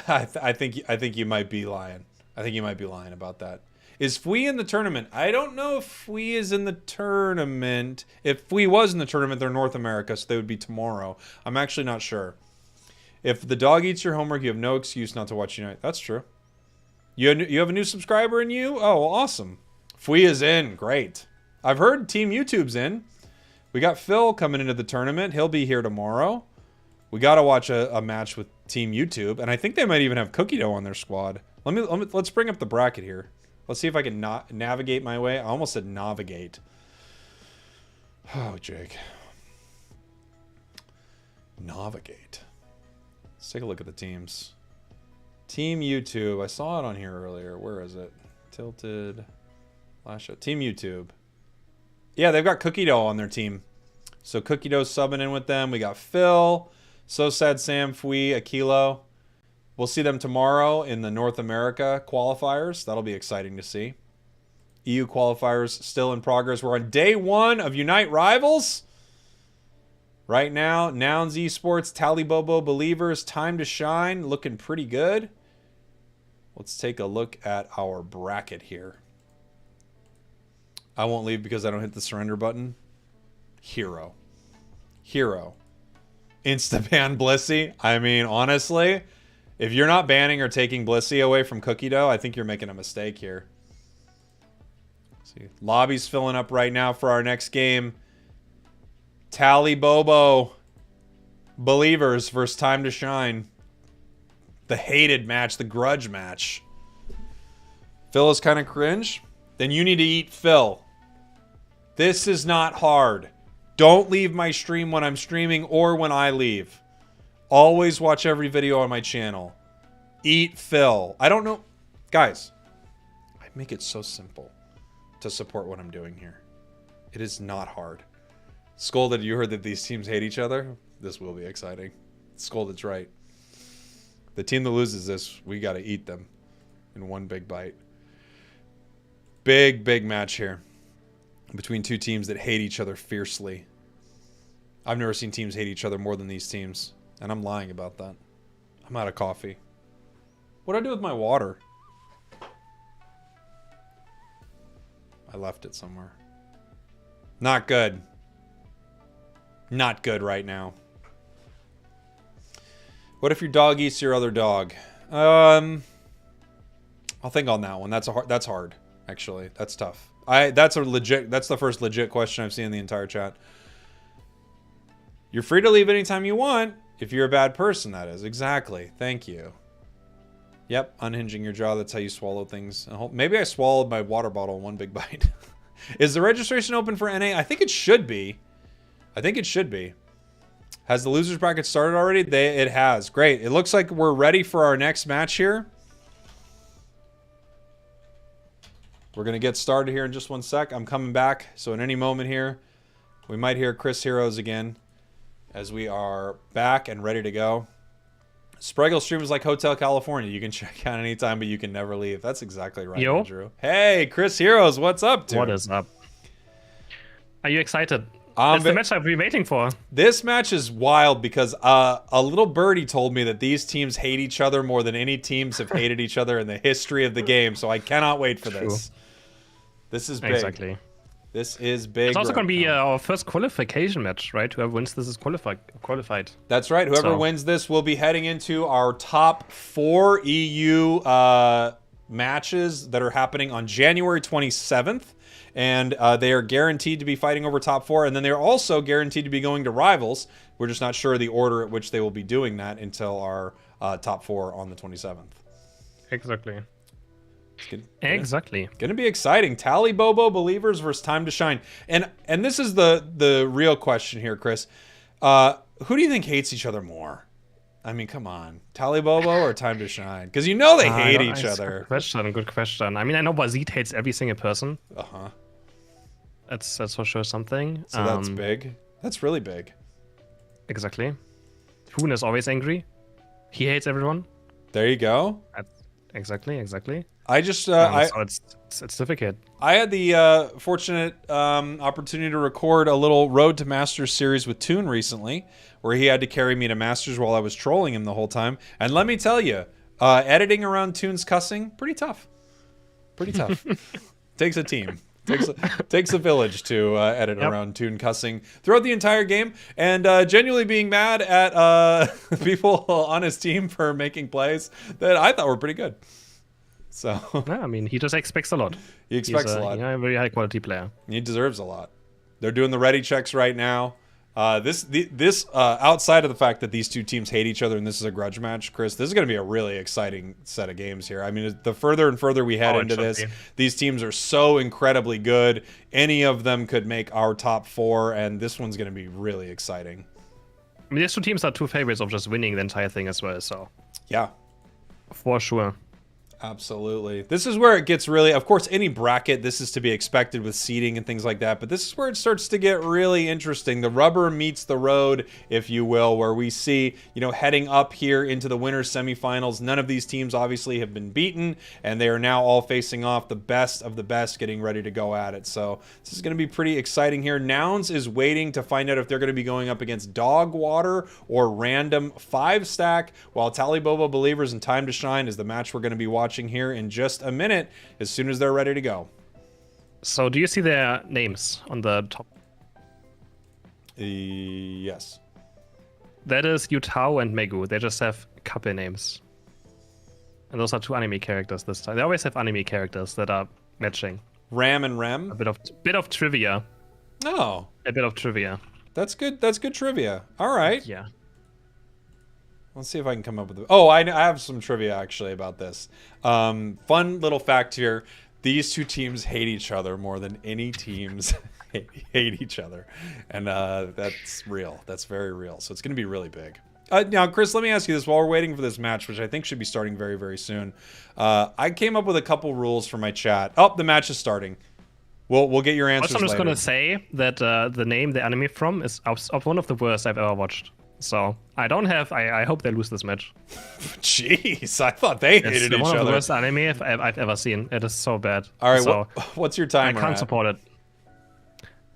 I think you might be lying. I think you might be lying about that. Is Fui in the tournament? I don't know if Fui is in the tournament. If Fui was in the tournament, they're North America, so they would be tomorrow. I'm actually not sure. If the dog eats your homework, you have no excuse not to watch Unite. That's true. You have a new subscriber in you? Oh, well, awesome. Fui is in. Great. I've heard Team YouTube's in. We got Phil coming into the tournament. He'll be here tomorrow. We got to watch a match with Team YouTube, and I think they might even have Cookie Dough on their squad. Let's bring up the bracket here. Let's see if I can navigate my way. I almost said navigate. Oh, Jake. Navigate. Let's take a look at the teams. Team YouTube. I saw it on here earlier. Where is it? Tilted. Last show. Team YouTube. Yeah, they've got Cookie Dough on their team. So Cookie Dough's subbing in with them. We got Phil. So Sad Sam, Fui, Akilo. We'll see them tomorrow in the North America qualifiers. That'll be exciting to see. EU qualifiers still in progress. We're on day 1 of Unite Rivals. Right now, Nouns Esports, Talibobo Believers, Time to Shine, looking pretty good. Let's take a look at our bracket here. I won't leave because I don't hit the surrender button. Hero. Insta-ban Blissey. I mean, honestly, if you're not banning or taking Blissey away from Cookie Dough, I think you're making a mistake here. Let's see, lobby's filling up right now for our next game. Tally Bobo Believers versus Time to Shine. The hated match, the grudge match. Phil is kind of cringe. Then you need to eat Phil. This is not hard. Don't leave my stream when I'm streaming or when I leave. Always watch every video on my channel. Eat Phil. I don't know. Guys, I make it so simple to support what I'm doing here. It is not hard. Scolded, you heard that these teams hate each other? This will be exciting. Scolded's right. The team that loses this, we got to eat them in one big bite. Big match here between two teams that hate each other fiercely. I've never seen teams hate each other more than these teams, and I'm lying about that. I'm out of coffee. What do I do with my water? I left it somewhere. Not good. Not good right now. What if your dog eats your other dog? I'll think on that one. That's hard, actually. That's tough. That's the first legit question I've seen in the entire chat. You're free to leave anytime you want. If you're a bad person, that is. Exactly. Thank you. Yep, unhinging your jaw. That's how you swallow things. Maybe I swallowed my water bottle in one big bite. Is the registration open for NA? I think it should be. I think it should be. Has the losers bracket started already? It has. Great. It looks like we're ready for our next match here. We're going to get started here in just one sec. I'm coming back. So in any moment here, we might hear Chris Heroes again as we are back and ready to go. Spragel stream is like Hotel California. You can check out anytime, but you can never leave. That's exactly right, Yo. Andrew. Hey, Chris Heroes, what's up, dude? What is up? Are you excited? That's the match I've been waiting for. This match is wild because a little birdie told me that these teams hate each other more than any teams have hated each other in the history of the game. So I cannot wait for this. This is big. Exactly. This is big. It's also right going to be now. our first qualification match, right? Whoever wins this is qualified. That's right. Whoever wins this will be heading into our top 4 EU matches that are happening on January 27th. And they are guaranteed to be fighting over top 4. And then they're also guaranteed to be going to Rivals. We're just not sure the order at which they will be doing that until our top 4 on the 27th. Exactly. Good. Exactly. Gonna be exciting. Tally Bobo Believers versus Time to Shine. And this is the real question here, Chris. Who do you think hates each other more? I mean, come on. Tally Bobo or Time to Shine? Because you know they hate each other. Good question. I mean, I know Wazit hates every single person. Uh-huh. That's for sure something. So that's big. That's really big. Exactly. Hoon is always angry. He hates everyone. There you go. Exactly. I just so it's difficult. I had the fortunate opportunity to record a little Road to Masters series with Toon recently, where he had to carry me to Masters while I was trolling him the whole time. And let me tell you, editing around Toon's cussing, pretty tough. Pretty tough. Takes a team. Takes a village to edit around Toon cussing throughout the entire game, and genuinely being mad at people on his team for making plays that I thought were pretty good. So yeah, I mean, he just expects a lot. He expects a lot. Yeah, a very high quality player. He deserves a lot. They're doing the ready checks right now. This outside of the fact that these two teams hate each other and this is a grudge match, Chris, this is going to be a really exciting set of games here. I mean, the further and further we head into this, these teams are so incredibly good. Any of them could make our top 4, and this one's going to be really exciting. I mean, these two teams are two favorites of just winning the entire thing as well, so yeah, for sure. Absolutely. This is where it gets really, of course, any bracket, this is to be expected with seeding and things like that, but this is where it starts to get really interesting. The rubber meets the road, if you will, where we see, heading up here into the winners semifinals. None of these teams obviously have been beaten, and they are now all facing off the best of the best, getting ready to go at it. So this is going to be pretty exciting here. Nouns is waiting to find out if they're going to be going up against Dog Water or Random 5-stack, while Tally Bobo Believers and Time to Shine is the match we're going to be watching here in just a minute as soon as they're ready to go. So do you see their names on the top? Yes. That is Yutao and Megu. They just have couple names. And those are two anime characters this time. They always have anime characters that are matching. Ram and Rem? A bit of trivia. Oh. A bit of trivia. That's good. That's good trivia. All right. Yeah. Let's see if I can come up with it. Oh, I have some trivia actually about this. Fun little fact here. These two teams hate each other more than any teams hate each other. And that's real. That's very real. So it's going to be really big. Now, Chris, let me ask you this. While we're waiting for this match, which I think should be starting very, very soon, I came up with a couple rules for my chat. Oh, the match is starting. We'll get your answers I'm just later. going to say that the name the anime from is of one of the worst I've ever watched. So I hope they lose this match. Jeez, I thought they hated each other. It's one of the worst anime I've ever seen. It is so bad. All right, so what's your timer? I can't support it.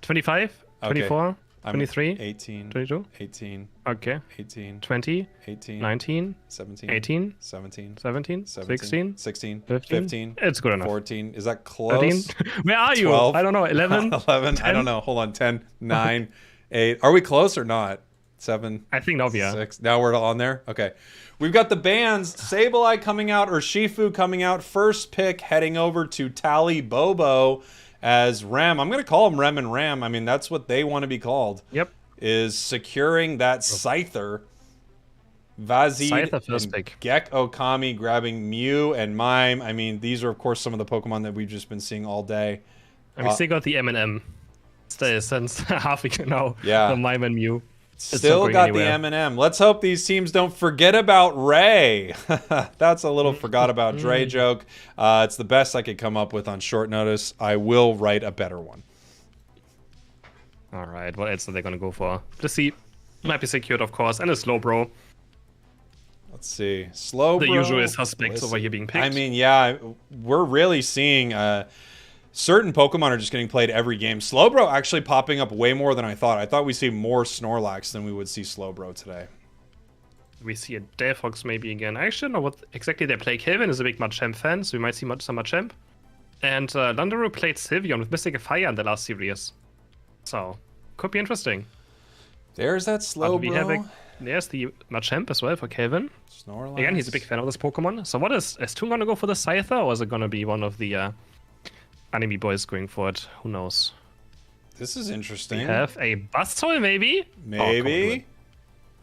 25, 24, 23, 18, 22, 18, okay, 18, 20, 18, 19, 17, 18, 17, 17, 16, 16, 15. 15. It's good enough. 14. Is that close? 13. Where are you? 12, I don't know. 11. 11. 10? I don't know. Hold on. 10, 9, 8. Are we close or not? 7. I think no, yeah. 6. Now we're on there? Okay. We've got the bands Sableye coming out or Shifu coming out. First pick heading over to Tally Bobo as Ram. I'm going to call them Rem and Ram. I mean, that's what they want to be called. Yep. is securing that Scyther. Vazid Scyther first and pick. Gek Okami grabbing Mew and Mime. I mean, these are, of course, some of the Pokemon that we've just been seeing all day. And we still got the M&M. Since half a year now. Yeah. The Mime and Mew. Still got the M&M. Let's hope these teams don't forget about Ray. That's a little forgot about Dre joke. It's the best I could come up with on short notice. I will write a better one. All right, what else are they going to go for? Blissey might be secured, of course, and a Slowbro. Let's see. Slowbro. The usual suspects over here being picked. I mean, yeah, we're really seeing certain Pokemon are just getting played every game. Slowbro actually popping up way more than I thought. I thought we'd see more Snorlax than we would see Slowbro today. We see a Delphox maybe again. I actually don't know what exactly they play. Kelvin is a big Machamp fan, so we might see some Machamp. And Landero played Sylveon with Mystic Fire in the last series. So, could be interesting. There's that Slowbro. There's the Machamp as well for Kelvin. Snorlax. Again, he's a big fan of this Pokemon. So what is Toon going to go for the Scyther, or is it going to be one of the anime boys going for it? Who knows? This is interesting. We have a Buzzsaw, maybe? Maybe.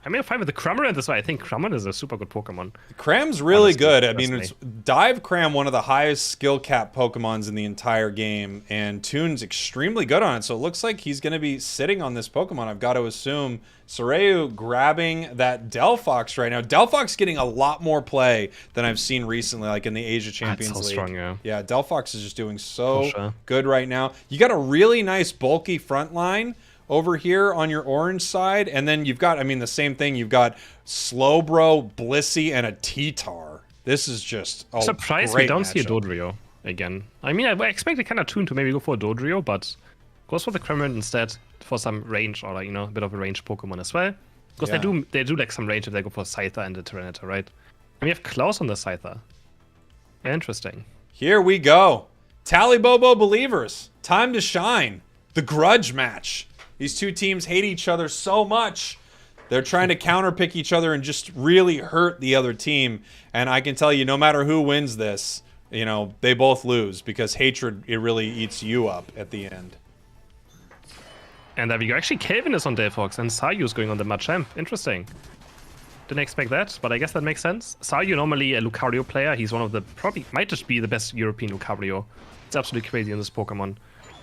I may have fine with the Cramorant as well. I think Cramorant is a super good Pokemon. Cram's really Honestly, good. I mean, it's Dive Cram, one of the highest skill cap Pokemons in the entire game, and Toon's extremely good on it. So it looks like he's going to be sitting on this Pokemon. I've got to assume Soreu grabbing that Delphox right now. Delphox getting a lot more play than I've seen recently, like in the Asia Champions so League. Strong, yeah. Yeah, Delphox is just doing so sure. good right now. You got a really nice bulky front line over here on your orange side, and then you've got, I mean, the same thing. You've got Slowbro, Blissey, and a T-Tar. This is just a surprised we don't see a Dodrio again. I mean, I expected kind of Toon to maybe go for a Dodrio, but goes for the Cramorant instead for some range, or like, you know, a bit of a range Pokemon as well. Because they do like some range if they go for Scyther and the Tyranitar, right? And we have Klaus on the Scyther. Interesting. Here we go. Talibobo believers. Time to shine. The grudge match. These two teams hate each other so much. They're trying to counterpick each other and just really hurt the other team. And I can tell you, no matter who wins this, you know, they both lose because hatred, it really eats you up at the end. And there we go. Actually, Kelvin is on Delphox and Sayu is going on the Machamp. Interesting. Didn't expect that, but I guess that makes sense. Sayu, normally a Lucario player. He's one of the, probably, might just be the best European Lucario. It's absolutely crazy in this Pokemon.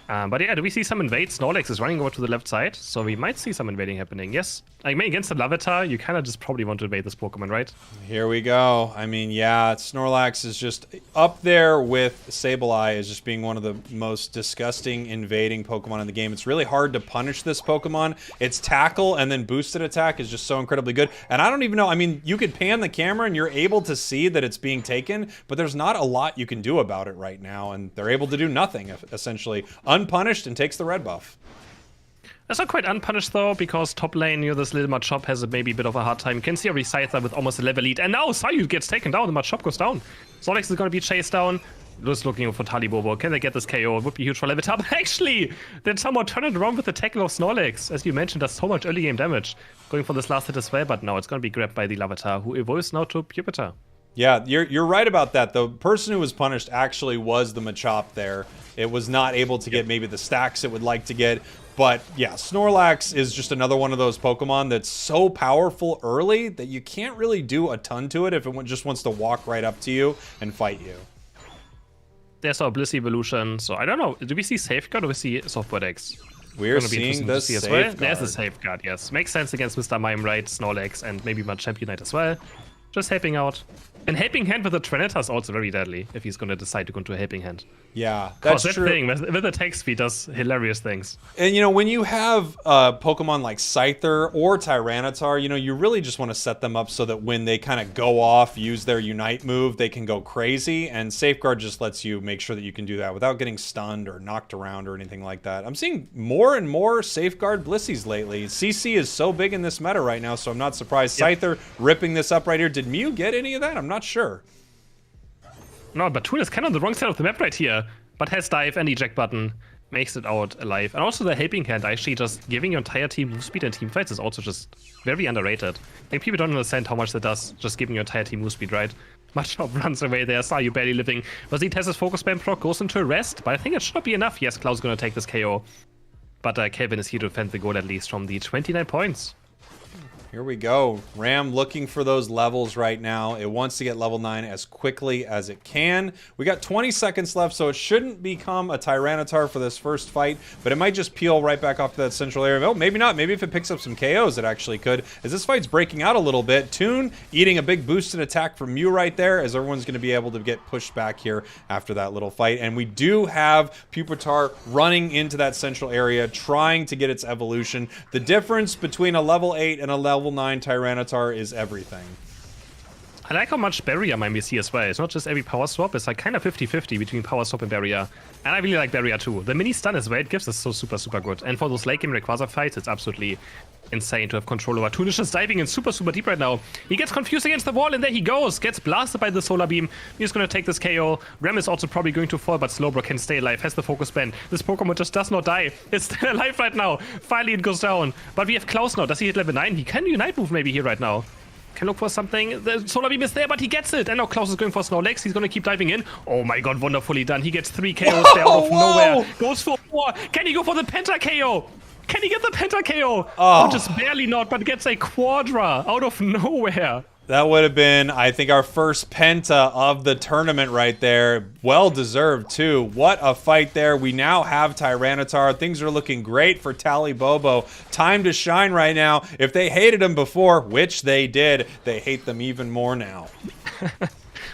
But yeah, do we see some invade? Snorlax is running over to the left side, so we might see some invading happening. Yes, I mean, against the Larvitar, you kind of just probably want to invade this Pokemon, right? Here we go. I mean, yeah, Snorlax is just up there with Sableye as just being one of the most disgusting invading Pokemon in the game. It's really hard to punish this Pokemon. Its tackle and then boosted attack is just so incredibly good. And I don't even know, I mean, you could pan the camera and you're able to see that it's being taken, but there's not a lot you can do about it right now, and they're able to do nothing, essentially. Unpunished and takes the red buff. That's not quite unpunished though, because top lane, you know, this little Machop has maybe a bit of a hard time. You can see already Scyther with almost a level lead, and now Sayu gets taken down, the Machop goes down. Snorlax is going to be chased down. Just looking for Talibobo. Can they get this KO? It would be huge for Larvitar, but actually, then someone turn it around with the tackle of Snorlax. As you mentioned, does so much early game damage. Going for this last hit as well, but no, it's going to be grabbed by the Larvitar, who evolves now to Pupitar. Yeah, you're right about that. The person who was punished actually was the Machop there. It was not able to get maybe the stacks it would like to get. But yeah, Snorlax is just another one of those Pokemon that's so powerful early that you can't really do a ton to it if it just wants to walk right up to you and fight you. There's our Bliss evolution, so I don't know. Do we see Safeguard or do we see Softboard X? We're seeing the Safeguard. Well. There's a Safeguard, yes. Makes sense against Mr. Mime, right? Snorlax and maybe Machamp Unite as well. Just helping out. And Helping Hand with the Tyranitar is also very deadly if he's going to decide to go into a Helping Hand. Yeah, that's true. That thing with the attack speed does hilarious things. And, you know, when you have Pokemon like Scyther or Tyranitar, you know, you really just want to set them up so that when they kind of go off, use their Unite move, they can go crazy. And Safeguard just lets you make sure that you can do that without getting stunned or knocked around or anything like that. I'm seeing more and more Safeguard Blissies lately. CC is so big in this meta right now, so I'm not surprised. Yep. Scyther ripping this up right here. Did Mew get any of that? I'm not sure. No, but Toon is kind of on the wrong side of the map right here. But has dive and eject button, makes it out alive. And also the Helping Hand, actually just giving your entire team move speed in team fights is also just very underrated. I think people don't understand how much that does, just giving your entire team move speed, right? Machop runs away there, Sayu barely living. Vazit has his focus spam proc, goes into a rest, but I think it should not be enough. Yes, Cloud's gonna take this KO. But Kelvin is here to defend the goal at least from the 29 points. Here we go. Ram looking for those levels right now. It wants to get level 9 as quickly as it can. We got 20 seconds left, so it shouldn't become a Tyranitar for this first fight, but it might just peel right back off to that central area. Oh, maybe not. Maybe if it picks up some KOs, it actually could. As this fight's breaking out a little bit, Toon eating a big boosted attack from Mew right there, as everyone's going to be able to get pushed back here after that little fight. And we do have Pupitar running into that central area, trying to get its evolution. The difference between a level 8 and a level 9 Tyranitar is everything. I like how much barrier might be here as well. It's not just every power swap, it's like kind of 50-50 between power swap and barrier. And I really like barrier too. The mini stun as well it gives is so super good. And for those late game Rayquaza fights, it's absolutely insane to have control over. Toon is just diving in super deep right now. He gets confused against the wall and there he goes. Gets blasted by the solar beam. He's gonna take this KO. Ram is also probably going to fall, but Slowbro can stay alive. Has the focus band. This Pokemon just does not die. It's still alive right now. Finally it goes down. But we have Klaus now. Does he hit level 9? He can Unite move maybe here right now. Can look for something. The solar beam is there, but he gets it. And now Klaus is going for Snorlax. He's going to keep diving in. Oh my god, wonderfully done. He gets 3 KOs there out of nowhere. Goes for 4. Can he go for the Penta KO? Can he get the Penta KO? Oh, just barely not, but gets a Quadra out of nowhere. That would have been, I think, our first Penta of the tournament right there. Well deserved, too. What a fight there. We now have Tyranitar. Things are looking great for Tally Bobo. Time to shine right now. If they hated him before, which they did, they hate them even more now.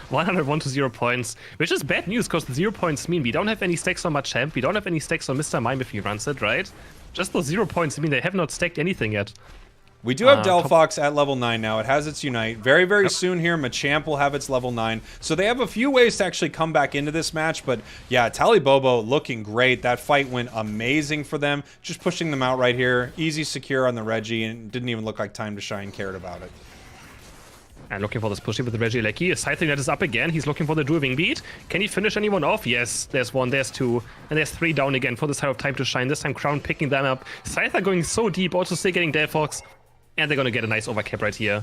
101 to 0 points, which is bad news because the 0 points mean we don't have any stacks on Machamp. We don't have any stacks on Mr. Mime if he runs it, right? Just those 0 points, I mean, they have not stacked anything yet. We do have Delphox at level 9 now. It has its Unite. Very soon here, Machamp will have its level 9. So they have a few ways to actually come back into this match. But yeah, Tally Bobo looking great. That fight went amazing for them. Just pushing them out right here. Easy secure on the Reggie, and didn't even look like Time to Shine cared about it. And looking for this pushing with the Regieleki. Scything that is up again. He's looking for the dual wing beat. Can he finish anyone off? Yes. There's 1, there's 2, and there's 3 down again for the side of Time to Shine. This time Crown picking them up. Scyther going so deep, also still getting Delphox. And they're gonna get a nice overcap right here.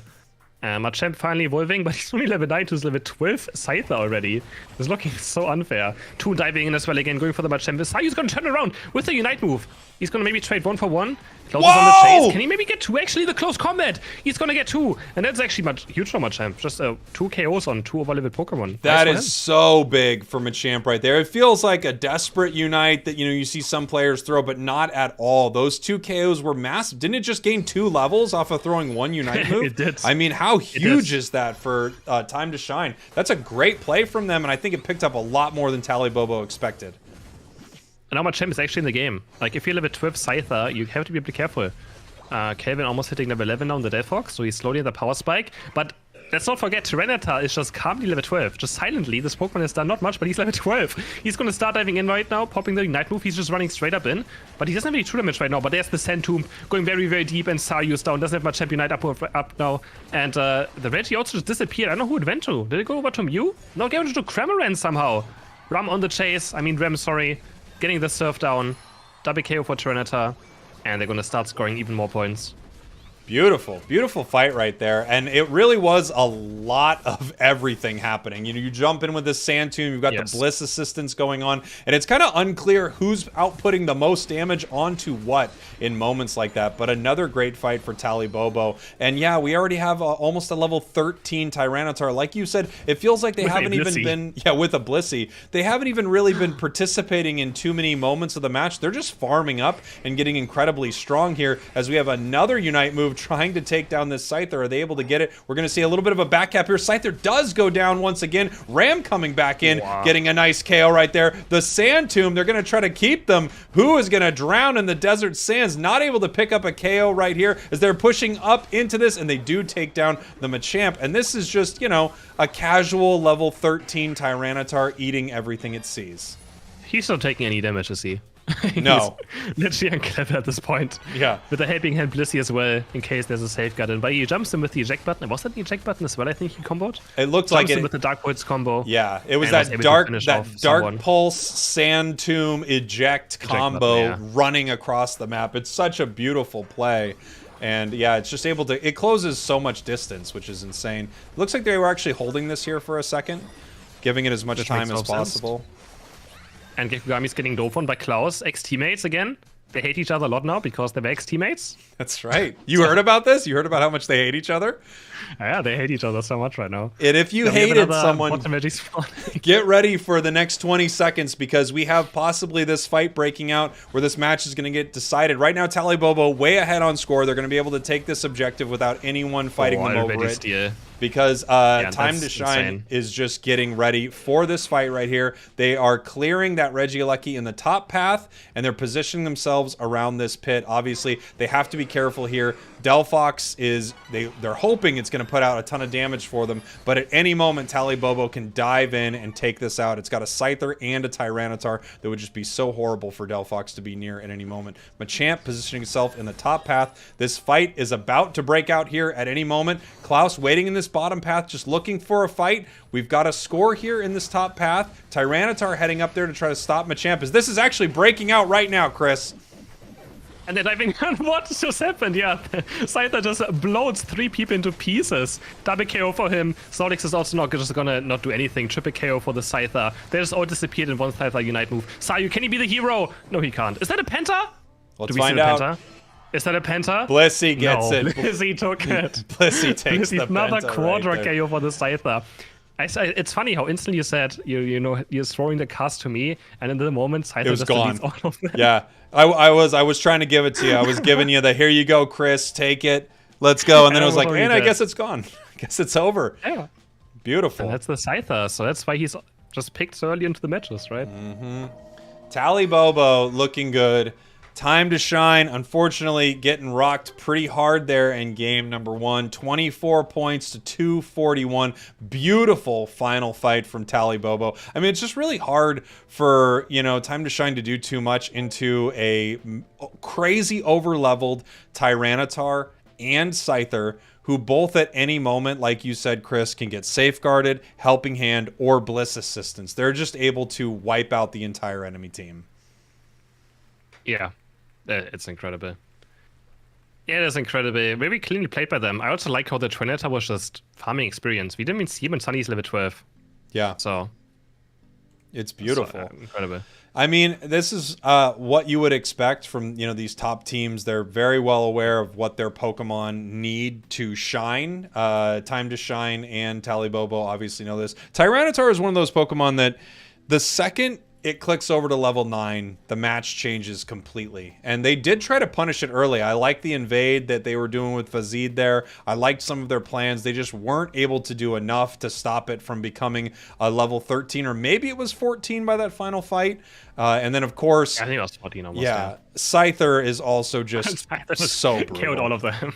Machamp finally evolving, but he's only level 9 to level 12 Scyther already. It's looking so unfair. Toon diving in as well again, going for the Machamp. Sayu's gonna turn around with the Unite move. He's gonna maybe trade 1 for 1. Klaus is on the chase. Can he maybe get 2? Actually, the close combat. He's gonna get 2. And that's actually huge for Machamp. Just 2 KOs on 2 overleveled Pokemon. That is so big for Machamp right there. It feels like a desperate Unite that, you know, you see some players throw, but not at all. Those 2 KOs were massive. Didn't it just gain 2 levels off of throwing 1 Unite move? It did. I mean, how huge is that for Time to Shine? That's a great play from them, and I think it picked up a lot more than Tally Bobo expected. And now Machamp is actually in the game. Like, if you're level 12 Scyther, you have to be a bit careful. Kelvin almost hitting level 11 now on the Delphox, so he's slowly in the power spike. But let's not forget, Tyranitar is just calmly level 12. Just silently, this Pokemon has done not much, but he's level 12. He's going to start diving in right now, popping the Ignite move. He's just running straight up in. But he doesn't have any true damage right now. But there's the Sand Tomb going very deep, and Saryu's down. Doesn't have much Unite up now. And the Reggie also just disappeared. I don't know who it went to. Did it go over to Mew? No, it went to Cramorant somehow. Ram on the chase. I mean, Ram, sorry. Getting the surf down. Double KO for Tyranitar. And they're going to start scoring even more points. Beautiful fight right there, and it really was a lot of everything happening. You know, you jump in with this Sand Tomb, you've got the Bliss assistance going on, and it's kind of unclear who's outputting the most damage onto what in moments like that. But another great fight for Tally Bobo, and yeah, we already have almost a level 13 Tyranitar. Like you said, it feels like they haven't even been with a Blissey. They haven't even really been participating in too many moments of the match. They're just farming up and getting incredibly strong here as we have another Unite move trying to take down this Scyther. Are they able to get it? We're going to see a little bit of a back cap here. Scyther does go down once again. Ram coming back in, getting a nice KO right there. The Sand Tomb, they're going to try to keep them. Who is going to drown in the desert sands? Not able to pick up a KO right here as they're pushing up into this, and they do take down the Machamp. And this is just, you know, a casual level 13 Tyranitar eating everything it sees. He's not taking any damage, is he? No. Literally unclever at this point. Yeah. With the helping hand Blissey as well, in case there's a safeguard. And but he jumps in with the eject button. Was that the eject button as well? I think he comboed. It looked like it with the Dark Voids combo. Yeah, it was that dark pulse Sand Tomb eject combo running across the map. It's such a beautiful play. And yeah, it's just able to, it closes so much distance, which is insane. It looks like they were actually holding this here for a second, giving it as much time as possible. And Gekugami's getting dove on by Klaus, ex-teammates again. They hate each other a lot now because they're ex-teammates. That's right. You heard about this? You heard about how much they hate each other? Yeah, they hate each other so much right now. And if you hated someone, get ready for the next 20 seconds because we have possibly this fight breaking out where this match is going to get decided. Right now, Tally Bobo way ahead on score. They're going to be able to take this objective without anyone fighting them over it. Steal. Because Time to Shine insane. is just getting ready for this fight right here. They are clearing that Regieleki in the top path, and they're positioning themselves around this pit. Obviously, they have to be careful here. Delphox is, they're hoping it's going to put out a ton of damage for them, but at any moment, Tally Bobo can dive in and take this out. It's got a Scyther and a Tyranitar that would just be so horrible for Delphox to be near at any moment. Machamp positioning himself in the top path. This fight is about to break out here at any moment. Klaus waiting in this bottom path, just looking for a fight. We've got a score here in this top path. Tyranitar heading up there to try to stop Machamp. As this is actually breaking out right now, Chris. And they're diving on what just happened. Yeah, Scyther just blows 3 people into pieces. Double KO for him. Snorlax is also just gonna not do anything. Triple KO for the Scyther. They just all disappeared in one Scyther Unite move. Sayu, can he be the hero? No, he can't. Is that a Penta? Let's find out. Penta? Is that a Penta? Blissey gets it. Blissey took it. Blissey takes the another Penta quadra right there. KO for the Scyther. It's funny how instantly you said you're throwing the cast to me, and in the moment Scyther It was just gone. deletes all of them. Yeah, I was trying to give it to you. I was giving you the here you go, Chris, take it, let's go, and then I was like, and I guess it's gone. I guess it's over. Yeah. Beautiful. And that's the Scyther, so that's why he's just picked so early into the matches, right? Tally Bobo looking good. Time to Shine, unfortunately, getting rocked pretty hard there in game number 1. 24 points to 241. Beautiful final fight from Tally Bobo. I mean, it's just really hard for, Time to Shine to do too much into a crazy over-leveled Tyranitar and Scyther, who both at any moment, like you said, Chris, can get safeguarded, helping hand, or bliss assistance. They're just able to wipe out the entire enemy team. Yeah, it's incredible. Yeah, it is incredible. Very cleanly played by them. I also like how the Trinita was just farming experience. We didn't even see him in Sunny's level 12. Yeah. So it's beautiful. Incredible. I mean, this is what you would expect from, these top teams. They're very well aware of what their Pokemon need to shine. Time to Shine and Tally Bobo obviously know this. Tyranitar is one of those Pokemon that the second it clicks over to level 9, the match changes completely. And they did try to punish it early. I like the invade that they were doing with Fazid there. I liked some of their plans. They just weren't able to do enough to stop it from becoming a level 13, or maybe it was 14 by that final fight. And then, of course... I think it was 14 almost. Yeah, Scyther is also just so brutal. Killed all of them.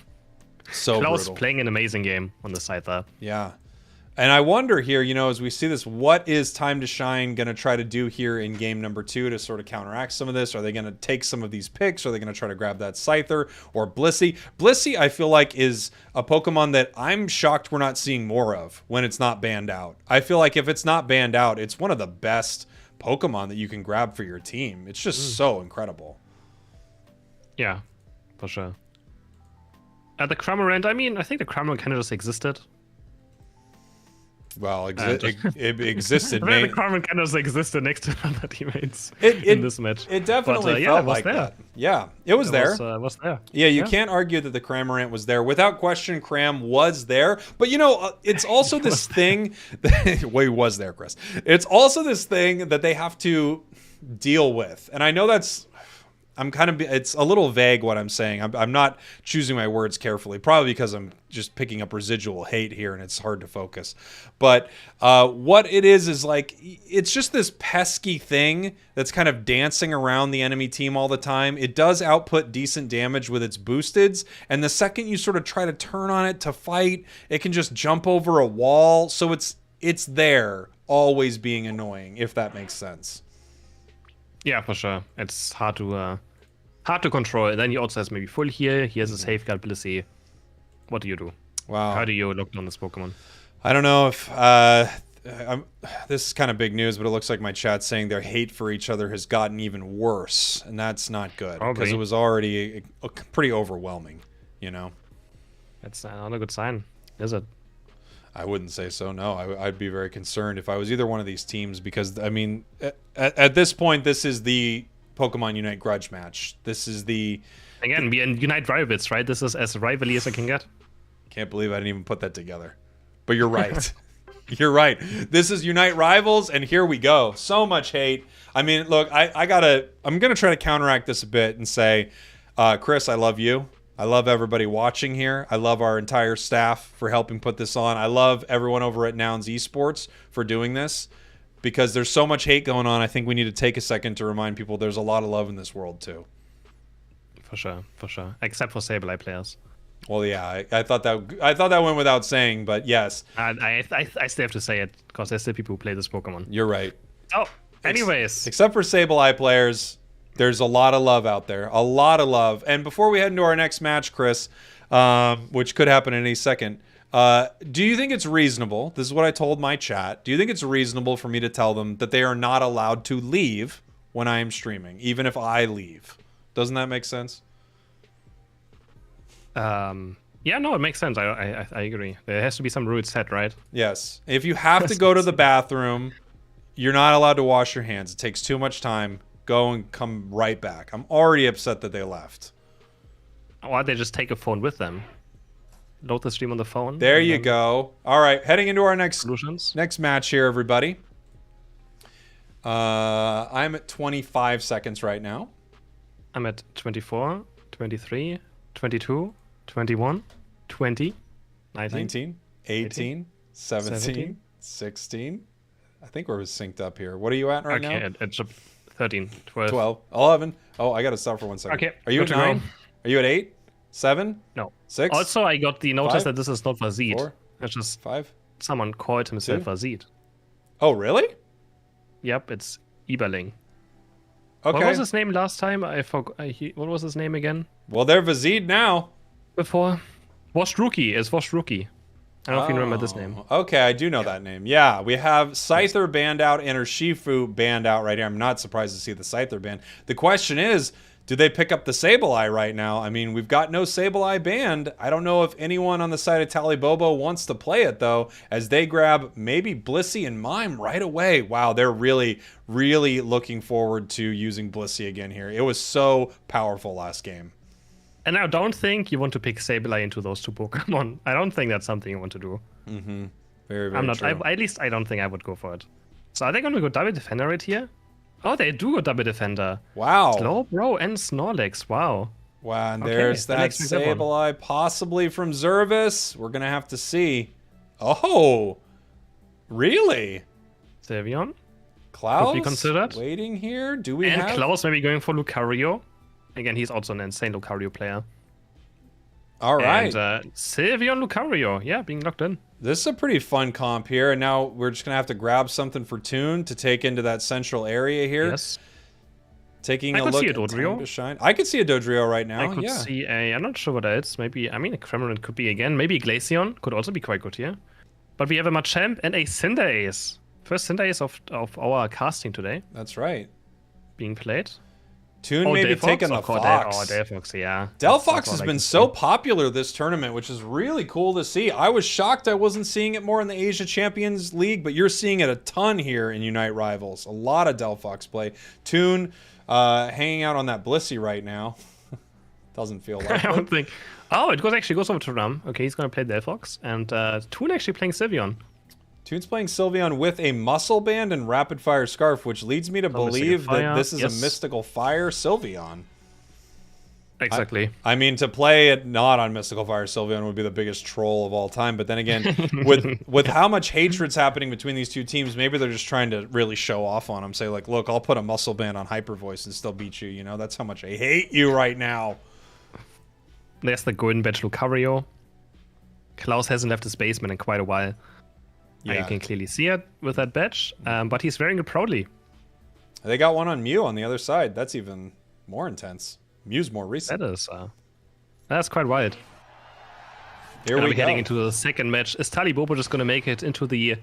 So Klaus brutal. playing an amazing game on the Scyther. Yeah. And I wonder here, as we see this, what is Time to Shine going to try to do here in game number 2 to sort of counteract some of this? Are they going to take some of these picks? Are they going to try to grab that Scyther or Blissey? Blissey, I feel like, is a Pokemon that I'm shocked we're not seeing more of when it's not banned out. I feel like if it's not banned out, it's one of the best Pokemon that you can grab for your team. It's just so incredible. Yeah, for sure. The Cramorant, I think the Cramorant kind of just existed. Well, it existed. The Cramorant kind of just existed next to other teammates in this match. It definitely felt like that. Yeah, it was there. Was there. Yeah, you can't argue that the Cramorant was there. Without question, Cram was there. But, it's also this thing... well, he was there, Chris. It's also this thing that they have to deal with. And I know that's... it's a little vague what I'm saying. I'm not choosing my words carefully, probably because I'm just picking up residual hate here and it's hard to focus. But what it is like, it's just this pesky thing that's kind of dancing around the enemy team all the time. It does output decent damage with its boosteds, and the second you sort of try to turn on it to fight, it can just jump over a wall. So it's there, always being annoying, if that makes sense. Yeah, for sure. It's hard to control. And then he also has maybe full heal. He has a safeguard Blissey. What do you do? Wow. How do you look on this Pokemon? I don't know if this is kind of big news, but it looks like my chat's saying their hate for each other has gotten even worse, and that's not good because it was already pretty overwhelming. That's not a good sign, is it? I wouldn't say so. No, I'd be very concerned if I was either one of these teams because, at this point, this is the Pokemon Unite grudge match. This is the... Again, we Unite Rivals, right? This is as rivalry as I can get. Can't believe I didn't even put that together. But you're right. You're right. This is Unite Rivals, and here we go. So much hate. I mean, look, I'm gonna try to counteract this a bit and say, Chris, I love you. I love everybody watching here. I love our entire staff for helping put this on. I love everyone over at Nouns Esports for doing this, because there's so much hate going on. I think we need to take a second to remind people there's a lot of love in this world too. For sure. Except for Sableye players. Well, yeah, I thought that went without saying, but yes. I still have to say it, because there's still people who play this Pokemon. You're right. Oh, anyways. Except for Sableye players, there's a lot of love out there. A lot of love. And before we head into our next match, Chris, which could happen any second, do you think it's reasonable? This is what I told my chat. Do you think it's reasonable for me to tell them that they are not allowed to leave when I am streaming, even if I leave? Doesn't that make sense? Yeah, no, it makes sense. I agree. There has to be some rules set, right? Yes. If you have to go to the bathroom, you're not allowed to wash your hands. It takes too much time. Go and come right back. I'm already upset that they left. Or they just take a phone with them. Load the stream on the phone. There you go. All right, heading into our next match here, everybody. I'm at 25 seconds right now. I'm at 24, 23, 22, 21, 20, 19, 18, 17, 16. I think we're synced up here. What are you at right now? Okay, it's 13, 12, 11. Oh, I got to stop for 1 second. Okay. Are you at 9? Are you at 8? 7? No. 6? Also, I got the notice 5? that this is not Vazid. 4? It's just 5? someone called himself 2? Vazid. Oh, really? Yep, it's Eberling. Okay. What was his name last time? I forgot. What was his name again? Well, they're Vazid now. Before? Washed Rookie. It's Washed Rookie. I don't know if you remember this name. Okay, I do know that name. Yeah, we have Scyther banned out and Urshifu banned out right here. I'm not surprised to see the Scyther banned. The question is, do they pick up the Sableye right now? I mean, we've got no Sableye banned. I don't know if anyone on the side of Talibobo wants to play it, though, as they grab maybe Blissey and Mime right away. Wow, they're really, really looking forward to using Blissey again here. It was so powerful last game. And I don't think you want to pick Sableye into those two Pokemon. I don't think that's something you want to do. Mm-hmm. Very, very I'm not. true. At least I don't think I would go for it. So are they going to go double defender right here? Oh, they do go double defender. Wow. Slowbro and Snorlax. Wow. Wow, and Okay, there's that that makes me good one. Sableye, possibly from Zervis. We're going to have to see. Oh, really? Sevion. Klaus Could be considered. waiting here. Do we And have? Klaus maybe going for Lucario. Again, he's also an insane Lucario player. All right. And Sylveon Lucario. Yeah, being locked in. This is a pretty fun comp here. And now we're just going to have to grab something for Toon to take into that central area here. Yes. Taking I a could look see a at Dodrio. Time to Shine. I could see a Dodrio right now. I could yeah. see a... I'm not sure what that is. Maybe... I mean, a Cramorant could be again. Maybe Glaceon could also be quite good here. But we have a Machamp and a Cinderace. First Cinderace of our casting today. That's right. Being played. Toon maybe Delphox? taking the Fox. Delphox, yeah. Delphox has been so popular this tournament, which is really cool to see. I was shocked I wasn't seeing it more in the Asia Champions League, but you're seeing it a ton here in Unite Rivals. A lot of Delphox play. Toon hanging out on that Blissey right now. Doesn't feel like I it. don't think... Oh, it actually goes over to Ram. Okay, he's going to play Delphox. And Toon actually playing Sylveon. Toon's playing Sylveon with a Muscle Band and Rapid Fire Scarf, which leads me to believe that this is a Mystical Fire Sylveon. Exactly. I mean, to play it not on Mystical Fire Sylveon would be the biggest troll of all time. But then again, with how much hatred's happening between these two teams, maybe they're just trying to really show off on them. Say, like, look, I'll put a Muscle Band on Hyper Voice and still beat you. You know, that's how much I hate you right now. There's the Golden Badge Lucario. Klaus hasn't left his basement in quite a while. Yeah. You can clearly see it with that badge, but he's wearing it proudly. They got one on Mew on the other side. That's even more intense. Mew's more recent. That's quite wild. Here we go. Heading into the second match. Is Talibobo just going to make it into the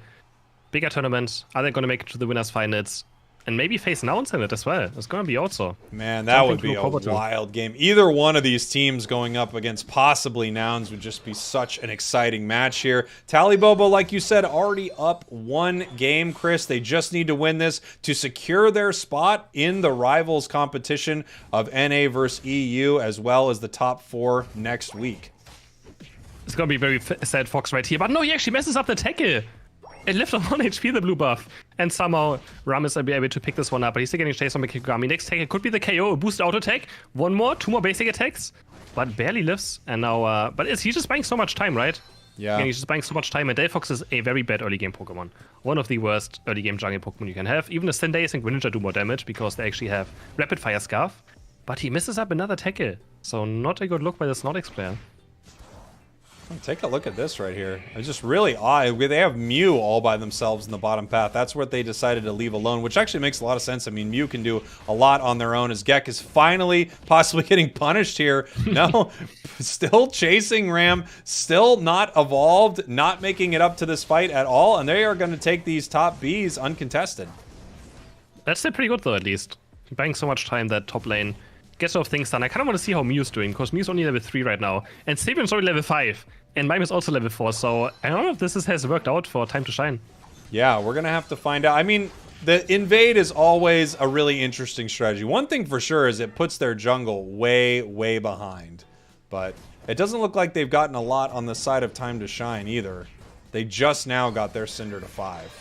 bigger tournament? Are they going to make it to the winners finals? and maybe face Nouns in it as well. It's gonna be also. Man, that would be a wild game. Either one of these teams going up against possibly Nouns would just be such an exciting match here. Tally Bobo, like you said, already up 1 game, Chris. They just need to win this to secure their spot in the Rivals competition of NA versus EU, as well as the top 4 next week. It's gonna be very sad Fox right here, but no, he actually messes up the tackle. It left on 1 HP, the blue buff. And somehow Ram is able to pick this one up, but he's still getting chased from Mikigami. Next take, it could be the KO, a boost auto attack. 1 more, 2 more basic attacks, but barely lives. And now, but he's just buying so much time, right? Yeah. And he's just buying so much time, and Delphox is a very bad early game Pokemon. One of the worst early game jungle Pokemon you can have. Even the Cinderace and Greninja do more damage because they actually have Rapid Fire Scarf. But he misses up another tackle. So not a good look by the Snorlax player. Take a look at this right here. It's just really odd. They have Mew all by themselves in the bottom path. That's what they decided to leave alone, which actually makes a lot of sense. I mean, Mew can do a lot on their own, as Gek is finally possibly getting punished here. No, still chasing Ram, still not evolved, not making it up to this fight at all, and they are going to take these top Bs uncontested. That's still pretty good, though, at least. Buying so much time that top lane gets off things done. I kind of want to see how Mew's doing, because Mew's only level 3 right now, and Sabion's already level 5, and Mime is also level 4, so I don't know if this has worked out for Time to Shine. Yeah, we're going to have to find out. I mean, the invade is always a really interesting strategy. One thing for sure is it puts their jungle way, way behind, but it doesn't look like they've gotten a lot on the side of Time to Shine either. They just now got their Cinder to 5.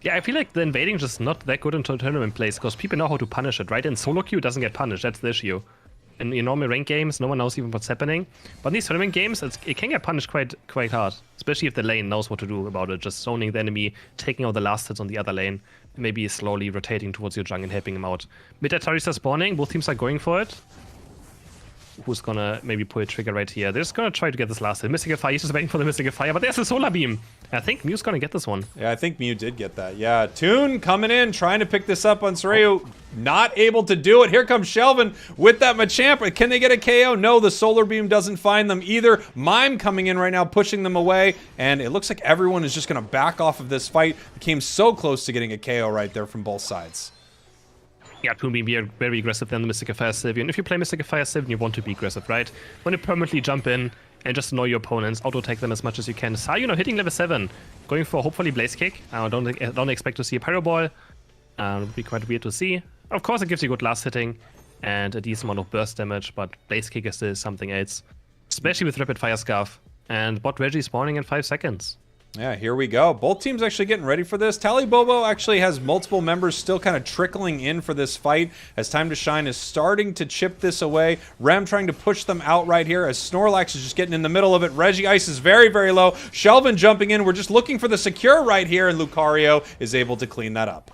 Yeah, I feel like the invading just not that good into tournament plays, because people know how to punish it, right? In solo queue, it doesn't get punished. That's the issue. In normal rank games, no one knows even what's happening. But in these tournament games, it can get punished quite hard, especially if the lane knows what to do about it. Just zoning the enemy, taking out the last hits on the other lane, maybe slowly rotating towards your jungle and helping him out. Mid Atarisa spawning, both teams are going for it. Who's gonna maybe pull a trigger right here? They're just gonna try to get this last hit. Mystical Fire, he's just waiting for the Mystical Fire, but there's the Solar Beam. I think Mew's gonna get this one. Yeah, I think Mew did get that. Yeah, Toon coming in, trying to pick this up on Soryu. Not able to do it. Here comes Shelvin with that Machamp. Can they get a KO? No, the Solar Beam doesn't find them either. Mime coming in right now, pushing them away, and it looks like everyone is just gonna back off of this fight. Came so close to getting a KO right there from both sides. Yeah, Toon being very aggressive than the Mystic Fire Sylveon. If you play Mystic Fire Sylveon, you want to be aggressive, right? Want to permanently jump in and just annoy your opponents, auto-attack them as much as you can. Sayu now hitting level 7, going for hopefully Blaze Kick. I don't expect to see a Pyro Ball. It would be quite weird to see. Of course, it gives you good last hitting and a decent amount of burst damage, but Blaze Kick is still something else, especially with Rapid Fire Scarf. And bot Reggie spawning in 5 seconds. Yeah, here we go. Both teams actually getting ready for this. Tally Bobo actually has multiple members still kind of trickling in for this fight as Time to Shine is starting to chip this away. Rem trying to push them out right here as Snorlax is just getting in the middle of it. Reggie Ice is very, very low. Shelvin jumping in. We're just looking for the secure right here, and Lucario is able to clean that up.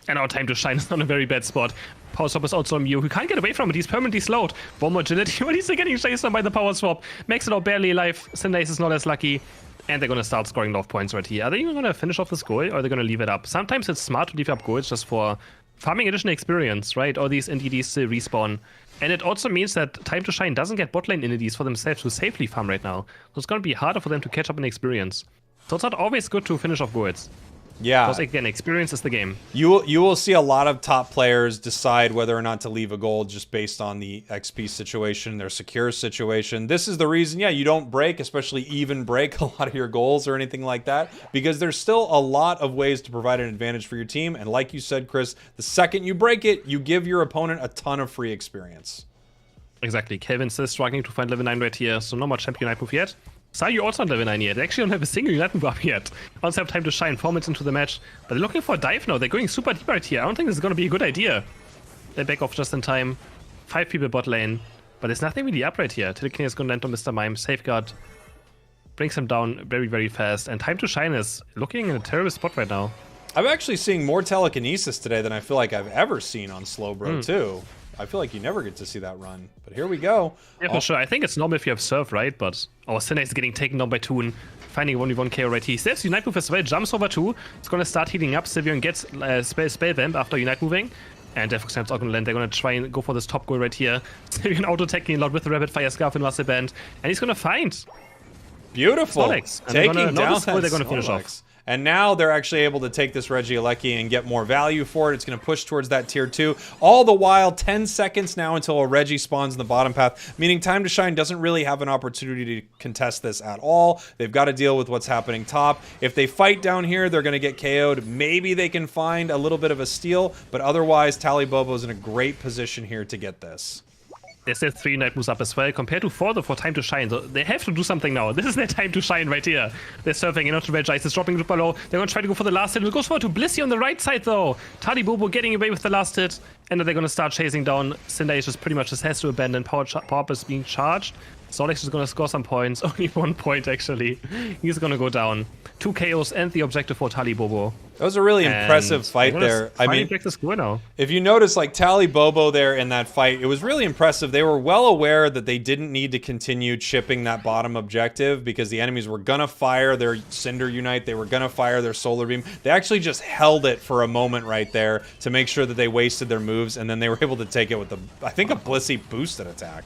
And our Time to Shine is on a very bad spot. Power Swap is also a Mew who can't get away from it. He's permanently slowed. One more agility, but he's still getting chased on by the Power Swap. Makes it all barely alive. Cinderace is not as lucky. And they're going to start scoring love points right here. Are they even going to finish off this goal, or are they going to leave it up? Sometimes it's smart to leave up goals just for farming additional experience, right? All these NDDs still respawn. And it also means that Time to Shine doesn't get bot lane NDDs for themselves to safely farm right now. So it's going to be harder for them to catch up in experience. So it's not always good to finish off goals. Yeah. Because again, experience is the game. You will see a lot of top players decide whether or not to leave a gold just based on the XP situation, their secure situation. This is the reason, yeah, you don't break, especially even break a lot of your goals or anything like that, because there's still a lot of ways to provide an advantage for your team. And like you said, Chris, the second you break it, you give your opponent a ton of free experience. Exactly. Kelvin's still struggling to find level 9 right here, so no more champion Unite move yet. Sayu also on level 9 yet. They actually don't have a single Unite move up yet. Also have Time to Shine 4 minutes into the match. But they're looking for a dive now. They're going super deep right here. I don't think this is going to be a good idea. They back off just in time. 5 people bot lane. But there's nothing really up right here. Telekinesis is going to land on Mr. Mime. Safeguard brings him down very, very fast. And Time to Shine is looking in a terrible spot right now. I'm actually seeing more telekinesis today than I feel like I've ever seen on Slowbro too. I feel like you never get to see that run. But here we go. Yeah, for sure. I think it's normal if you have Surf, right? But Cinderace is getting taken down by Toon. Finding 1v1 KO right here. He saves Unite move as well. Jumps over 2. It's going to start healing up. Sylveon gets Spell Vamp after Unite moving. And Delphox is also going to land. They're going to try and go for this top goal right here. Sylveon auto-attacking a lot with the Rapid Fire Scarf and Muscle Band. And he's going to find beautiful. Snorlax. Taking down they're going to finish off. And now they're actually able to take this Regieleki and get more value for it. It's going to push towards that tier 2. All the while, 10 seconds now until a Regi spawns in the bottom path, meaning Time to Shine doesn't really have an opportunity to contest this at all. They've got to deal with what's happening top. If they fight down here, they're going to get KO'd. Maybe they can find a little bit of a steal, but otherwise, Talibobo's in a great position here to get this. There's still 3 Unite moves up as well, compared to 4 though for Time to Shine. So they have to do something now. This is their time to shine right here. They're surfing into Regi. Ice is dropping super low. They're going to try to go for the last hit. It goes forward to Blissey on the right side though. Talibobo getting away with the last hit. And then they're going to start chasing down. Cinder just pretty much just has to abandon. Power up is being charged. Solix is going to score some points. Only 1 point actually. He's going to go down. 2 KOs and the objective for Talibobo. That was a really impressive fight there. I mean, break the score now. If you notice, like Talibobo there in that fight, it was really impressive. They were well aware that they didn't need to continue chipping that bottom objective because the enemies were gonna fire their Cinder Unite. They were gonna fire their Solar Beam. They actually just held it for a moment right there to make sure that they wasted their moves, and then they were able to take it with I think a Blissey boosted attack.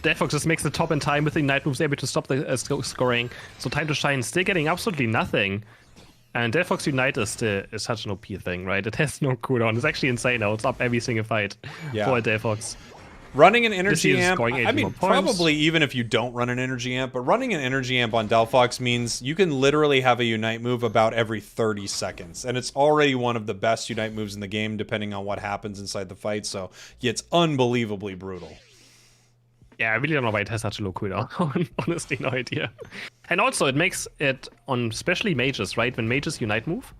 Deadfox just makes the top in time with the Ignite moves, able to stop the scoring. So Time to Shine still getting absolutely nothing. And Deadfox Unite is such an OP thing, right? It has no cooldown. It's actually insane now. It's up every single fight for Deadfox. Running an energy amp, I mean, probably even if you don't run an energy amp, but running an energy amp on Delphox means you can literally have a Unite move about every 30 seconds. And it's already one of the best Unite moves in the game, depending on what happens inside the fight. So yeah, it's unbelievably brutal. Yeah, I really don't know why it has such a low cooldown. Honestly, no idea. And also, it makes it on especially mages, right? When mages Unite move,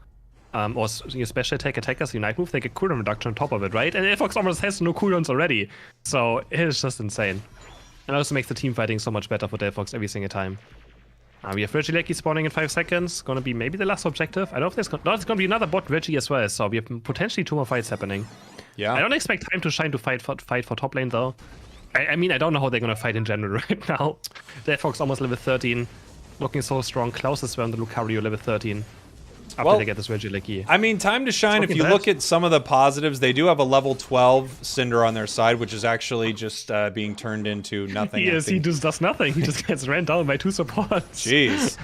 or special attackers Unite move, they get cooldown reduction on top of it, right? And Delphox almost has no cooldowns already. So it is just insane. And also makes the team fighting so much better for Delphox every single time. We have Regieleki spawning in 5 seconds. Gonna be maybe the last objective. I don't know if there's gonna be another bot Regi as well. So we have potentially 2 more fights happening. Yeah. I don't expect Time to Shine to fight for top lane though. I mean, I don't know how they're gonna fight in general right now. Delphox almost level 13, looking so strong. Klaus as well on the Lucario level 13. After they get this Regieleki. I mean, Time to Shine, if you look at some of the positives, they do have a level 12 Cinder on their side, which is actually just being turned into nothing. He just does nothing. He just gets ran down by 2 supports. Jeez.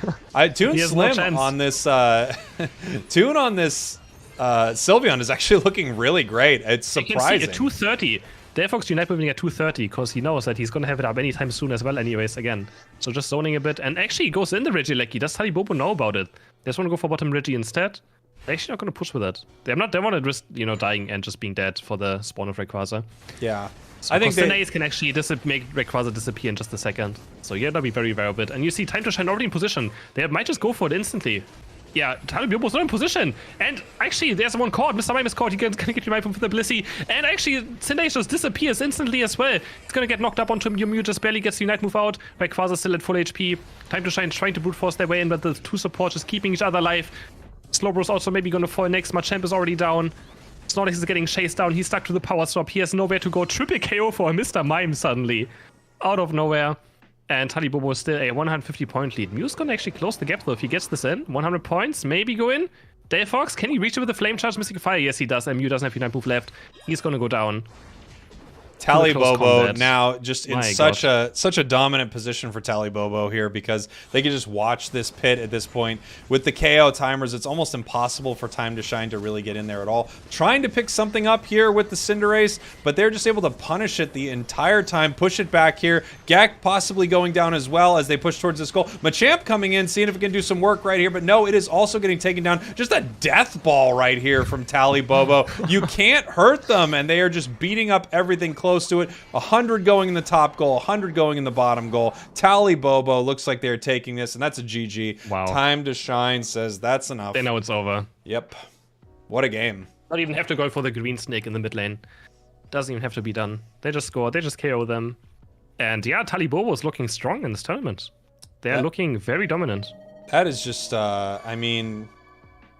Toon Slim on this Toon on this Sylveon is actually looking really great. It's surprising. You can see at 230. Delphox Unite moving at 230 because he knows that he's going to have it up anytime soon as well anyways again. So just zoning a bit. And actually he goes in the Regieleki. Does Talibobo know about it? They just want to go for bottom Regi instead. They're actually not going to push with it. They want to risk, dying and just being dead for the spawn of Rayquaza. Yeah. So I think Cineas can actually make Rayquaza disappear in just a second. So yeah, that'll be very, very bit. And you see Time to Shine already in position. They might just go for it instantly. Yeah, Talibobo's not in position. And actually, there's one caught. Mr. Mime is caught. He's going to get revived from the Blissey. And actually, Cineas just disappears instantly as well. He's going to get knocked up onto him. Mew just barely gets the Unite move out. Rayquaza still at full HP. Time to Shine trying to brute force their way in, but the 2 supports just keeping each other alive. Slowbro's also maybe going to fall next. Machamp is already down. Snorlax is getting chased down. He's stuck to the power stop. He has nowhere to go. Triple KO for Mr. Mime suddenly. Out of nowhere. And Talibobo is still a 150 point lead. Mew's gonna actually close the gap though if he gets this in. 100 points, maybe go in. Delphox, can he reach it with the Flame Charge Mystic Fire? Yes, he does. And Mew doesn't have Unite move left. He's gonna go down. Talibobo now just in such a dominant position for Talibobo here because they can just watch this pit at this point. With the KO timers, it's almost impossible for Time to Shine to really get in there at all. Trying to pick something up here with the Cinderace, but they're just able to punish it the entire time, push it back here. Gak possibly going down as well as they push towards this goal. Machamp coming in, seeing if it can do some work right here, but no, it is also getting taken down. Just a death ball right here from Talibobo. You can't hurt them, and they are just beating up everything close to it. 100 going in the top goal, 100 going in the bottom goal. Talibobo looks like they're taking this, and that's a GG. Wow. Time to Shine says that's enough. They know it's over. Yep. What a game. Not even have to go for the green snake in the mid lane. Doesn't even have to be done. They just score. They just KO them. And yeah, Talibobo is looking strong in this tournament. They're looking very dominant. That is just, I mean,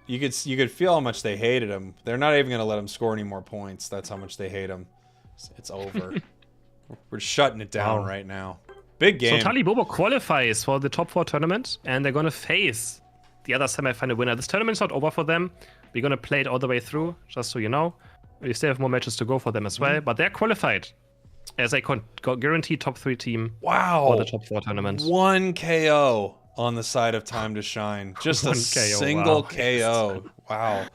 you could feel how much they hated him. They're not even going to let him score any more points. That's how much they hate him. It's over. We're shutting it down right now. Big game. So Talibobo qualifies for the top 4 tournament, and they're going to face the other semi-final winner. This tournament's not over for them. We're going to play it all the way through, just so you know. We still have more matches to go for them as well, but they're qualified as a guaranteed top 3 team for the top 4 tournament. 1 KO on the side of Time to Shine. Just a 1 KO, single wow. KO. Wow.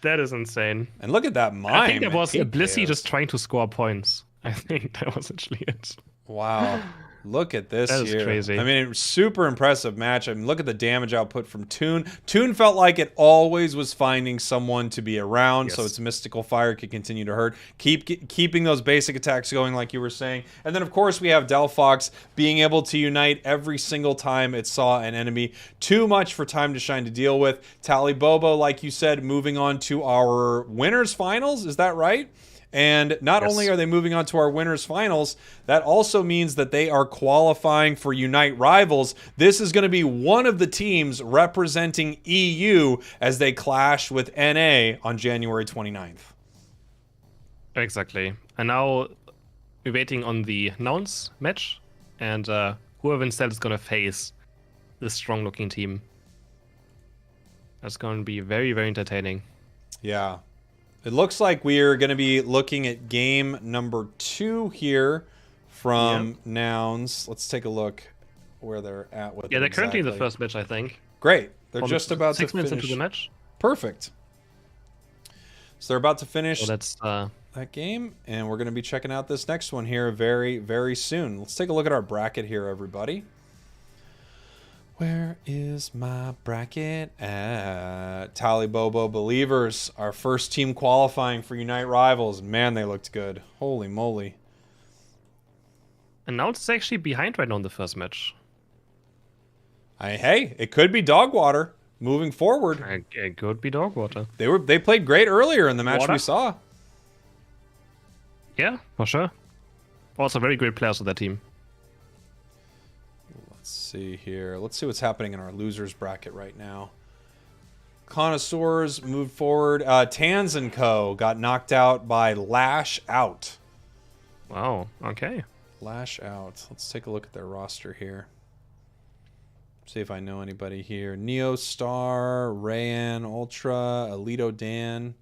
That is insane. And look at that mime. I think that was 8 Blissey KOs. just trying to score points. I think that was actually it. Wow. Look at this That is here. crazy. I mean, super impressive match. I mean, look at the damage output from Toon. Toon felt like it always was finding someone to be around, so Yes. its mystical fire could continue to hurt. Keeping those basic attacks going, like you were saying. And then, of course, we have Delphox being able to unite every single time it saw an enemy. Too much for Time to Shine to deal with. Tally Bobo, like you said, moving on to our winners finals. Is that right? And not only are they moving on to our winners finals, that also means that they are qualifying for Unite Rivals. This is going to be one of the teams representing EU as they clash with NA on January 29th. Exactly. And now we're waiting on the Nouns match, and whoever instead is going to face this strong-looking team. That's going to be very, very entertaining. Yeah. It looks like we are going to be looking at game number 2 here from Nouns. Let's take a look where they're at with it. Yeah, they're currently in the exactly. first match, I think. Great. They're From just about to 6 minutes finish. into the match. Perfect. So they're about to finish So that's that game, and we're going to be checking out this next one here very, very soon. Let's take a look at our bracket here, everybody. Where is my bracket at? Tally Bobo Believers, our first team qualifying for Unite Rivals. Man, they looked good. Holy moly. and now it's actually behind right now in the first match. Hey, it could be Dogwater moving forward. It could be Dogwater. They played great earlier in the match Water? we saw. Yeah, for sure. Also, very great players of that team. Let's see here. Let's see what's happening in our losers bracket right now. Connoisseurs moved forward. Tans & Co. got knocked out by Lash Out. Wow. Okay. Lash Out. Let's take a look at their roster here. See if I know anybody here. Neo Star, Rayan, Ultra, Alito Dan.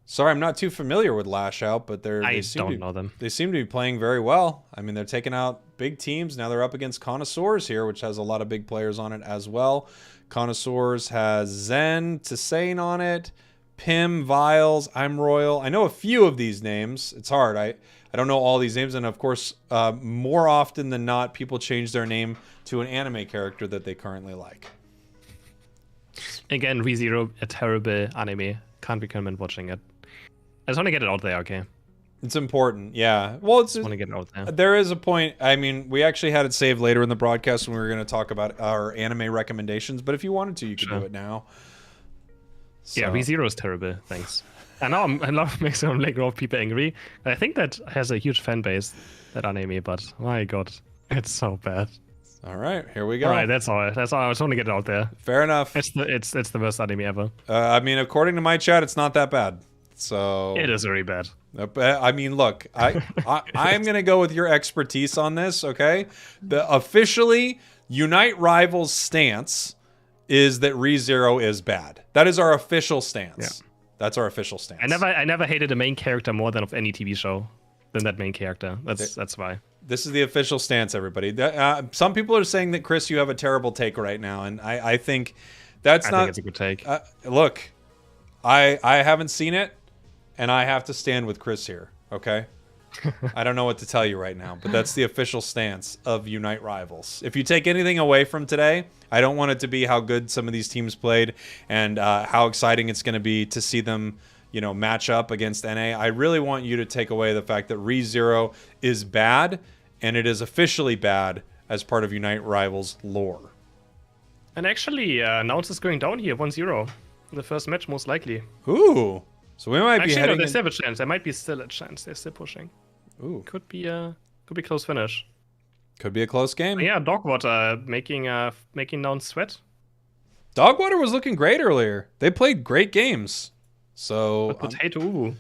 Sorry, I'm not too familiar with Lash Out, but I don't know them. They seem to be playing very well. I mean, they're taking out big teams. Now they're up against Connoisseurs here, which has a lot of big players on it as well. Connoisseurs has Zen, Tisane on it, Pim, Viles, I'm Royal. I know a few of these names. It's hard. I don't know all these names. And of course, more often than not, people change their name to an anime character that they currently like. Again, ReZero, a terrible anime. Can't recommend watching it. I just want to get it out there, okay? It's important, yeah. Well, it's I want to get it out there. there is a point. I mean, we actually had it saved later in the broadcast when we were going to talk about our anime recommendations. But if you wanted to, you could do it now. Yeah, So- ReZero is terrible. Thanks. I know I love making a lot of people angry. I think that has a huge fan base, that anime. But my God, it's so bad. All right, here we go. All right, that's all. That's all. I just want to get it out there. Fair enough. It's the worst anime ever. I mean, according to my chat, it's not that bad. So It is very bad. I mean, look, I'm gonna go with your expertise on this. Okay, the officially Unite Rivals stance is that ReZero is bad. That is our official stance. Yeah. That's our official stance. I never hated a main character more than of any TV show than that main character. That's why. This is the official stance, everybody. Some people are saying that, Chris, you have a terrible take right now, and I think that's I not. think it's a good take. Look, I haven't seen it, and I have to stand with Chris here. Okay, I don't know what to tell you right now, but that's the official stance of Unite Rivals. If you take anything away from today, I don't want it to be how good some of these teams played and how exciting it's going to be to see them, match up against NA. I really want you to take away the fact that ReZero is bad, and it is officially bad as part of Unite Rivals lore. And actually, Nouns is going down here 1-0 in the first match, most likely. Ooh, so we might be Actually, no, heading. they still have a chance. There might be still a chance. They're still pushing. Ooh, Could be close finish. could be a close game. Yeah, Dogwater making Nouns sweat. Dogwater was looking great earlier. They played great games. So Potato Ubu.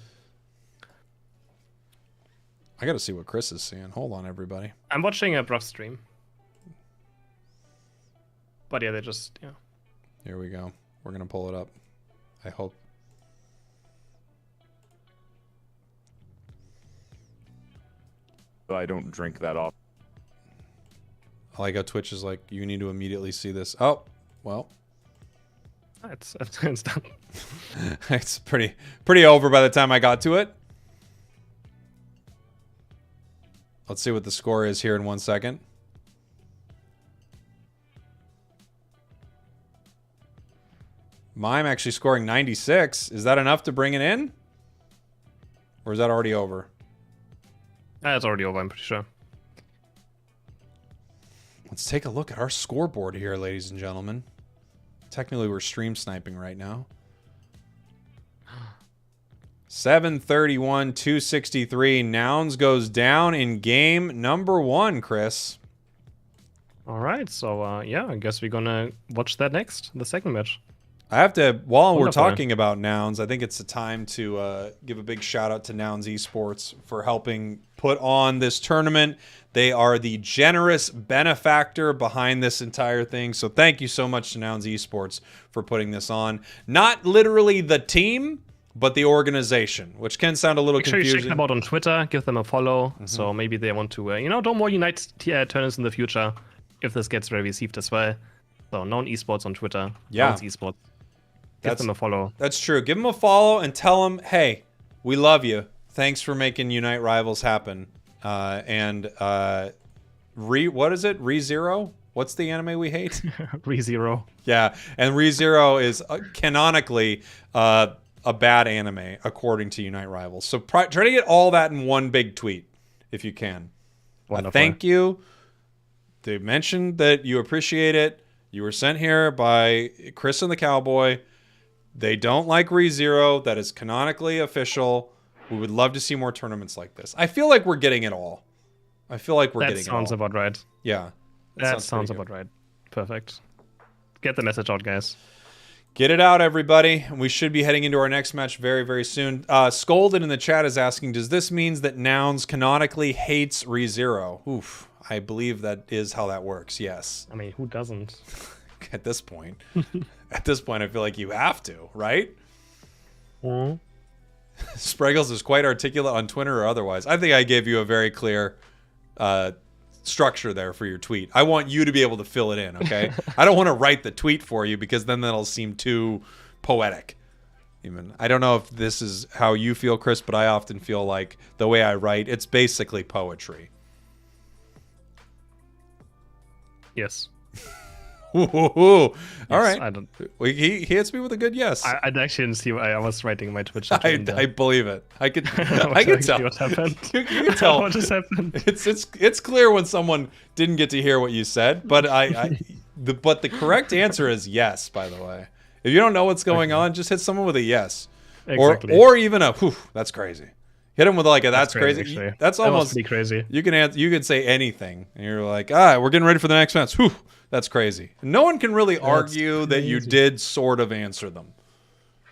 I got to see what Chris is seeing. Hold on, everybody. I'm watching a Bruff stream. But yeah, Here we go. We're going to pull it up. I hope. I don't drink that often. I like how Twitch is like, you need to immediately see this. Oh, well. It's done. It's pretty over by the time I got to it. Let's see what the score is here in 1 second. Mime actually scoring 96. Is that enough to bring it in? Or is that already over? It's already over, I'm pretty sure. Let's take a look at our scoreboard here, ladies and gentlemen. Technically, we're stream sniping right now. 731, 263. Nouns goes down in game number 1, Chris. All right, so yeah, I guess we're gonna watch that next, the second match. I have to, while we're Wonderful. talking about Nouns, I think it's a time to give a big shout out to Nouns Esports for helping put on this tournament. They are the generous benefactor behind this entire thing. So thank you so much to Nouns Esports for putting this on. Not literally the team, but the organization, which can sound a little Make sure confusing. you check them out on Twitter, give them a follow. So maybe they want to, do more Unite tournaments in the future if this gets well received as well. So Known Esports on Twitter. Yeah. Nouns Esports. Give them a follow. That's true. Give them a follow and tell them, hey, we love you. Thanks for making Unite Rivals happen. What is it? ReZero? What's the anime we hate? ReZero. Yeah, and ReZero is canonically a bad anime, according to Unite Rivals. So try to get all that in one big tweet, if you can. Thank you. They mentioned that you appreciate it. You were sent here by Chris and the Cowboy. They don't like ReZero. That is canonically official. We would love to see more tournaments like this. I feel like we're getting it all. I feel like we're getting it all. That sounds about right. Yeah. That sounds about right. Perfect. Get the message out, guys. Get it out, everybody. We should be heading into our next match very, very soon. Scolded in the chat is asking, does this mean that Nouns canonically hates ReZero? Oof. I believe that is how that works, yes. I mean, who doesn't? At this point. At this point, I feel like you have to, right? Mm-hmm. Spragels is quite articulate on Twitter or otherwise. I think I gave you a very clear structure there for your tweet. I want you to be able to fill it in, okay? I don't want to write the tweet for you because then that'll seem too poetic. Even I don't know if this is how you feel, Chris, but I often feel like the way I write, it's basically poetry. Yes. All right. I don't. He hits me with a good yes. I actually didn't see. I was writing my Twitch. I believe it. I could tell. What happened? You can tell. What just happened? It's clear when someone didn't get to hear what you said, but the correct answer is yes. By the way, if you don't know what's going on, just hit someone with a yes, Exactly. or even a whew, that's crazy. Hit him with like a that's crazy. Actually. That's almost pretty crazy. You can say anything, and you're like, we're getting ready for the next match. Whew, that's crazy. No one can really argue that you did sort of answer them.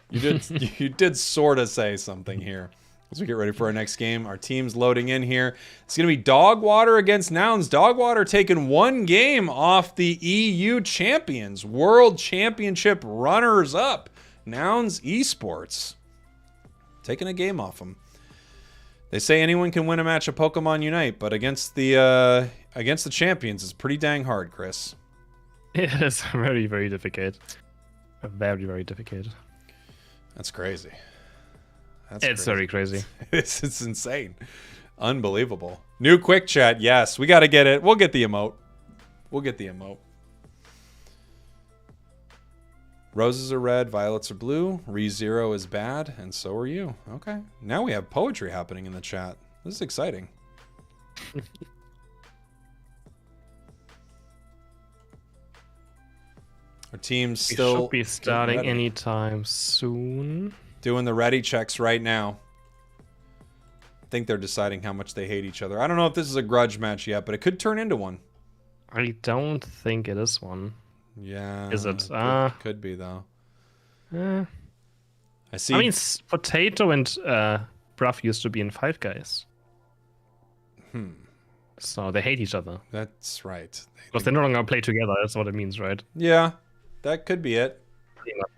You did sort of say something here. As we get ready for our next game, our team's loading in here. It's going to be Dogwater against Nouns. Dogwater taking one game off the EU champions, World Championship runners-up, Nouns Esports. Taking a game off them. They say anyone can win a match of Pokemon Unite, but against the champions, it's pretty dang hard, Chris. It is very, very difficult. Very, very difficult. That's crazy. It's very crazy. It's insane. Unbelievable. New quick chat. Yes, we got to get it. We'll get the emote. Roses are red, violets are blue, ReZero is bad, and so are you. Okay. Now we have poetry happening in the chat. This is exciting. Our team's still should be starting anytime soon. Doing the ready checks right now. I think they're deciding how much they hate each other. I don't know if this is a grudge match yet, but it could turn into one. I don't think it is one. Yeah. Is it? Could be, though. I see. I mean, Potato and Bruff used to be in Five Guys. So they hate each other. That's right. Because they no longer play together. That's what it means, right? Yeah, that could be it. Pretty much.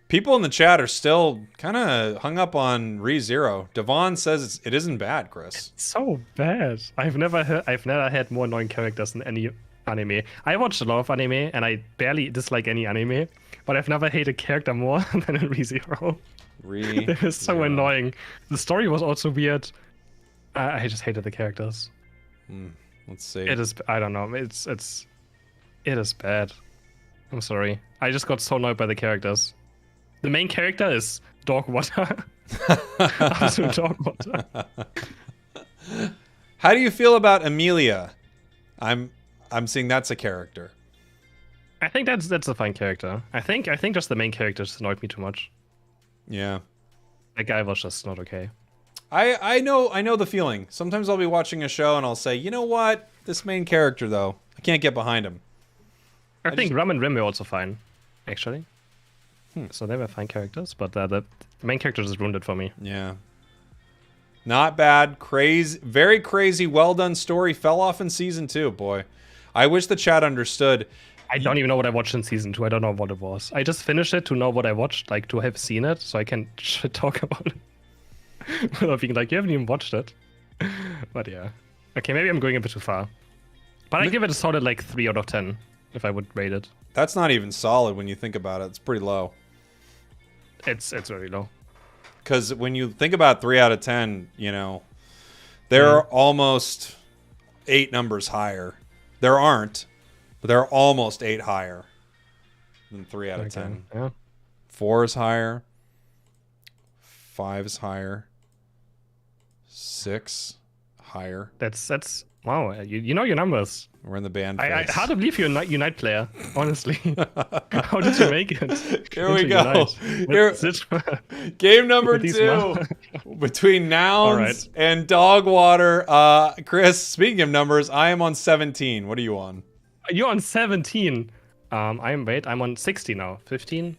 People in the chat are still kind of hung up on ReZero. Devon says it isn't bad, Chris. It's so bad. I've never had more annoying characters in any anime. I watch a lot of anime, and I barely dislike any anime, but I've never hated a character more than in ReZero. It was so annoying. The story was also weird. I just hated the characters. Let's see. It is. I don't know. It is bad. I'm sorry. I just got so annoyed by the characters. The main character is dog water. Absolute dog water. How do you feel about Amelia? I'm seeing that's a character. I think that's a fine character. I think just the main character just annoyed me too much. Yeah. That guy was just not okay. I know the feeling. Sometimes I'll be watching a show and I'll say, you know what? This main character though, I can't get behind him. I think Rum and Rim were also fine, actually. So they were fine characters, but the main character just ruined it for me. Yeah. Not bad. Crazy. Very crazy. Well done story. Fell off in season 2, boy. I wish the chat understood. I don't even know what I watched in season 2. I don't know what it was. I just finished it to know what I watched, like to have seen it, so I can talk about it. Without being like, you haven't even watched it. But yeah. Okay, maybe I'm going a bit too far. But I give it a solid like 3 out of 10, if I would rate it. That's not even solid when you think about it. It's pretty low. It's very low. Because when you think about 3 out of 10, you know, there are almost 8 numbers higher. There aren't, but there are almost 8 higher than 3 out of 10. Yeah. 4 is higher. 5 is higher. 6 higher. That's wow. You know your numbers. We're in the band. I hard to believe you're a Unite player, honestly. How did you make it? Here we go. Here, game number 2 between Nouns and Dogwater. Chris, speaking of numbers, I am on 17. What are you on? You're on 17. I'm on 60 now. 15,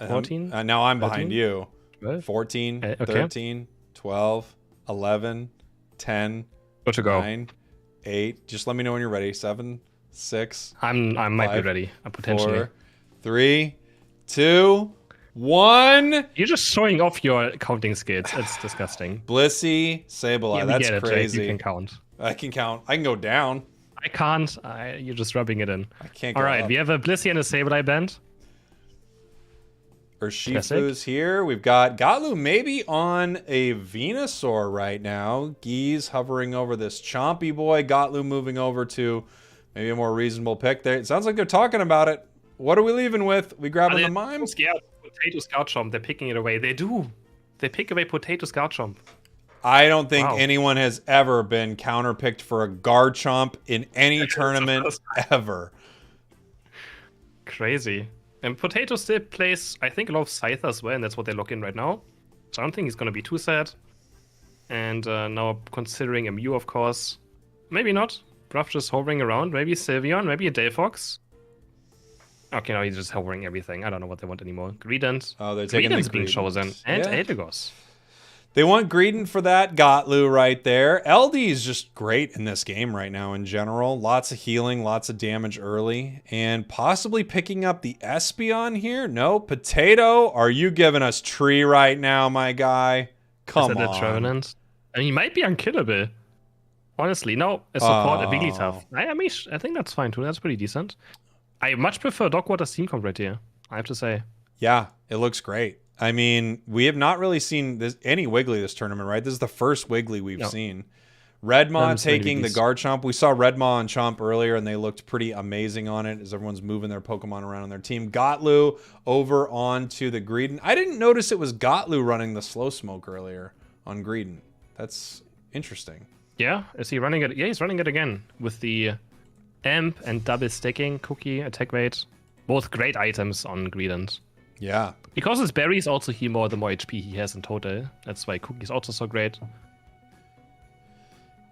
14. Now I'm behind 13? you. 12? 14, okay. 13, 12, 11, 10, Where to go? 9, 8. Just let me know when you're ready. 7, 6. I might be ready. Potentially. 4, 3, 2, 1. You're just showing off your counting skills. It's disgusting. Blissey, Sableye. That's crazy. You can count. I can count. I can go down. I can't. You're just rubbing it in. I can't go All right, up. we have a Blissey and a Sableye band. Urshifu's here. We've got Gatlu maybe on a Venusaur right now. Geese hovering over this chompy boy. Gatlu moving over to maybe a more reasonable pick there. It sounds like they're talking about it. What are we leaving with? We grabbing the mime? Scared. Potato Scout Chomp. They're picking it away. They do. They pick away Potato Scout Chomp. I don't think anyone has ever been counterpicked for a Garchomp in any tournament ever. Crazy. And Potato still plays, I think, a lot of Scythe as well, and that's what they lock in right now. So I don't think he's going to be too sad. And now considering a Mew, of course. Maybe not. Bruff just hovering around. Maybe Sylveon, maybe a Delphox. Okay, now he's just hovering everything. I don't know what they want anymore. Greedent. Oh, they're taking the being chosen. And yeah. Eldegoss. They want Greedent for that. Gatlu right there. LD is just great in this game right now in general. Lots of healing, lots of damage early. And possibly picking up the Espeon here. No, Potato. Are you giving us Tree right now, my guy? Come on. The Trevenant? And he might be unkillable. Honestly, no. A support, a Wigglytuff. I think that's fine too. That's pretty decent. I much prefer Dogwater's team comp right here, I have to say. Yeah, it looks great. I mean, we have not really seen any Wiggly this tournament, right? This is the first Wiggly we've seen. Redmaw taking the Garchomp. We saw Redmaw and Chomp earlier, and they looked pretty amazing on it as everyone's moving their Pokemon around on their team. Gatlu over onto the Greedent. I didn't notice it was Gatlu running the Slow Smoke earlier on Greedent. That's interesting. Yeah, is he running it? Yeah, he's running it again with the Amp and double stacking, Cookie, attack rate. Both great items on Greedent. Yeah. Because his berries also heal more the more HP he has in total. That's why Cookie's also so great.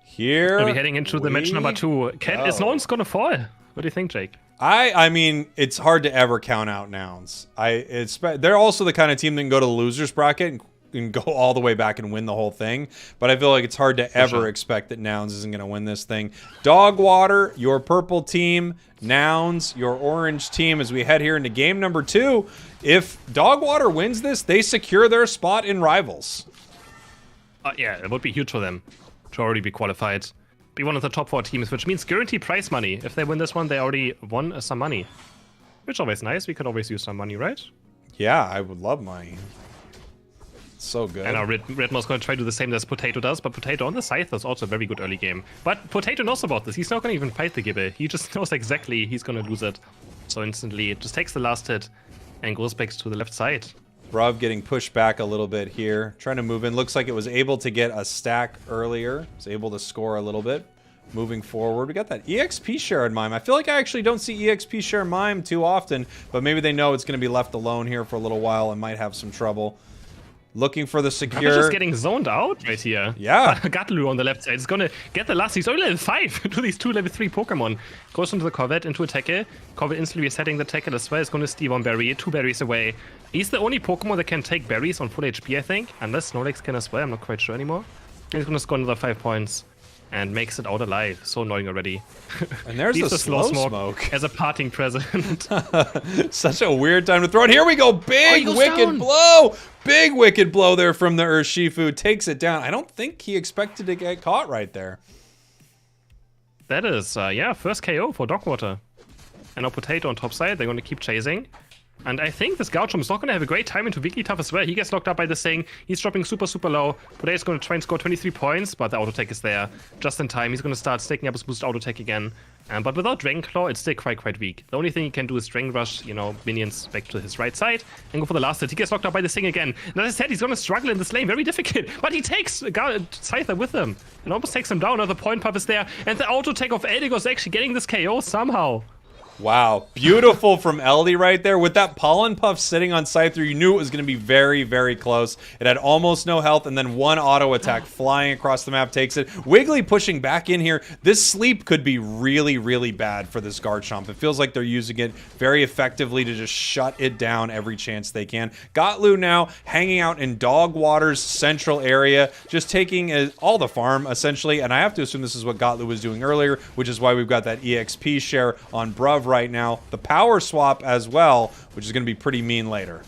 Here we're heading into the match number 2. Is no one's gonna fall? What do you think, Jake? I mean, it's hard to ever count out Nouns. They're also the kind of team that can go to the losers bracket and go all the way back and win the whole thing. But I feel like it's hard to ever expect that Nouns isn't going to win this thing. Dogwater, your purple team. Nouns, your orange team. As we head here into game number 2, if Dogwater wins this, they secure their spot in Rivals. Yeah, it would be huge for them to already be qualified. be one of the top 4 teams, which means guaranteed prize money. If they win this one, they already won some money. Which is always nice. We could always use some money, right? Yeah, I would love money. So good. And now Redmo's going to try to do the same as Potato does, but Potato on the scythe is also a very good early game. But Potato knows about this. He's not going to even fight the Gibbe. He just knows exactly he's going to lose it. So instantly, it just takes the last hit and goes back to the left side. Brav getting pushed back a little bit here. Trying to move in. Looks like it was able to get a stack earlier. Was able to score a little bit. Moving forward, we got that EXP share in Mime. I feel like I actually don't see EXP share Mime too often, but maybe they know it's going to be left alone here for a little while and might have some trouble. Looking for the secure. Just getting zoned out right here. Yeah. Gatlu on the left side is going to get the last. He's only level 5 to these 2 level 3 Pokemon. Goes into the Corvette, into a tackle. Corvette instantly resetting the tackle as well. It's going to steal one berry, 2 berries away. He's the only Pokemon that can take berries on full HP, I think. Unless Snorlax can as well. I'm not quite sure anymore. He's going to score another 5 points. And makes it out alive. So annoying already. And there's the slow smoke as a parting present. Such a weird time to throw it. Here we go. Big wicked blow. Big wicked blow there from the Urshifu. Takes it down. I don't think he expected to get caught right there. That is, yeah, first KO for Dogwater. And now Potato on top side. They're going to keep chasing. And I think this Gauchum is not going to have a great time into Wigglytuff as well. He gets locked up by this thing. He's dropping super, super low. Potato's going to try and score 23 points, but the auto tech is there just in time. He's going to start staking up his boost auto tech again. But without Dragon Claw, it's still quite weak. The only thing he can do is Dragon Rush, you know, minions back to his right side and go for the last hit. He gets locked up by this thing again. And as I said, he's going to struggle in this lane. Very difficult. But he takes Scyther with him and almost takes him down. Another point puff is there. And the auto tech of Eldegoss is actually getting this KO somehow. Wow, beautiful from Eldy right there. With that Pollen Puff sitting on Scyther, you knew it was going to be very, very close. It had almost no health, and then one auto attack flying across the map takes it. Wiggly pushing back in here. This sleep could be really, really bad for this Garchomp. It feels like they're using it very effectively to just shut it down every chance they can. Gotlu now hanging out in Dogwater's central area, just taking all the farm, essentially. And I have to assume this is what Gotlu was doing earlier, which is why we've got that EXP share on Bruv right now. The power swap as well, which is going to be pretty mean later.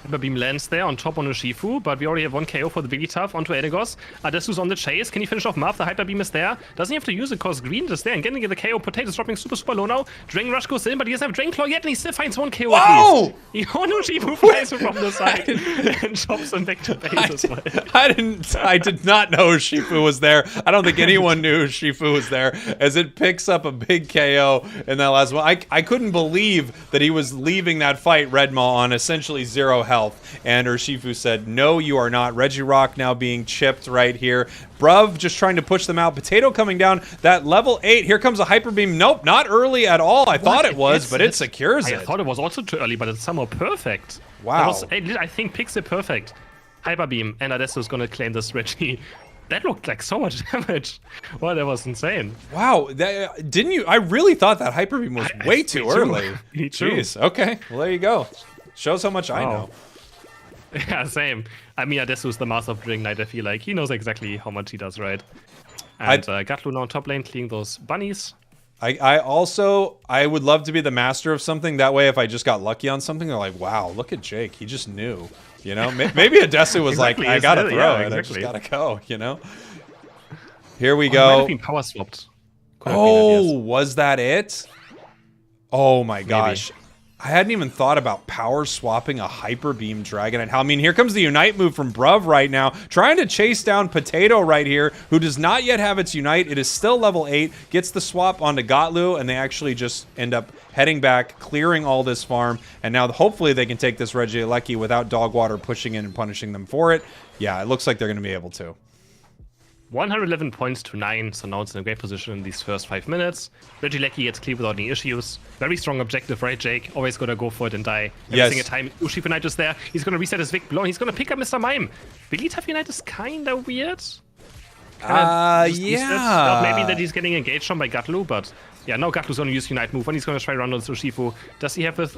Hyper Beam lands there on top on Urshifu, but we already have 1 KO for the Wigglytuff onto Eldegoss. Adesu's on the chase. Can he finish off Marth? The Hyper Beam is there. Doesn't he have to use it because Green is there and getting the KO. Potato's dropping super, super low now. Dragon Rush goes in, but he doesn't have Dragon Claw yet, and he still finds 1 KO at least. He on Urshifu flies from the side and chops him back to base as well. I did not know Urshifu was there. I don't think anyone knew Urshifu was there, as it picks up a big KO in that last one. I couldn't believe that he was leaving that fight, Redmaw, on essentially 0 health. And Urshifu said, no, you are not. Regirock now being chipped right here. Bruv just trying to push them out. Potato coming down. That level 8. Here comes a Hyper Beam. Nope, not early at all. I thought it was, but it secures it. I thought it was also too early, but it's somehow perfect. Wow. I think Pixel perfect. Hyper Beam, and Adesu's going to claim this Reggie. That looked like so much damage. Wow, that was insane. Wow, didn't you? I really thought that Hyper Beam was way too early. Jeez, okay. Well, there you go. Shows how much I know. Yeah, same. I mean, Adesu's the master of Dragon Knight, I feel like. He knows exactly how much he does, right? And Gatlu now on top lane, cleaning those bunnies. I would love to be the master of something. That way, if I just got lucky on something, they're like, wow, look at Jake. He just knew. You know? Maybe Adesu was like, I gotta throw it. I just gotta go, you know? Here we go. Might have been power swapped. Was that it? Oh my gosh. I hadn't even thought about power swapping a Hyper Beam Dragonite. I mean, here comes the Unite move from Bruv right now, trying to chase down Potato right here, who does not yet have its Unite. It is still level 8, gets the swap onto Gotlu, and they actually just end up heading back, clearing all this farm, and now hopefully they can take this Regieleki without Dogwater pushing in and punishing them for it. Yeah, it looks like they're going to be able to. 111 points to 9, so now it's in a great position in these first 5 minutes. Regieleki gets clear without any issues. Very strong objective, right, Jake? Always gotta go for it and die. Every single time Urshifu Knight is there, he's gonna reset his Vic Blow, and he's gonna pick up Mr. Mime. Wigglytuff Unite is kinda weird. Yeah. Maybe that he's getting engaged on by Gatlu, but yeah, now Gatlu's gonna use Unite move, and he's gonna try run on Urshifu. Does he have this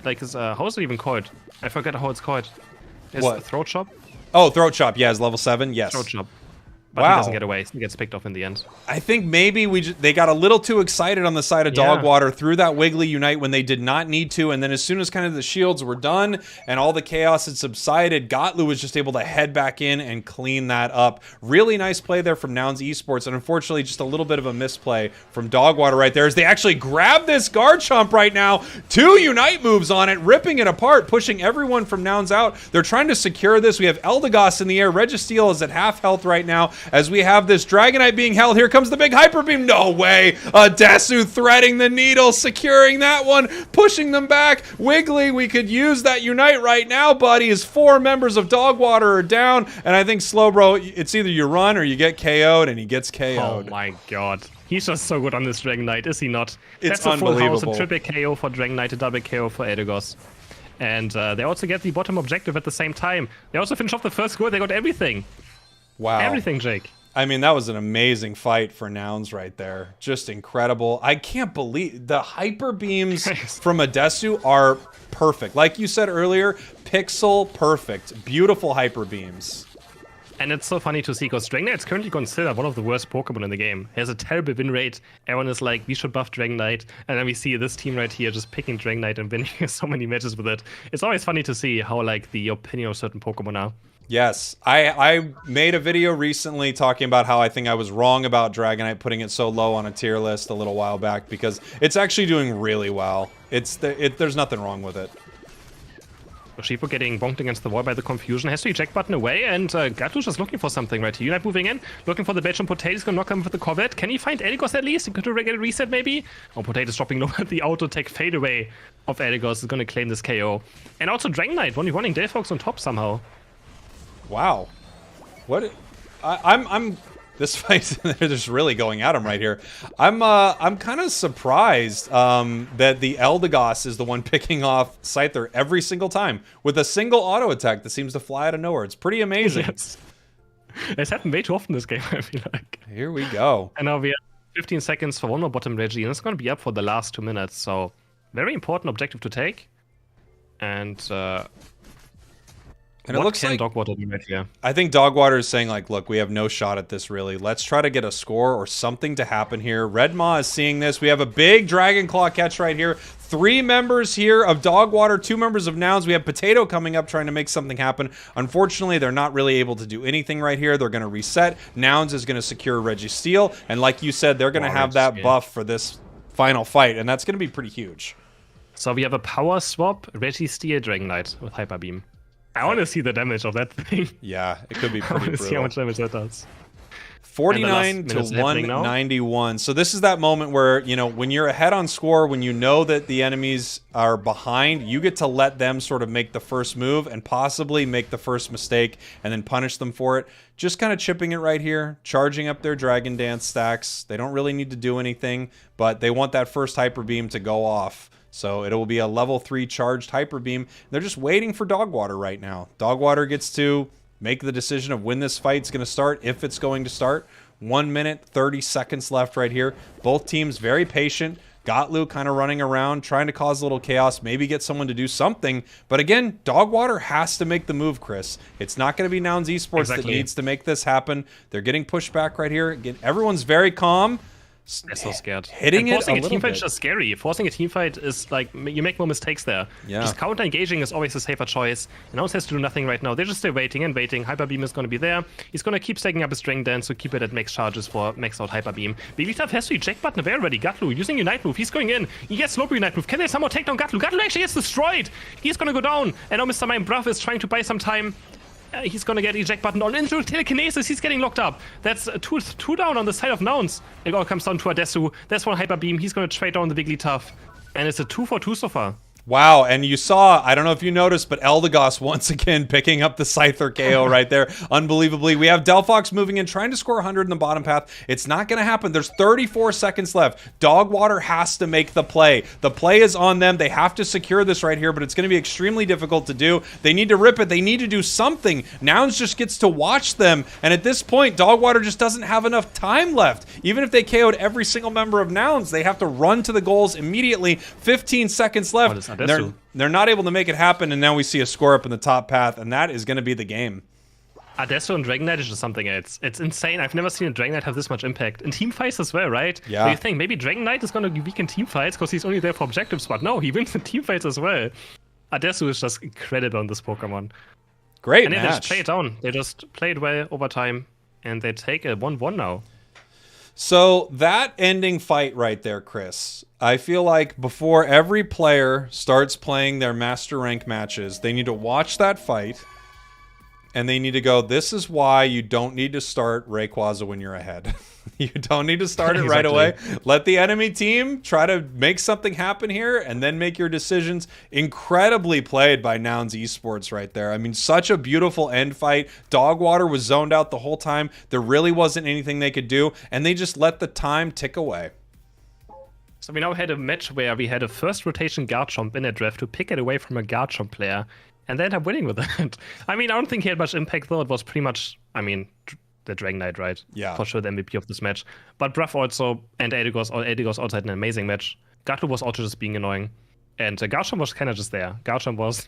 like his, how is it even called? I forget how it's called. What? Throat Chop? Oh, Throat Chop, yeah, is level 7, yes. Throat Chop. But he doesn't get away. He gets picked off in the end. I think maybe they got a little too excited on the side of Dogwater, threw that Wiggly Unite when they did not need to, and then as soon as kind of the shields were done and all the chaos had subsided, Gotlu was just able to head back in and clean that up. Really nice play there from Nouns Esports, and unfortunately just a little bit of a misplay from Dogwater right there as they actually grab this Garchomp right now. 2 Unite moves on it, ripping it apart, pushing everyone from Nouns out. They're trying to secure this. We have Eldegoss in the air. Registeel is at half health right now as we have this Dragonite being held. Here comes the big Hyper Beam. No way. Desu threading the needle, securing that one, pushing them back. Wiggly, we could use that Unite right now, buddy, as 4 members of Dogwater are down. And I think Slowbro, it's either you run or you get KO'd, and he gets KO'd. Oh my god. He's just so good on this Dragonite, is he not? It's That's a full house, unbelievable. a triple KO for Dragonite, a double KO for Eldegoss. And they also get the bottom objective at the same time. They also finish off the first goal. They got everything. Wow. Everything, Jake. I mean, that was an amazing fight for Nouns right there. Just incredible. I can't believe the Hyper Beams from Adesu are perfect. Like you said earlier, pixel perfect. Beautiful Hyper Beams. And it's so funny to see because Dragonite is currently considered one of the worst Pokemon in the game. He has a terrible win rate. Everyone is like, we should buff Dragonite. And then we see this team right here just picking Dragonite and winning so many matches with it. It's always funny to see how like the opinion of certain Pokemon are. Yes, I made a video recently talking about how I think I was wrong about Dragonite, putting it so low on a tier list a little while back because it's actually doing really well. There's nothing wrong with it. Shifu getting bonked against the wall by the confusion. Has to eject button away, and Gatlu's just looking for something right here. Unite moving in, looking for the Belgian Potato. He's gonna knock him with the Corvette. Can he find Eldegoss at least? He could get a reset maybe? Oh, Potato's dropping low at the auto tech fade away of Eldegoss is gonna claim this KO. And also Dragonite, running Delphox on top somehow. Wow. What? I'm this fight, they're just really going at him right here. I'm kind of surprised that the Eldegoss is the one picking off Scyther every single time with a single auto attack that seems to fly out of nowhere. It's pretty amazing. Yes. It's happened way too often this game, I feel like. Here we go. And now we have 15 seconds for one more bottom Reggie, and it's going to be up for the last 2 minutes. So, very important objective to take. And it looks like Dogwater do right here? I think Dogwater is saying, like, look, we have no shot at this, really. Let's try to get a score or something to happen here. Redmaw is seeing this. We have a big Dragon Claw catch right here. 3 members here of Dogwater, 2 members of Nouns. We have Potato coming up trying to make something happen. Unfortunately, they're not really able to do anything right here. They're going to reset. Nouns is going to secure Registeel. And like you said, they're going to have that buff for this final fight. And that's going to be pretty huge. So we have a power swap Registeel Dragonite with Hyper Beam. I want to see the damage of that thing. Yeah, it could be pretty brutal. See how much damage that does. 49 to 191. So this is that moment where, you know, when you're ahead on score, when you know that the enemies are behind, you get to let them sort of make the first move and possibly make the first mistake and then punish them for it. Just kind of chipping it right here, charging up their Dragon Dance stacks. They don't really need to do anything, but they want that first Hyper Beam to go off. So it will be a level 3 charged Hyper Beam. They're just waiting for Dogwater right now. Dogwater gets to make the decision of when this fight's going to start, if it's going to start. 1 minute, 30 seconds left right here. Both teams very patient. Gotlu kind of running around, trying to cause a little chaos, maybe get someone to do something. But again, Dogwater has to make the move, Chris. It's not going to be Nouns Esports that needs to make this happen. They're getting pushed back right here. Again, everyone's very calm. They're so scared. Hitting it forcing a a little team fight bit. is just scary. Forcing a team fight is like, you make more mistakes there. Yeah. Just counter engaging is always a safer choice. And Nouns has to do nothing right now. They're just still waiting and waiting. Hyper Beam is going to be there. He's going to keep stacking up his Dragon Dance to keep it at max charges for max out Hyper Beam. Wigglytuff has to eject button away already. Gatlu using Unite move. He's going in. He gets Slowbro Unite move. Can they somehow take down Gatlu? Gatlu actually gets destroyed. He's going to go down. And now Mr. Mime Bruff is trying to buy some time. He's gonna get eject button on into telekinesis. He's getting locked up. That's two down on the side of Nouns. It all comes down to Adesu. That's one Hyper Beam. He's gonna trade down the Wigglytuff. And it's a 2-for-2 so far. Wow, and you saw, I don't know if you noticed, but Eldegoss once again picking up the Scyther KO right there. Unbelievably. We have Delphox moving in, trying to score 100 in the bottom path. It's not going to happen. There's 34 seconds left. Dogwater has to make the play. The play is on them. They have to secure this right here, but it's going to be extremely difficult to do. They need to rip it. They need to do something. Nouns just gets to watch them, and at this point, Dogwater just doesn't have enough time left. Even if they KO'd every single member of Nouns, they have to run to the goals immediately. 15 seconds left. They're not able to make it happen, and now we see a score up in the top path, and that is going to be the game. Adesso and Dragonite is just something else. It's insane. I've never seen a Dragonite have this much impact. In team fights as well, right? Yeah. So you think maybe Dragonite is going to weaken team fights because he's only there for objectives, but no, he wins in team fights as well. Adesso is just incredible on this Pokemon. Great And they just match. play it down. They just played well over time, and they take a 1-1 now. So that ending fight right there, Chris, I feel like before every player starts playing their master rank matches, they need to watch that fight and they need to go, this is why you don't need to start Rayquaza when you're ahead. You don't need to start it right away. Let the enemy team try to make something happen here and then make your decisions. Incredibly played by Nouns Esports right there. I mean, such a beautiful end fight. Dogwater was zoned out the whole time. There really wasn't anything they could do, and they just let the time tick away. So we now had a match where we had a first rotation Garchomp in a draft to pick it away from a Garchomp player, and they ended up winning with it. I mean, I don't think he had much impact, though. It was pretty much, I mean, the Dragonite, right? Yeah. For sure, the MVP of this match. But Bruff also, and Eldegoss also had an amazing match. Gatlu was also just being annoying. And Garchomp was kind of just there. Garchomp was,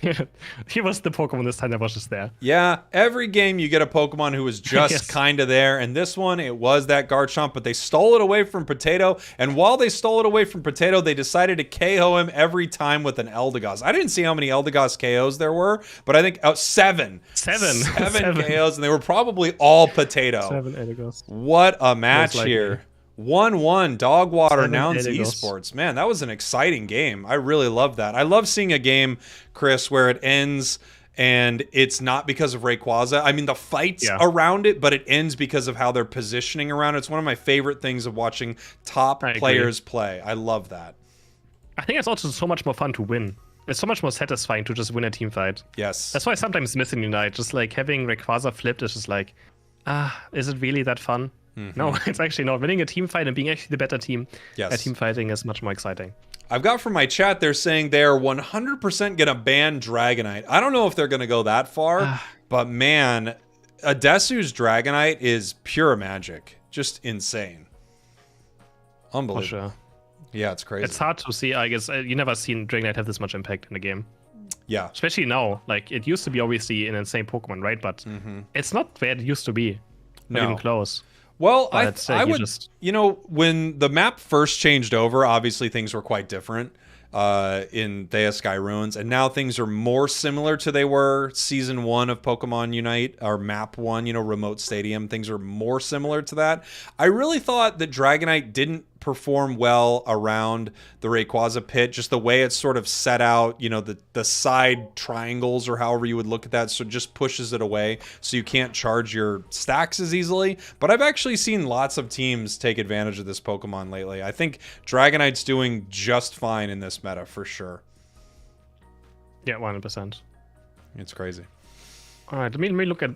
he was the Pokemon this time that was just there. Yeah, every game you get a Pokemon who is just Yes. kind of there. And this one, it was that Garchomp, but they stole it away from Potato. And while they stole it away from Potato, they decided to KO him every time with an Eldegoss. I didn't see how many Eldegoss KOs there were, but I think seven. Seven. Seven KOs, and they were probably all Potato. 7 Eldegoss. What a match likely. here. 1-1, Dogwater, 7 Nouns Eldegoss. Esports. Man, that was an exciting game. I really love that. I love seeing a game, Chris, where it ends and it's not because of Rayquaza. I mean, the fights around it, but it ends because of how they're positioning around it. It's one of my favorite things of watching top I agree. players play. I love that. I think it's also so much more fun to win. It's so much more satisfying to just win a team fight. Yes. That's why I sometimes miss in Unite. Just like having Rayquaza flipped is just like, is it really that fun? No, it's actually not. Winning a team fight and being actually the better team at team fighting is much more exciting. I've got from my chat, they're saying they're 100% going to ban Dragonite. I don't know if they're going to go that far, but man, Adesu's Dragonite is pure magic. Just insane. Unbelievable. For sure. Yeah, it's crazy. It's hard to see. I guess you never seen Dragonite have this much impact in the game. Yeah. Especially now. Like, it used to be obviously an insane Pokemon, right? But it's not where it used to be. Not even close. Well, But I would, you know, when the map first changed over, obviously things were quite different in Thea Sky Ruins, and now things are more similar to they were Season 1 of Pokemon Unite, or Map 1, you know, Remote Stadium. Things are more similar to that. I really thought that Dragonite didn't perform well around the Rayquaza pit, just the way it's sort of set out, you know, the side triangles or however you would look at that, so it just pushes it away so you can't charge your stacks as easily. But I've actually seen lots of teams take advantage of this Pokemon lately. I think Dragonite's doing just fine in this meta for sure. Yeah, 100%. It's crazy. All right, let me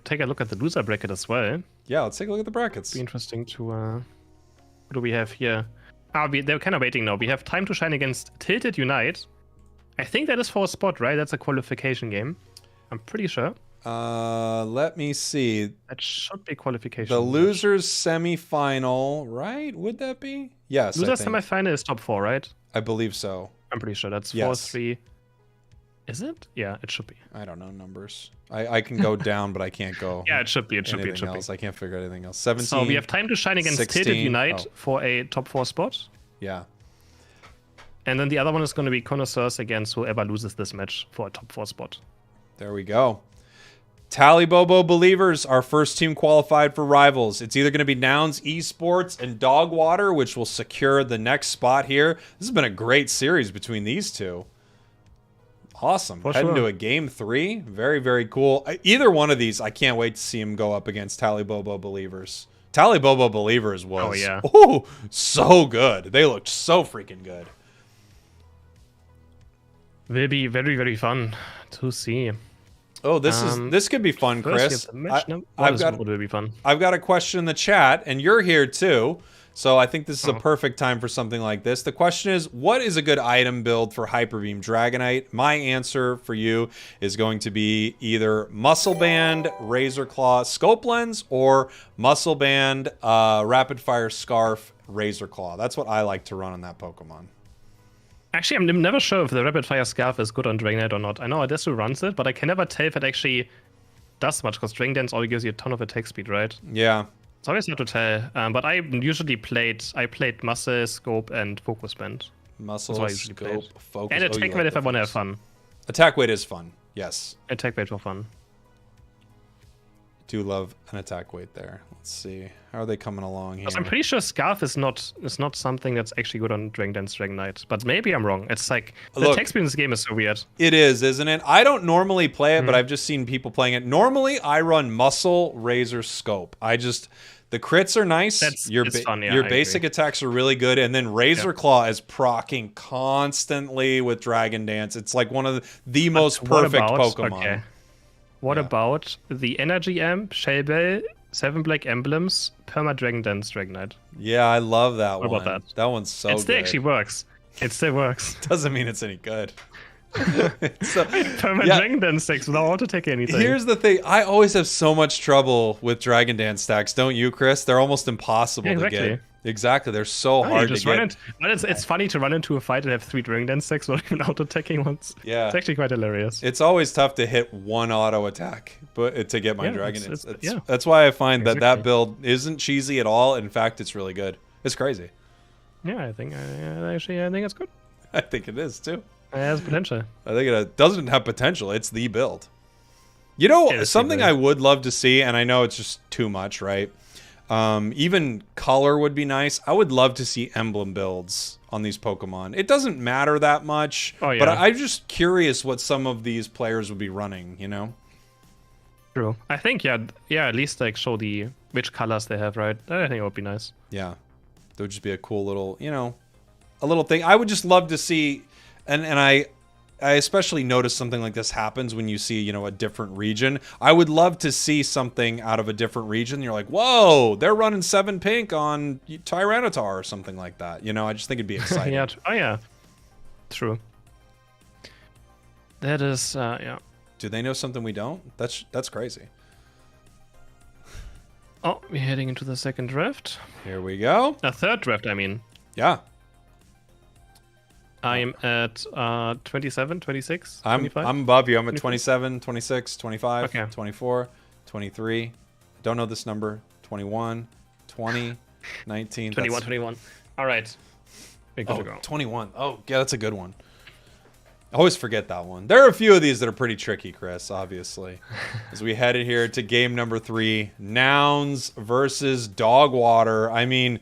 take a look at the loser bracket as well. Yeah, let's take a look at the brackets. Be interesting to what do we have here? They're kind of waiting now. We have Time to Shine against Tilted Unite. I think that is for a spot, right? That's a qualification game. I'm pretty sure. Let me see. That should be qualification. The losers semifinal, right? Would that be? Yes. Losers semifinal is top 4, right? I believe so. I'm pretty sure that's Yes. 4-3. Is it? Yeah, it should be. I don't know numbers. I can go down, but I can't go. Yeah, it should be. It should be. It anything should else. be. I can't figure anything else. 17. So we have Time to Shine against 16. Tilted Unite Oh. for a top 4 spot. Yeah. And then the other one is going to be Connoisseurs against whoever loses this match for a top 4 spot. There we go. Tallybobo Believers, our first team qualified for Rivals. It's either going to be Nouns Esports and Dogwater, which will secure the next spot here. This has been a great series between these two. Awesome. For Heading sure. to a game 3. Very, very cool. Either one of these, I can't wait to see him go up against Tallybobo Believers. Tallybobo Believers was so good. They looked so freaking good. Will be very, very fun to see. Oh, this could be fun, Chris. What will be fun? I've got a question in the chat, and you're here too. So I think this is a perfect time for something like this. The question is, what is a good item build for Hyper Beam Dragonite? My answer for you is going to be either Muscle Band, Razor Claw, Scope Lens, or Muscle Band, Rapid Fire Scarf, Razor Claw. That's what I like to run on that Pokemon. Actually, I'm never sure if the Rapid Fire Scarf is good on Dragonite or not. I know Adesu runs it, but I can never tell if it actually does much, because Dragon Dance only gives you a ton of attack speed, right? Yeah. It's always hard to tell. But I usually played Muscle, Scope, and Focus Band. Muscle, That's what I usually scope, played. focus. And Oh, attack you weight like if I the want to have focus. fun. Attack weight is fun. Yes. Attack weight for fun. Do love an attack weight there. Let's see. How are they coming along here? I'm pretty sure Scarf is not something that's actually good on Dragon Dance Dragon Knight. But maybe I'm wrong. It's like the Look, attack speed in this game is so weird. It is, isn't it? I don't normally play it, but I've just seen people playing it. Normally, I run Muscle, Razor, Scope. The crits are nice. It's fun, yeah, your I basic agree. attacks are really good, and then Razor Claw is proccing constantly with Dragon Dance. It's like one of the most perfect Pokemon. Okay. What about the Energy Amp, Shell Bell, 7 Black Emblems, Perma Dragon Dance Dragon Knight? Yeah, I love that one. What about that? That one's so It good. still actually works. It still works. Doesn't mean it's any good. Perma yeah. Dragon Dance stacks without auto-taking anything. Here's the thing. I always have so much trouble with Dragon Dance stacks, don't you, Chris? They're almost impossible to get. Exactly. They're so hard to get. But it's funny to run into a fight and have 3 Dragon Dance stacks without even auto-attacking ones. Yeah. It's actually quite hilarious. It's always tough to hit one auto attack, but to get my Dragon Dance. yeah. That's why I find that Exactly. build isn't cheesy at all. In fact, it's really good. It's crazy. Yeah, I think it's good. I think it is too. It has potential. I think it doesn't have potential. It's the build. You know, It is something the I build. would love to see, and I know it's just too much, right? Even color would be nice. I would love to see emblem builds on these Pokemon. It doesn't matter that much, Oh, yeah. but I'm just curious what some of these players would be running, you know? True. I think, yeah, at least like show which colors they have, right? I think it would be nice. Yeah. That would just be a cool little, a little thing. I would just love to see, and I especially notice something like this happens when you see, a different region. I would love to see something out of a different region. You're like, whoa, they're running 7 pink on Tyranitar or something like that. I just think it'd be exciting. Yeah. Oh, yeah. True. That is, yeah. Do they know something we don't? That's crazy. Oh, we're heading into the second draft. Here we go. A third draft, I mean. Yeah. I'm at 27, 26, I'm 25. above you. I'm at 27, 26, 25, Okay. 24, 23. Don't know this number. 21, 20, 19. 21, 21. All right. We're good to go. 21. Oh, yeah, that's a good one. I always forget that one. There are a few of these that are pretty tricky, Chris, obviously. As we headed here to game number 3, Nouns versus Dogwater. I mean,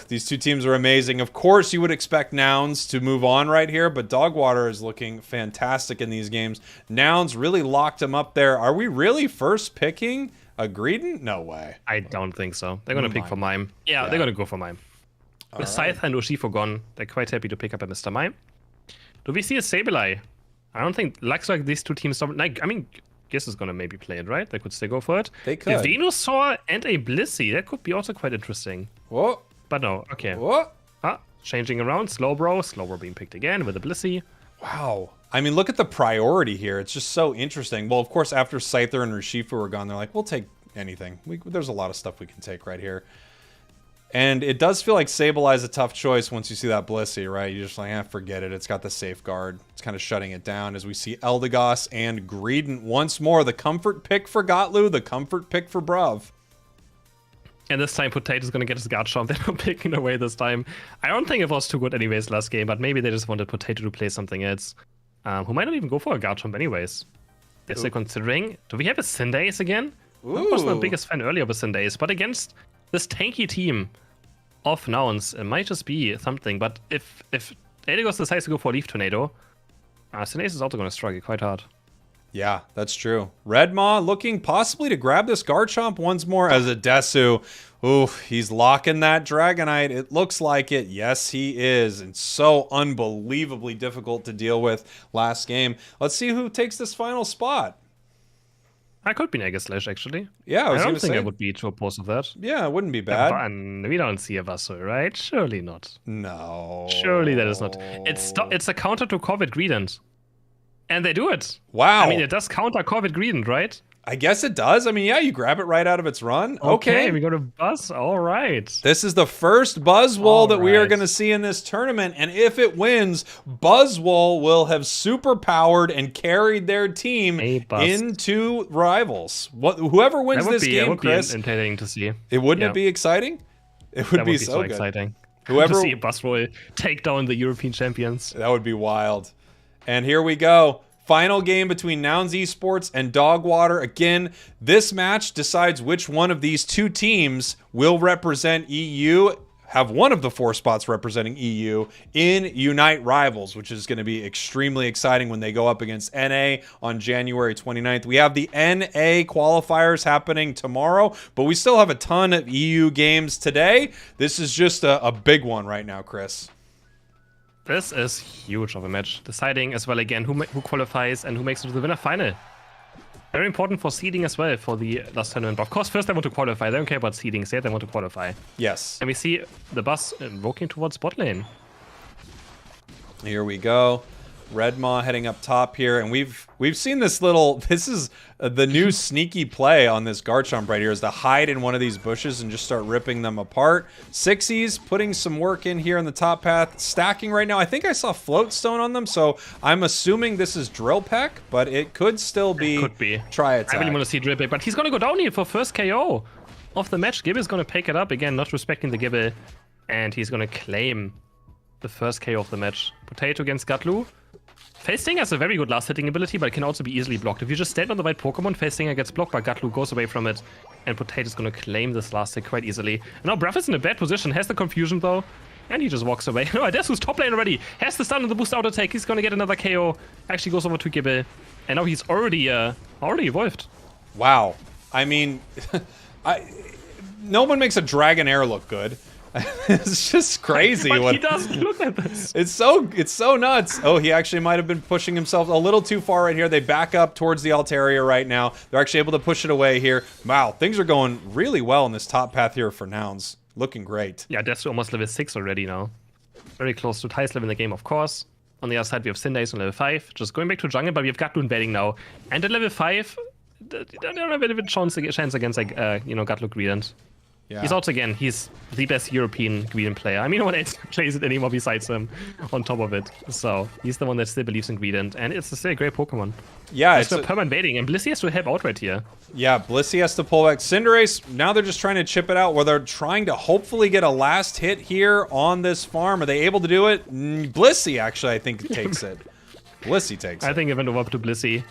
these two teams are amazing. Of course, you would expect Nouns to move on right here, but Dogwater is looking fantastic in these games. Nouns really locked him up there. Are we really first picking a Greedent? No way. I don't think so. They're going to pick for Mime. Yeah, they're going to go for Mime. With Scyther and Urshifu gone, they're quite happy to pick up a Mr. Mime. Do we see a Sableye? I don't think. Looks like these two teams. Guess is going to maybe play it, right? They could still go for it. They could. A Venusaur and a Blissey. That could be also quite interesting. Whoa. But no, okay. What? Changing around. Slowbro being picked again with a Blissey. Wow. I mean, look at the priority here. It's just so interesting. Well, of course, after Scyther and Urshifu were gone, they're like, we'll take anything. There's a lot of stuff we can take right here. And it does feel like Sableye's a tough choice once you see that Blissey, right? You're just like, forget it. It's got the safeguard. It's kind of shutting it down as we see Eldegoss and Greedent once more. The comfort pick for Gotlu, the comfort pick for Bruv. And this time, Potato's going to get his Garchomp. They're not picking away this time. I don't think it was too good anyways last game, but maybe they just wanted Potato to play something else. Who might not even go for a Garchomp anyways. If they're considering... Do we have a Cinderace again? I wasn't the biggest fan earlier of a Cinderace, but against this tanky team of Nouns, it might just be something. But if Eldegoss decides to go for a Leaf Tornado, Cinderace is also going to struggle quite hard. Yeah, that's true. Redmaw looking possibly to grab this Garchomp once more as a Desu. Oof, he's locking that Dragonite. It looks like it. Yes, he is. And so unbelievably difficult to deal with last game. Let's see who takes this final spot. I could be Slash actually. Yeah, I don't think I would be too opposed of that. Yeah, it wouldn't be bad. But we don't see a Vassal, right? Surely not. No. Surely that is not. It's a counter to Corvid Greedent. And they do it. Wow. I mean, it does counter Corvid Greedent, right? I guess it does. I mean, yeah, you grab it right out of its run. Okay, we go to Buzz. All right. This is the first Buzzwole that we are going to see in this tournament, and if it wins, Buzzwole will have superpowered and carried their team into Rivals. Whoever wins this game, Chris, be entertaining to see. It wouldn't it be exciting? It would be so good. Exciting. Whoever to see Buzzwole take down the European champions. That would be wild. And here we go. Final game between Nouns Esports and Dogwater. Again, this match decides which one of these two teams will represent EU, have one of the 4 spots representing EU in Unite Rivals, which is going to be extremely exciting when they go up against NA on January 29th. We have the NA qualifiers happening tomorrow, but we still have a ton of EU games today. This is just a big one right now, Chris. This is huge of a match, deciding as well again who qualifies and who makes it to the winner final. Very important for seeding as well for the last tournament. But of course, first they want to qualify. They don't care about seeding, yet they want to qualify. Yes. And we see the Buzz walking towards bot lane. Here we go. Redmaw heading up top here, and we've seen this little. This is the new sneaky play on this Garchomp right here, is to hide in one of these bushes and just start ripping them apart. Sixies putting some work in here on the top path, stacking right now. I think I saw Floatstone on them, so I'm assuming this is Drill Peck, but it could still be. Could be. Try attack. I really want to see Drill Peck, but he's gonna go down here for first KO of the match. Gibbe is gonna pick it up again, not respecting the Gibbe, and he's gonna claim the first KO of the match. Potato against Gatlu. Face Stinger has a very good last hitting ability, but it can also be easily blocked. If you just stand on the right Pokemon, Face Stinger gets blocked, but Gatlu goes away from it, and Potato's gonna claim this last hit quite easily. And now Bruff is in a bad position, has the confusion though, and he just walks away. No, Adesu's top lane already, has the stun and the boost auto take, he's gonna get another KO, actually goes over to Gibbe, and now he's already evolved. Wow. I mean, no one makes a Dragonair look good. It's just crazy. But he doesn't look at this. It's so nuts. Oh, he actually might have been pushing himself a little too far right here. They back up towards the Altaria right now. They're actually able to push it away here. Wow, things are going really well in this top path here for Nouns. Looking great. Yeah, that's almost level 6 already now. Very close to highest level in the game, of course. On the other side, we have Cinderace on level 5. Just going back to jungle, but we have Gatlu invading now. And at level 5, they don't have a bit of a chance against like, Gatlu Greedent. Yeah. He's also, again, he's the best European Greedent player. I mean, no one else plays it anymore besides him on top of it. So he's the one that still believes in Greedent, and it's still a great Pokemon. Yeah, it's a permanent baiting, and Blissey has to help out right here. Yeah, Blissey has to pull back. Cinderace, now they're just trying to chip it out, where they're trying to hopefully get a last hit here on this farm. Are they able to do it? Blissey, actually, I think, takes it. Blissey takes it. I think it went over to Blissey.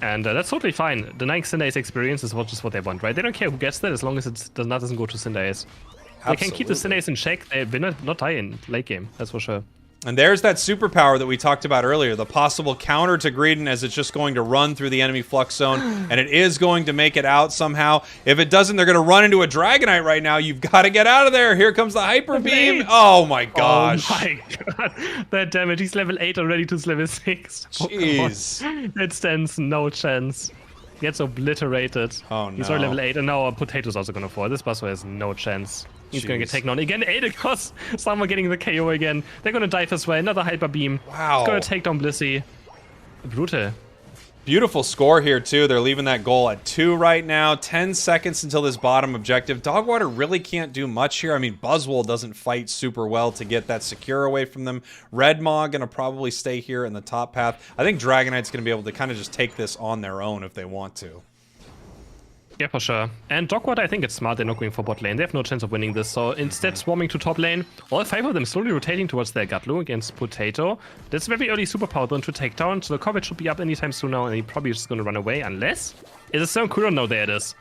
And that's totally fine. Denying Cinderace experience is just what they want, right? They don't care who gets that as long as it doesn't go to Cinderace. They can keep the Cinderace in check. They will not die in late game, that's for sure. And there's that superpower that we talked about earlier, the possible counter to Greedent, as it's just going to run through the enemy flux zone, and it is going to make it out somehow. If it doesn't, they're going to run into a Dragonite right now. You've got to get out of there. Here comes the Hyper Beam. Oh my gosh. Oh my god. That damage. He's level 8 already to level 6. Jeez. That stands no chance. Gets obliterated. Oh no. He's already level 8, and now Potato's also going to fall. This Buzzwole has no chance. He's going to get taken on again. Adekos, someone getting the KO again. They're going to dive as well. Another Hyper Beam. Wow. He's going to take down Blissey. Brutal. Beautiful score here, too. They're leaving that goal at 2 right now. 10 seconds until this bottom objective. Dogwater really can't do much here. I mean, Buzzwole doesn't fight super well to get that secure away from them. Redmaw going to probably stay here in the top path. I think Dragonite's going to be able to kind of just take this on their own if they want to. Yeah, for sure. And Dogwater, I think it's smart they're not going for bot lane. They have no chance of winning this, so instead swarming to top lane. All 5 of them slowly rotating towards their Gatlu against Potato. That's very early superpower one to take down, so the coverage should be up anytime soon now, and he probably just going to run away, unless... Is it so cool? No, there it is.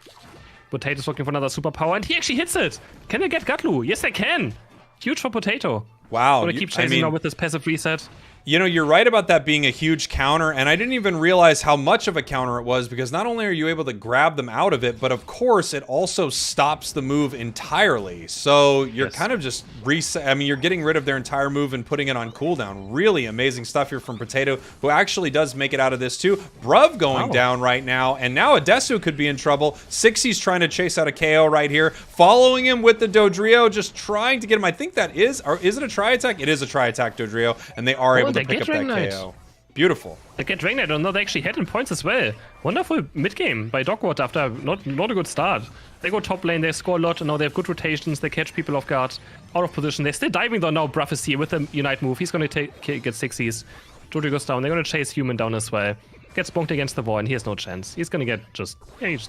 Potato's looking for another superpower, and he actually hits it! Can they get Gatlu? Yes, they can! Huge for Potato. Wow. Gonna keep chasing now with this passive reset. You know, you're right about that being a huge counter, and I didn't even realize how much of a counter it was, because not only are you able to grab them out of it, but of course it also stops the move entirely. So you're kind of just reset. I mean, you're getting rid of their entire move and putting it on cooldown. Really amazing stuff here from Potato, who actually does make it out of this too. Bruv going down right now, and now Adesu could be in trouble. Sixie's trying to chase out a KO right here, following him with the Dodrio, just trying to get him. I think that is, or is it a tri-attack? It is a tri-attack Dodrio, and they are able to pick up that KO. Beautiful. They get Dragon Knight, no, they actually had in points as well. Wonderful mid-game by Dogwater after not a good start. They go top lane, they score a lot, and now they have good rotations, they catch people off guard, out of position. They're still diving though now, Bruff is here with the Unite move. He's gonna get 60s. Jojo goes down, they're gonna chase Human down as well. Gets bonked against the wall, and he has no chance. He's gonna he just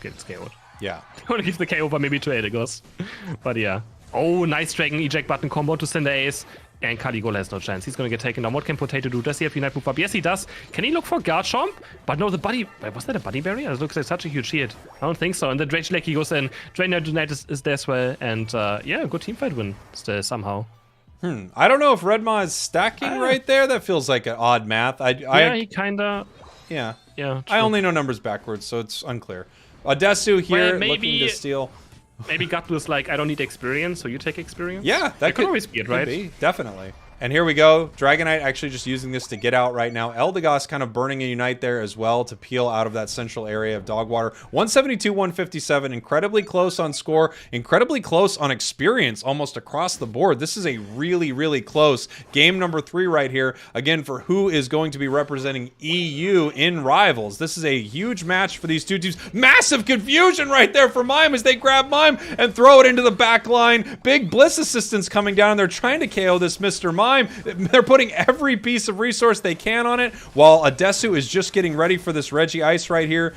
gets KO'd. Yeah. I want to give the KO over maybe to Edigos. But yeah. Oh, nice Dragon eject button combo to Cinder Ace. And Caligula has no chance. He's going to get taken down. What can Potato do? Does he have Unite move up? Yes, he does. Can he look for Garchomp? But no, the buddy... Wait, was that a buddy barrier? It looks like such a huge shield. I don't think so. And the Drake Lecky goes in. Dragon Knight is there as well. And yeah, good teamfight win still somehow. I don't know if Redmaw is stacking right there. That feels like an odd math. He kind of... Yeah. Yeah, I only know numbers backwards, so it's unclear. Odesu here looking to steal. Maybe Gut was like, I don't need experience, so you take experience? Yeah, that could always be it, right? Be, definitely. And here we go. Dragonite actually just using this to get out right now. Eldegoss kind of burning a Unite there as well to peel out of that central area of Dogwater. 172-157, incredibly close on score, incredibly close on experience almost across the board. This is a really, really close game number 3 right here. Again, for who is going to be representing EU in Rivals. This is a huge match for these two teams. Massive confusion right there for Mime as they grab Mime and throw it into the back line. Big Bliss assistance coming down. They're trying to KO this Mr. Mime. They're putting every piece of resource they can on it, while Odesu is just getting ready for this Reggie Ice right here.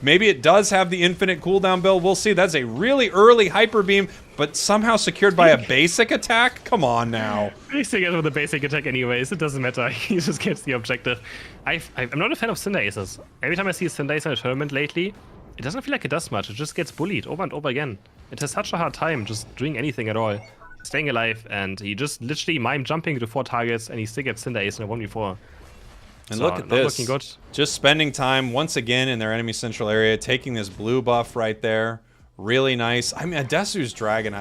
Maybe it does have the infinite cooldown build. We'll see. That's a really early Hyper Beam, but somehow secured by a basic attack? Come on now. He's again with a basic attack anyways. It doesn't matter. He just gets the objective. I'm not a fan of Cinder Aces. Every time I see a Cinder Ace in a tournament lately, it doesn't feel like it does much. It just gets bullied over and over again. It has such a hard time just doing anything at all. Staying alive, and he just literally Mime jumping to 4 targets, and he still gets Cinder Ace in a 1v4. And so, look at this. Looking good. Just spending time once again in their enemy central area, taking this blue buff right there. Really nice. I mean, Odesu's Dragon.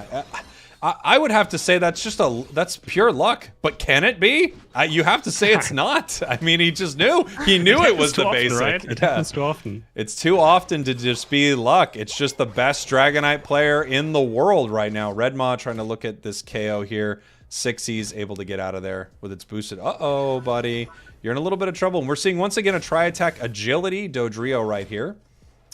I would have to say that's pure luck. But can it be? You have to say it's not. I mean, he just knew. He knew it was the basic. Right? It happens too often. It's too often to just be luck. It's just the best Dragonite player in the world right now. Redmaw trying to look at this KO here. Sixie's able to get out of there with its boosted. Uh-oh, buddy. You're in a little bit of trouble. And we're seeing, once again, a Tri-Attack Agility Dodrio right here.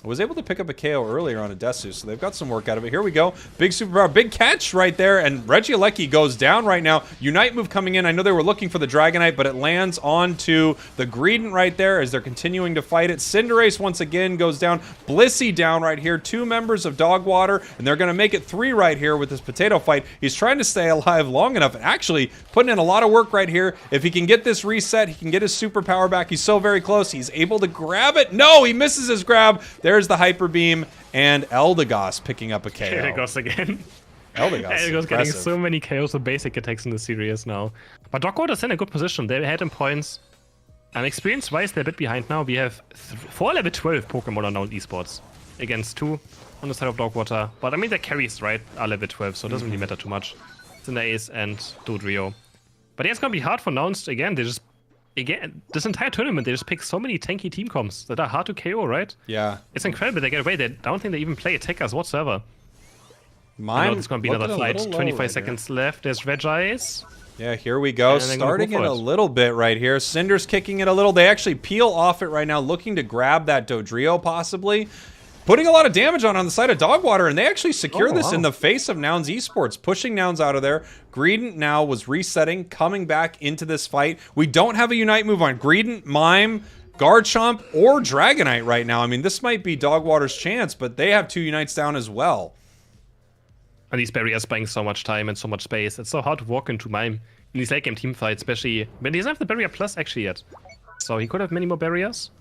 Was able to pick up a KO earlier on Odesu, so they've got some work out of it. Here we go. Big superpower, big catch right there, and Regieleki goes down right now. Unite move coming in. I know they were looking for the Dragonite, but it lands onto the Greedent right there as they're continuing to fight it. Cinderace once again goes down. Blissey down right here. 2 members of Dogwater, and they're going to make it 3 right here with this potato fight. He's trying to stay alive long enough, and actually putting in a lot of work right here. If he can get this reset, he can get his superpower back. He's so very close. He's able to grab it. No, he misses his grab. There's the Hyper Beam, and Eldegoss picking up a KO. Eldegoss again. Eldegoss getting so many KOs with basic attacks in the series now. But Dogwater's in a good position. They're ahead in points. And experience-wise, they're a bit behind now. We have 4 level 12 Pokemon on Nown Esports against 2 on the side of Dogwater. But I mean, their carries, right, are level 12, so it doesn't really matter too much. Cinder Ace and Dodrio. But yeah, it's gonna be hard for Nouns. Again, this entire tournament, they just pick so many tanky team comps that are hard to KO, right? Yeah. It's incredible. They get away. I don't think they even play attackers whatsoever. Mine. It's going to be another fight. 25 seconds left. There's Regice. Yeah, here we go. Starting it a little bit right here. Cinder's kicking it a little. They actually peel off it right now, looking to grab that Dodrio possibly. Putting a lot of damage on the side of Dogwater, and they actually secure this in the face of Nouns Esports, pushing Nouns out of there. Greedent now was resetting, coming back into this fight. We don't have a Unite move on Greedent, Mime, Garchomp, or Dragonite right now. I mean, this might be Dogwater's chance, but they have 2 Unites down as well. And these barriers buying so much time and so much space. It's so hard to walk into Mime in these late game team fights, especially when he doesn't have the barrier plus actually yet. So he could have many more barriers.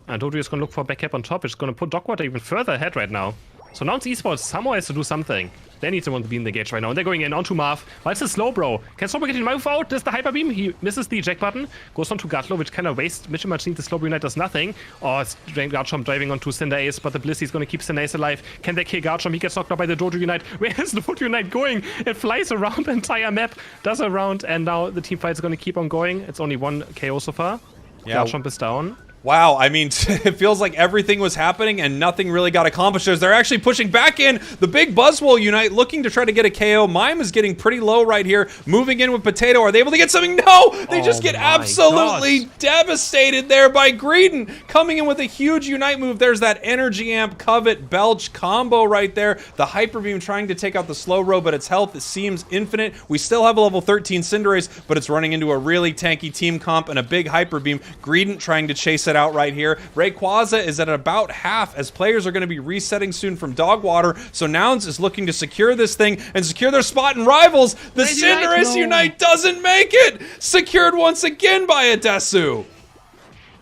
And Dodrio is going to look for a backup on top. It's going to put Dogwater even further ahead right now. So Nouns Esports somehow has to do something. They need someone to be in the gauge right now. And they're going in onto Marth. Why is it slow, bro? Can Slowbro get his move out? There's the Hyper Beam. He misses the eject button. Goes on to Gatlo, which kind of wastes Mitchell Machine. The Slowbro Unite does nothing. Oh, it's Garchomp driving onto Cinder Ace, but the Blissey's going to keep Cinder Ace alive. Can they kill Garchomp? He gets knocked out by the Dojo Unite. Where is the Dojo Unite going? It flies around the entire map, does a round, and now the team fight is going to keep on going. It's only 1 KO so far. Yeah. Garchomp is down. Wow, I mean, it feels like everything was happening and nothing really got accomplished as they're actually pushing back in. The big Buzzwole Unite looking to try to get a KO. Mime is getting pretty low right here. Moving in with Potato. Are they able to get something? No! They just get absolutely devastated there by Greedent. Coming in with a huge Unite move. There's that Energy Amp, Covet, Belch combo right there. The Hyper Beam trying to take out the Slow Row, but its health seems infinite. We still have a level 13 Cinderace, but it's running into a really tanky team comp and a big Hyper Beam. Greedent trying to chase it out right here. Rayquaza is at about half as players are going to be resetting soon from Dog Water. So Nouns is looking to secure this thing and secure their spot in Rivals. The Cinderace Unite doesn't make it. Secured once again by Adesu.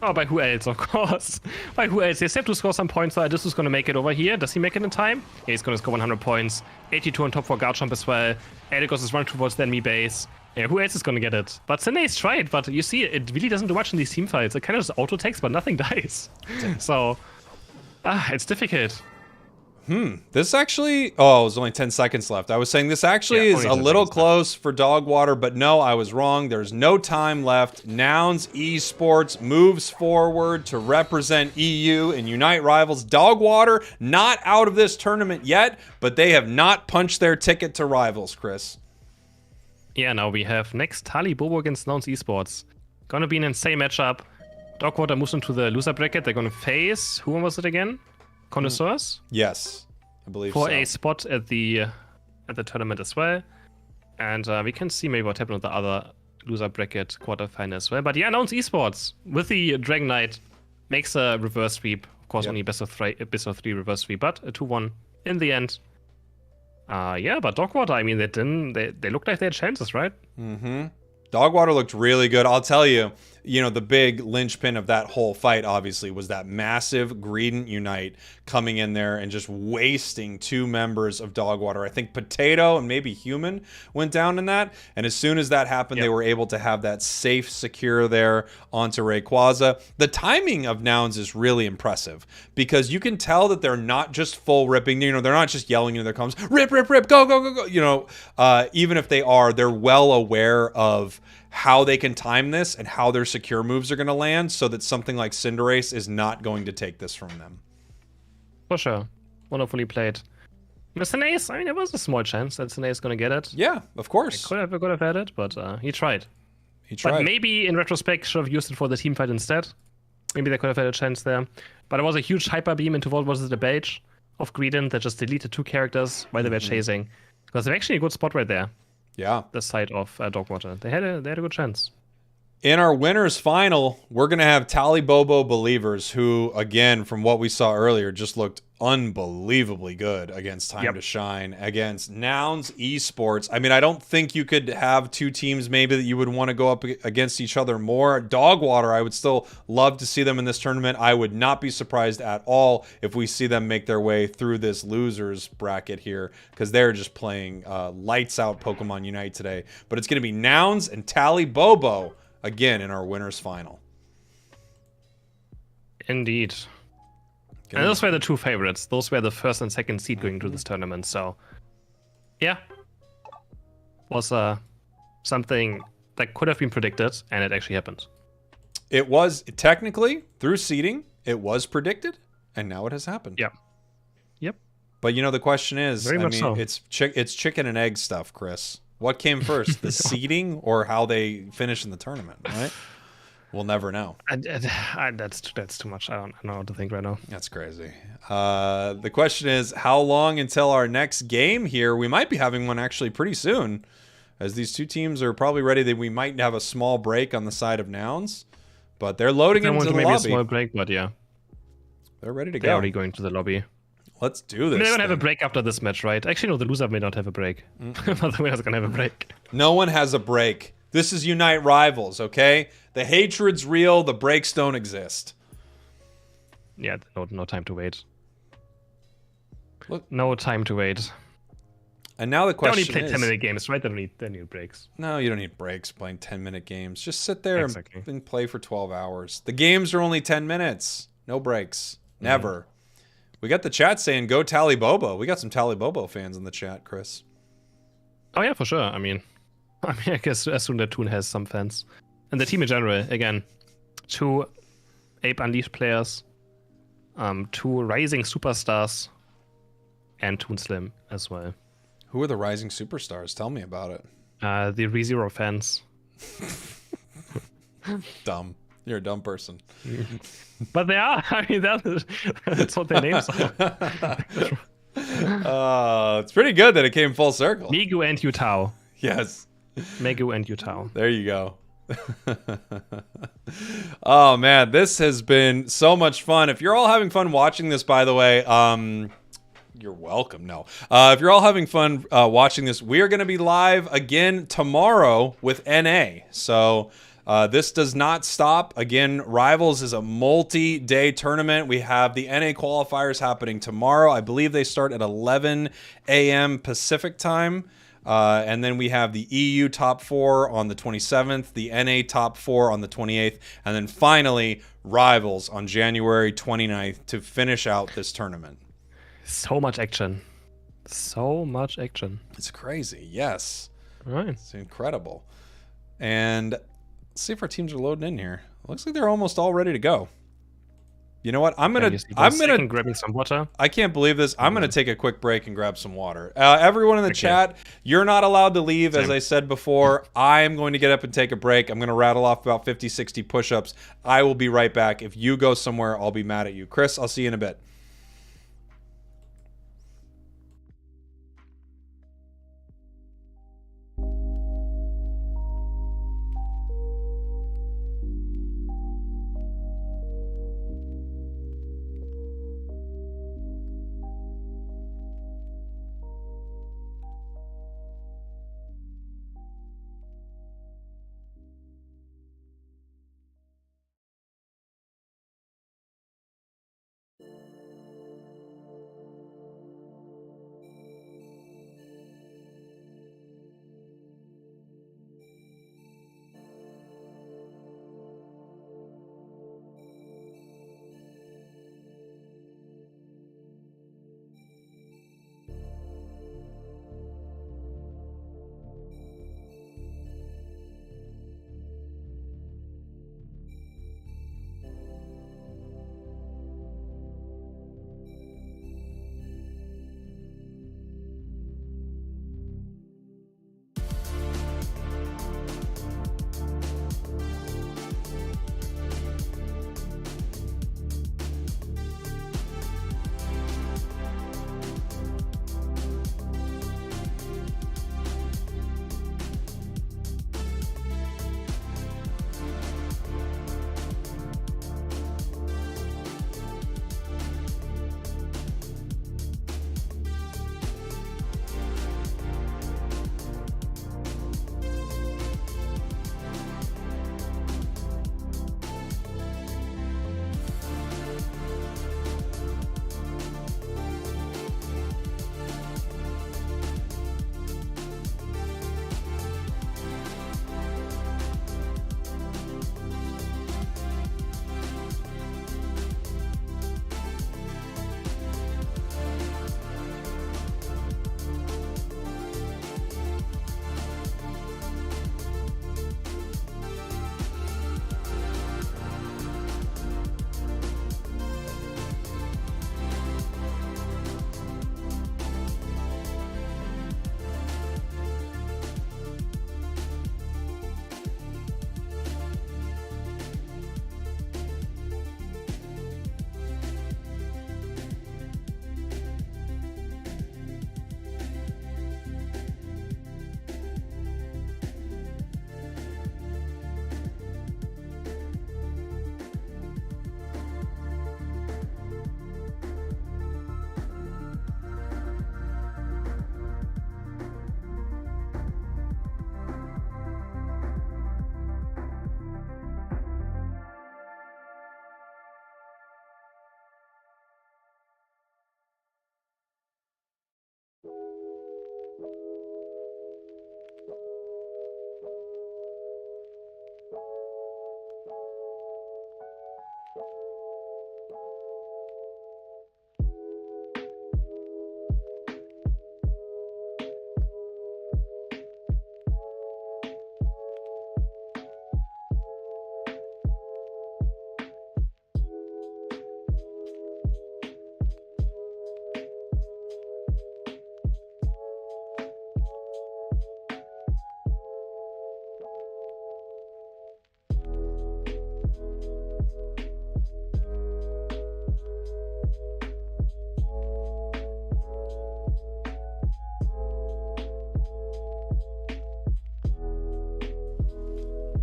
Oh, by who else, of course. By who else? They have to score some points, so Adesu's going to make it over here. Does he make it in time? Yeah, he's going to score 100 points. 82 on top for Garchomp as well. Eligos is running towards the enemy base. Yeah, who else is going to get it? But Cinderace tried, but you see, it really doesn't do much in these team fights. It kind of just auto-takes, but nothing dies. So, it's difficult. This actually... Oh, it was only 10 seconds left. I was saying this actually is a little close for Dog Water, but no, I was wrong. There's no time left. Nouns Esports moves forward to represent EU in Unite Rivals. Dog Water not out of this tournament yet, but they have not punched their ticket to Rivals, Chris. Yeah, now we have next Tali Bobo against Nouns Esports. Gonna be an insane matchup. Dog Water moves into the loser bracket. They're gonna face... Who was it again? Connoisseurs? Yes, I believe for so. a spot at the tournament as well. And we can see maybe what happened with the other loser bracket quarterfinal as well. But yeah, Nouns Esports with the Dragon Knight makes a reverse sweep. Of course, only best of three reverse sweep, but a 2-1 in the end. Yeah, but Dog Water, I mean, they looked like they had chances, right? Dog Water looked really good. I'll tell you, the big linchpin of that whole fight, obviously, was that massive Greedent Unite coming in there and just wasting two members of Dog Water. I think Potato and maybe Human went down in that. And as soon as that happened, they were able to have that safe, secure there onto Rayquaza. The timing of Nouns is really impressive because you can tell that they're not just full ripping. They're not just yelling into their comms, rip, rip, rip, go, go, go, go. Even if they are, they're well aware of how they can time this and how their secure moves are going to land so that something like Cinderace is not going to take this from them. For sure. Wonderfully played. Cinderace, I mean, it was a small chance that Cinderace is going to get it. Yeah, of course. Could have had it, but he tried. He tried. But maybe in retrospect should have used it for the team fight instead. Maybe they could have had a chance there. But it was a huge hyper beam into what was it, the Belch of Greedent that just deleted two characters while they were chasing. Because they're actually a good spot right there. Yeah. The side of Dog Water. They had a good chance. In our winners final, we're going to have Tali Bobo Believers, who, again, from what we saw earlier, just looked unbelievably good against Time to Shine, against Nouns Esports. I mean, I don't think you could have two teams maybe that you would want to go up against each other more. Dog Water, I would still love to see them in this tournament. I would not be surprised at all if we see them make their way through this losers bracket here, because they're just playing lights out Pokemon Unite today. But it's going to be Nouns and Tali Bobo again in our winners final. Indeed. And those were the two favorites. Those were the first and second seed going to this tournament. So, yeah. Was something that could have been predicted, and it actually happened. It was, technically, through seeding, it was predicted, and now it has happened. Yeah. Yep. But, the question is, so. it's chicken and egg stuff, Chris. What came first, the seeding or how they finish in the tournament, right? We'll never know. That's too much. I don't know what to think right now. That's crazy. The question is, how long until our next game here? We might be having one actually pretty soon, as these two teams are probably ready. That we might have a small break on the side of Nouns, but they're loading into the maybe lobby. A small break, but yeah, they're ready to go. They're already going to the lobby. Let's do this. They're gonna have a break after this match, right? Actually, no. The loser may not have a break, but the winner's gonna have a break. No one has a break. This is Unite Rivals, okay? The hatred's real. The breaks don't exist. Yeah, no time to wait. Look. No time to wait. And now the question they is... only play 10-minute games, right? They don't need breaks. No, you don't need breaks playing 10-minute games. Just sit there and play for 12 hours. The games are only 10 minutes. No breaks. Never. We got the chat saying, go Tali Bobo. We got some Tali Bobo fans in the chat, Chris. Oh, yeah, for sure. I mean, I guess as soon as Toon has some fans. And the team in general, again, two Ape Unleashed players, 2 Rising Superstars, and Toon Slim as well. Who are the rising superstars? Tell me about it. The ReZero fans. Dumb. You're a dumb person. But they are. I mean, that's what their names are. It's pretty good that it came full circle. Migu and Yutao. Yes. Megu and Yutao. There you go. Oh man, this has been so much fun. If you're all having fun watching this, by the way, you're welcome. No, if you're all having fun watching this, we are going to be live again tomorrow with NA. So this does not stop. Again, Rivals is a multi-day tournament. We have the NA qualifiers happening tomorrow. I believe they start at 11 a.m. Pacific time. And then we have the EU top 4 on the 27th, the NA top 4 on the 28th, and then finally Rivals on January 29th to finish out this tournament. So much action. So much action. It's crazy. Yes. All right. It's incredible. And let's see if our teams are loading in here. Looks like they're almost all ready to go. You know what? I'm gonna grabbing some water. I can't believe this. I'm gonna take a quick break and grab some water. Everyone in the chat, you're not allowed to leave. As I said before, I am going to get up and take a break. I'm gonna rattle off about 50, 60 push-ups. I will be right back. If you go somewhere, I'll be mad at you. Chris, I'll see you in a bit.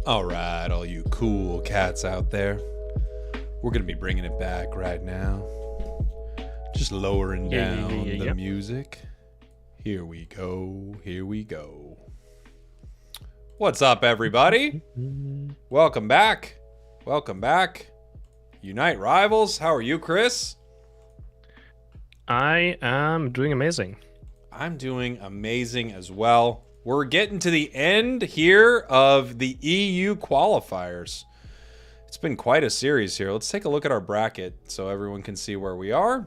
All right, all you cool cats out there. We're going to be bringing it back right now. Just lowering down the music. Here we go. Here we go. What's up, everybody? Welcome back. Welcome back. Unite Rivals. How are you, Chris? I am doing amazing. I'm doing amazing as well. We're getting to the end here of the EU qualifiers. It's been quite a series here. Let's take a look at our bracket so everyone can see where we are.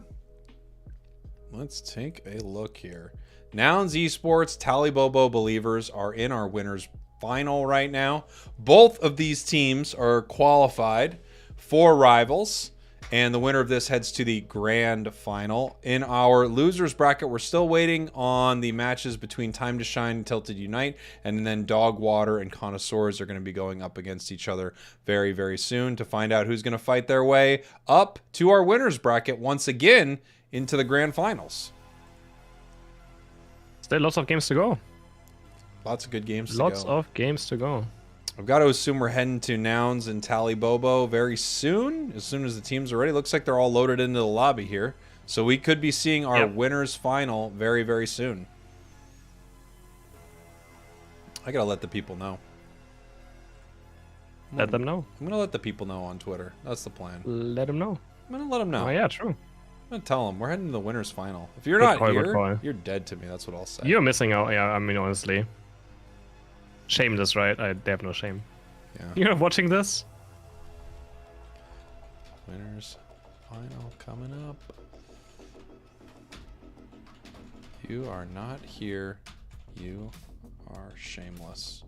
Let's take a look here. Nouns Esports, Talibobo Believers are in our winners final right now. Both of these teams are qualified for Rivals, and the winner of this heads to the grand final. In our losers bracket, we're still waiting on the matches between Time to Shine and Tilted Unite, and then Dog Water and Connoisseurs are going to be going up against each other very, very soon to find out who's going to fight their way up to our winners bracket once again into the grand finals. Still lots of games to go. Lots of good games to go. Lots of games to go. I've got to assume we're heading to Nouns and Talibobo very soon as the teams are ready. Looks like they're all loaded into the lobby here. So we could be seeing our winners final very, very soon. I got to let the people know. Let them know. I'm going to let the people know on Twitter. That's the plan. Let them know. I'm going to let them know. Oh, yeah, true. I'm going to tell them we're heading to the winners final. If you're not here, you're dead to me. That's what I'll say. You're missing out. Yeah, I mean, honestly. Shameless, right? They have no shame. Yeah. You're watching this? Winners final coming up. You are not here. You are shameless.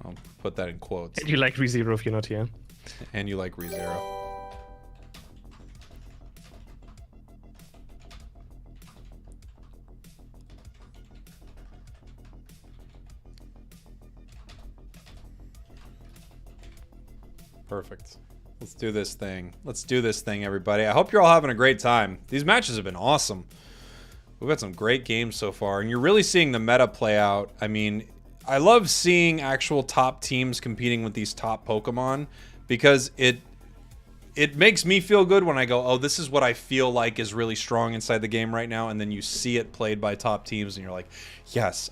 I'll put that in quotes. And you like ReZero if you're not here. And you like ReZero. Perfect. Let's do this thing. Let's do this thing, everybody. I hope you're all having a great time. These matches have been awesome. We've had some great games so far, and you're really seeing the meta play out. I mean, I love seeing actual top teams competing with these top Pokemon because it makes me feel good when I go, oh, this is what I feel like is really strong inside the game right now, and then you see it played by top teams, and you're like, yes,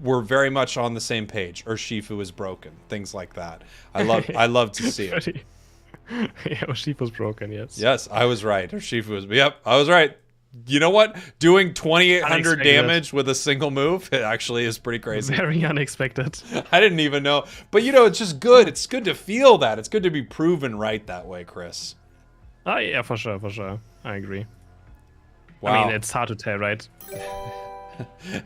we're very much on the same page. Urshifu is broken. Things like that. I love to see it. Yeah, Urshifu's broken, yes. Yes, I was right. Urshifu was... Yep, I was right. You know what? Doing 2,800 damage with a single move, it actually is pretty crazy. Very unexpected. I didn't even know. But, you know, it's just good. It's good to feel that. It's good to be proven right that way, Chris. Oh, yeah, for sure, for sure. I agree. Wow. I mean, it's hard to tell, right?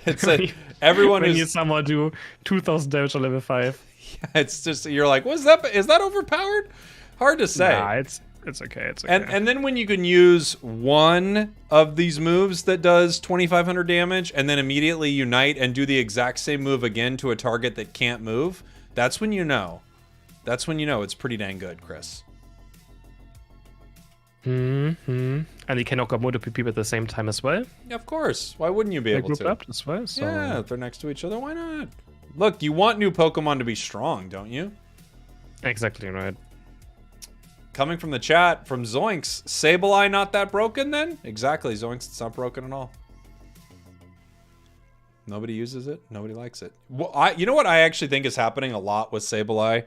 It's like everyone when you somehow do 2,000 damage on level 5. Yeah, it's just you're like, what's that? Is that overpowered? Hard to say. Nah, it's okay. It's okay. And then when you can use one of these moves that does 2,500 damage, and then immediately unite and do the exact same move again to a target that can't move, that's when you know. That's when you know it's pretty dang good, Chris. Mm-hmm. And you can knock out multiple people at the same time as well. Yeah, of course. Why wouldn't you be able group to? Up as well, so... Yeah, if they're next to each other, why not? Look, you want new Pokemon to be strong, don't you? Exactly right. Coming from the chat, from Zoinks, Sableye not that broken then? Exactly, Zoinks, it's not broken at all. Nobody uses it. Nobody likes it. Well, you know what I actually think is happening a lot with Sableye,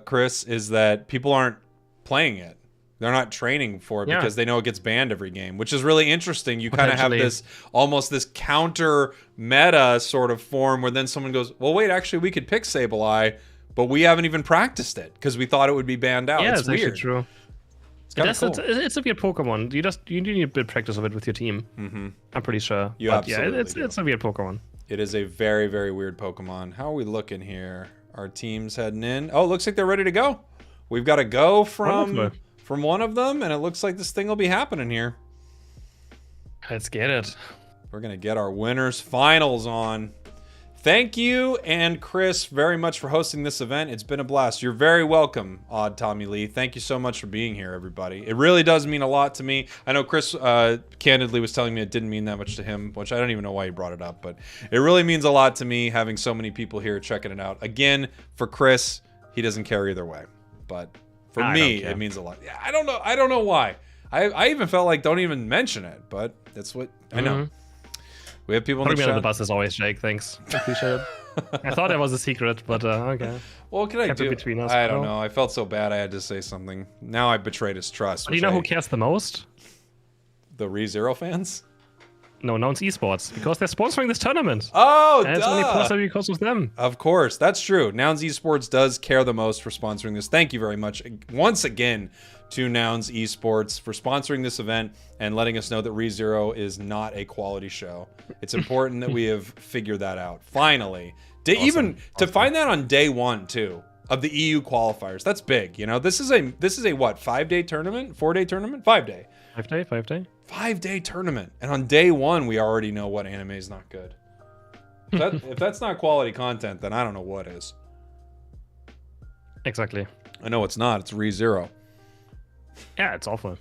Chris, is that people aren't playing it. They're not training for it because they know it gets banned every game, which is really interesting. You kind of have this almost this counter meta sort of form where then someone goes, well, wait, actually, we could pick Sableye, but we haven't even practiced it because we thought it would be banned out. Yeah, it's weird. Actually true. It's cool. It's a weird Pokemon. You need a bit of practice of it with your team. Mm-hmm. I'm pretty sure. You absolutely do. It's a weird Pokemon. It is a very, very weird Pokemon. How are we looking here? Our team's heading in. Oh, looks like they're ready to go. We've got a go from one of them, and it looks like this thing will be happening here. Let's get it. We're going to get our winners finals on. Thank you and Chris very much for hosting this event. It's been a blast. You're very welcome, Odd Tommy Lee. Thank you so much for being here, everybody. It really does mean a lot to me. I know Chris candidly was telling me it didn't mean that much to him, which I don't even know why he brought it up, but it really means a lot to me having so many people here checking it out. Again, for Chris, he doesn't care either way, but for me, it means a lot. Yeah, I don't know why. I even felt like don't even mention it, but that's what I know. We have people in the Putting chat. me on the bus as always, Jake. Thanks. Appreciate it. I thought that was a secret, but okay. Well, what can I Kept it do? between us, I don't bro. know. I felt so bad I had to say something. Now I betrayed his trust. Do you know who cares the most? The ReZero fans? No, Nouns Esports, because they're sponsoring this tournament. Oh, And it's only possible because of them. Of course, that's true. Nouns Esports does care the most for sponsoring this. Thank you very much once again to Nouns Esports for sponsoring this event and letting us know that ReZero is not a quality show. It's important that we have figured that out. Finally. To find that on day one too of the EU qualifiers. That's big. You know, this is a what, 5-day tournament? 4-day tournament? 5-day. 5-day? 5-day tournament. And on day one we already know what anime is not good. If that's not quality content, then I don't know what is. Exactly. I know it's not. It's ReZero. Yeah, it's awful.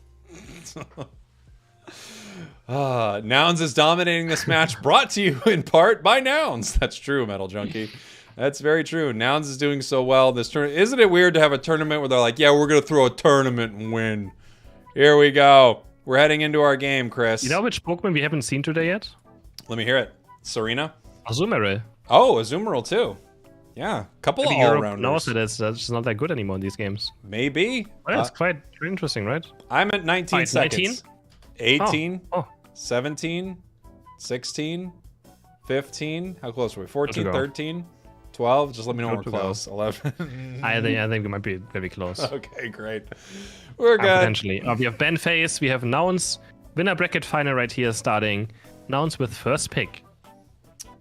Nouns is dominating this match, brought to you in part by Nouns. That's true, Metal Junkie. That's very true. Nouns is doing so well this tournament. Isn't it weird to have a tournament where they're like, yeah, we're going to throw a tournament and win. Here we go. We're heading into our game, Chris. You know which Pokemon we haven't seen today yet? Let me hear it. Serena? Azumarill. Oh, Azumarill too. Yeah, couple of all-rounders. knows that it's not that good anymore in these games. Maybe. Well, it's quite interesting, right? I'm at 19 seconds. 18, Oh. 17, 16, 15. How close were we? 14, go. 13, 12. Just let me know when we're to go. close. 11. I think we might be very close. Okay, great. We're good. Potentially. We have Ben Face, we have Nouns. Winner bracket final right here starting. Nouns with first pick.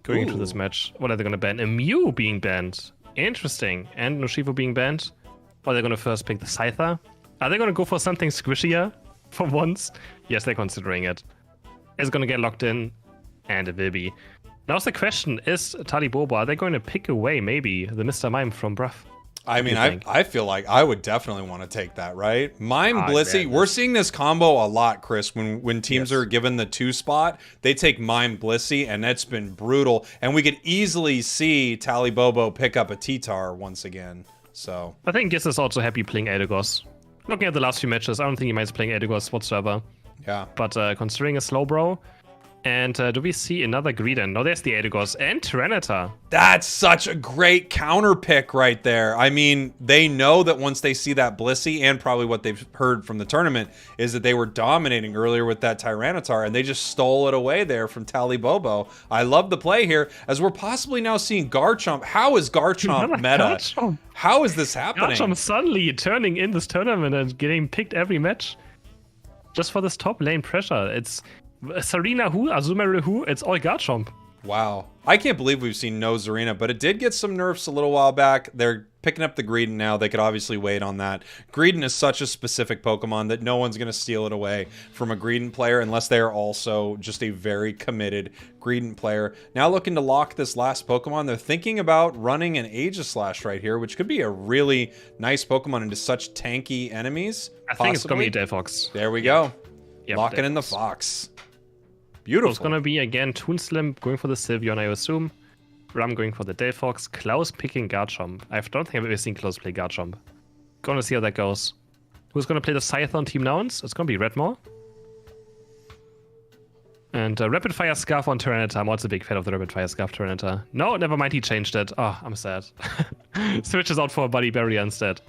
Going into this match. What are they going to ban? A Mew being banned. Interesting. And Noshivo being banned. Or are they going to first pick the Scyther? Are they going to go for something squishier for once? Yes, they're considering it. It's going to get locked in. And it will be. Now's the question. Is Talibobo, are they going to pick away maybe the Mr. Mime from Bruff? I mean, I feel like I would definitely want to take that, right? Mime Blissey. man, We're seeing this combo a lot, Chris. When teams are given the 2 spot, they take Mime Blissey, and that's been brutal. And we could easily see Talibobo pick up a T-Tar once again. So I think Giz is also happy playing Eldegoss. Looking at the last few matches, I don't think he minds playing Eldegoss whatsoever. yeah. But considering a slow bro. And do we see another Greedent? No, there's the Eldegoss and Tyranitar. That's such a great counter pick right there. I mean, they know that once they see that Blissey, and probably what they've heard from the tournament, is that they were dominating earlier with that Tyranitar, and they just stole it away there from Talibobo. I love the play here, as we're possibly now seeing Garchomp. How is Garchomp meta? Garchomp. How is this happening? Garchomp suddenly turning in this tournament and getting picked every match. Just for this top lane pressure. It's Serena who? Azumarill who? It's all Garchomp. Wow. I can't believe we've seen no Zarina, but it did get some nerfs a little while back. They're picking up the Greedent now. They could obviously wait on that. Greedent is such a specific Pokemon that no one's going to steal it away from a Greedent player unless they are also just a very committed Greedent player. Now looking to lock this last Pokemon, they're thinking about running an Aegislash right here, which could be a really nice Pokemon into such tanky enemies. I think it's going to be Delphox. There we go. Yep, Locking in the Delphox. Fox. Beautiful. It's going to be again Toonslim going for the Sylveon, I assume. Ram going for the Delphox. Klaus picking Garchomp. I don't think I've ever seen Klaus play Garchomp. Gonna see how that goes. Who's gonna play the Scyther on Team Nouns? It's gonna be Redmore. And Rapid Fire Scarf on Tyranitar. I'm also a big fan of the Rapid Fire Scarf Tyranitar. No, never mind, he changed it. Oh, I'm sad. Switches out for a Buddy Barrier instead.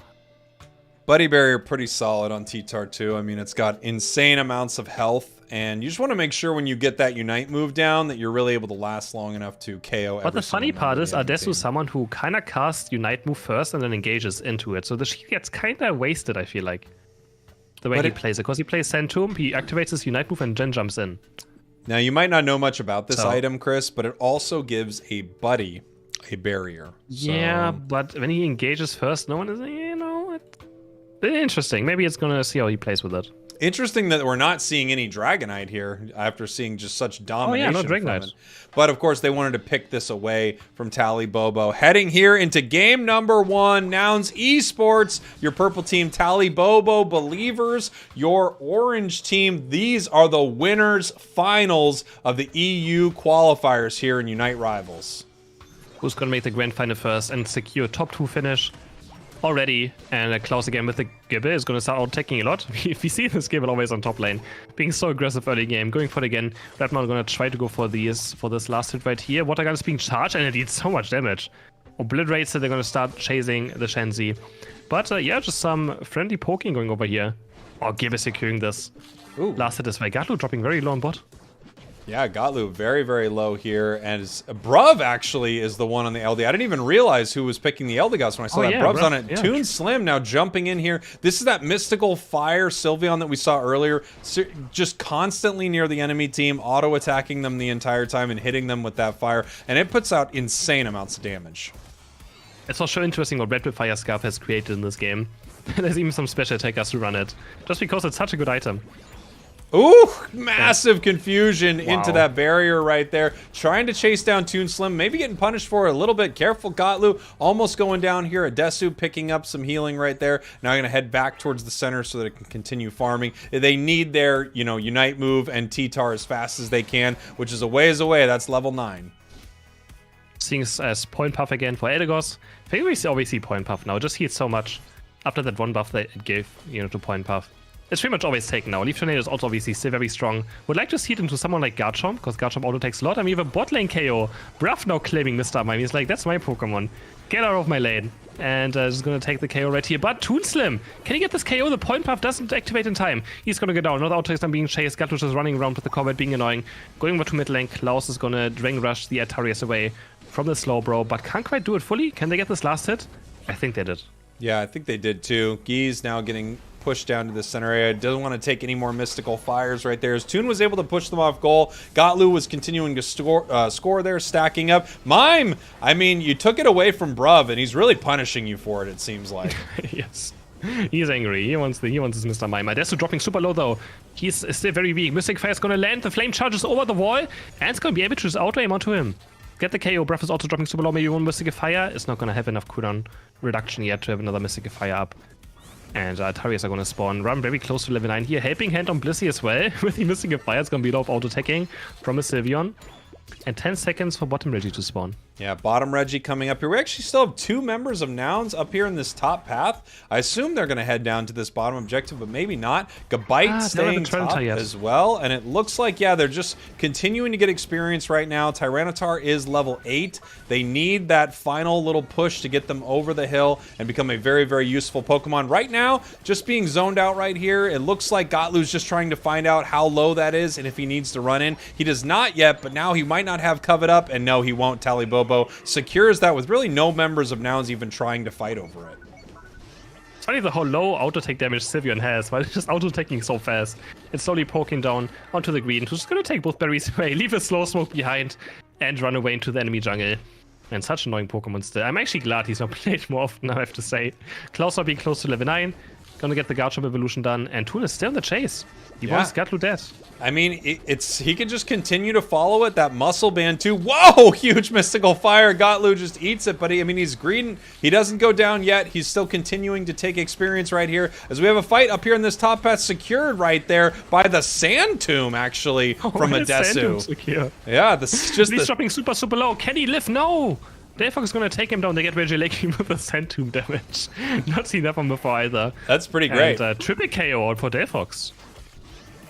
Buddy Barrier pretty solid on T-Tar too. I mean, it's got insane amounts of health, and you just want to make sure when you get that Unite move down that you're really able to last long enough to KO. But the funny part is, Adesu is someone who kind of casts Unite move first and then engages into it. So the shield gets kind of wasted, I feel like. The way he plays it. Because he plays Sand Tomb, he activates his Unite move and then jumps in. Now, you might not know much about this item, Chris, but it also gives a buddy a barrier. Yeah, but when he engages first, no one is, you know, interesting. Maybe it's going to see how he plays with it. Interesting that we're not seeing any Dragonite here after seeing just such domination. no from Dragonite. it. But of course, they wanted to pick this away from Tally Bobo. Heading here into game number 1, Nouns Esports, your purple team, Tally Bobo Believers, your orange team. These are the winners finals of the EU qualifiers here in Unite Rivals. Who's going to make the grand final first and secure top 2 finish already? And Klaus again with the Gibble is going to start out taking a lot. If we see this Gibble always on top lane, being so aggressive early game, going for it again. Redmond going to try to go for this last hit right here. Water gun is being charged and it deals so much damage. Obliterates it, they're going to start chasing the Shenzi. But yeah, just some friendly poking going over here. Oh, Gibble securing this. Ooh. Last hit is by Gatlu dropping very low on bot. Yeah, Gotlu very, very low here. And Bruv actually is the one on the LD. I didn't even realize who was picking the Eldegoss when I saw that. Bruv's on it. Yeah. Toon Slim now jumping in here. This is that mystical fire Sylveon that we saw earlier. Just constantly near the enemy team, auto-attacking them the entire time and hitting them with that fire. And it puts out insane amounts of damage. It's also interesting what Red Bull Fire Scarf has created in this game. There's even some special attackers who run it. Just because it's such a good item. Ooh, massive confusion into Wow. that barrier right there. Trying to chase down Toon Slim, maybe getting punished for it a little bit. Careful, Gotlu, almost going down here. Adesu picking up some healing right there. Now going to head back towards the center so that it can continue farming. They need their, Unite move and T-Tar as fast as they can, which is a ways away. That's level 9. Seeing as point puff again for Eldegoss. I think we always see point puff now. It just heals so much after that one buff that it gave, to point puff. It's pretty much always taken now. Leaf Tornado is also obviously still very strong. Would like to see it into someone like Garchomp, because Garchomp auto takes a lot. I mean, we have a bot lane KO. Bruff now claiming Mr. Mime. He's like, that's my Pokemon. Get out of my lane. And just going to take the KO right here. But Toon Slim, can he get this KO? The point puff doesn't activate in time. He's going to go down. Another auto is being chased. Gatlush is running around with the combat being annoying. Going over to mid lane. Klaus is going to Dragon Rush the Atarius away from the slow bro, but can't quite do it fully. Can they get this last hit? I think they did. Yeah, I think they did too. Gee's now getting pushed down to the center area. Doesn't want to take any more mystical fires right there. As Toon was able to push them off goal. Gotlu was continuing to score there, stacking up. Mime, I mean, you took it away from Bruv, and he's really punishing you for it seems like. Yes. He's angry. He wants his Mr. Mime. Adesu dropping super low though. He's still very weak. Mystic Fire is going to land. The flame charges over the wall, and it's going to be able to just auto aim onto him. Get the KO. Bruff is also dropping super low. Maybe one Mystic Fire. It's not going to have enough cooldown reduction yet to have another Mystic Fire up. And Tarius are going to spawn. Run very close to level 9 here. Helping hand on Blissey as well. With the Mystic Fire, it's going to be a lot of auto-attacking from a Sylveon. And 10 seconds for bottom Reggie to spawn. Yeah, bottom Reggie coming up here. We actually still have 2 members of Nouns up here in this top path. I assume they're going to head down to this bottom objective, but maybe not. Gabite staying top as well. And it looks like, yeah, they're just continuing to get experience right now. Tyranitar is level 8. They need that final little push to get them over the hill and become a very, very useful Pokemon. Right now, just being zoned out right here, it looks like Gotlu's just trying to find out how low that is and if he needs to run in. He does not yet, but now he might not have covered up, and no, he won't. Tally Bobo secures that with really no members of Nouns even trying to fight over it. It's funny the whole low auto-take damage Sylveon has, while it's just auto-taking so fast. It's slowly poking down onto the green, who's just going to take both berries away, leave a slow smoke behind, and run away into the enemy jungle. And such annoying Pokemon still. I'm actually glad he's not played more often, I have to say. Klaus being close to level 9, gonna get the Garchomp evolution done, and Toon is still in the chase. He wants Gatlu dead. I mean, he can just continue to follow it. That muscle band too. Whoa! Huge mystical fire. Gotlu just eats it, but he's green. He doesn't go down yet. He's still continuing to take experience right here as we have a fight up here in this top path, secured right there by the Sand Tomb, actually, from Adesu. Yeah, He's dropping super low. Can he live? No! Delphox is going to take him down. They get Regieleki with the Sand Tomb damage. Not seen that one before either. That's pretty great. And triple KO out for Delphox.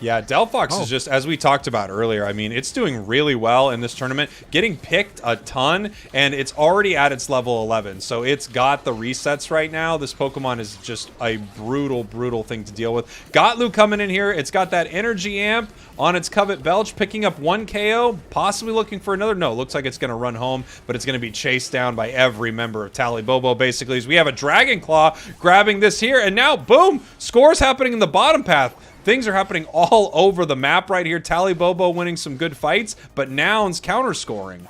Yeah, Delphox is just, as we talked about earlier, I mean, it's doing really well in this tournament, getting picked a ton, and it's already at its level 11, so it's got the resets right now. This Pokemon is just a brutal, brutal thing to deal with. Gotlu coming in here. It's got that energy amp on its Covet Belch, picking up 1 KO, possibly looking for another. No, looks like it's going to run home, but it's going to be chased down by every member of Tally Bobo, basically. As we have a Dragon Claw grabbing this here, and now, boom, scores happening in the bottom path. Things are happening all over the map right here. Tally Bobo winning some good fights, but Nouns counter-scoring.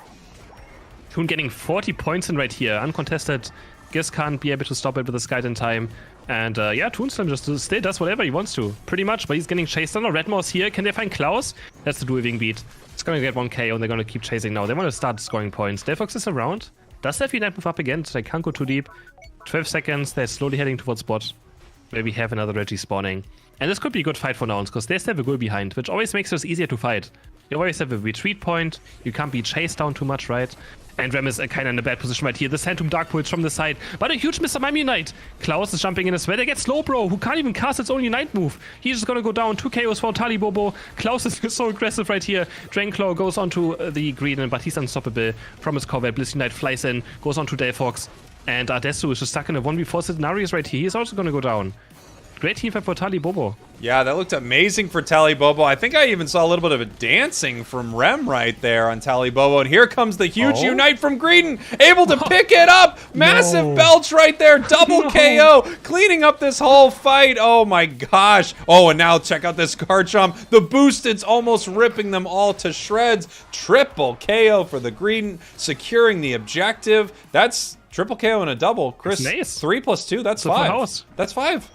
Toon getting 40 points in right here. Uncontested. Giz can't be able to stop it with the Skite in time. And yeah, Toonstone just still does whatever he wants to, pretty much. But he's getting chased down. Redmore's here. Can they find Klaus? That's the dueling beat. It's going to get 1 KO, and they're going to keep chasing now. They want to start scoring points. Delphox is around. Does have Unite move up again? So they can't go too deep. 12 seconds. They're slowly heading towards bot. Where we have another Reggie spawning. And this could be a good fight for Nouns, because they still have a goal behind, which always makes it easier to fight. You always have a retreat point. You can't be chased down too much, right? And Rem is kind of in a bad position right here. The Phantom Dark Pulse from the side. But a huge Mr. Mime Unite. Klaus is jumping in as well. They get Slowbro, who can't even cast its own Unite move. He's just going to go down. 2 KOs for Talibobo. Klaus is so aggressive right here. Dragonclaw goes onto the green, but he's unstoppable from his Corvette. Bliss Unite flies in, goes onto Delphox. And Adesu is just stuck in a 1v4 scenarios right here. He's also going to go down. Great team fight for Talibobo. Yeah, that looked amazing for Talibobo. I think I even saw a little bit of a dancing from Rem right there on Talibobo. And here comes the huge Unite from Greedon, able to pick it up. Massive belch right there, double KO, cleaning up this whole fight. Oh my gosh. Oh, and now check out this Garchomp. The boost, it's almost ripping them all to shreds. Triple KO for the Greedon, securing the objective. That's triple KO and a double. Chris, nice. 3 + 2, that's 5. That's 5.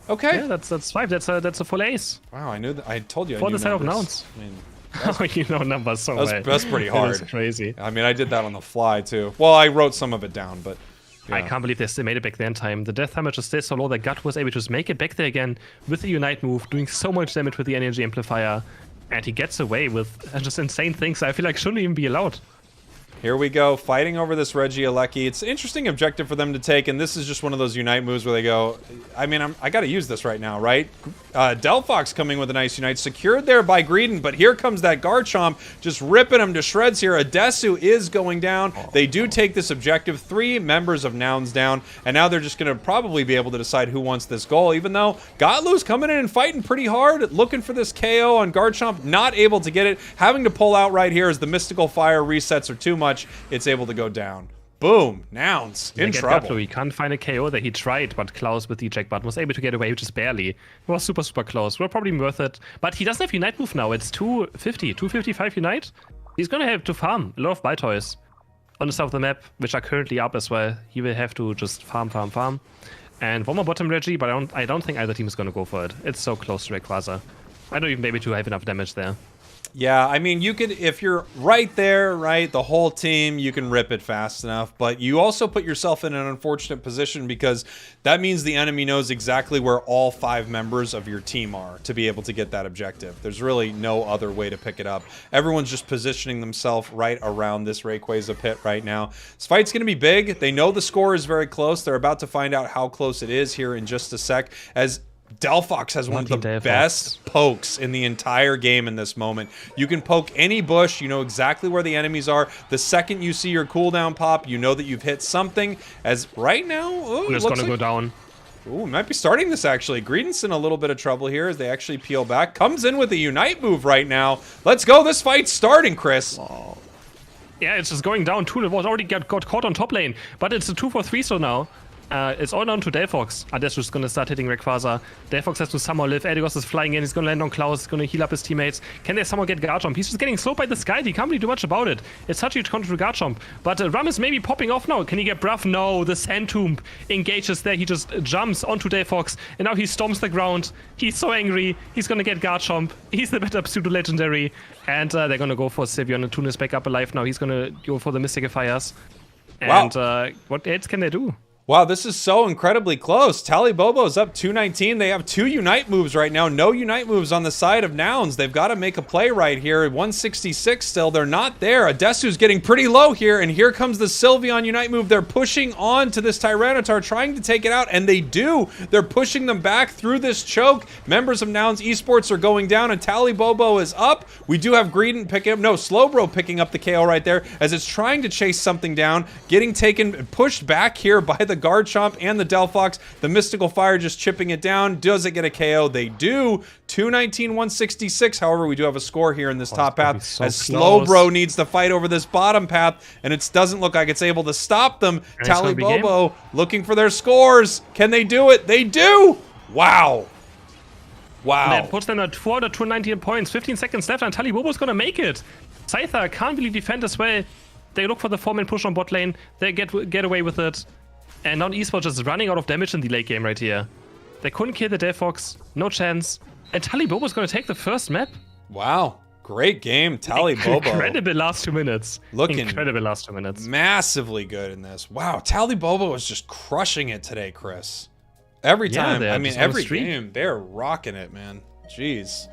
Okay. Yeah, that's 5. That's a full ace. Wow, I knew that. I told you. For I knew the set of numbers. nouns. I mean, Oh, you know numbers so well. that's pretty hard. That is crazy. I mean, I did that on the fly too. Well, I wrote some of it down, but yeah. I can't believe they still made it back there in time. The death damage is still so low that Gut was able to just make it back there again with the Unite move, doing so much damage with the energy amplifier, and he gets away with just insane things I feel like shouldn't even be allowed. Here we go, fighting over this Regieleki. It's an interesting objective for them to take, and this is just one of those Unite moves where they go, I mean, I got to use this right now, right? Delphox coming with a nice Unite, secured there by Greedon, but here comes that Garchomp, just ripping him to shreds here. Adesu is going down. They do take this objective, 3 members of Nouns down, and now they're just going to probably be able to decide who wants this goal, even though Gotlu's coming in and fighting pretty hard, looking for this KO on Garchomp, not able to get it, having to pull out right here as the Mystical Fire resets are too much. It's able to go down. Boom. Nouns in trouble. He can't find a KO that he tried, but Klaus with the eject button was able to get away, just barely. It was super, super close. We're probably worth it. But he doesn't have Unite move now. It's 250, 255 Unite. He's going to have to farm a lot of buy toys on the south of the map, which are currently up as well. He will have to just farm. And one more bottom Reggie, but I don't think either team is going to go for it. It's so close to Rayquaza. I don't even maybe to have enough damage there. Yeah, I mean, you could, if you're right there, right, the whole team, you can rip it fast enough, but you also put yourself in an unfortunate position because that means the enemy knows exactly where all 5 members of your team are to be able to get that objective. There's really no other way to pick it up. Everyone's just positioning themselves right around this Rayquaza pit right now. This fight's going to be big. They know the score is very close. They're about to find out how close it is here in just a sec, as Delphox has one of the best pokes in the entire game in this moment. You can poke any bush, you know exactly where the enemies are. The second you see your cooldown pop, you know that you've hit something. As right now, it's going to go down. Ooh, might be starting this actually. Greedon's in a little bit of trouble here as they actually peel back. Comes in with a Unite move right now. Let's go. This fight's starting, Chris. Oh. Yeah, it's just going down. Tool was already got caught on top lane, but it's a 2-for-3 so now. It's all down to Delphox. Adesu is going to start hitting Rayquaza. Delphox has to somehow live. Eldegoss is flying in. He's going to land on Klaus. He's going to heal up his teammates. Can they somehow get Garchomp? He's just getting slowed by the sky. He can't really do much about it. It's such a huge counter to Garchomp. But Ram is maybe popping off now. Can he get Bruff? No. The Sand Tomb engages there. He just jumps onto Delphox. And now he stomps the ground. He's so angry. He's going to get Garchomp. He's the better pseudo-legendary. And they're going to go for Sylveon. And Toon is back up alive now. He's going to go for the Mystical Fires. And what else can they do? Wow, this is so incredibly close. Talibobo's up 219. They have 2 Unite moves right now. No Unite moves on the side of Nouns. They've got to make a play right here. 166 still. They're not there. Adesu's getting pretty low here, and here comes the Sylveon Unite move. They're pushing on to this Tyranitar, trying to take it out, and they do. They're pushing them back through this choke. Members of Nouns Esports are going down, and Talibobo is up. We do have Greedon picking up, no, Slowbro picking up the KO right there as it's trying to chase something down, getting taken, pushed back here by the Garchomp and the Delphox. The Mystical Fire just chipping it down. Does it get a KO? They do. 219, 166. However, we do have a score here in this top path so as Slowbro needs to fight over this bottom path, and it doesn't look like it's able to stop them. Talibobo looking for their scores. Can they do it? They do. Wow. Wow. That puts them at 219 points. 15 seconds left, and Talibobo's going to make it. Scyther can't really defend as well. They look for the 4-man push on bot lane. They get away with it. And now esports just running out of damage in the late game right here. They couldn't kill the Delphox, no chance. And Talibobo's gonna take the first map. Wow. Great game, Talibobo. Incredible last 2 minutes. Looking incredible last 2 minutes. Massively good in this. Wow, Talibobo is just crushing it today, Chris. Every time. I mean, every game, they're rocking it, man. Jeez.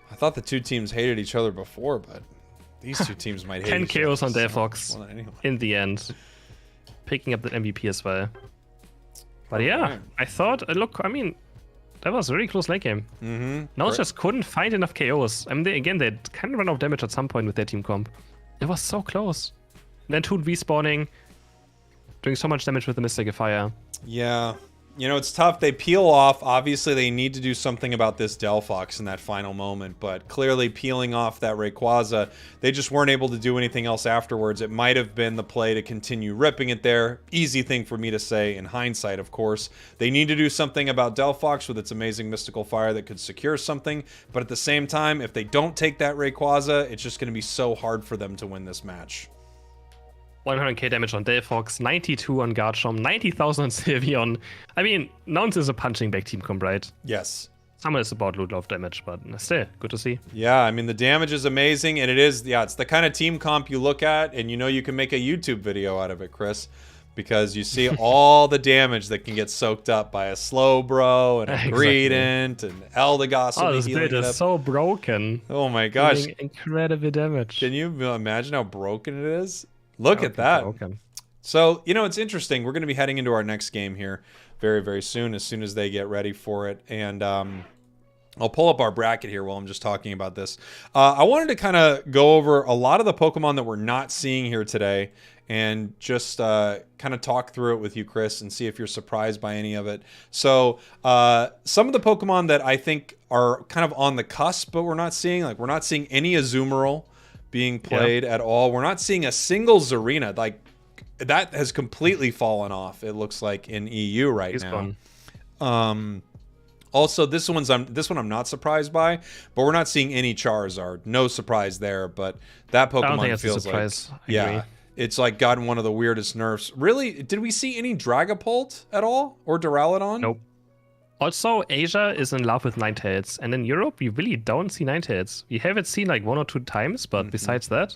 I thought the two teams hated each other before, but these two teams might hate 10 each other. KOs on Delphox Anyway. in the end. Picking up the MVP as well. But yeah, I thought, look, I mean, that was a really close late game. Now just couldn't find enough KOs. I mean, they kind of ran out of damage at some point with their team comp. It was so close. And then Toon respawning, doing so much damage with the Mystical Fire. Yeah. You know, it's tough. They peel off. Obviously, they need to do something about this Delphox in that final moment. But clearly, peeling off that Rayquaza, they just weren't able to do anything else afterwards. It might have been the play to continue ripping it there. Easy thing for me to say in hindsight, of course. They need to do something about Delphox with its amazing Mystical Fire that could secure something. But at the same time, if they don't take that Rayquaza, it's just going to be so hard for them to win this match. 100k damage on Delphox, 92 on Garchomp, 90,000 on Sylveon. I mean, Nouns is a punching back team comp, right? Yes. Some is about loot of damage, but still, good to see. Yeah, I mean, the damage is amazing, and it is, yeah, it's the kind of team comp you look at, and you know you can make a YouTube video out of it, Chris, because you see all the damage that can get soaked up by a Slowbro, and a Greedent, and Eldegoss will be this healing build it is up. so broken. Oh my gosh. Doing incredible damage. Can you imagine how broken it is? Look at that. Broken. So, you know, it's interesting. We're going to be heading into our next game here very, very soon as they get ready for it. And I'll pull up our bracket here while I'm just talking about this. I wanted to kind of go over a lot of the Pokemon that we're not seeing here today and just kind of talk through it with you, Chris, and see if you're surprised by any of it. So some of the Pokemon that I think are kind of on the cusp, but we're not seeing, like we're not seeing any Azumarill being played at all. We're not seeing a single Zarina. Like, that has completely fallen off, it looks like, in EU right now. Also, this one I'm not surprised by, but we're not seeing any Charizard. No surprise there, but that Pokemon feels like it's like gotten one of the weirdest nerfs. Really, did we see any Dragapult at all or Duraludon? Nope. Also, Asia is in love with Ninetales, and in Europe, we really don't see Ninetales. We have it seen like 1 or 2 times, but besides that,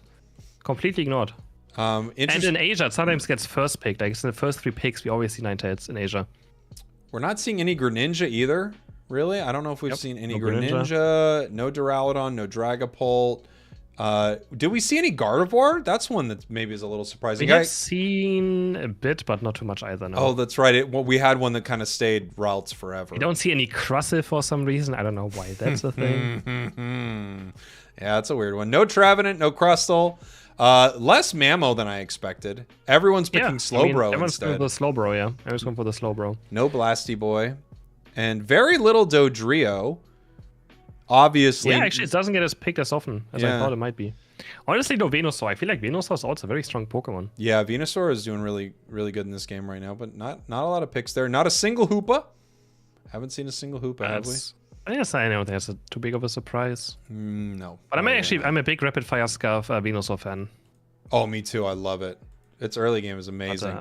completely ignored. And in Asia, it sometimes gets first picked. Like, in the first 3 picks, we always see Ninetales in Asia. We're not seeing any Greninja either, really. I don't know if we've seen any Greninja. No Duraludon, no Dragapult. Did we see any Gardevoir? That's one that maybe is a little surprising. We have seen a bit, but not too much either. No. Oh, that's right. We had one that kind of stayed routes forever. We don't see any Crustle for some reason. I don't know why that's a thing. Yeah, that's a weird one. No Trevenant, no Crustle. Less Mammo than I expected. Everyone's picking Slowbro instead. Everyone's going for the Slowbro, yeah. Everyone's going for the Slowbro. No Blasty Boy. And very little Dodrio. Obviously. Yeah, actually, it doesn't get as picked as often as I thought it might be. Honestly, no Venusaur. I feel like Venusaur is also a very strong Pokemon. Yeah, Venusaur is doing really, really good in this game right now, but not a lot of picks there. Not a single Hoopa. Haven't seen a single Hoopa, have we? Yes, I know that's too big of a surprise. No. But I'm a big Rapid Fire Scarf Venusaur fan. Oh, me too. I love it. Its early game is amazing.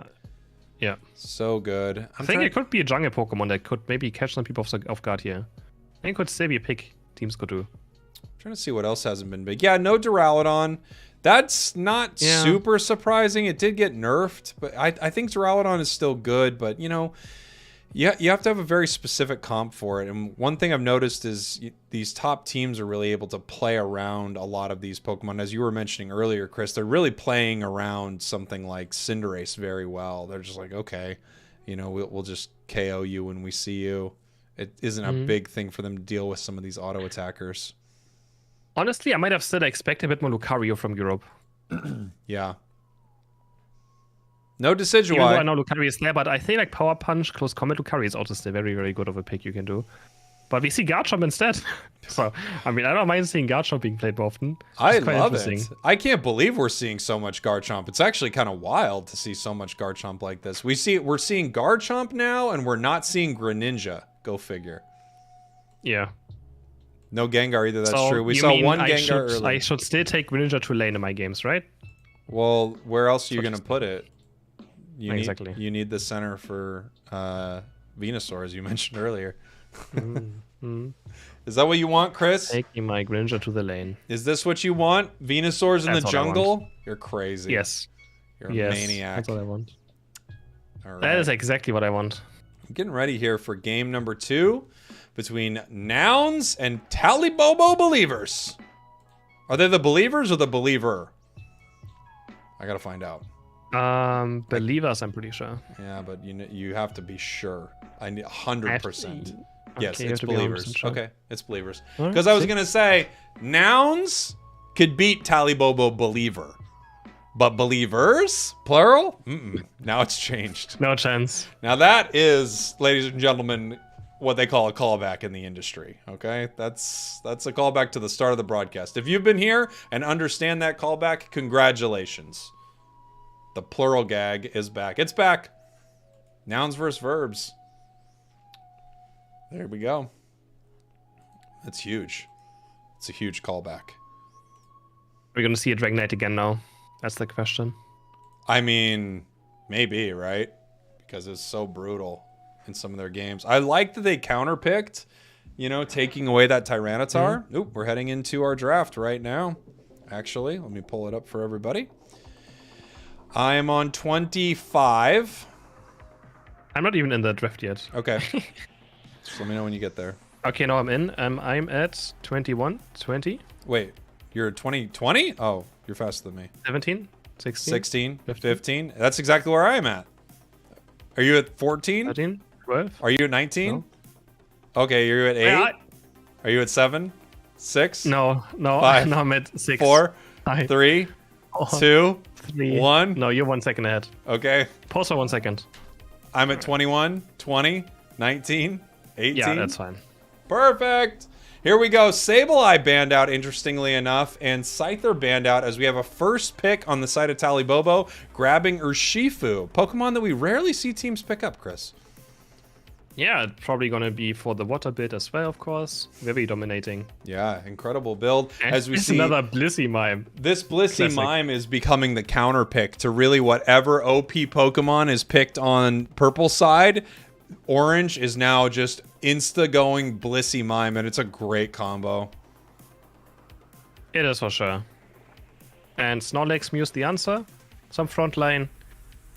Yeah. So good. I think it could be a jungle Pokemon that could maybe catch some people off guard here. I think it could still be a pick teams could do. I'm trying to see what else hasn't been big. Yeah, no Duraludon. That's not super surprising. It did get nerfed, but I think Duraludon is still good, but you know, you have to have a very specific comp for it. And one thing I've noticed is these top teams are really able to play around a lot of these Pokemon. As you were mentioning earlier, Chris, they're really playing around something like Cinderace very well. They're just like, okay, you know, we'll just KO you when we see you. It isn't a big thing for them to deal with some of these auto attackers. Honestly, I might have still expected a bit more Lucario from Europe. Yeah. No Decidueye. Even though I know Lucario is there, but I think like Power Punch, Close Combat Lucario is also still very, very good of a pick you can do. But we see Garchomp instead. So, I mean, I don't mind seeing Garchomp being played more often. I love it. I can't believe we're seeing so much Garchomp. It's actually kind of wild to see so much Garchomp like this. We're seeing Garchomp now, and we're not seeing Greninja. Go figure. Yeah. No Gengar either, that's true. We saw one Gengar earlier. I should still take Greninja to lane in my games, right? Well, where else are you going to put it? Exactly. You need the center for Venusaur, as you mentioned earlier. Is that what you want, Chris? Taking my Greninja to the lane. Is this what you want? Venusaur's in That's the what I jungle? You're crazy. Yes. You're a Yes. maniac. That's what I want. All right. That is exactly what I want. I'm getting ready here for game number 2 between Nouns and Talibobo Believers. Are they the Believers or the Believer? I gotta find out. Believers, I'm pretty sure. Yeah, but you have to be sure. I need 100%. Yes, Okay, you it's have to be 100% Believers. sure. Okay, it's Believers. All right, Because I was see. gonna say Nouns could beat Talibobo Believer, but Believers plural? Now it's changed. No chance. Now that is, ladies and gentlemen, what they call a callback in the industry. Okay, that's a callback to the start of the broadcast. If you've been here and understand that callback, congratulations. The plural gag is back. It's back. Nouns versus verbs. There we go. That's huge. It's a huge callback. We're gonna see a Dragonite again now. That's the question. I mean, maybe, right? Because it's so brutal in some of their games. I like that they counterpicked, taking away that Tyranitar. Oop, we're heading into our draft right now. Actually, let me pull it up for everybody. I am on 25. I'm not even in the draft yet. Okay. Just let me know when you get there. Okay, now I'm in. I'm at 21, 20, Wait, you're 20? Oh, you're faster than me. 17, 16, 16, 15. That's exactly where I am at. Are you at 14? 13, 12. Are you at 19? No. Okay, you're at 8? Yeah, Are you at 7? 6? no, 5, no, I'm at 6. 4, 5, 3, 4, 2, 3. 1. No, you're 1 second ahead. Okay. Pause for 1 second. I'm at 21, 20, 19, 18. Yeah, that's fine. Perfect. Here we go. Sableye banned out, interestingly enough, and Scyther banned out as we have a first pick on the side of Talibobo, grabbing Urshifu, Pokemon that we rarely see teams pick up, Chris. Yeah, probably gonna be for the water bit as well, of course. Very dominating. Yeah, incredible build. And As we it's see, another Blissey mime. this Blissey Classic. Mime is becoming the counter pick to really whatever OP Pokemon is picked on purple side. Orange is now just insta-going Blissey Mime, and it's a great combo. It is for sure. And Snorlax Mew's the answer. Some frontline,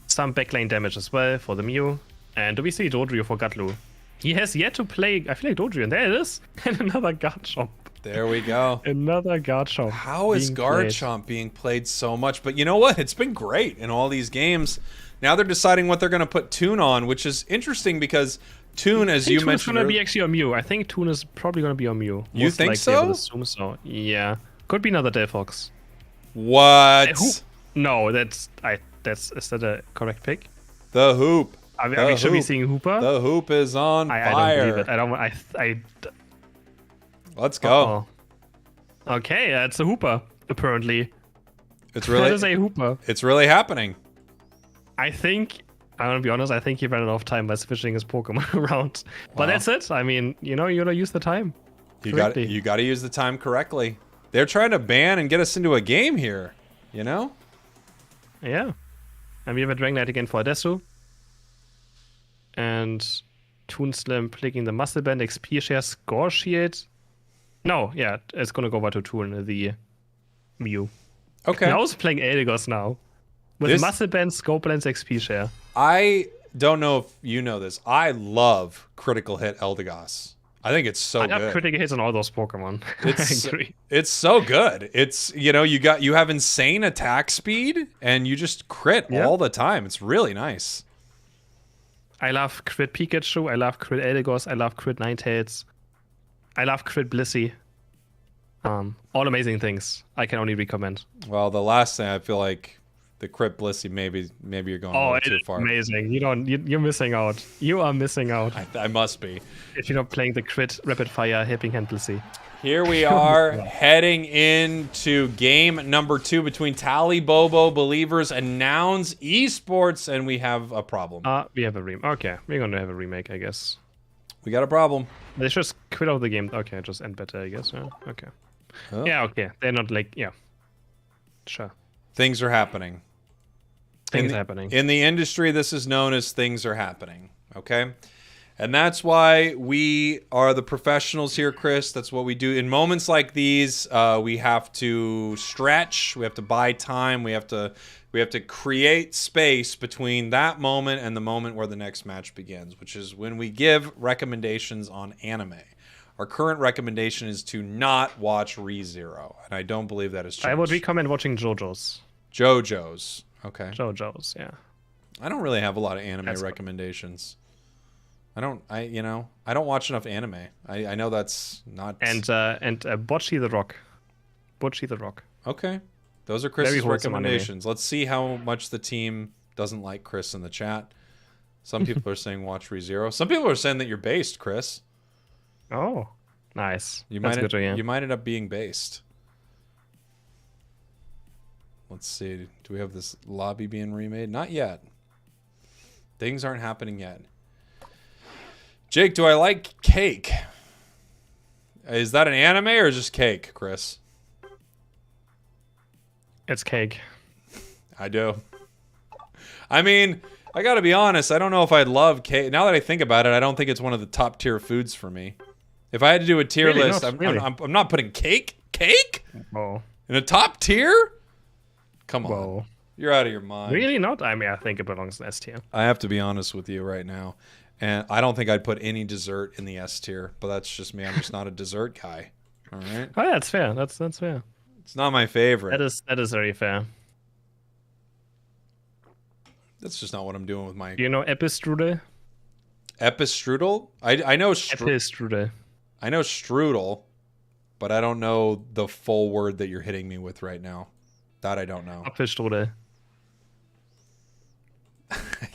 some backline damage as well for the Mew. And do we see Dodrio for Gatlu? He has yet to play, I feel like Dodrio, and there it is. And another Garchomp. There we go. Another Garchomp. How is being played. Garchomp being played so much? But you know what? It's been great in all these games. Now they're deciding what they're going to put Toon on, which is interesting because Toon, as you Toon is mentioned, going to be actually on Mew. I think Toon is probably going to be on Mew. You Most think likely, so? I would assume so. Yeah. Could be another Delphox. what? No, is that a correct pick? The hoop. Are we The should be hoop. seeing Hooper? The hoop is on I don't fire. believe it. Let's go. Uh-oh. Okay, it's a Hooper, apparently. It's That is really, a Hooper. it's really happening. I think, I'm gonna be honest, I think he ran out of time by switching his Pokemon around. But Wow. that's it. I mean, you gotta use the time. You got correctly. you got to use the time correctly. They're trying to ban and get us into a game here. You know? Yeah. And we have a Dragonite again for Adesu. And Toon Slim clicking the Muscle Band, XP share, Score Shield. No, yeah, it's gonna go over to Toon, the Mew. Okay. Now it's playing Eldegoss now. With This- Muscle Band, Scope Lens, XP share. I don't know if you know this. I love critical hit Eldegoss. I think it's so I have good. critical hits on all those Pokemon. It's I agree. it's so good. It's you have insane attack speed and you just crit Yeah. all the time. It's really nice. I love crit Pikachu, I love crit Eldegoss, I love crit Ninetales, I love crit Blissey. All amazing things. I can only recommend. Well, the last thing I feel like the crit Blissey maybe you're going a Oh, little it too is far. amazing. You're missing out. You are missing out I must be. if you're not playing the crit rapid fire Helping Hand Blissey. Here we are heading into game number 2 between Talibobo Believers and Nouns Esports, and we have a problem. We have a Okay, we're gonna have a remake, I guess. We got a problem. They just quit out the game. Okay, just end better, I guess. Yeah. Okay. Oh. Yeah. Okay. They're not like yeah. Sure. Things are happening. Things happening. In the industry, this is known as things are happening. Okay. And that's why we are the professionals here, Chris. That's what we do. In moments like these, we have to stretch. We have to buy time. We have to create space between that moment and the moment where the next match begins, which is when we give recommendations on anime. Our current recommendation is to not watch ReZero, and I don't believe that has changed. I would recommend watching JoJo's. JoJo's. Okay. JoJo's, yeah. I don't really have a lot of anime recommendations. I don't watch enough anime. I know that's not. And Bocchi the Rock. Bocchi the Rock. Okay. Those are Chris's Very wholesome recommendations. Let's see how much the team doesn't like Chris in the chat. Some people are saying watch ReZero. Some people are saying that you're based, Chris. Oh, nice. That's good to hear. You might end up being based. Let's see. Do we have this lobby being remade? Not yet. Things aren't happening yet. Jake, do I like cake? Is that an anime or just cake, Chris? It's cake. I do. I mean, I gotta be honest. I don't know if I'd love cake. Now that I think about it, I don't think it's one of the top tier foods for me. If I had to do a tier list, I'm not putting cake Whoa. in a top tier. Come on, Whoa. You're out of your mind. Really not? I mean, I think it belongs in S tier. I have to be honest with you right now, and I don't think I'd put any dessert in the S tier. But that's just me. I'm just not a dessert guy. All right. Oh, yeah, that's fair. That's fair. It's not my favorite. That is very fair. That's just not what I'm doing with my. Do you know Epistrudel? Epistrudel? I know Epistrudel. I know strudel, but I don't know the full word that you're hitting me with right now. That I don't know. Apfelstrudel.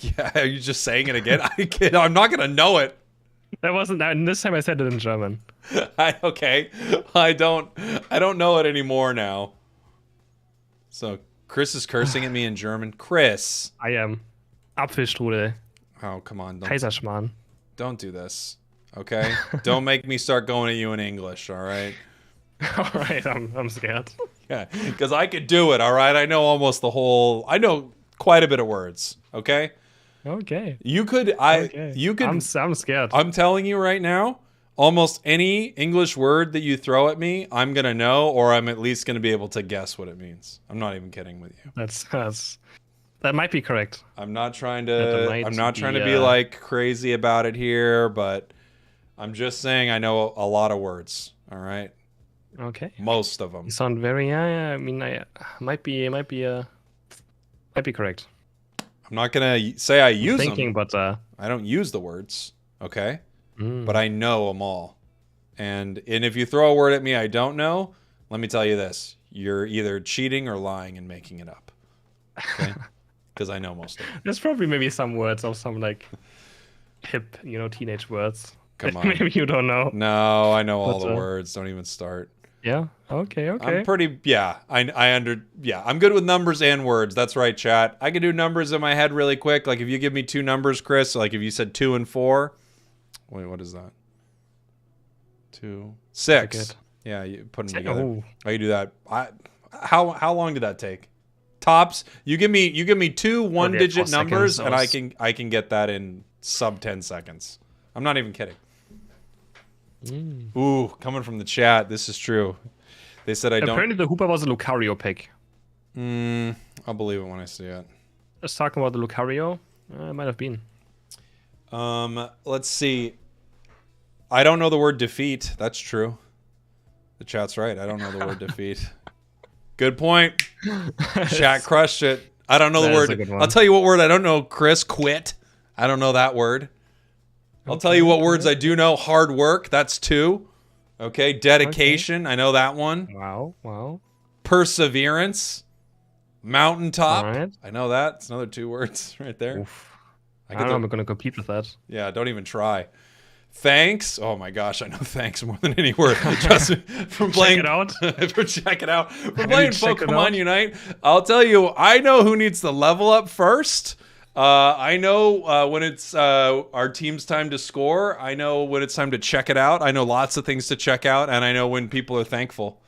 Yeah, are you just saying it again? I'm not gonna know it. That wasn't that. And this time I said it in German. Okay, I don't know it anymore now. So Chris is cursing at me in German. Chris, I am Apfelstrudel. oh come on, Kaiserschmarrn. don't do this. Okay, don't make me start going at you in English. All right. All right, I'm scared. Yeah, because I could do it. All right, I know quite a bit of words. Okay. Okay. You could. Okay. You could. I'm scared. I'm telling you right now. Almost any English word that you throw at me, I'm gonna know, or I'm at least gonna be able to guess what it means. I'm not even kidding with you. That might be correct. I'm not trying to be like crazy about it here, but I'm just saying I know a lot of words. All right. Okay. Most of them. You sound very I mean, I might be correct. I'm not gonna say I use them. But I don't use the words. Okay. But I know them all. And if you throw a word at me I don't know, let me tell you this: you're either cheating or lying and making it up. Okay. Because I know most of them. There's probably maybe some words of some like hip, teenage words. Come on. Maybe you don't know. No, I know all the words. Don't even start. Yeah. Okay. I'm pretty. Yeah. I'm good with numbers and words. That's right, chat. I can do numbers in my head really quick. Like if you give me two numbers, Chris. Like if you said 2 and 4. Wait, what is that? 2, 6. Yeah, you put them together. Oh. I can do that. How long did that take? Tops. You give me 2 one-digit numbers, and I can get that in sub 10 seconds. I'm not even kidding. Ooh, coming from the chat, this is true. They said Apparently the Hooper was a Lucario pick. I'll believe it when I see it. Just talking about the Lucario, it might have been. Let's see. I don't know the word defeat. That's true. The chat's right. I don't know the word defeat. Good point. Chat crushed it. I don't know the word. I'll tell you what word I don't know, Chris. Quit. I don't know that word. I'll tell you what words I do know. Hard work. That's 2. Okay. Dedication. Okay. I know that one. Wow. Perseverance. Mountaintop. Right. I know that. It's another 2 words right there. Oof. I don't know I'm going to compete with that. Yeah, don't even try. Thanks. Oh my gosh, I know thanks more than any word. Just from playing Check it out. Check it out. From playing Pokemon Unite. I'll tell you, I know who needs to level up first. I know when it's our team's time to score. I know when it's time to check it out. I know lots of things to check out, and I know when people are thankful.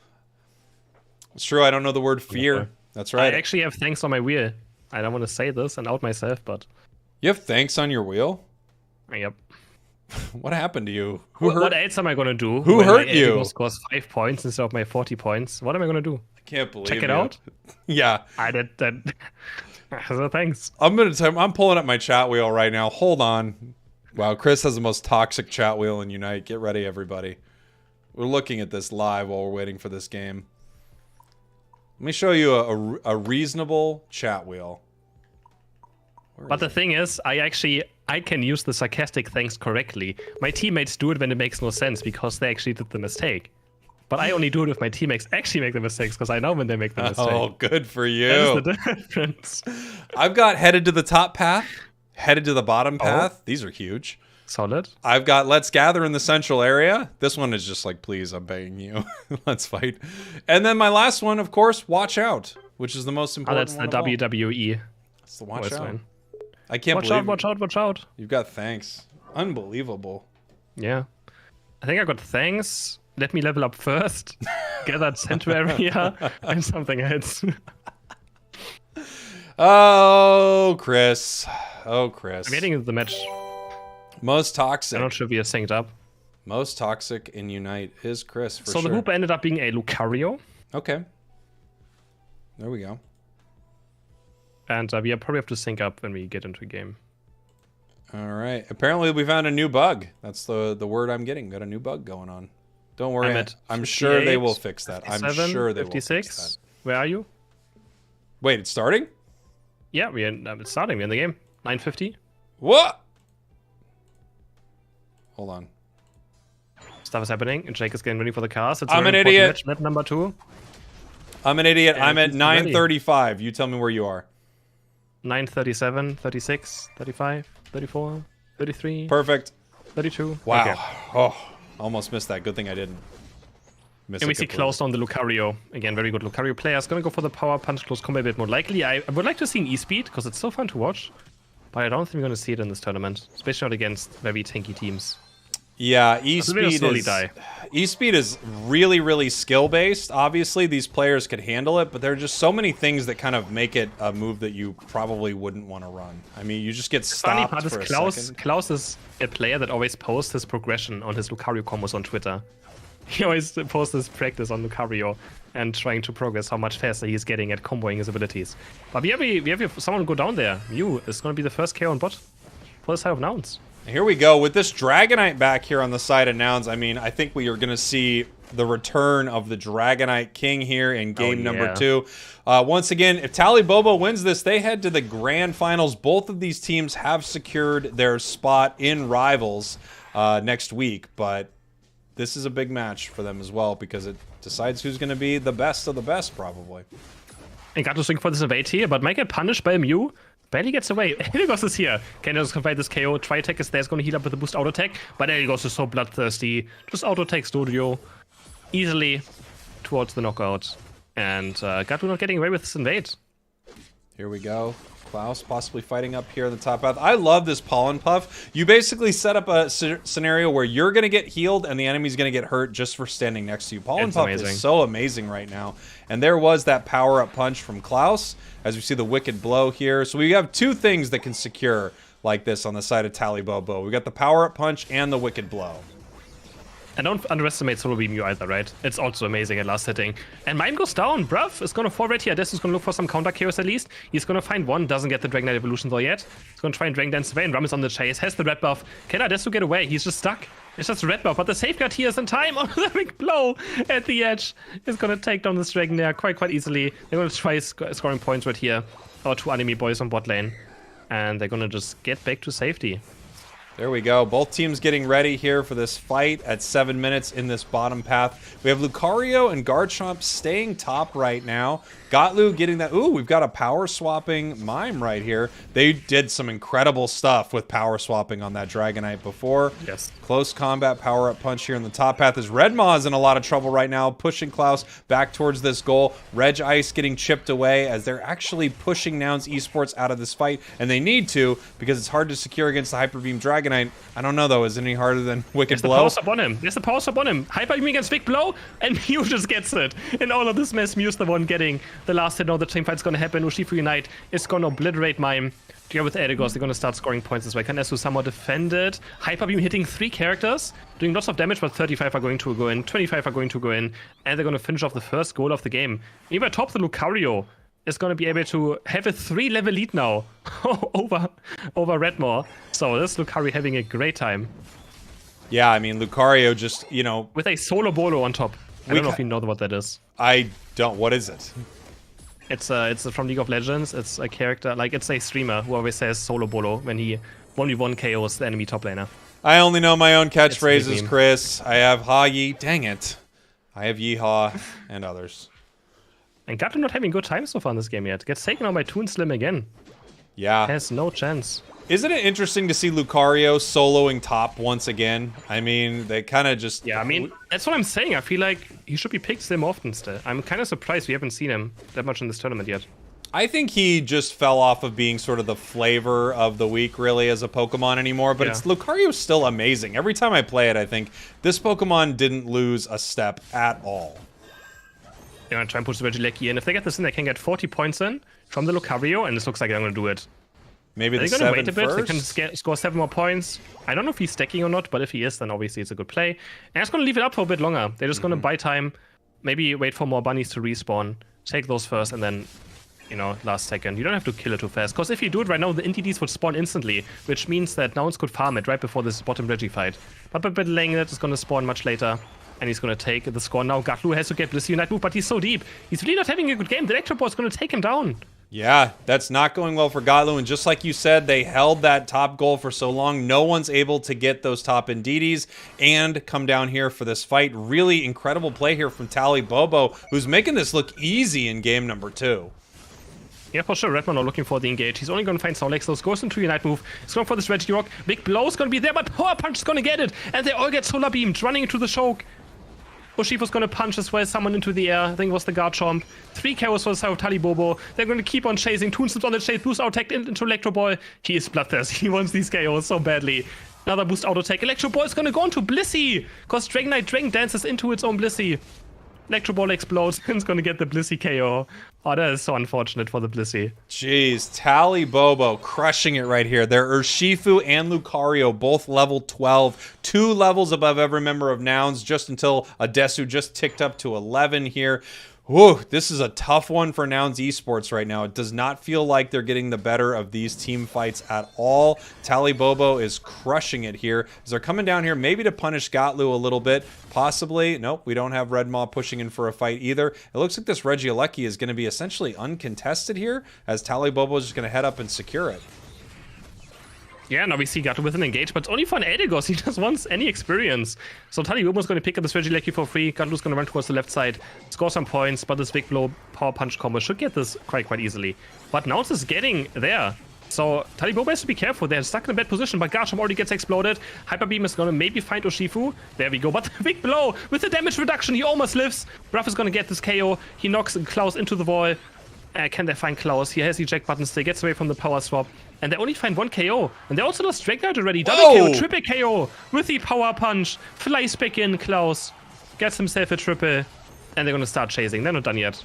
It's true. I don't know the word fear. That's right. I actually have thanks on my wheel. I don't want to say this and out myself, but You have thanks on your wheel? yep. What happened to you? What else am I gonna do? Who when hurt my you? Ego scores 5 points instead of my 40 points. What am I gonna do? I can't believe Check it you. out? Yeah. I did that. So thanks. I'm pulling up my chat wheel right now. Hold on. Wow, Chris has the most toxic chat wheel in Unite. Get ready, everybody. We're looking at this live while we're waiting for this game. Let me show you a reasonable chat wheel. But the thing is, I can use the sarcastic thanks correctly. My teammates do it when it makes no sense because they actually did the mistake. But I only do it if my teammates actually make the mistakes because I know when they make the mistake. Oh, good for you. That is the difference. I've got headed to the top path, headed to the bottom path. These are huge. Solid. I've got let's gather in the central area. This one is just like, please, I'm begging you. Let's fight. And then my last one, of course, watch out, which is the most Oh, important that's one the of all. WWE. It's the watch voice out. line. I can't Watch believe out, watch out, watch out. you've got thanks. Unbelievable. Yeah. I think I got thanks. Let me level up first. Get that center area and something else. Oh, Chris. Oh, Chris. I'm getting into the match. Most toxic. I'm not sure if we are synced up. Most toxic in Unite is Chris, for So sure. the Hooper ended up being a Lucario. Okay. There we go. And we probably have to sync up when we get into a game. All right. Apparently, we found a new bug. That's the word I'm getting. Got a new bug going on. Don't worry. I'm at I'm sure they 58, will fix that. I'm 57, sure they will 56. fix that. Where are you? Wait, it's starting? Yeah, it's starting. We're in the game. 9:50. What? Hold on. Stuff is happening, and Jake is getting ready for the cast. It's a I'm very an important idiot. Match, map number 2. I'm an idiot. And I'm at he's ready. 9:35. You tell me where you are. 9:37, 36, 35, 34, 33, Perfect. 32. Wow. Okay. Oh, almost missed that. Good thing I didn't. Miss And it we see completely. close on the Lucario. Again, very good Lucario player. Is going to go for the power punch close combat a bit more likely. I would like to see an E-Speed because it's so fun to watch. But I don't think we're going to see it in this tournament. Especially not against very tanky teams. Yeah, They're gonna slowly E-Speed die. E-Speed is really, really skill-based. Obviously, these players could handle it, but there are just so many things that kind of make it a move that you probably wouldn't want to run. I mean, you just get Funny stopped part is for a Klaus. second. Klaus is a player that always posts his progression on his Lucario combos on Twitter. He always posts his practice on Lucario and trying to progress how much faster he's getting at comboing his abilities. But we have someone go down there. Mew is going to be the first KO on bot for the side of Nouns. Here we go. With this Dragonite back here on the side of Nouns, I mean, I think we are going to see the return of the Dragonite King here in game number 2. Once again, if Tally Bobo wins this, they head to the grand finals. Both of these teams have secured their spot in Rivals next week, but this is a big match for them as well because it decides who's going to be the best of the best, probably. And got to swing for this evade here, but might get punished by Mew. Barely gets away. Heligos is here. Can just convert this KO. Tri-Attack is there. Is going to heal up with the boost auto attack. But Heligos is so bloodthirsty. Just auto attack Studio easily towards the knockout. And Gatu not getting away with this invade. Here we go. Klaus possibly fighting up here in the top path. I love this Pollen Puff. You basically set up a scenario where you're going to get healed and the enemy's going to get hurt just for standing next to you. Pollen It's Puff amazing. is so amazing right now. And there was that power-up punch from Klaus, as we see the Wicked Blow here. So we have two things that can secure like this on the side of Tally Bobo. We got the power-up punch and the Wicked Blow. And don't underestimate Solo Beam Mew either, right? It's also amazing at last hitting. And Mime goes down. Bruv is going to fall right here. This is going to look for some counter chaos at least. He's going to find one. Doesn't get the Dragonite Evolution though yet. He's going to try and Dragon Dance away. And Rum is on the chase. Has the red buff. Can Adesu get away? He's just stuck. It's just a red buff. But the safeguard here is in time. Oh, the big blow at the edge is going to take down this Dragonair quite easily. They're going to try scoring points right here. Our two enemy boys on bot lane. And they're going to just get back to safety. There we go. Both teams getting ready here for this fight at 7 minutes in this bottom path. We have Lucario and Garchomp staying top right now. Gotlu getting that. Ooh, we've got a power swapping Mime right here. They did some incredible stuff with power swapping on that Dragonite before. Yes. Close combat power up punch here in the top path as Red Maw is in a lot of trouble right now, pushing Klaus back towards this goal. Reg Ice getting chipped away as they're actually pushing Nouns Esports out of this fight, and they need to because it's hard to secure against the Hyper Beam Dragonite. Dragonite. I don't know, though. Is it any harder than Wicked There's the Blow? power sub on him. There's the power sub on him. Hyper Beam against Big Blow, and Mew just gets it. In all of this mess, Mew's the one getting the last hit. Now the team fight's gonna happen. Urshifu Unite is gonna obliterate Mime. Together with Edigos, they're gonna start scoring points this way. Kanesu somewhat defended. Hyper Beam hitting 3 characters, doing lots of damage, but 35 are going to go in, 25 are going to go in, and they're gonna finish off the first goal of the game. Even top, the Lucario is going to be able to have a 3-level lead now over Redmore. So this Lucario having a great time. Yeah, I mean, Lucario just, you know... With a solo bolo on top. I don't know if you know what that is. I don't. What is it? It's from League of Legends. It's a character, like it's a streamer who always says solo bolo when he 1v1 KOs the enemy top laner. I only know my own catchphrases, meme. Chris. I have Ha Yi. Dang it. I have Yeehaw and others. And Gato not having good time so far in this game yet. Gets taken on by Toon Slim again. Yeah. Has no chance. Isn't it interesting to see Lucario soloing top once again? I mean, they kind of just... Yeah, I mean, that's what I'm saying. I feel like he should be picked Slim often still. I'm kind of surprised we haven't seen him that much in this tournament yet. I think he just fell off of being sort of the flavor of the week, really, as a Pokemon anymore. But Lucario's still amazing. Every time I play it, I think this Pokemon didn't lose a step at all. They're gonna try and push the Regieleki in. If they get this in, they can get 40 points in from the Lucario, and this looks like they're gonna do it. Maybe the They're gonna 7 wait a bit. first? They can score 7 more points. I don't know if he's stacking or not, but if he is, then obviously it's a good play. And it's gonna leave it up for a bit longer. They're just gonna buy time, maybe wait for more bunnies to respawn, take those first, and then, you know, last second. You don't have to kill it too fast, because if you do it right now, the NTDs would spawn instantly, which means that Nouns could farm it right before this bottom Reggie fight. But by delaying it, it's gonna spawn much later. And he's going to take the score now. Gatlu has to get Blissey Unite move, but he's so deep. He's really not having a good game. The Electro Ball is going to take him down. Yeah, that's not going well for Gatlu. And just like you said, they held that top goal for so long. No one's able to get those top Indeedis and come down here for this fight. Really incredible play here from Tally Bobo, who's making this look easy in game number 2. Yeah, for sure. Redmond are looking for the engage. He's only going to find Solex. Those goes into Unite move. He's going for this Regirock. Big Blow is going to be there, but Power Punch is going to get it. And they all get Solar Beamed, running into the choke. Urshifu's gonna punch as well, someone into the air. I think it was the Garchomp. 3 KOs for the side of Talibobo. They're gonna keep on chasing. Toonslips on the chase. Boost auto attack into Electro Ball. He is bloodthirsty. He wants these KOs so badly. Another boost auto attack. Electro Ball is gonna go into Blissey. Because Dragonite Dragon dances into its own Blissey. Electro Ball explodes and it's gonna get the Blissey KO. Oh, that is so unfortunate for the Blissey. Jeez, Tally Bobo crushing it right here. They're Urshifu and Lucario, both level 12. 2 levels above every member of Nouns, just until Adesu just ticked up to 11 here. Whew, this is a tough one for Nouns Esports right now. It does not feel like they're getting the better of these team fights at all. Tally Bobo is crushing it here as they're coming down here maybe to punish Gatlu a little bit. Possibly. Nope, we don't have Red Maw pushing in for a fight either. It looks like this Regieleki is going to be essentially uncontested here as Tally Bobo is just going to head up and secure it. Yeah, now we see Gato with an engage, but it's only for an Edigos. He just wants any experience. So Talibobo's going to pick up this Regieleki for free. Gato's going to run towards the left side, score some points, but this Big Blow Power Punch combo should get this quite easily. But Nouns is getting there. So Talibobo has to be careful. They're stuck in a bad position, but Garchomp already gets exploded. Hyper Beam is going to maybe find Urshifu. There we go. But the Big Blow with the damage reduction, he almost lives. Ruff is going to get this KO. He knocks Klaus into the wall. Can they find Klaus? He has the eject button still, gets away from the power swap. And they only find 1 KO. And they also lost Dragonite already. Double KO, triple KO with the power punch. Flies back in, Klaus. Gets himself a triple. And they're going to start chasing. They're not done yet.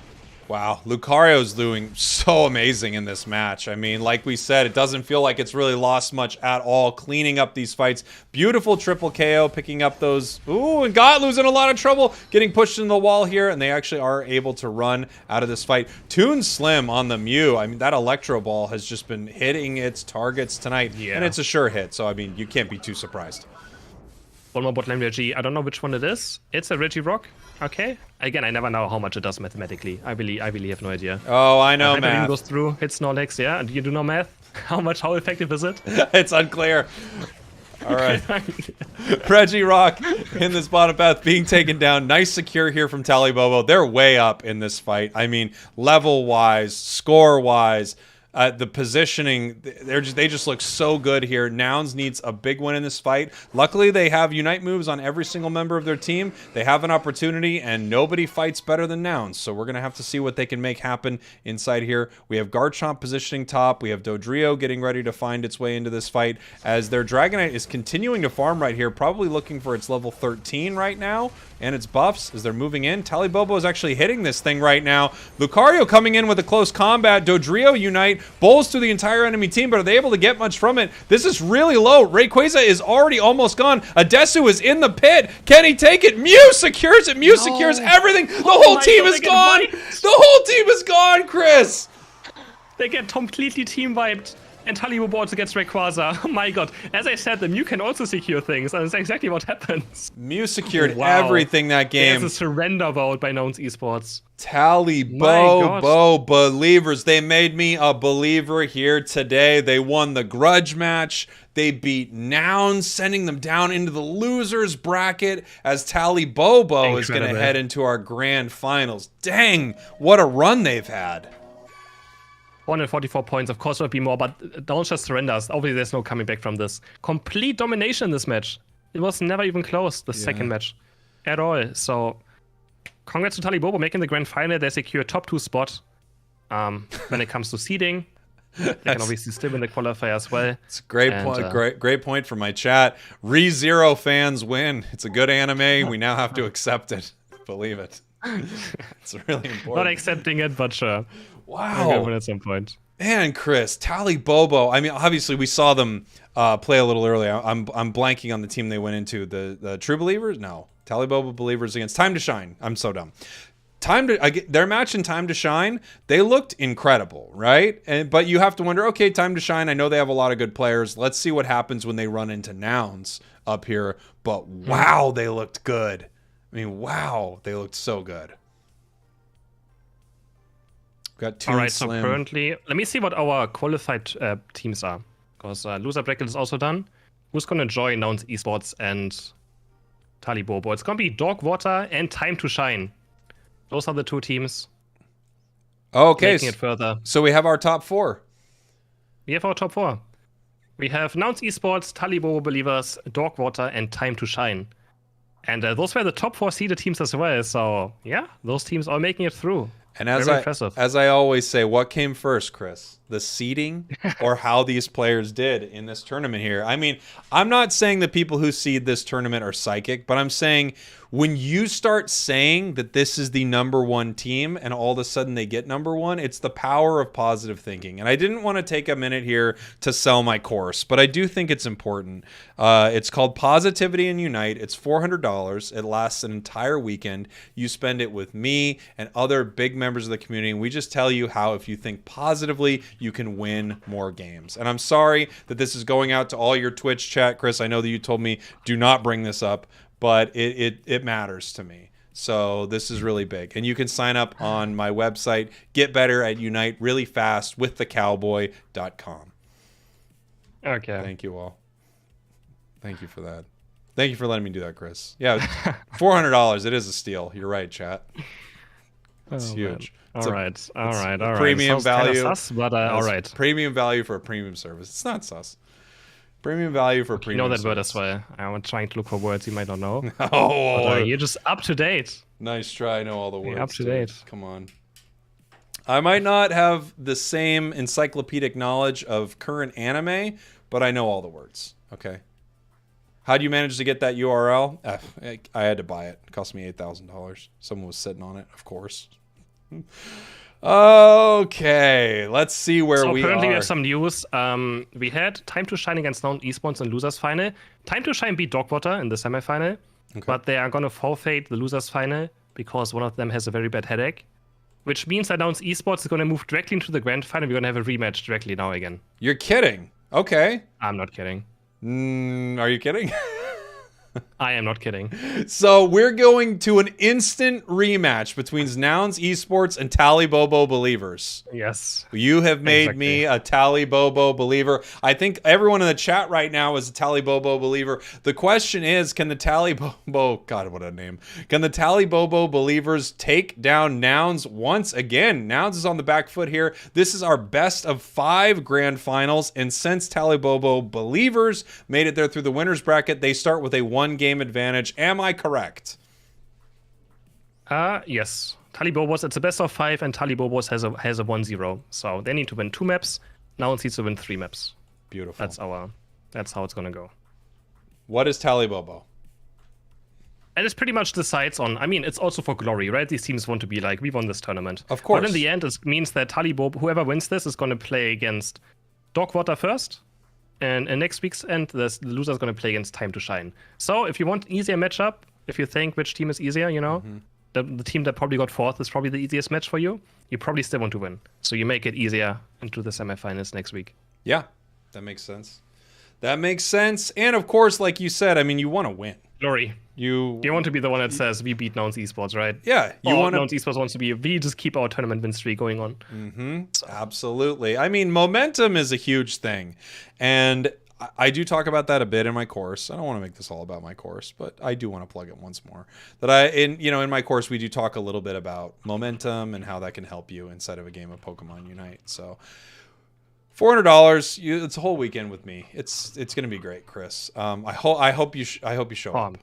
Wow, Lucario's doing so amazing in this match. I mean, like we said, it doesn't feel like it's really lost much at all. Cleaning up these fights. Beautiful triple KO, picking up those. Ooh, and Gatlu's in a lot of trouble. Getting pushed into the wall here, and they actually are able to run out of this fight. Toon Slim on the Mew. I mean, that Electro Ball has just been hitting its targets tonight. Yeah. And it's a sure hit, so I mean, you can't be too surprised. One more bottom Reggie. I don't know which one it is. It's a Regirock. Okay. Again, I never know how much it does mathematically. I really have no idea. Oh, I know math. Goes through, hits Snorlax, yeah. Do you do know math? How effective is it? It's unclear. All right. Regirock in this bottom path being taken down. Nice secure here from Tally Bobo. They're way up in this fight. I mean, level-wise, score-wise, The positioning, they just look so good here. Nouns needs a big win in this fight. Luckily, they have Unite moves on every single member of their team. They have an opportunity, and nobody fights better than Nouns. So we're going to have to see what they can make happen inside here. We have Garchomp positioning top. We have Dodrio getting ready to find its way into this fight as their Dragonite is continuing to farm right here, probably looking for its level 13 right now and its buffs as they're moving in. Talibobo is actually hitting this thing right now. Lucario coming in with a close combat. Dodrio Unite bowls through the entire enemy team, but are they able to get much from it? This is really low. Rayquaza is already almost gone. Adesu is in the pit. Can he take it? Mew secures it. Mew secures everything. The whole team is gone. The whole team is gone, Chris. They get completely team wiped. And Talibobo also gets Rayquaza. Oh my god. As I said, the Mew can also secure things, and that's exactly what happens. Mew secured everything that game. There's a surrender vote by Nouns Esports. Talibobo believers. They made me a believer here today. They won the grudge match. They beat Nouns, sending them down into the losers bracket as Talibobo is going to head into our grand finals. Dang, what a run they've had. 144 points, of course, would be more, but don't just surrenders. Obviously, there's no coming back from this. Complete domination in this match. It was never even close, the second match, at all. So, congrats to Talibobo making the grand final. They secure top 2 spot. When it comes to seeding, they can obviously still win the qualifier as well. It's a great point. Great point from my chat. ReZero fans win. It's a good anime. We now have to accept it. Believe it. It's really important. Not accepting it, but sure. Wow. At some point. Man, Chris, Talibobo. I mean, obviously we saw them play a little earlier. I'm blanking on the team they went into. The True Believers? No. Talibobo Believers against Time to Shine. I'm so dumb. Their match in Time to Shine, they looked incredible, right? But you have to wonder, okay, Time to Shine, I know they have a lot of good players. Let's see what happens when they run into Nouns up here. But wow, they looked good. I mean, wow, they looked so good. Got two. All right, Slim. so currently, let me see what our qualified teams are. Because loser bracket is also done. Who's going to join Nouns Esports and Talibobo? It's going to be Dog Water and Time to Shine. Those are the 2 teams. Okay. Making it further. So we have our top 4. We have our top 4. We have Nouns Esports, Talibobo Believers, Dog Water, and Time to Shine. And those were the top 4 seeded teams as well. So, yeah, those teams are making it through. And as I always say, what came first, Chris? The seeding or how these players did in this tournament here? I mean, I'm not saying the people who seed this tournament are psychic, but I'm saying when you start saying that this is the #1 team and all of a sudden they get #1, it's the power of positive thinking. And I didn't want to take a minute here to sell my course, but I do think it's important. It's called Positivity and Unite. It's $400. It lasts an entire weekend. You spend it with me and other big members of the community, and we just tell you how if you think positively, you can win more games. And I'm sorry that this is going out to all your Twitch chat, Chris. I know that you told me do not bring this up, but it matters to me. So this is really big. And you can sign up on my website, Get Better at Unite really fast with thecowboy.com. Okay. Thank you all. Thank you for that. Thank you for letting me do that, Chris. Yeah, $400. It is a steal. You're right, chat. It's huge. All right. Premium value. Sus, but all right. Premium value for a premium service. It's not sus. Premium value for a premium service. You know that word as well. I'm trying to look for words you might not know. Oh, but, you're just up to date. Nice try. I know all the words. You're up to date. Come on. I might not have the same encyclopedic knowledge of current anime, but I know all the words. Okay. How do you manage to get that URL? I had to buy it. It cost me $8,000. Someone was sitting on it, of course. Okay, let's see where we are. So currently we have some news. We had Time to Shine against Nouns Esports in losers final. Time to Shine beat Dogwater in the semifinal, but they are going to forfeit the losers final because one of them has a very bad headache, which means that Nouns Esports is going to move directly into the grand final. We're going to have a rematch directly now again. You're kidding? Okay. I'm not kidding. Are you kidding? I am not kidding. So we're going to an instant rematch between Nouns Esports and Tally Bobo Believers. Yes. You have made me a Tally Bobo believer. I think everyone in the chat right now is a Tally Bobo believer. The question is, can the Tally Bobo, God, what a name. Can the Tally Bobo believers take down Nouns once again? Nouns is on the back foot here. This is our best of 5 grand finals. And since Tally Bobo believers made it there through the winner's bracket, they start with a 1-game advantage. Am I correct? Yes. Talibobos, it's a best of 5, and Talibobos has a 1-0. So they need to win 2 maps. Now it needs to win 3 maps. Beautiful. That's how it's gonna go. What is Tally Bobo? And it pretty much decides on, I mean, it's also for glory, right? These teams want to be like, we won this tournament. Of course. But in the end, it means that Talibob, whoever wins this, is going to play against Dogwater first. And in next week's end, the loser is going to play against Time to Shine. So if you want easier matchup, if you think which team is easier, you know, the team that probably got 4th is probably the easiest match for you. You probably still want to win. So you make it easier into the semifinals next week. Yeah, that makes sense. That makes sense. And of course, like you said, I mean, you want to win. Glory. You want to be the one that says we beat Nouns Esports, right? Yeah. Nouns Esports wants to be, we just keep our tournament win streak going on. So. Absolutely. I mean, momentum is a huge thing. And I do talk about that a bit in my course. I don't want to make this all about my course, but I do want to plug it once more. In my course, we do talk a little bit about momentum and how that can help you inside of a game of Pokemon Unite. So $400, it's a whole weekend with me. It's going to be great, Chris. I hope you show up.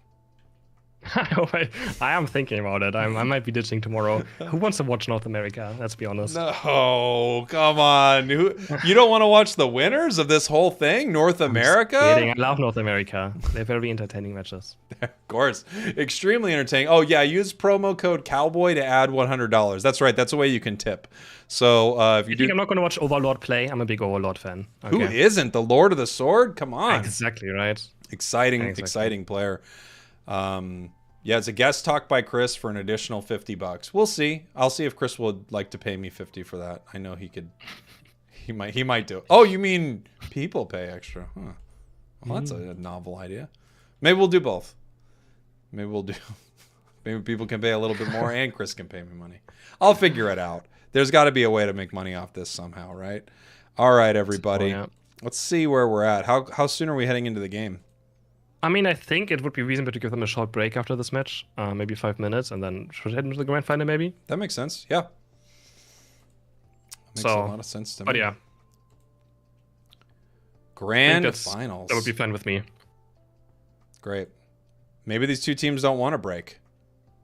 I am thinking about it. I might be ditching tomorrow. Who wants to watch North America? Let's be honest. No, come on. You don't want to watch the winners of this whole thing? North America? I'm kidding. I love North America. They're very entertaining matches. Of course. Extremely entertaining. Oh, yeah. Use promo code Cowboy to add $100. That's right. That's a way you can tip. So if you think I'm not going to watch Overlord play, I'm a big Overlord fan. Okay. Who isn't? The Lord of the Sword? Come on. Exactly, right? Exciting player. Yeah, it's a guest talk by Chris for an additional $50. We'll see. I'll see if Chris would like to pay me $50 for that. I know he could. He might do it. Oh, you mean people pay extra? Huh. Well, that's a novel idea. Maybe we'll do both. Maybe people can pay a little bit more and Chris can pay me money. I'll figure it out. There's got to be a way to make money off this somehow, right? All right, everybody. Let's see where we're at. How soon are we heading into the game? I mean, I think it would be reasonable to give them a short break after this match, maybe 5 minutes, and then should head into the grand final, maybe. That makes sense. Yeah, makes a lot of sense to me. But yeah, grand finals. That would be fine with me. Great. Maybe these two teams don't want to break.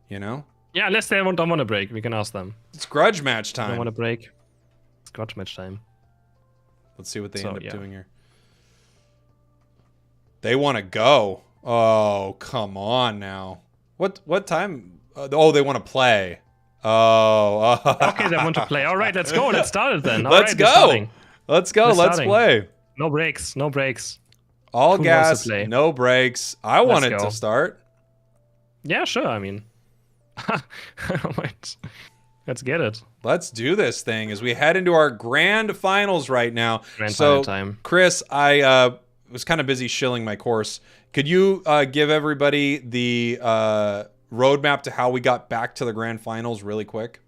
You know? Yeah, unless they don't want to break, we can ask them. It's grudge match time. Don't want to break. It's grudge match time. Let's see what they end up doing here. They want to go. Oh, come on now. What time? They want to play. Oh. Okay, they want to play. All right, let's go. Let's start it then. Let's go. Let's go. Let's play. No breaks. No breaks. All gas. No breaks. I want it to start. Yeah, sure. I mean, I don't mind. Let's get it. Let's do this thing as we head into our grand finals right now. Grand final time. Chris, I was kind of busy shilling my course. Could you give everybody the roadmap to how we got back to the grand finals really quick?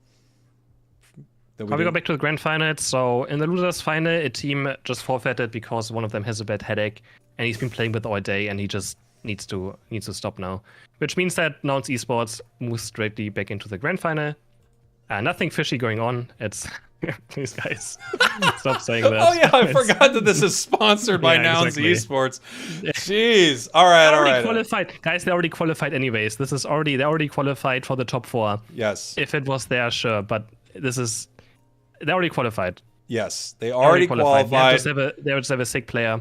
How we got back to the grand finals. So in the losers final, a team just forfeited because one of them has a bad headache, and he's been playing with all day, and he just needs to stop now. Which means that Nouns Esports moves straightly back into the grand final. Nothing fishy going on. It's please, guys, stop saying that. Oh yeah, I forgot that this is sponsored by Nouns Esports. Jeez. All right. Qualified, guys. They already qualified anyways. They already qualified for the top 4. Yes. If it was there, sure. But they already qualified. Yes, they already qualified. They just have a sick player,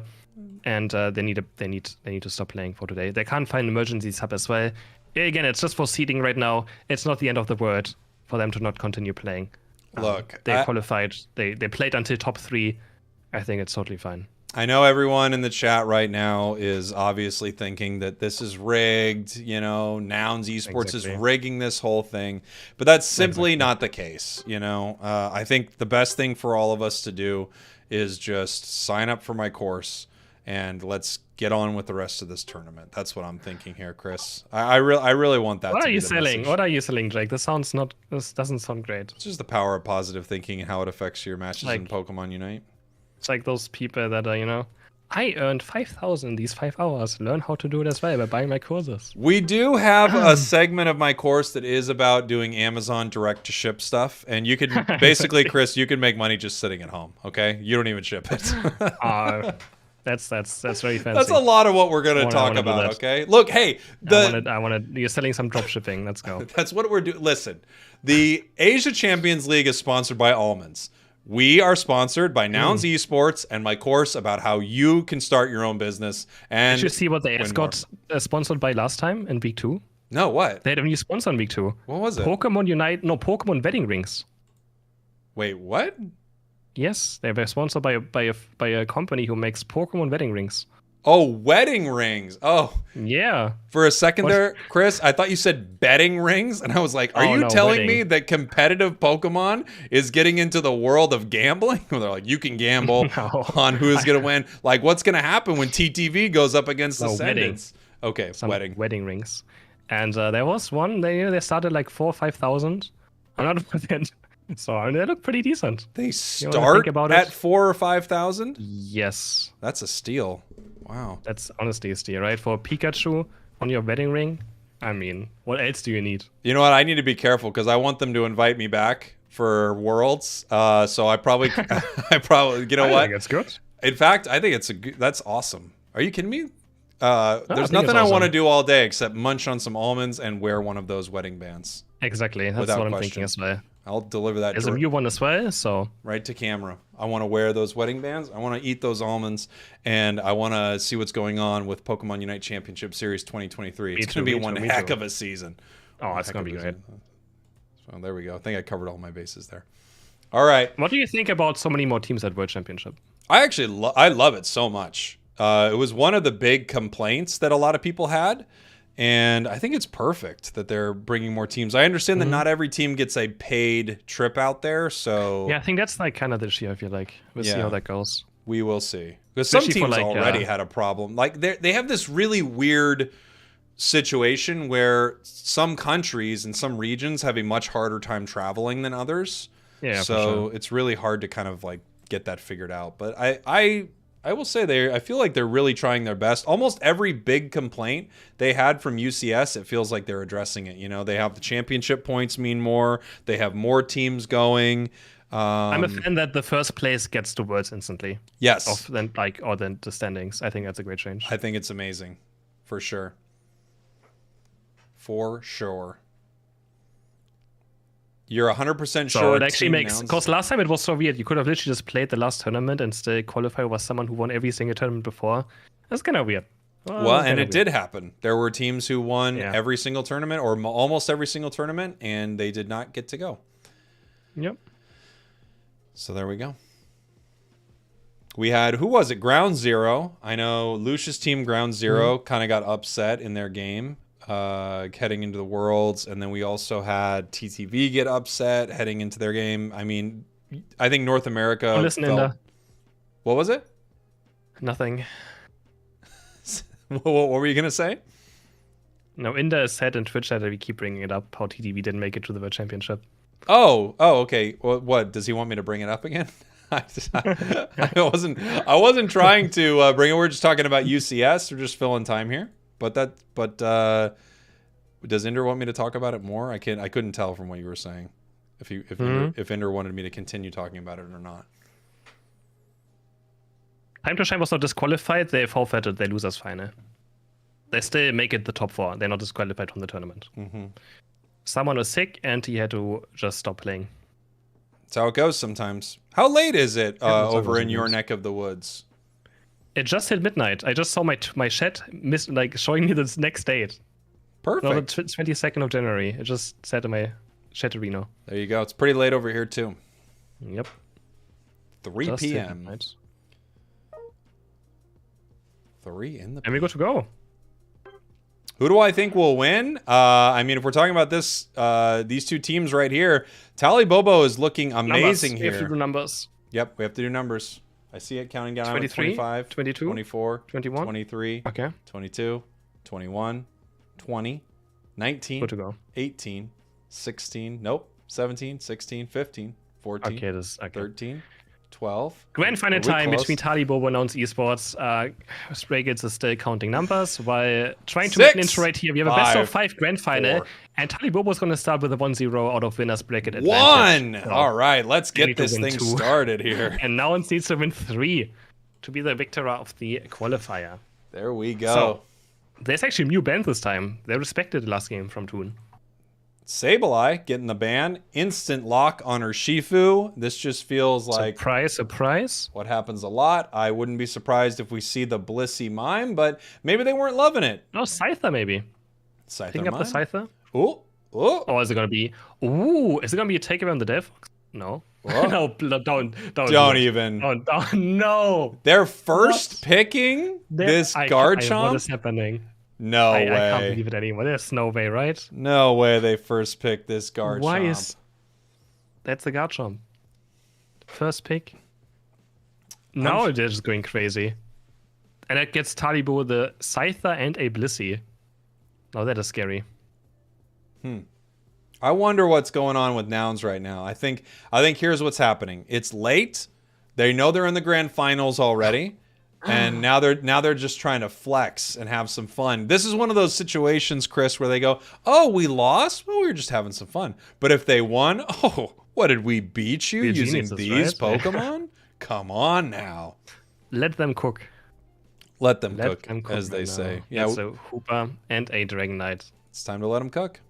and they need to stop playing for today. They can't find an emergency sub as well. Again, it's just for seeding right now. It's not the end of the world for them to not continue playing. Look, they qualified. They played until top 3. I think it's totally fine. I know everyone in the chat right now is obviously thinking that this is rigged. You know, Nouns Esports is rigging this whole thing, but that's simply not the case. You know, I think the best thing for all of us to do is just sign up for my course and let's get on with the rest of this tournament. That's what I'm thinking here, Chris. I really want that. What to are be you the selling? message. What are you selling, Jake? This doesn't sound great. It's just the power of positive thinking and how it affects your matches in Like- Pokemon Unite. It's like those people that are, I earned 5,000 in these 5 hours. Learn how to do it as well by buying my courses. We do have a segment of my course that is about doing Amazon direct to ship stuff, and you could basically, Chris, you can make money just sitting at home. Okay, you don't even ship it. That's very fancy. That's a lot of what we're going to talk wanna do about. that. Okay, look, hey, I want to. You're selling some drop shipping. Let's go. that's what we're doing. Listen, the Asia Champions League is sponsored by Almonds. We are sponsored by Nouns Esports and my course about how you can start your own business. And Did you see what the win S got sponsored by last time in week 2? No, what? They had a new sponsor in week 2. What was it? Pokemon wedding rings. Wait, what? Yes, they were sponsored by a company who makes Pokemon wedding rings. Oh, wedding rings. Oh, Yeah. for a second What? there, Chris, I thought you said betting rings, and I was like, are Oh, you no, telling wedding. me that competitive Pokemon is getting into the world of gambling? They're like, you can gamble No. on who's going to win. Like, what's going to happen when TTV goes up against No, Ascendants? Okay, Some wedding. rings. And there was one, they started like 4,000 or 5,000. I'm not percent. So they look pretty decent. They wanna start think about at it? 4,000 or 5,000? Yes. That's a steal. Wow. That's honestly a steal, right? For Pikachu on your wedding ring, I mean, what else do you need? You know what? I need to be careful because I want them to invite me back for Worlds. So I probably, you know I what? think it's good. In fact, I think that's awesome. Are you kidding me? There's think nothing it's I want to awesome. do all day except munch on some almonds and wear one of those wedding bands. Exactly. That's Without what I'm question. thinking as well. I'll deliver that There's a new one as well, so right to camera. I want to wear those wedding bands. I want to eat those almonds, and I want to see what's going on with Pokemon Unite Championship Series 2023. It's going to be one heck of a season. oh, it's Heck gonna of be a great. season. So there we go. I think I covered all my bases there. All right. What do you think about so many more teams at World Championship? I actually I love it so much. It was one of the big complaints that a lot of people had, and I think it's perfect that they're bringing more teams. I understand that not every team gets a paid trip out there, so Yeah, I think that's like kind of this year. I feel like we'll see Yeah. how that goes. we will see. Because some Especially for, teams like, already had a problem. Like they have this really weird situation where some countries and some regions have a much harder time traveling than others. Yeah, for so sure. it's really hard to kind of like get that figured out. But I will say I feel like they're really trying their best. Almost every big complaint they had from UCS, it feels like they're addressing it. You know, they have the championship points mean more. They have more teams going. I'm a fan that the first place gets the words instantly. Yes, Than the standings. I think that's a great change. I think it's amazing, for sure. For sure. You're 100% So sure. it actually Team makes, Nouns- because last time it was so weird. You could have literally just played the last tournament and still qualify was someone who won every single tournament before. That's kind of weird. Well, and it did happen. There were teams who won Yeah. every single tournament or almost every single tournament, and they did not get to go. Yep. So there we go. We had, who was it? Ground Zero. I know Lucia's team, Ground Zero, kind of got upset in their game heading into the Worlds. And then we also had TTV get upset heading into their game. I mean, I think North America. Listen, felt- Inda. What was it? Nothing. What were you going to say? No, Inda is said in Twitch that we keep bringing it up how TDB didn't make it to the World Championship. Oh, okay. Well, what does he want me to bring it up again? I wasn't trying to bring it. We're just talking about UCS. We're just filling time here. But does Inder want me to talk about it more? I couldn't tell from what you were saying if Inder wanted me to continue talking about it or not. Time to Shine was not disqualified. They forfeited their losers final. They still make it the top 4. They're not disqualified from the tournament. Mm-hmm. Someone was sick and he had to just stop playing. That's how it goes sometimes. How late is it Happens over in your sometimes. neck of the woods? It just hit midnight. I just saw my chat showing me the next date. Perfect. No, the 22nd of January. It just said in my chat arena. There you go. It's pretty late over here too. Yep. 3 Just hit p.m. midnight. 3 in the. And we go to go. Who do I think will win? I mean, if we're talking about this, these two teams right here, Tally Bobo is looking amazing We have to do here. numbers. Yep, we have to do numbers. I see it counting down. 23, 25, 22, 24, 21. 23, Okay. 22, 21, 20, 19, Good to go. 18, 16, nope, 17, 16, 15, 14, Okay, this okay. 13, 12. Grand final We're time close. between Talibobo and Nouns Esports. Spragels is still counting numbers while trying to make an 6, intro right here. We have a best of 5, 5 grand final, 4. and Talibobo is going to start with a 1-0 out of winners bracket advantage. 1! So All right, let's they need get to this win thing 2. started here. And Nouns needs to win 3 to be the victor of the qualifier. There we go. So there's actually a new ban this time. They respected the last game from Toon. Sableye getting the ban. Instant lock on her Shifu. This just feels like Surprise. what happens a lot. I wouldn't be surprised if we see the Blissey Mime, but maybe they weren't loving it. No, Scyther maybe. Scyther Picking up the Mime? Scyther. Ooh, ooh. Or is it going to be... Ooh, is it going to be a takeaway on the Dev? No. No, don't even. Don't, no. They're first picking this What Garchomp? is happening? No I way. can't believe it anymore. There's no way, right? No way they first picked this Garchomp. Why is... That's the Garchomp. First pick. Now they're just going crazy. And it gets Talibo the Scyther and a Blissey. Now that is scary. I wonder what's going on with Nouns right now. I think here's what's happening. It's late. They know they're in the grand finals already. And now they're just trying to flex and have some fun. This is one of those situations, Chris, where they go, "Oh, we lost? Well, we were just having some fun." But if they won, "Oh, what did we beat you We're using geniuses, these right? Pokemon?" Come on now. Let them cook. Let them Let cook, them cook as they right say. now. Yeah, It's a Hooper and a Dragonite. it's time to let them cook.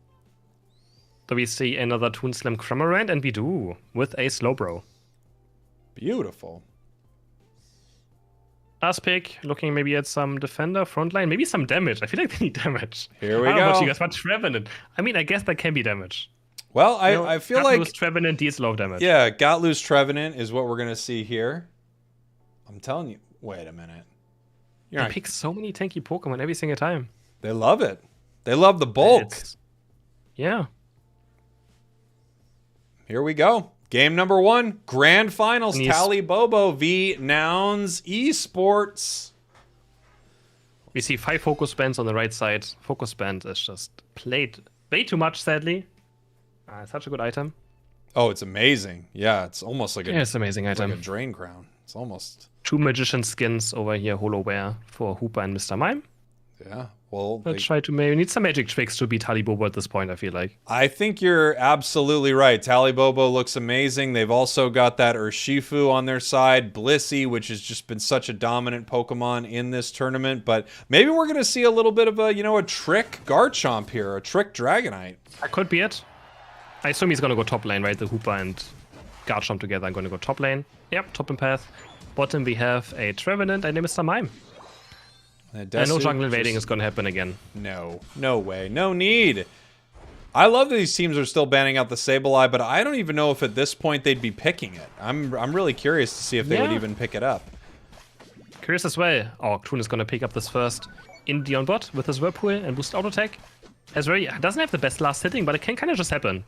So we see another Toon Slam Cramorant, and we do with a Slowbro. Beautiful. Last pick, looking maybe at some defender, frontline, maybe some damage. I feel like they need damage. Here we I don't know about go. you guys, but Trevenant. I mean, I guess that can be damage. Well, You know, I feel like Trevenant deals low damage. yeah, got loose Trevenant is what we're gonna see here. I'm telling you. Wait a minute. You're They not, pick so many tanky Pokemon every single time. they love it. They love the bulk. Yeah. Here we go. Game number 1, grand finals. And he's- Talibobo v Nouns Esports. We see 5 Focus Bands on the right side. Focus Band is just played way too much, sadly. Such a good item. Oh, it's amazing. Yeah, it's almost like a, Yeah, it's an amazing it's like item. a drain crown. It's almost 2 Magician skins over here, Holoware for Hooper and Mr. Mime. yeah. Well, Let's try to maybe need some magic tricks to beat Talibobo at this point, I feel like. I think you're absolutely right. Talibobo looks amazing. They've also got that Urshifu on their side, Blissey, which has just been such a dominant Pokemon in this tournament. But maybe we're going to see a little bit of a trick Garchomp here, a trick Dragonite. That could be it. I assume he's going to go top lane, right? The Hooper and Garchomp together are going to go top lane. Yep, top and path. Bottom we have a Trevenant and a Mr. Mime. And no jungle invading is going to happen again. No way. No need. I love that these teams are still banning out the Sableye, but I don't even know if at this point they'd be picking it. I'm really curious to see if they would Yeah. even pick it up. Curious as well. Oh, Toon is going to pick up this first Indie on bot with his Whirlpool and boost auto attack. Doesn't have the best last hitting, but it can kind of just happen.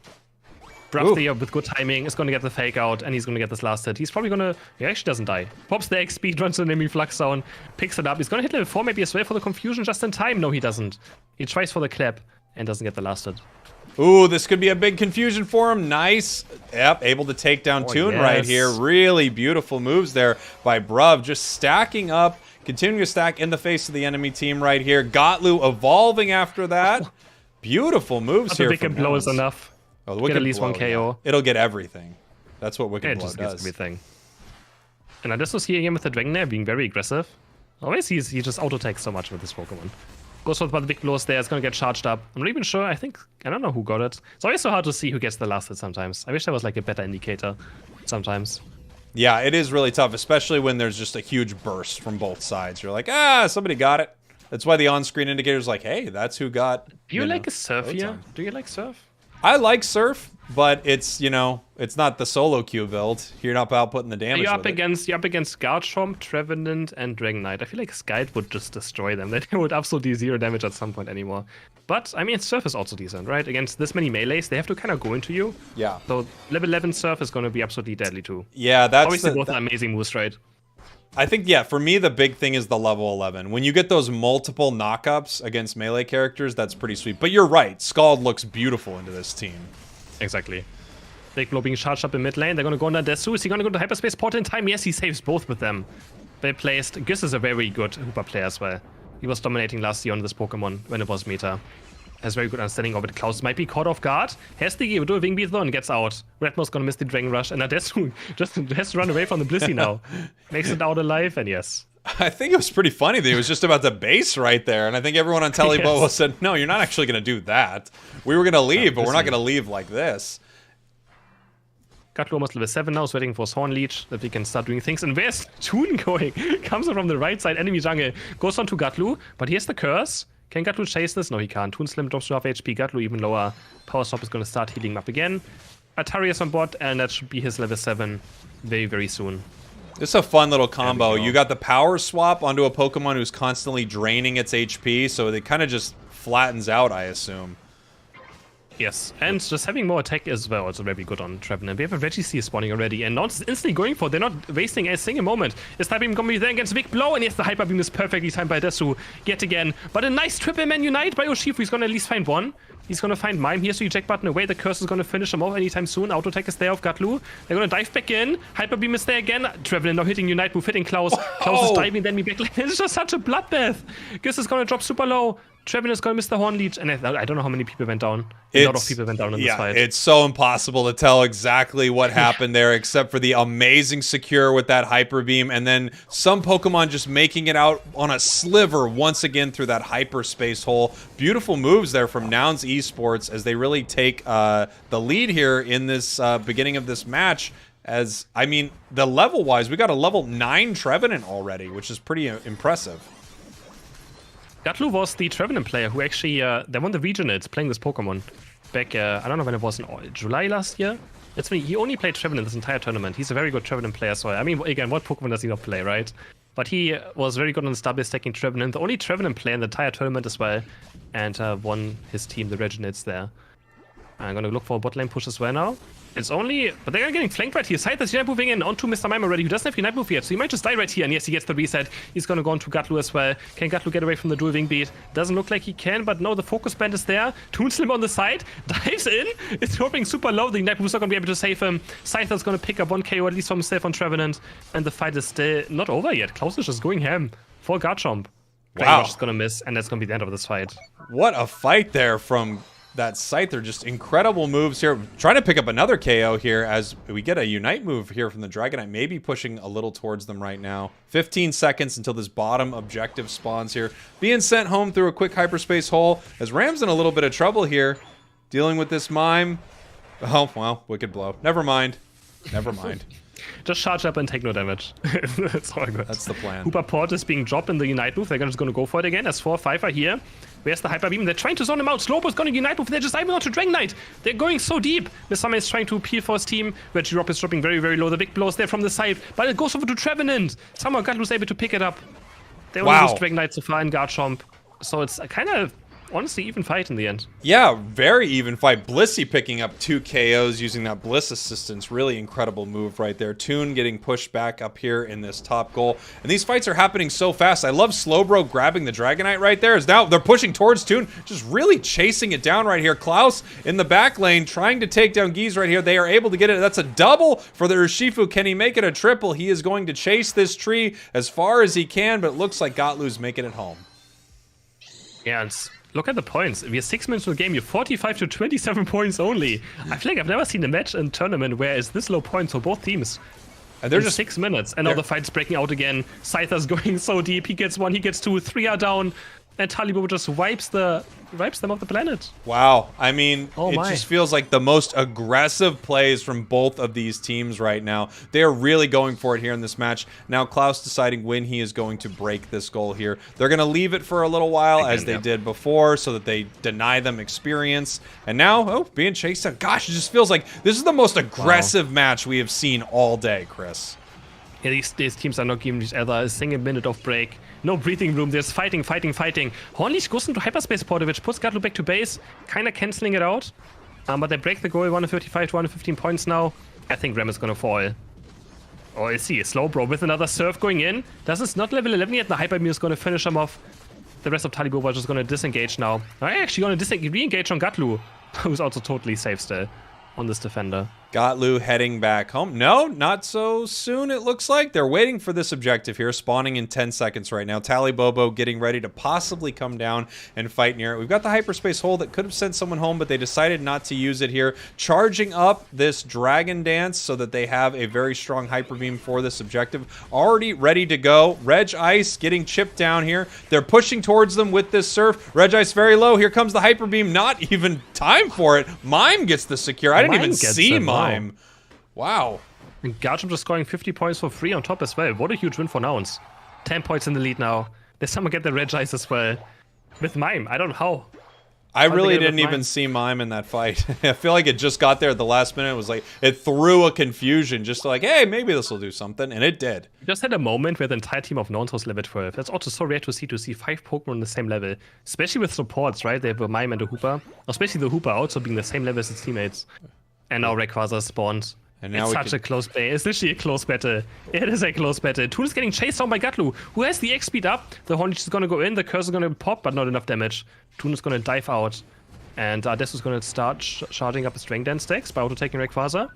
Bruff there with good timing is going to get the fake out, and he's going to get this last hit. He's probably going to... He actually doesn't die. Pops the X speed, runs to the enemy flux zone, picks it up. He's going to hit level 4 maybe as well for the confusion just in time. No, he doesn't. He tries for the clap and doesn't get the last hit. Ooh, this could be a big confusion for him. Nice. Yep, able to take down Toon right yes. here. Really beautiful moves there by Bruv. Just stacking up, continuing to stack in the face of the enemy team right here. Gotlu evolving after that. Beautiful moves But here the Wicked from Blow is Nouns. enough. Oh, the Get Wicked at least Blow, 1 KO. yeah. It'll get everything. That's what Wicked Yeah, it Blow just does. gets everything. And I just was here again with the Dragonair being very aggressive. Always he just auto-attacks so much with this Pokemon. Goes for the big blows there, it's gonna get charged up. I'm not even sure, I don't know who got it. It's always so hard to see who gets the last hit sometimes. I wish there was like a better indicator sometimes. Yeah, it is really tough, especially when there's just a huge burst from both sides. You're like, somebody got it. That's why the on-screen indicator's like, hey, that's who got. Do you like a Surf loads here? on. Do you like Surf? I like Surf, but it's, it's not the solo queue build. You're not outputting the damage You're up with it. against Garchomp, Trevenant, and Dragonite. I feel like Skite would just destroy them. They would absolutely 0 damage at some point anymore. But, I mean, Surf is also decent, right? Against this many melees, they have to kind of go into you. Yeah. So level 11 Surf is going to be absolutely deadly too. Yeah, that's Obviously, both are amazing moves, right? I think, yeah, for me, the big thing is the level 11. When you get those multiple knockups against melee characters, that's pretty sweet. But you're right. Scald looks beautiful into this team. Exactly. Big Blow being charged up in mid lane. They're going to go under Desu. Is he going to go to Hyperspace Portal in time? Yes, he saves both with them. They placed. Gus is a very good Hooper player as well. He was dominating last year on this Pokemon when it was meta. Has very good understanding of it. Klaus might be caught off guard. Has the do a wing beat though and gets out. Redmo's gonna miss the Dragon Rush, and Adesu just has to run away from the Blissey now. Makes it out alive, and yes. I think it was pretty funny that he was just about to base right there, and I think everyone on Telebobo said, no, you're not actually going to do that. We were going to leave, but we're not going to leave like this. Gatlu almost level 7 now, is waiting for his Horn Leech, that we can start doing things. And where's Toon going? Comes in from the right side, enemy jungle, goes on to Gatlu, but here's the curse. Can Gatlu chase this? No, he can't. Toon Slim drops to half HP, Gatlu even lower. Power Stop is going to start healing him up again. Atari is on board, and that should be his level 7 very, very soon. This is a fun little combo. You got the power swap onto a Pokemon who's constantly draining its HP, so it kind of just flattens out, I assume. Yes, and just having more attack as well is very good on Trevenant. We have a Registeel spawning already, and now it's instantly going for it. They're not wasting a single moment. Is Type Beam going to be there against Big Blow? And yes, the Hyper Beam is perfectly timed by Desu yet again. But a nice triple man unite by Urshifu. He's going to at least find one. He's going to find Mime. Here's the eject button away. The curse is going to finish him off anytime soon. Auto attack is there of Gatlu. They're going to dive back in. Hyper Beam is there again. Trevenant now hitting Unite move, hitting Klaus. Klaus is diving, then me back. It's just such a bloodbath. Gus is going to drop super low. Trevenant is going to miss the Horn Leech. And I don't know how many people went down. A lot of people went down in this fight. It's so impossible to tell exactly what happened there, except for the amazing secure with that Hyper Beam, and then some Pokemon just making it out on a sliver once again through that hyperspace hole. Beautiful moves there from Nouns Esports as they really take the lead here in this beginning of this match. As, I mean, the level-wise, we got a level 9 Trevenant already, which is pretty impressive. Gatlu was the Trevenant player who actually, they won the Regionals playing this Pokemon back, I don't know when it was, in July last year? That's when he only played Trevenant this entire tournament. He's a very good Trevenant player, so I mean, again, what Pokemon does he not play, right? But he was very good on the start-based stacking Trevenant, the only Trevenant player in the entire tournament as well, and won his team, the Regionals there. I'm gonna look for a bot lane push as well now. It's only, but they're getting flanked right here. Scythe is Unite moving in onto Mr. Mime already, who doesn't have Unite move yet, so he might just die right here. And yes, he gets the reset. He's gonna go onto Gatlu as well. Can Gatlu get away from the dual wing beat? Doesn't look like he can, but no, the focus band is there. Toon Slim on the side, dives in. It's dropping super low. The Unite move's not gonna be able to save him. Scythe is gonna pick up 1 KO at least from himself on Trevenant, and the fight is still not over yet. Klaus is just going ham. Full Garchomp. Wow. Is gonna miss, and that's gonna be the end of this fight. What a fight there from that Scyther. Just incredible moves here. Trying to pick up another KO here as we get a Unite move here from the Dragonite. Maybe pushing a little towards them right now. 15 seconds until this bottom objective spawns here. Being sent home through a quick hyperspace hole as Ram's in a little bit of trouble here. Dealing with this Mime. Oh, well, Wicked Blow. Never mind. Never mind. Just charge up and take no damage. That's all good. That's the plan. Hooper Port is being dropped in the Unite move. They're just going to go for it again. As 4-5 are here. Where's the Hyper Beam? They're trying to zone him out. Slowpoke's going to Unite move. They're just diving out to Dragonite. They're going so deep. Mr. Mime is trying to peel for his team. Reggie is dropping very, very low. The Big Blow is there from the side. But it goes over to Trevenant. Somehow Gatlu's able to pick it up. They only lose Dragonite so far in Garchomp. So it's a kind of, honestly, even fight in the end. Yeah, very even fight. Blissey picking up 2 KOs using that Bliss Assistance. Really incredible move right there. Toon getting pushed back up here in this top goal. And these fights are happening so fast. I love Slowbro grabbing the Dragonite right there. As now they're pushing towards Toon, just really chasing it down right here. Klaus in the back lane trying to take down Geese right here. They are able to get it. That's a double for the Urshifu. Can he make it a triple? He is going to chase this tree as far as he can, but it looks like Gatlu's making it home. Yeah, it's... Look at the points. We are 6 minutes in the game. You're 45 to 27 points only. I feel like I've never seen a match in tournament where it's this low points for both teams. And they're just 6 minutes. And now the fight's breaking out again. Scyther's going so deep. He gets 1, he gets 2, 3 are down. And Talibu just wipes them off the planet. Wow. I mean, it just feels like the most aggressive plays from both of these teams right now. They are really going for it here in this match. Now Klaus deciding when he is going to break this goal here. They're going to leave it for a little while as they did before so that they deny them experience. And now, being chased down. Gosh, it just feels like this is the most aggressive match we have seen all day, Chris. Yeah, these teams are not giving each other a single minute of break. No breathing room. There's fighting. Hornleash goes into Hyperspace Portal, which puts Gatlu back to base, kind of canceling it out. But they break the goal, 155 to 115 points now. I think Ram is going to fall. Oh, I see. Slowbro with another surf going in. This is not level 11 yet. The Hyper Beam is going to finish him off. The rest of Talibo are just going to disengage now. I'm actually going to re-engage on Gatlu, who's also totally safe still on this defender. Gotlu heading back home. No, not so soon, it looks like. They're waiting for this objective here, spawning in 10 seconds right now. Talibobo getting ready to possibly come down and fight near it. We've got the hyperspace hole that could have sent someone home, but they decided not to use it here. Charging up this Dragon Dance so that they have a very strong hyper beam for this objective. Already ready to go. Reg Ice getting chipped down here. They're pushing towards them with this surf. Reg Ice very low. Here comes the hyper beam. Not even time for it. Mime gets the secure. I didn't even see Mime. Wow. And Garchomp just scoring 50 points for free on top as well. What a huge win for Nouns. 10 points in the lead now. Did someone get the Reg Ice as well? With Mime. I don't know how. I really didn't even see Mime in that fight. I feel like it just got there at the last minute. It was like, it threw a confusion just like, hey, maybe this will do something. And it did. We just had a moment where the entire team of Nouns was level 12. That's also so rare to see 5 Pokemon on the same level. Especially with supports, right? They have a Mime and a Hooper. Especially the Hooper also being the same level as its teammates. And now Rayquaza spawned. And now it's such a close play. It's literally a close battle. It is a close battle. Toon is getting chased down by Gatlu, who has the X speed up. The Hornage is going to go in. The Curse is going to pop, but not enough damage. Toon is going to dive out. And Ades is going to start charging up his Strength Dance stacks by auto-taking Rayquaza.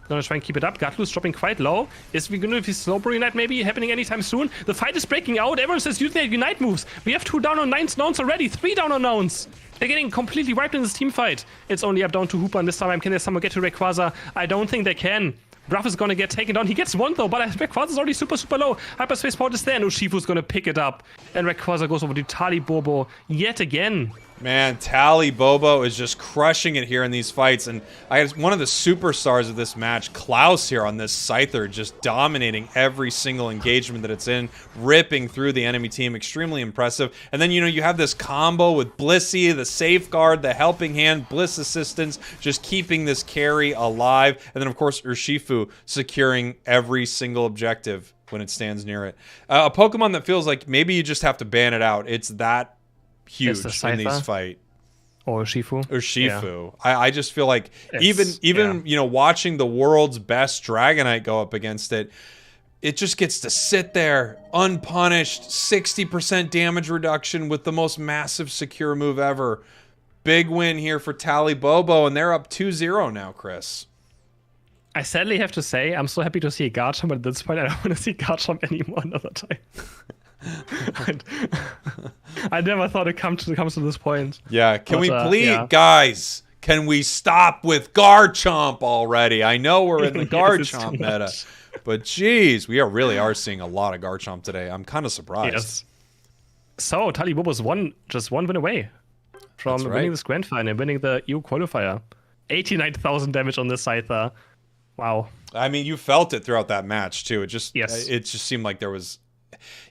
Gonna try and keep it up. Gatlu's dropping quite low. Is we gonna see Slowbro Unite maybe happening anytime soon? The fight is breaking out. Everyone says use their Unite moves. We have 2 down on Nouns already. 3 down on Nouns. They're getting completely wiped in this team fight. It's only up down to Hooper, and this time can someone get to Rayquaza? I don't think they can. Bruff is gonna get taken down. He gets 1 though, but Rayquaza's already super low. Hyperspace Port is there, and Urshifu's gonna pick it up. And Rayquaza goes over to Talibobo yet again. Man, Talibobo is just crushing it here in these fights. And I had one of the superstars of this match, Klaus, here on this Scyther, just dominating every single engagement that it's in, ripping through the enemy team. Extremely impressive. And then, you know, you have this combo with Blissey, the safeguard, the helping hand, Bliss assistance, just keeping this carry alive. And then, of course, Urshifu securing every single objective when it stands near it. A Pokemon that feels like maybe you just have to ban it out. It's that huge in these fights. Or Urshifu. Yeah. I just feel like even you know, watching the world's best Dragonite go up against it, it just gets to sit there unpunished, 60% damage reduction with the most massive secure move ever. Big win here for Talibobo, and they're up 2-0 now, Chris. I sadly have to say, I'm so happy to see Garchomp, but at this point I don't want to see Garchomp anymore another time. I never thought it comes to this point. Yeah, can we please, guys, can we stop with Garchomp already? I know we're in the Garchomp meta, but geez, we really are seeing a lot of Garchomp today. I'm kind of surprised. Yes. So, Talibobo's just one win away from winning this grand final, winning the EU qualifier. 89,000 damage on this Scyther. Wow. I mean, you felt it throughout that match, too. It just seemed like there was...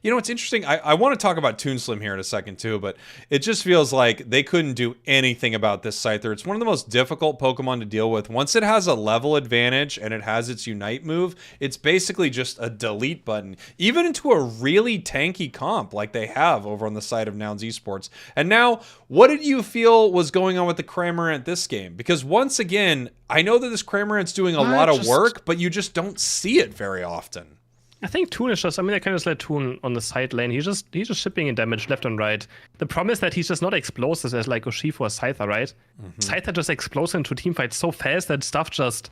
You know, it's interesting. I want to talk about Toon Slim here in a second, too, but it just feels like they couldn't do anything about this Scyther. It's one of the most difficult Pokemon to deal with. Once it has a level advantage and it has its Unite move, it's basically just a delete button, even into a really tanky comp like they have over on the side of Nouns Esports. And now, what did you feel was going on with the Cramorant this game? Because once again, I know that this Cramorant's doing a lot of work, but you just don't see it very often. I think Toon is just, I mean, I kind of let Toon on the side lane. He's just shipping in damage left and right. The problem is that he's just not explosive as like Urshifu or Scyther, right? Scyther just explodes into teamfights so fast that stuff just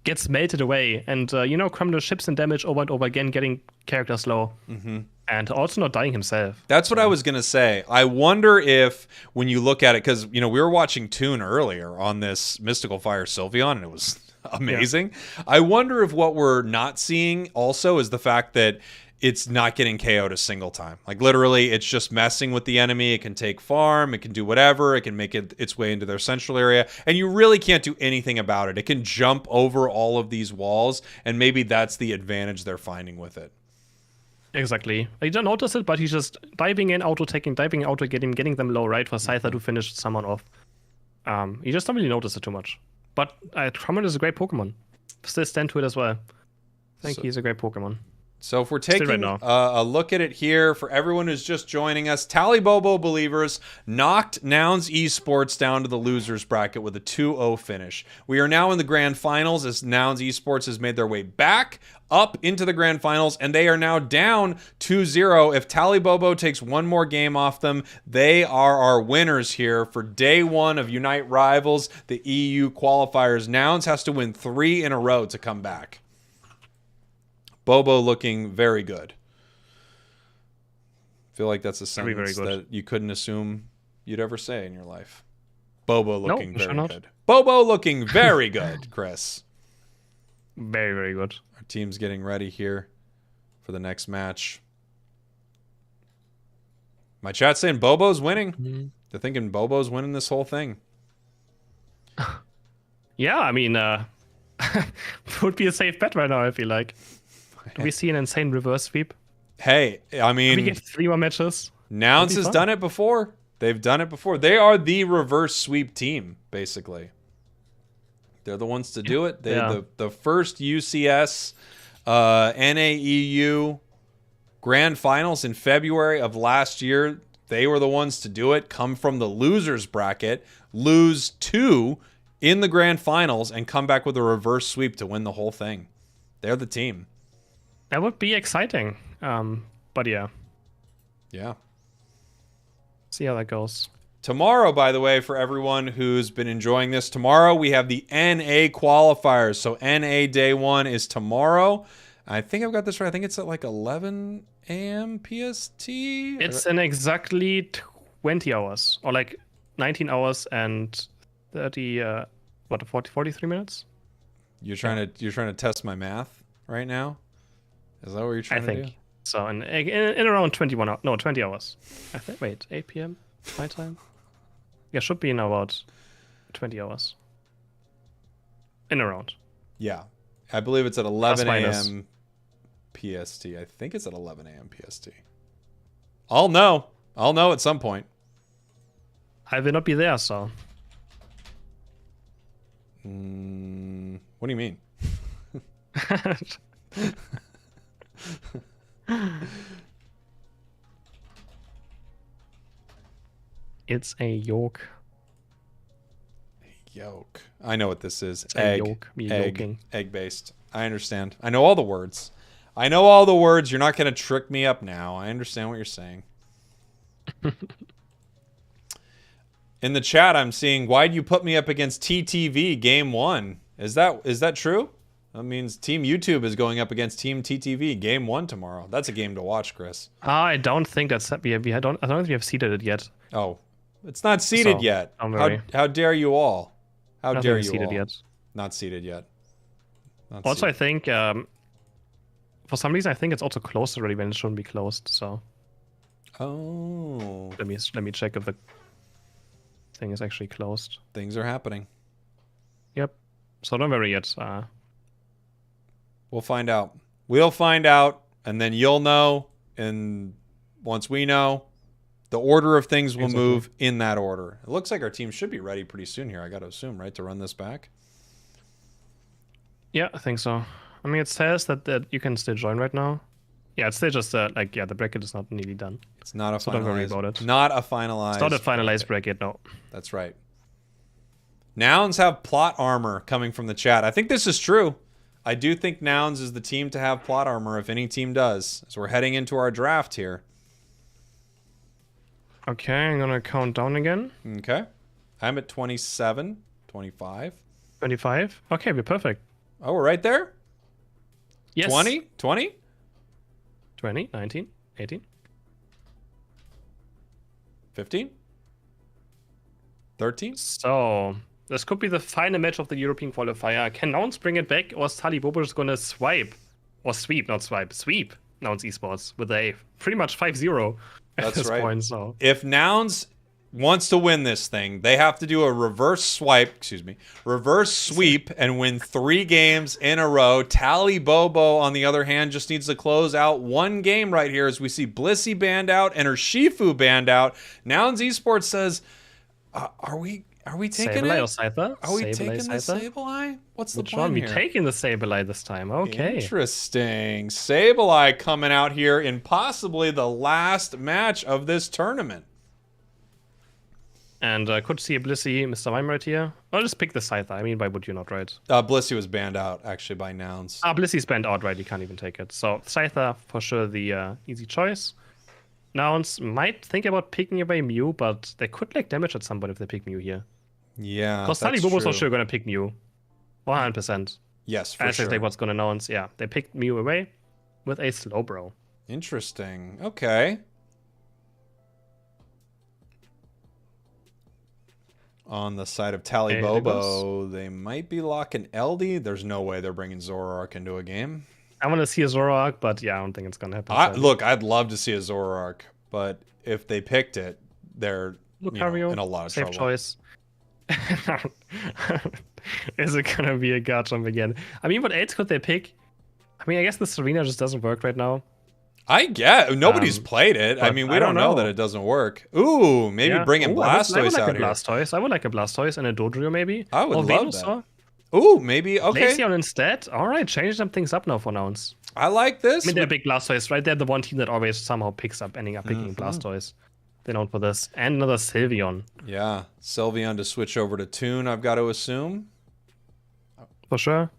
gets melted away. And, you know, Cramorant ships in damage over and over again, getting characters low. And also not dying himself. That's what I was going to say. I wonder if, when you look at it, because, you know, we were watching Toon earlier on this Mystical Fire Sylveon, and it was amazing. Yeah. I wonder if what we're not seeing also is the fact that it's not getting KO'd a single time. Like, literally, it's just messing with the enemy. It can take farm. It can do whatever. It can make its way into their central area. And you really can't do anything about it. It can jump over all of these walls, and maybe that's the advantage they're finding with it. Exactly. You don't notice it, but he's just diving in, auto-taking, diving out, getting them low, right? For Scyther to finish someone off. You just don't really notice it too much. But Cramorant is a great Pokemon. Still stand to it as well. I think he's a great Pokemon. So if we're Still right taking now. a look at it here, for everyone who's just joining us, Tally Bobo Believers knocked Nouns Esports down to the losers bracket with a 2-0 finish. We are now in the grand finals as Nouns Esports has made their way back up into the grand finals, and they are now down 2-0. If Tally Bobo takes one more game off them, they are our winners here for day one of Unite Rivals, the EU qualifiers. Nouns has to win 3 in a row to come back. Bobo looking very good. Feel like that's a sentence very good. that you couldn't assume you'd ever say in your life. Bobo looking sure very not. good. Bobo looking very good, Chris. Very, very good. Our team's getting ready here for the next match. My chat's saying Bobo's winning. They're thinking Bobo's winning this whole thing. Yeah, I mean, would be a safe bet right now, I feel like. Do we see an insane reverse sweep? Hey, I Do we mean, get 3 more matches? Nouns That'd be has fun. done it before. They've done it before. They are the reverse sweep team, basically. They're the ones to do it. They Yeah. the first UCS NAEU Grand Finals in February of last year. They were the ones to do it. Come from the losers bracket, lose 2 in the Grand Finals, and come back with a reverse sweep to win the whole thing. They're the team. That would be exciting. But yeah, Yeah. see how that goes. Tomorrow, by the way, for everyone who's been enjoying this, tomorrow we have the NA qualifiers. So NA day 1 is tomorrow. I think I've got this right. I think it's at like 11 a.m. PST. It's in exactly 20 hours, or like 19 hours and 30, 43 minutes? You're trying to test my math right now? Is that what you're I trying to do? think. So in around 21 hours. No, 20 hours. I think. Wait, 8 p.m. my time? Yeah, should be in about 20 hours. In around. Yeah. I believe it's at 11 minus. a.m. PST. I think it's at 11 a.m. PST. I'll know at some point. I will not be there, so. What do you mean? It's a yolk. Yolk. I know what this is. a Egg. yolk. Me Egg. yolking. Egg based. I understand. I know all the words. I know all the words. You're not going to trick me up now. I understand what you're saying. In the chat, I'm seeing, why'd you put me up against TTV game 1? Is that true? That means Team YouTube is going up against Team TTV game 1 tomorrow. That's a game to watch, Chris. I don't think that's I don't think we have seeded it yet. Oh, it's not seeded So, yet. don't worry. How dare you all? How Nothing dare is you seeded all? yet. Not seeded yet. Not Also, I seeded. think for some reason I think it's also closed already when it shouldn't be closed. So Oh, let me check if the thing is actually closed. things are happening. Yep. So don't worry yet. We'll find out. We'll find out, and then you'll know. And once we know, the order of things will Exactly. move in that order. It looks like our team should be ready pretty soon here. I got to assume, right, to run this back. Yeah, I think so. I mean, it says that you can still join right now. Yeah, it's still just the bracket is not nearly done. It's not a So finalized. don't worry about it. Not a finalized. It's not a finalized bracket, no. That's right. Nouns have plot armor coming from the chat. I think this is true. I do think Nouns is the team to have plot armor if any team does. So we're heading into our draft here. Okay, I'm gonna count down again. Okay. I'm at 27, 25. 25. Okay, we're perfect. Oh, we're right there? Yes. 20? 20? 20, 19, 18. 15? 13? So this could be the final match of the European qualifier. Can Nouns bring it back, or is Tali Bobo just gonna sweep Nouns Esports with a pretty much 5-0 at That's this right. point? So If Nouns wants to win this thing, they have to do a reverse sweep and win 3 games in a row. Tally Bobo, on the other hand, just needs to close out 1 game right here as we see Blissey banned out and her Shifu banned out. Nouns Esports says, are we Are we taking Sableye it? or Scyther? Are we Sableye, taking the Scyther? Sableye? What's the Which plan one? We here? taking the Sableye this time. Okay. Interesting. Sableye coming out here in possibly the last match of this tournament. And could see a Blissey, Mr. Mime right here. I'll just pick the Scyther. I mean, why would you not, right? Blissey was banned out, actually, by Nouns. Blissey's banned outright. You can't even take it. So Scyther, for sure, the easy choice. Nouns might think about picking away Mew, but they could like damage at some point if they pick Mew here. Yeah, Because that's Talibobo's true. for sure going to pick Mew. 100%. Yes, for As sure. like what's going to Nouns. Yeah, they picked Mew away with a Slowbro. Interesting. Okay. On the side of Talibobo, they might be locking LD. There's no way they're bringing Zoroark into a game. I want to see a Zoroark, but yeah, I don't think it's going to happen. sadly. Look, I'd love to see a Zoroark, but if they picked it, they're Lucario, in a lot of safe trouble. choice. Is it going to be a Garchomp again? I mean, what else could they pick? I mean, I guess the Serena just doesn't work right now. I get nobody's played it. I but mean, we I don't don't know know. that it doesn't work. Ooh, maybe Yeah. bringing Ooh, I would Blastoise like out a here. Blastoise. I would like a Blastoise and a Dodrio maybe. I would or love Venusaur. that. Ooh, maybe. Okay. Glaceon instead. All right, change some things up now for Nouns. I like this. I mean, they're big Blastoise, right? They're the one team that always somehow ending up picking Mm-hmm. Blastoise. They're known for this. And another Sylveon, Yeah. Sylveon to switch over to Toon, I've got to assume. for sure.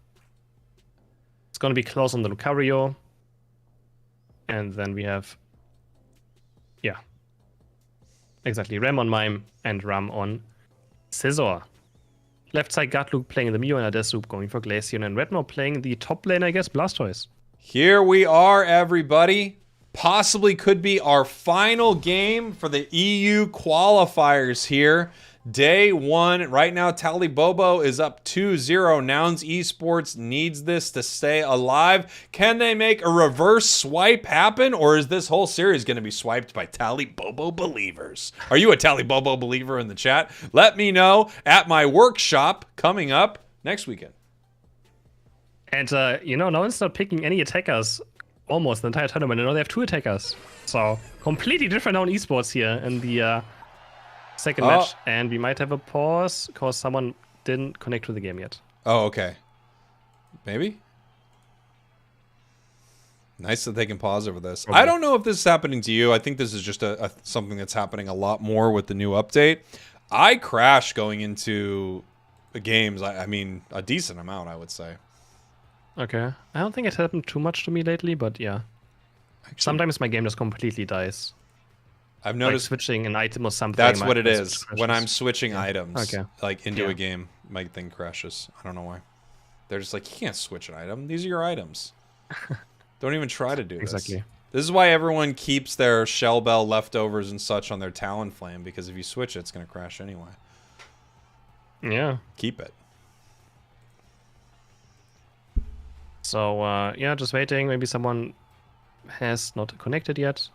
It's going to be close on the Lucario. And then we have... Yeah. Exactly. Ram on Mime and Ram on Scizor. Left side Gatlu playing the Mew and Adesup going for Glaceon. And Redmore playing the top lane, I guess, Blastoise. Here we are, everybody. Possibly could be our final game for the EU qualifiers here. Day one. Right now, Talibobo is up 2-0. Nouns Esports needs this to stay alive. Can they make a reverse swipe happen, or is this whole series going to be swiped by Talibobo believers? Are you a Talibobo believer in the chat? Let me know at my workshop coming up next weekend. And, no one's not picking any attackers almost the entire tournament. They have 2 attackers. So, completely different on esports here in the second match. And we might have a pause because someone didn't connect to the game yet. Oh, okay. Maybe? Nice that they can pause over this. I don't know if this is happening to you. I think this is just something that's happening a lot more with the new update. I crash going into the games. I mean, a decent amount, I would say. Okay. I don't think it happened too much to me lately, but yeah. Actually, Sometimes my game just completely dies. I've Like noticed switching an item or something. that's my what it system is. crashes. When I'm switching items, Okay. like into Yeah. a game, my thing crashes. I don't know why. They're just like, you can't switch an item. These are your items. Don't even try to do this. Exactly. This is why everyone keeps their Shell Bell leftovers and such on their Talonflame, because if you switch it, it's going to crash anyway. Yeah. Keep it. So, yeah, just waiting. Maybe someone has not connected yet.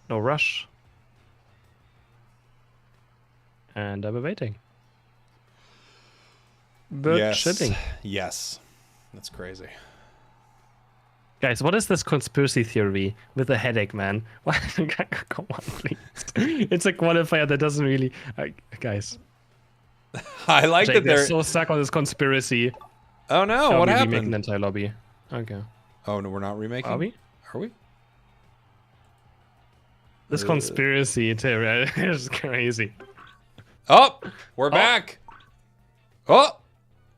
No rush. And we're waiting. But yes. chilling. Yes. That's crazy. Guys, what is this conspiracy theory with the headache, man? Come on, please. It's a qualifier that doesn't really... guys, I like Jake, that they're they're... so stuck on this conspiracy. Oh, no. Are What we remaking happened? the entire lobby? Okay. Oh, no, we're not remaking? Are we? Are we? This conspiracy theory is crazy. Oh, we're back. Oh,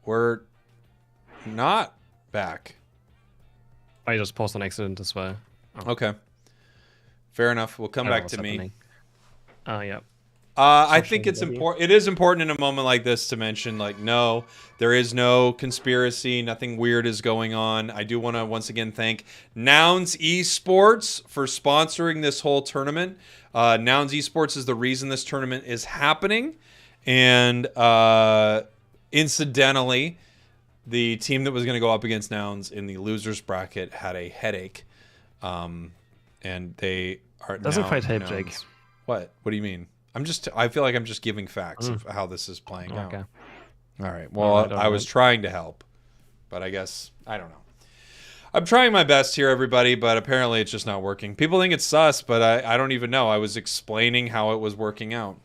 we're not back. I just paused on accident as well. Okay. Fair enough. We'll come I don't know back what's to me. happening. Yeah. I think it's Social important. It is important in a moment like this to mention, like, no, there is no conspiracy. Nothing weird is going on. I do want to once again thank Nouns Esports for sponsoring this whole tournament. Nouns Esports is the reason this tournament is happening. And incidentally, the team that was going to go up against Nouns in the losers bracket had a headache. And they are Doesn't now quite help, Nouns. Jake. What? What do you mean? I feel like I'm just giving facts of how this is playing out. Okay. All right. Well, I was trying to help, but I guess I don't know. I'm trying my best here, everybody, but apparently it's just not working. People think it's sus, but I don't even know. I was explaining how it was working out.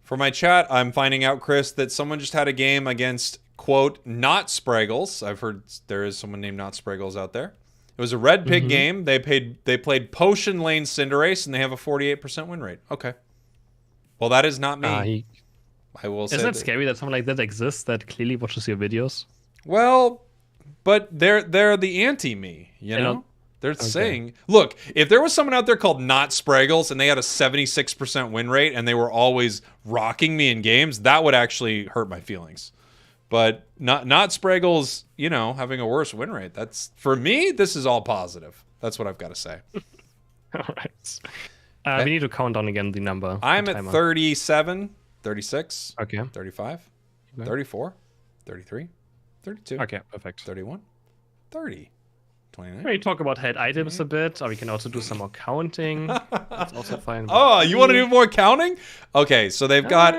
For my chat, I'm finding out, Chris, that someone just had a game against, quote, not spragels. I've heard there is someone named not spragels out there. It was a red pig game. They played Potion Lane Cinderace, and they have a 48% win rate. Okay. Well, that is not me. I will say. Isn't it scary that someone like that exists that clearly watches your videos? Well, but they're the anti-me, you know? They're saying, look, if there was someone out there called Not Spraggles and they had a 76% win rate and they were always rocking me in games, that would actually hurt my feelings. But not Spraggles, you know, having a worse win rate. That's, for me, this is all positive. That's what I've got to say. All right. We need to count down again the number. I'm at 37, 36, 35, 34, 33, 32. Okay, perfect. 31, 30. 29. We talk about head items a bit, or we can also do some more counting. That's also fine. Oh, you want to do more counting? Okay, so they've got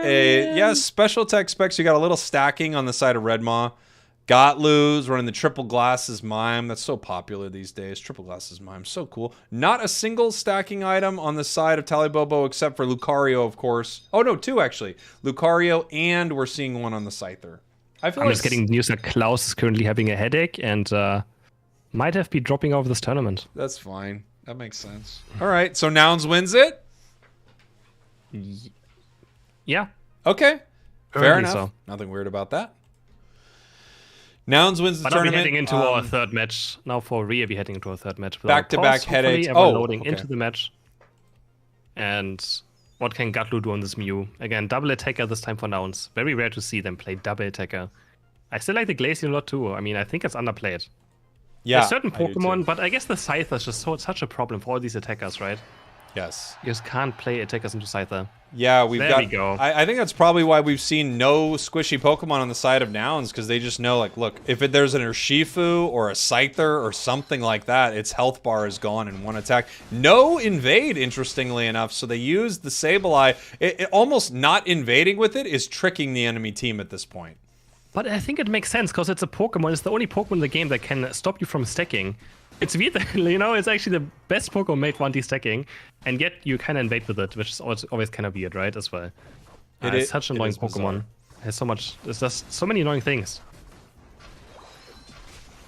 special tech specs. You got a little stacking on the side of Redmaw. Gotlu's running the triple glasses mime. That's so popular these days. Triple glasses mime, so cool. Not a single stacking item on the side of Talibobo except for Lucario, of course. Oh no, two actually. Lucario, and we're seeing one on the Scyther. I'm just getting news that Klaus is currently having a headache and might have been dropping out of this tournament. That's fine. That makes sense. All right, so Nouns wins it? Yeah. Okay. Fair enough. So. Nothing weird about that. Nouns wins the but tournament. I'll be heading into our third match. Now for Rhea, we're heading into our third match. Back-to-back headaches. Loading into the match. And what can Gatlu do on this Mew? Again, double attacker this time for Nouns. Very rare to see them play double attacker. I still like the Glaceon a lot too. I mean, I think it's underplayed. Yeah, there's certain Pokemon, but I guess the Scyther is just such a problem for all these attackers, right? Yes. You just can't play attackers into Scyther. Yeah, there we go. I think that's probably why we've seen no squishy Pokemon on the side of Nouns, because they just know, like, look, if there's an Urshifu or a Scyther or something like that, its health bar is gone in one attack. No invade, interestingly enough, so they use the Sableye. It almost not invading with it is tricking the enemy team at this point. But I think it makes sense, because it's a Pokemon. It's the only Pokemon in the game that can stop you from stacking. It's weird, you know, it's actually the best Pokemon made 1D stacking, and yet you kind of invade with it, which is always kind of weird, right, as well. It's such an annoying Pokemon. It has so much, there's just so many annoying things.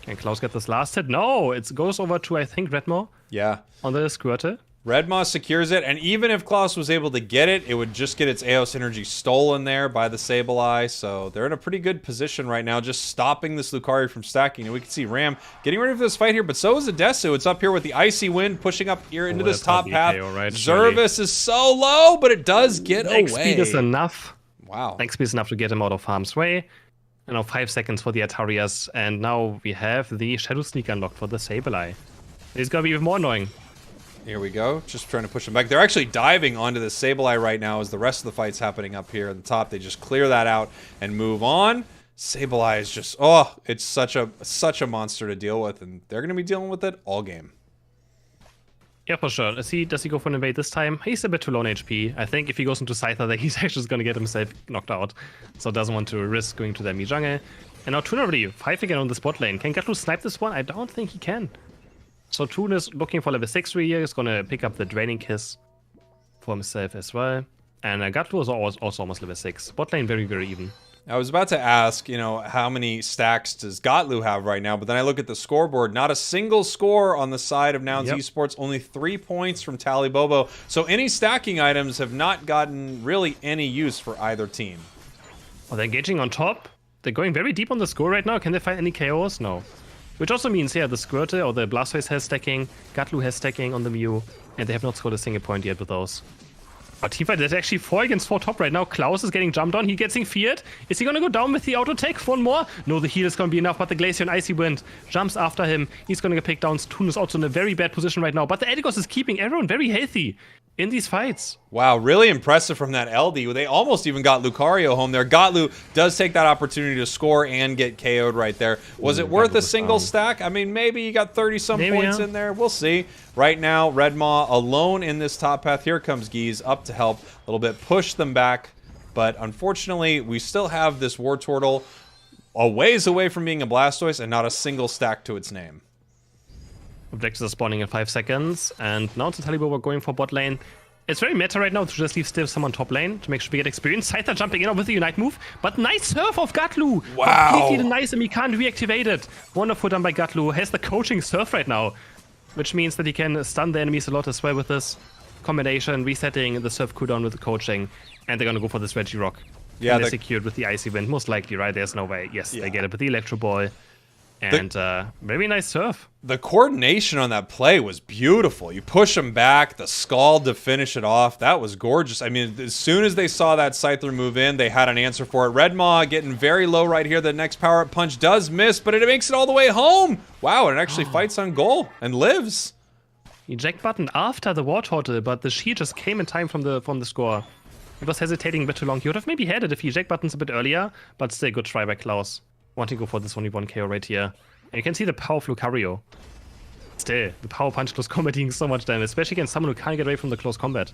Can Klaus get this last hit? No, it goes over to, I think, Redmaw. Yeah. On the Squirtle. Redmaw secures it, and even if Klaus was able to get it, it would just get its Eos energy stolen there by the Sableye, so they're in a pretty good position right now, just stopping this Lucario from stacking. And we can see Ram getting ready for this fight here, but so is Adesu. It's up here with the Icy Wind pushing up here into this top path. Right, Zervis is so low, but it does get away. Speed is enough. Wow. Speed is enough to get him out of harm's way. And now 5 seconds for the Atarias, and now we have the Shadow Sneak unlocked for the Sableye. It's gonna be even more annoying. Here we go, just trying to push them back. They're actually diving onto the Sableye right now as the rest of the fight's happening up here at the top. They just clear that out and move on. Sableye is just, oh, it's such a monster to deal with, and they're going to be dealing with it all game. Yeah, for sure. Does he go for an invade this time? He's a bit too low on HP. I think if he goes into Scyther, then he's actually going to get himself knocked out. So doesn't want to risk going to the enemy jungle. And now Toon already 5 again on the spot lane. Can Gatlu snipe this one? I don't think he can. So Toon is looking for level 6 here. He's going to pick up the Draining Kiss for himself as well. And Gatlu is also almost level 6. Bot lane very, very even. I was about to ask, you know, how many stacks does Gatlu have right now? But then I look at the scoreboard. Not a single score on the side of Nouns Esports. Only 3 points from Talibobo. So any stacking items have not gotten really any use for either team. Well, they're engaging on top. They're going very deep on the score right now. Can they find any KOs? No. Which also means, yeah, the Squirtle or the Blastoise has stacking, Gatlu has stacking on the Mew, and they have not scored a single point yet with those. But teamfight is actually 4 against 4 top right now. Klaus is getting jumped on. He gets feared. Is he going to go down with the auto tech? One more? No, the heal is going to be enough, but the Glaceon Icy Wind jumps after him. He's going to get picked down. Toon is also in a very bad position right now, but the Edigos is keeping everyone very healthy in these fights. Wow, really impressive from that LD. They almost even got Lucario home there. Gatlu does take that opportunity to score and get KO'd right there. Was it worth a single stack? I mean, maybe you got 30-some points in there. We'll see. Right now, Redmaw alone in this top path. Here comes Geese up to help a little bit, push them back. But unfortunately, we still have this Wartortle a ways away from being a Blastoise and not a single stack to its name. Objectives are spawning in 5 seconds, and now it's Talibobo going for bot lane. It's very meta right now to just leave still someone top lane to make sure we get experience. Scyther jumping in with the Unite move, but nice surf of Gatlu. Wow. Completely nice, and he can't reactivate it. Wonderful done by Gatlu. Has the coaching surf right now, which means that he can stun the enemies a lot as well with this combination, resetting the surf cooldown with the coaching, and they're gonna go for this Reggie Rock. Yeah, they're secured with the Icy Wind, most likely, right? There's no way. Yes, they get it with the Electro Ball. And very nice surf. The coordination on that play was beautiful. You push him back, the Scald to finish it off. That was gorgeous. I mean, as soon as they saw that Scyther move in, they had an answer for it. Red Maw getting very low right here. The next power-up punch does miss, but it makes it all the way home. Wow, and it actually fights on goal and lives. Eject button after the War Turtle, but the shield just came in time from the score. It was hesitating a bit too long. He would have maybe had it if he eject buttons a bit earlier, but still good try by Klaus. Wanting to go for this only 1 KO right here. And you can see the power of Lucario. Still, the power punch close combat doing so much damage, especially against someone who can't get away from the close combat.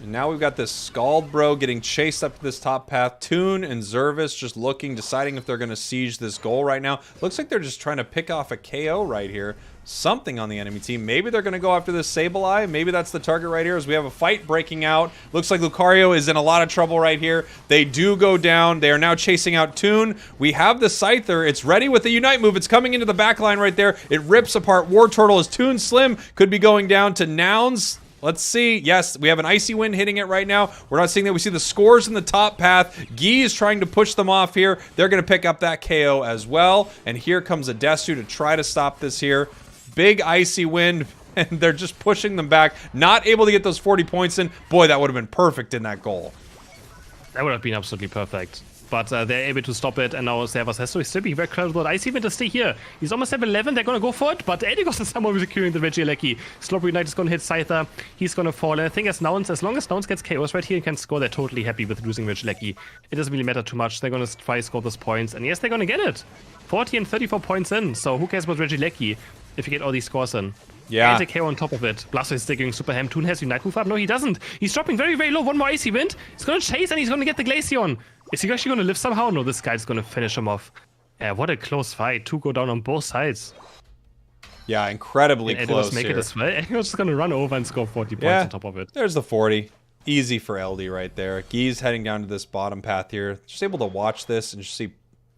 And now we've got this Scald Bro getting chased up to this top path. Toon and Zervis just looking, deciding if they're going to siege this goal right now. Looks like they're just trying to pick off a KO right here. Something on the enemy team. Maybe they're going to go after this Sableye. Maybe that's the target right here as we have a fight breaking out. Looks like Lucario is in a lot of trouble right here. They do go down. They are now chasing out Toon. We have the Scyther. It's ready with the Unite move. It's coming into the back line right there. It rips apart War Turtle as Toon Slim could be going down to Nouns. Let's see. Yes, we have an Icy Wind hitting it right now. We're not seeing that. We see the scores in the top path. Guy is trying to push them off here. They're going to pick up that KO as well. And here comes a Desu to try to stop this here. Big Icy Wind, and they're just pushing them back. Not able to get those 40 points in. Boy, that would have been perfect in that goal. That would have been absolutely perfect. But they're able to stop it, and now Servus has to still be very close with Icy Wind to stay here. He's almost level 11, they're gonna go for it, but Edigos is someone securing the Regieleki. Slow Unite is gonna hit Scyther, he's gonna fall, and I think as long as Nouns gets KOs right here and can score, they're totally happy with losing Regieleki. It doesn't really matter too much, they're gonna try to score those points, and yes, they're gonna get it. 40 and 34 points in, so who cares about Regieleki if you get all these scores in. Yeah. And a KO on top of it. Blastoise is digging super ham. Toon has Unite move up. No, he doesn't. He's dropping very, very low. One more Icy Wind. He's going to chase and he's going to get the Glaceon. Is he actually going to live somehow? No, this guy's going to finish him off. What a close fight. 2 go down on both sides. Yeah, incredibly close make here. it as well. And he was just going to run over and score 40 points on top of it. There's the 40. Easy for LD right there. Guy's heading down to this bottom path here. Just able to watch this and just see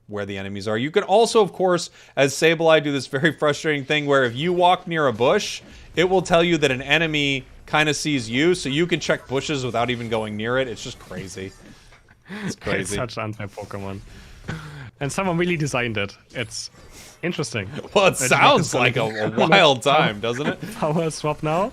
where the enemies are. You can also, of course, as Sableye, do this very frustrating thing where if you walk near a bush, it will tell you that an enemy kind of sees you, so you can check bushes without even going near it. It's just crazy. It's crazy. It's such unfair Pokemon. And someone really designed it. It's interesting. Well, it sounds like a wild time, doesn't it? Power swap now.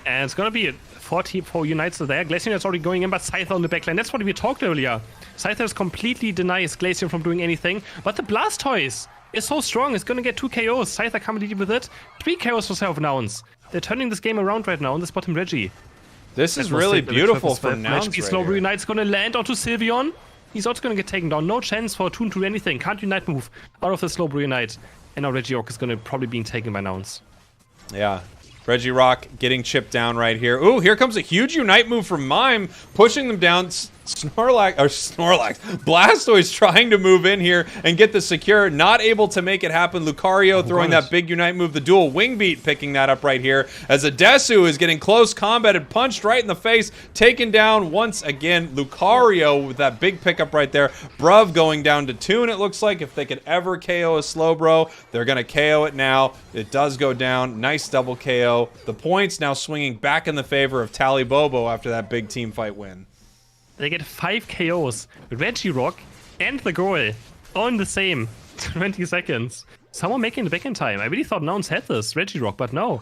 And it's going to be 44 Unites there. Glaceon is already going in, but Scyther on the backline. That's what we talked earlier. Scyther completely denies Glaceon from doing anything, but the Blastoise is so strong. It's going to get 2 KOs. Scyther can't lead with it. 3 KOs for Self-Nouns. They're turning this game around right now on this bottom Reggie. This is really beautiful for Nouns right Slow here. Unite's going to land onto Sylveon. He's also going to get taken down. No chance for Toon to do anything. Can't Unite move out of the Slow Unite. And now Regirock is going to probably be taken by Nouns. Yeah. Regirock getting chipped down right here. Ooh, here comes a huge Unite move from Mime, pushing them down. Snorlax. Blastoise trying to move in here and get the secure. Not able to make it happen. Lucario throwing that big Unite move. The dual Wing Beat picking that up right here. As a Desu is getting close combat and punched right in the face. Taken down once again. Lucario with that big pickup right there. Bruv going down to Toon, it looks like. If they could ever KO a Slowbro, they're going to KO it now. It does go down. Nice double KO. The points now swinging back in the favor of Tally Bobo after that big team fight win. They get 5 KOs, Regirock and the goal on the same 20 seconds. Someone making the back in time. I really thought Nouns had this, Regirock, but no.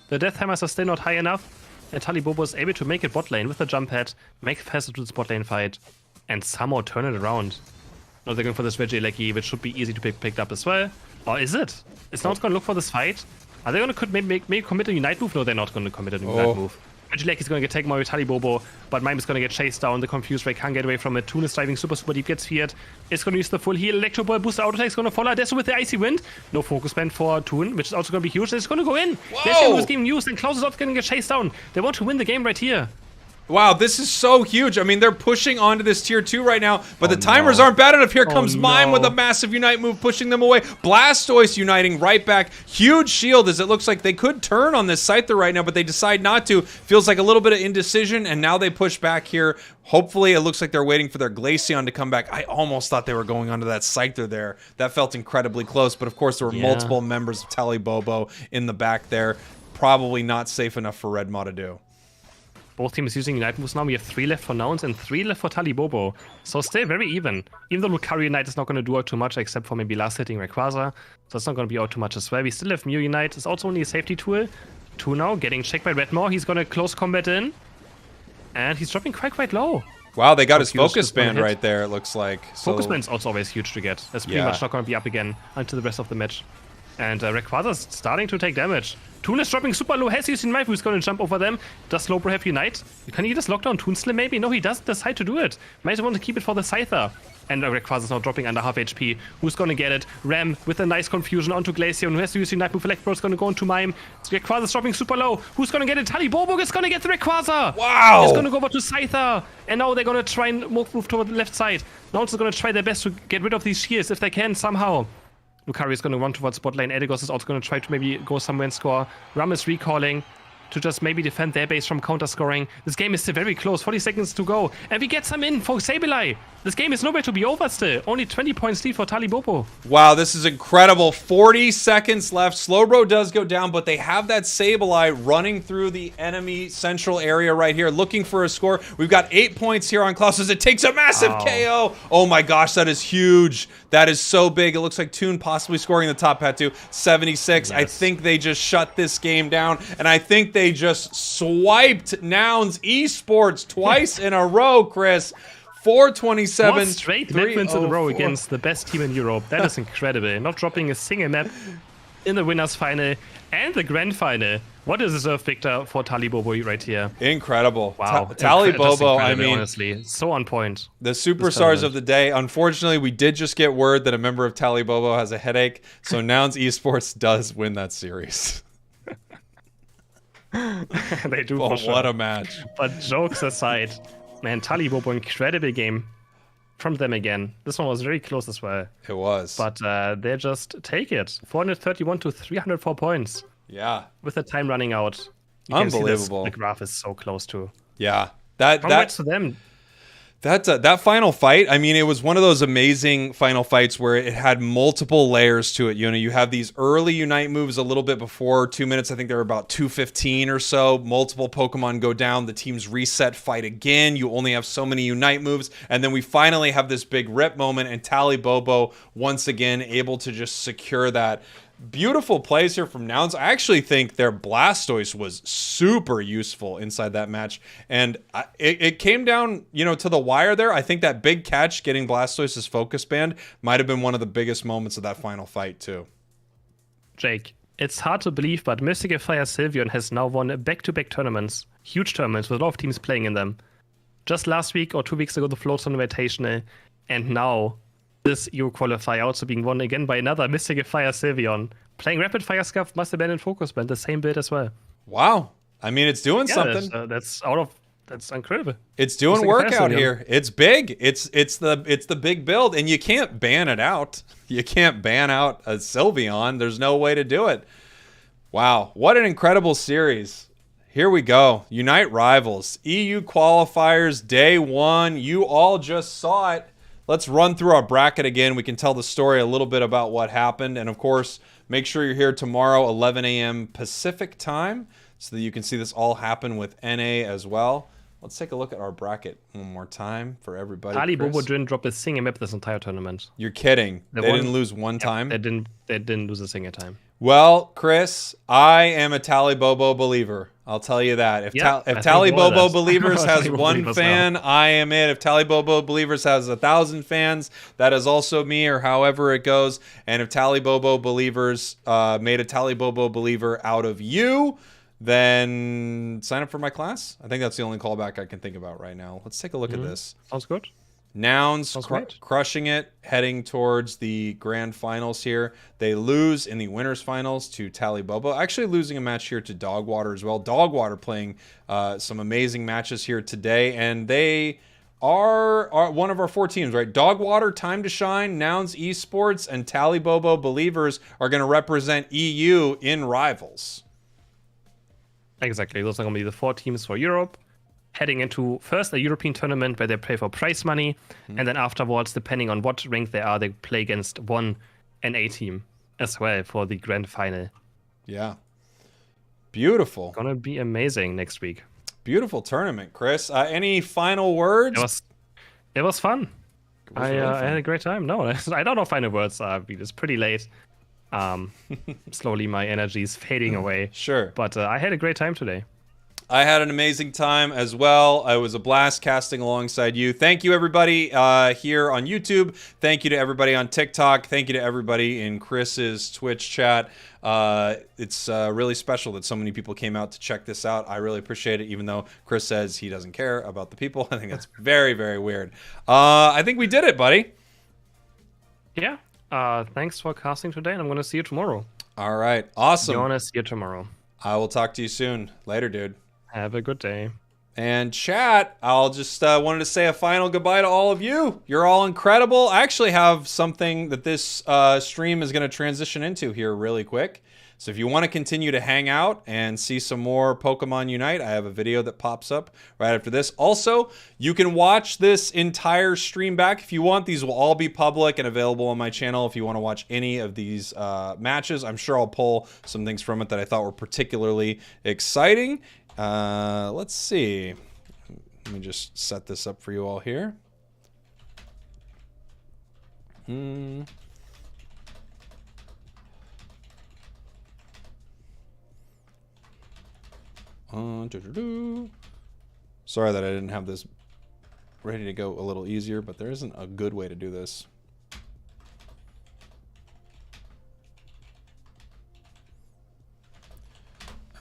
The Death Hammers are still not high enough. And Talibobo is able to make it bot lane with the jump pad, make it faster to the bot lane fight, and somehow turn it around. Now they're going for this Regieleki, which should be easy to be picked up as well. Or is it? Is Nouns going to look for this fight? Are they going to maybe commit a Unite move? No, they're not going to commit a Unite move. Regieleki is going to get taken by Talibobo, but Mime is going to get chased down. The Confused Ray can't get away from it. Toon is diving super deep, gets feared. It's going to use the full heal. Electro Ball booster auto attack is going to follow Desu with the Icy Wind. No focus band for Toon, which is also going to be huge. It's going to go in. Glaceon was getting used, and Klaus is also going to get chased down. They want to win the game right here. Wow, this is so huge. I mean, they're pushing onto this tier 2 right now, but the timers aren't bad enough. Here comes Mime with a massive Unite move, pushing them away. Blastoise uniting right back. Huge shield, as it looks like they could turn on this Scyther right now, but they decide not to. Feels like a little bit of indecision, and now they push back here. Hopefully, it looks like they're waiting for their Glaceon to come back. I almost thought they were going onto that Scyther there. That felt incredibly close, but of course, there were multiple members of Talibobo in the back there. Probably not safe enough for Redmaw to do. Both teams using Unite moves now. We have 3 left for Nouns and 3 left for Talibobo. So still very even. Even though Lucario Unite is not going to do out too much, except for maybe last hitting Rayquaza. So it's not going to be out too much as well. We still have Mew Unite. It's also only a safety tool. 2 now, getting checked by Redmaw. He's going to close combat in. And he's dropping quite low. Wow, they got his Focus Band right there, it looks like. So... Focus Band's also always huge to get. That's pretty much not going to be up again until the rest of the match. And Rayquaza's starting to take damage. Toon is dropping super low. Has used Unite, who's going to jump over them. Does Slowbro have Unite? Can he just lock down Toonslim maybe? No, he doesn't decide to do it. Might want to keep it for the Scyther. And Rayquaza's now dropping under half HP. Who's going to get it? Ram with a nice confusion onto Glaceon, who has to use Unite move. Electro's going to go into Mime. Rayquaza's dropping super low. Who's going to get it? Talibobo is going to get the Rayquaza. Wow! He's going to go over to Scyther. And now they're going to try and move toward the left side. Now it's going to try their best to get rid of these shields if they can somehow. Lucario is going to run towards bot lane. Edigos is also going to try to maybe go somewhere and score. Ram is recalling to just maybe defend their base from counter scoring. This game is still very close. 40 seconds to go. And we get some in for Sableye. This game is nowhere to be over still. Only 20 points lead for Talibobo. Wow, this is incredible. 40 seconds left. Slowbro does go down, but they have that Sableye running through the enemy central area right here, looking for a score. We've got 8 points here on Klaus as it takes a massive KO. Oh my gosh, that is huge. That is so big. It looks like Toon possibly scoring the top hat too. 76. Yes. I think they just shut this game down, and I think they just swiped Nouns Esports twice in a row, Chris. 427. 4 straight wins in a row against the best team in Europe. That is incredible. Not dropping a single map in the winners final and the grand final. What a deserved victor for Talibobo right here. Incredible. Wow. Talibobo, I mean, honestly, so on point. The superstars of the day. Unfortunately, we did just get word that a member of Talibobo has a headache, so Nouns Esports does win that series. They do for sure. What a match. But jokes aside, man, Talibobo, incredible game from them again. This one was very close as well. It was. But they just take it. 431 to 304 points. Yeah. With the time running out. You Unbelievable. Can see the graph is so close to. Yeah. Congrats to them. That final fight, I mean, it was one of those amazing final fights where it had multiple layers to it. You know, you have these early Unite moves a little bit before 2 minutes. I think they were about 2:15 or so. Multiple Pokemon go down. The teams reset, fight again. You only have so many Unite moves. And then we finally have this big rip moment, and Talibobo once again able to just secure that. Beautiful plays here from Nouns. I actually think their Blastoise was super useful inside that match. And it came down, you know, to the wire there. I think that big catch getting Blastoise's Focus Band might have been one of the biggest moments of that final fight, too. Jake, it's hard to believe, but Mystic Fire Sylveon has now won back-to-back tournaments. Huge tournaments with a lot of teams playing in them. Just last week or 2 weeks ago, the Floatstone Invitational. And now this Euro Qualifier also being won again by another Mystic Fire Sylveon. Playing Rapid Fire Scuff, Must Have Been in Focus Band, the same build as well. Wow. I mean, it's doing something. That's incredible. It's doing work out here. It's big. It's the big build, and you can't ban it out. You can't ban out a Sylveon. There's no way to do it. Wow. What an incredible series. Here we go. Unite Rivals. EU Qualifiers, day 1. You all just saw it. Let's run through our bracket again. We can tell the story a little bit about what happened. And, of course, make sure you're here tomorrow, 11 a.m. Pacific time, so that you can see this all happen with NA as well. Let's take a look at our bracket one more time for everybody. Talibobo didn't drop a single map this entire tournament. You're kidding. They didn't lose one time? They didn't lose a single time. Well, Chris, I am a Talibobo believer. I'll tell you that. If Talibobo Believers has one fan, I am it. If Talibobo Believers has 1,000 fans, that is also me, or however it goes. And if Talibobo Believers made a Talibobo Believer out of you, then sign up for my class. I think that's the only callback I can think about right now. Let's take a look at this. Sounds good. Nouns Sounds great. crushing it, heading towards the grand finals here. They lose in the winners finals to Tally Bobo. Actually losing a match here to Dogwater as well. Dogwater playing some amazing matches here today, and they are one of our 4 teams, right? Dogwater, Time to Shine, Nouns Esports, and Tally Bobo Believers are going to represent EU in Rivals. Exactly. Those are going to be the 4 teams for Europe, heading into first a European tournament where they play for prize money, and then afterwards, depending on what rank they are, they play against one NA team as well for the grand final. Yeah. Beautiful. Gonna be amazing next week. Beautiful tournament, Chris. Any final words? It was fun. Really fun. I had a great time. No, I don't know final words. It's pretty late. Slowly my energy is fading away. Sure. But I had a great time today. I had an amazing time as well. It was a blast casting alongside you. Thank you, everybody here on YouTube. Thank you to everybody on TikTok. Thank you to everybody in Chris's Twitch chat. It's really special that so many people came out to check this out. I really appreciate it, even though Chris says he doesn't care about the people. I think that's very, very weird. I think we did it, buddy. Yeah. Thanks for casting today, and I'm going to see you tomorrow. All right. Awesome. I'm going to see you tomorrow. I will talk to you soon. Later, dude. Have a good day. And chat, I'll just wanted to say a final goodbye to all of you. You're all incredible. I actually have something that this stream is going to transition into here really quick. So if you want to continue to hang out and see some more Pokemon Unite, I have a video that pops up right after this. Also, you can watch this entire stream back if you want. These will all be public and available on my channel if you want to watch any of these matches. I'm sure I'll pull some things from it that I thought were particularly exciting. Let's see. Let me just set this up for you all here. Sorry that I didn't have this ready to go a little easier, but there isn't a good way to do this.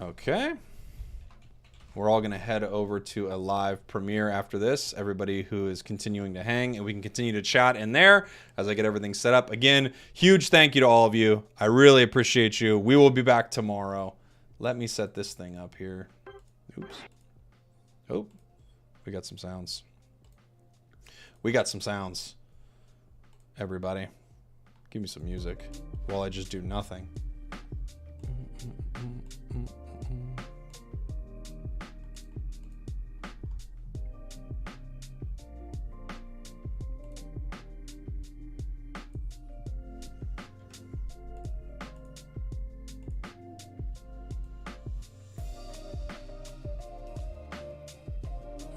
Okay. We're all going to head over to a live premiere after this. Everybody who is continuing to hang, and we can continue to chat in there as I get everything set up. Again, huge thank you to all of you. I really appreciate you. We will be back tomorrow. Let me set this thing up here. Oops. Oh, we got some sounds. We got some sounds. Everybody, give me some music while I just do nothing.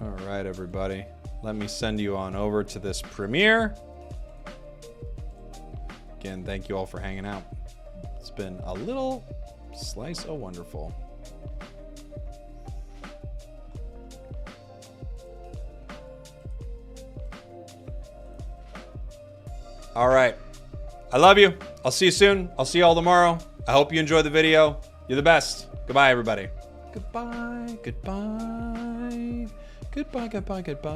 All right, everybody. Let me send you on over to this premiere. Again, thank you all for hanging out. It's been a little slice of wonderful. All right. I love you. I'll see you soon. I'll see you all tomorrow. I hope you enjoyed the video. You're the best. Goodbye, everybody. Goodbye. Goodbye. Goodbye, goodbye, goodbye.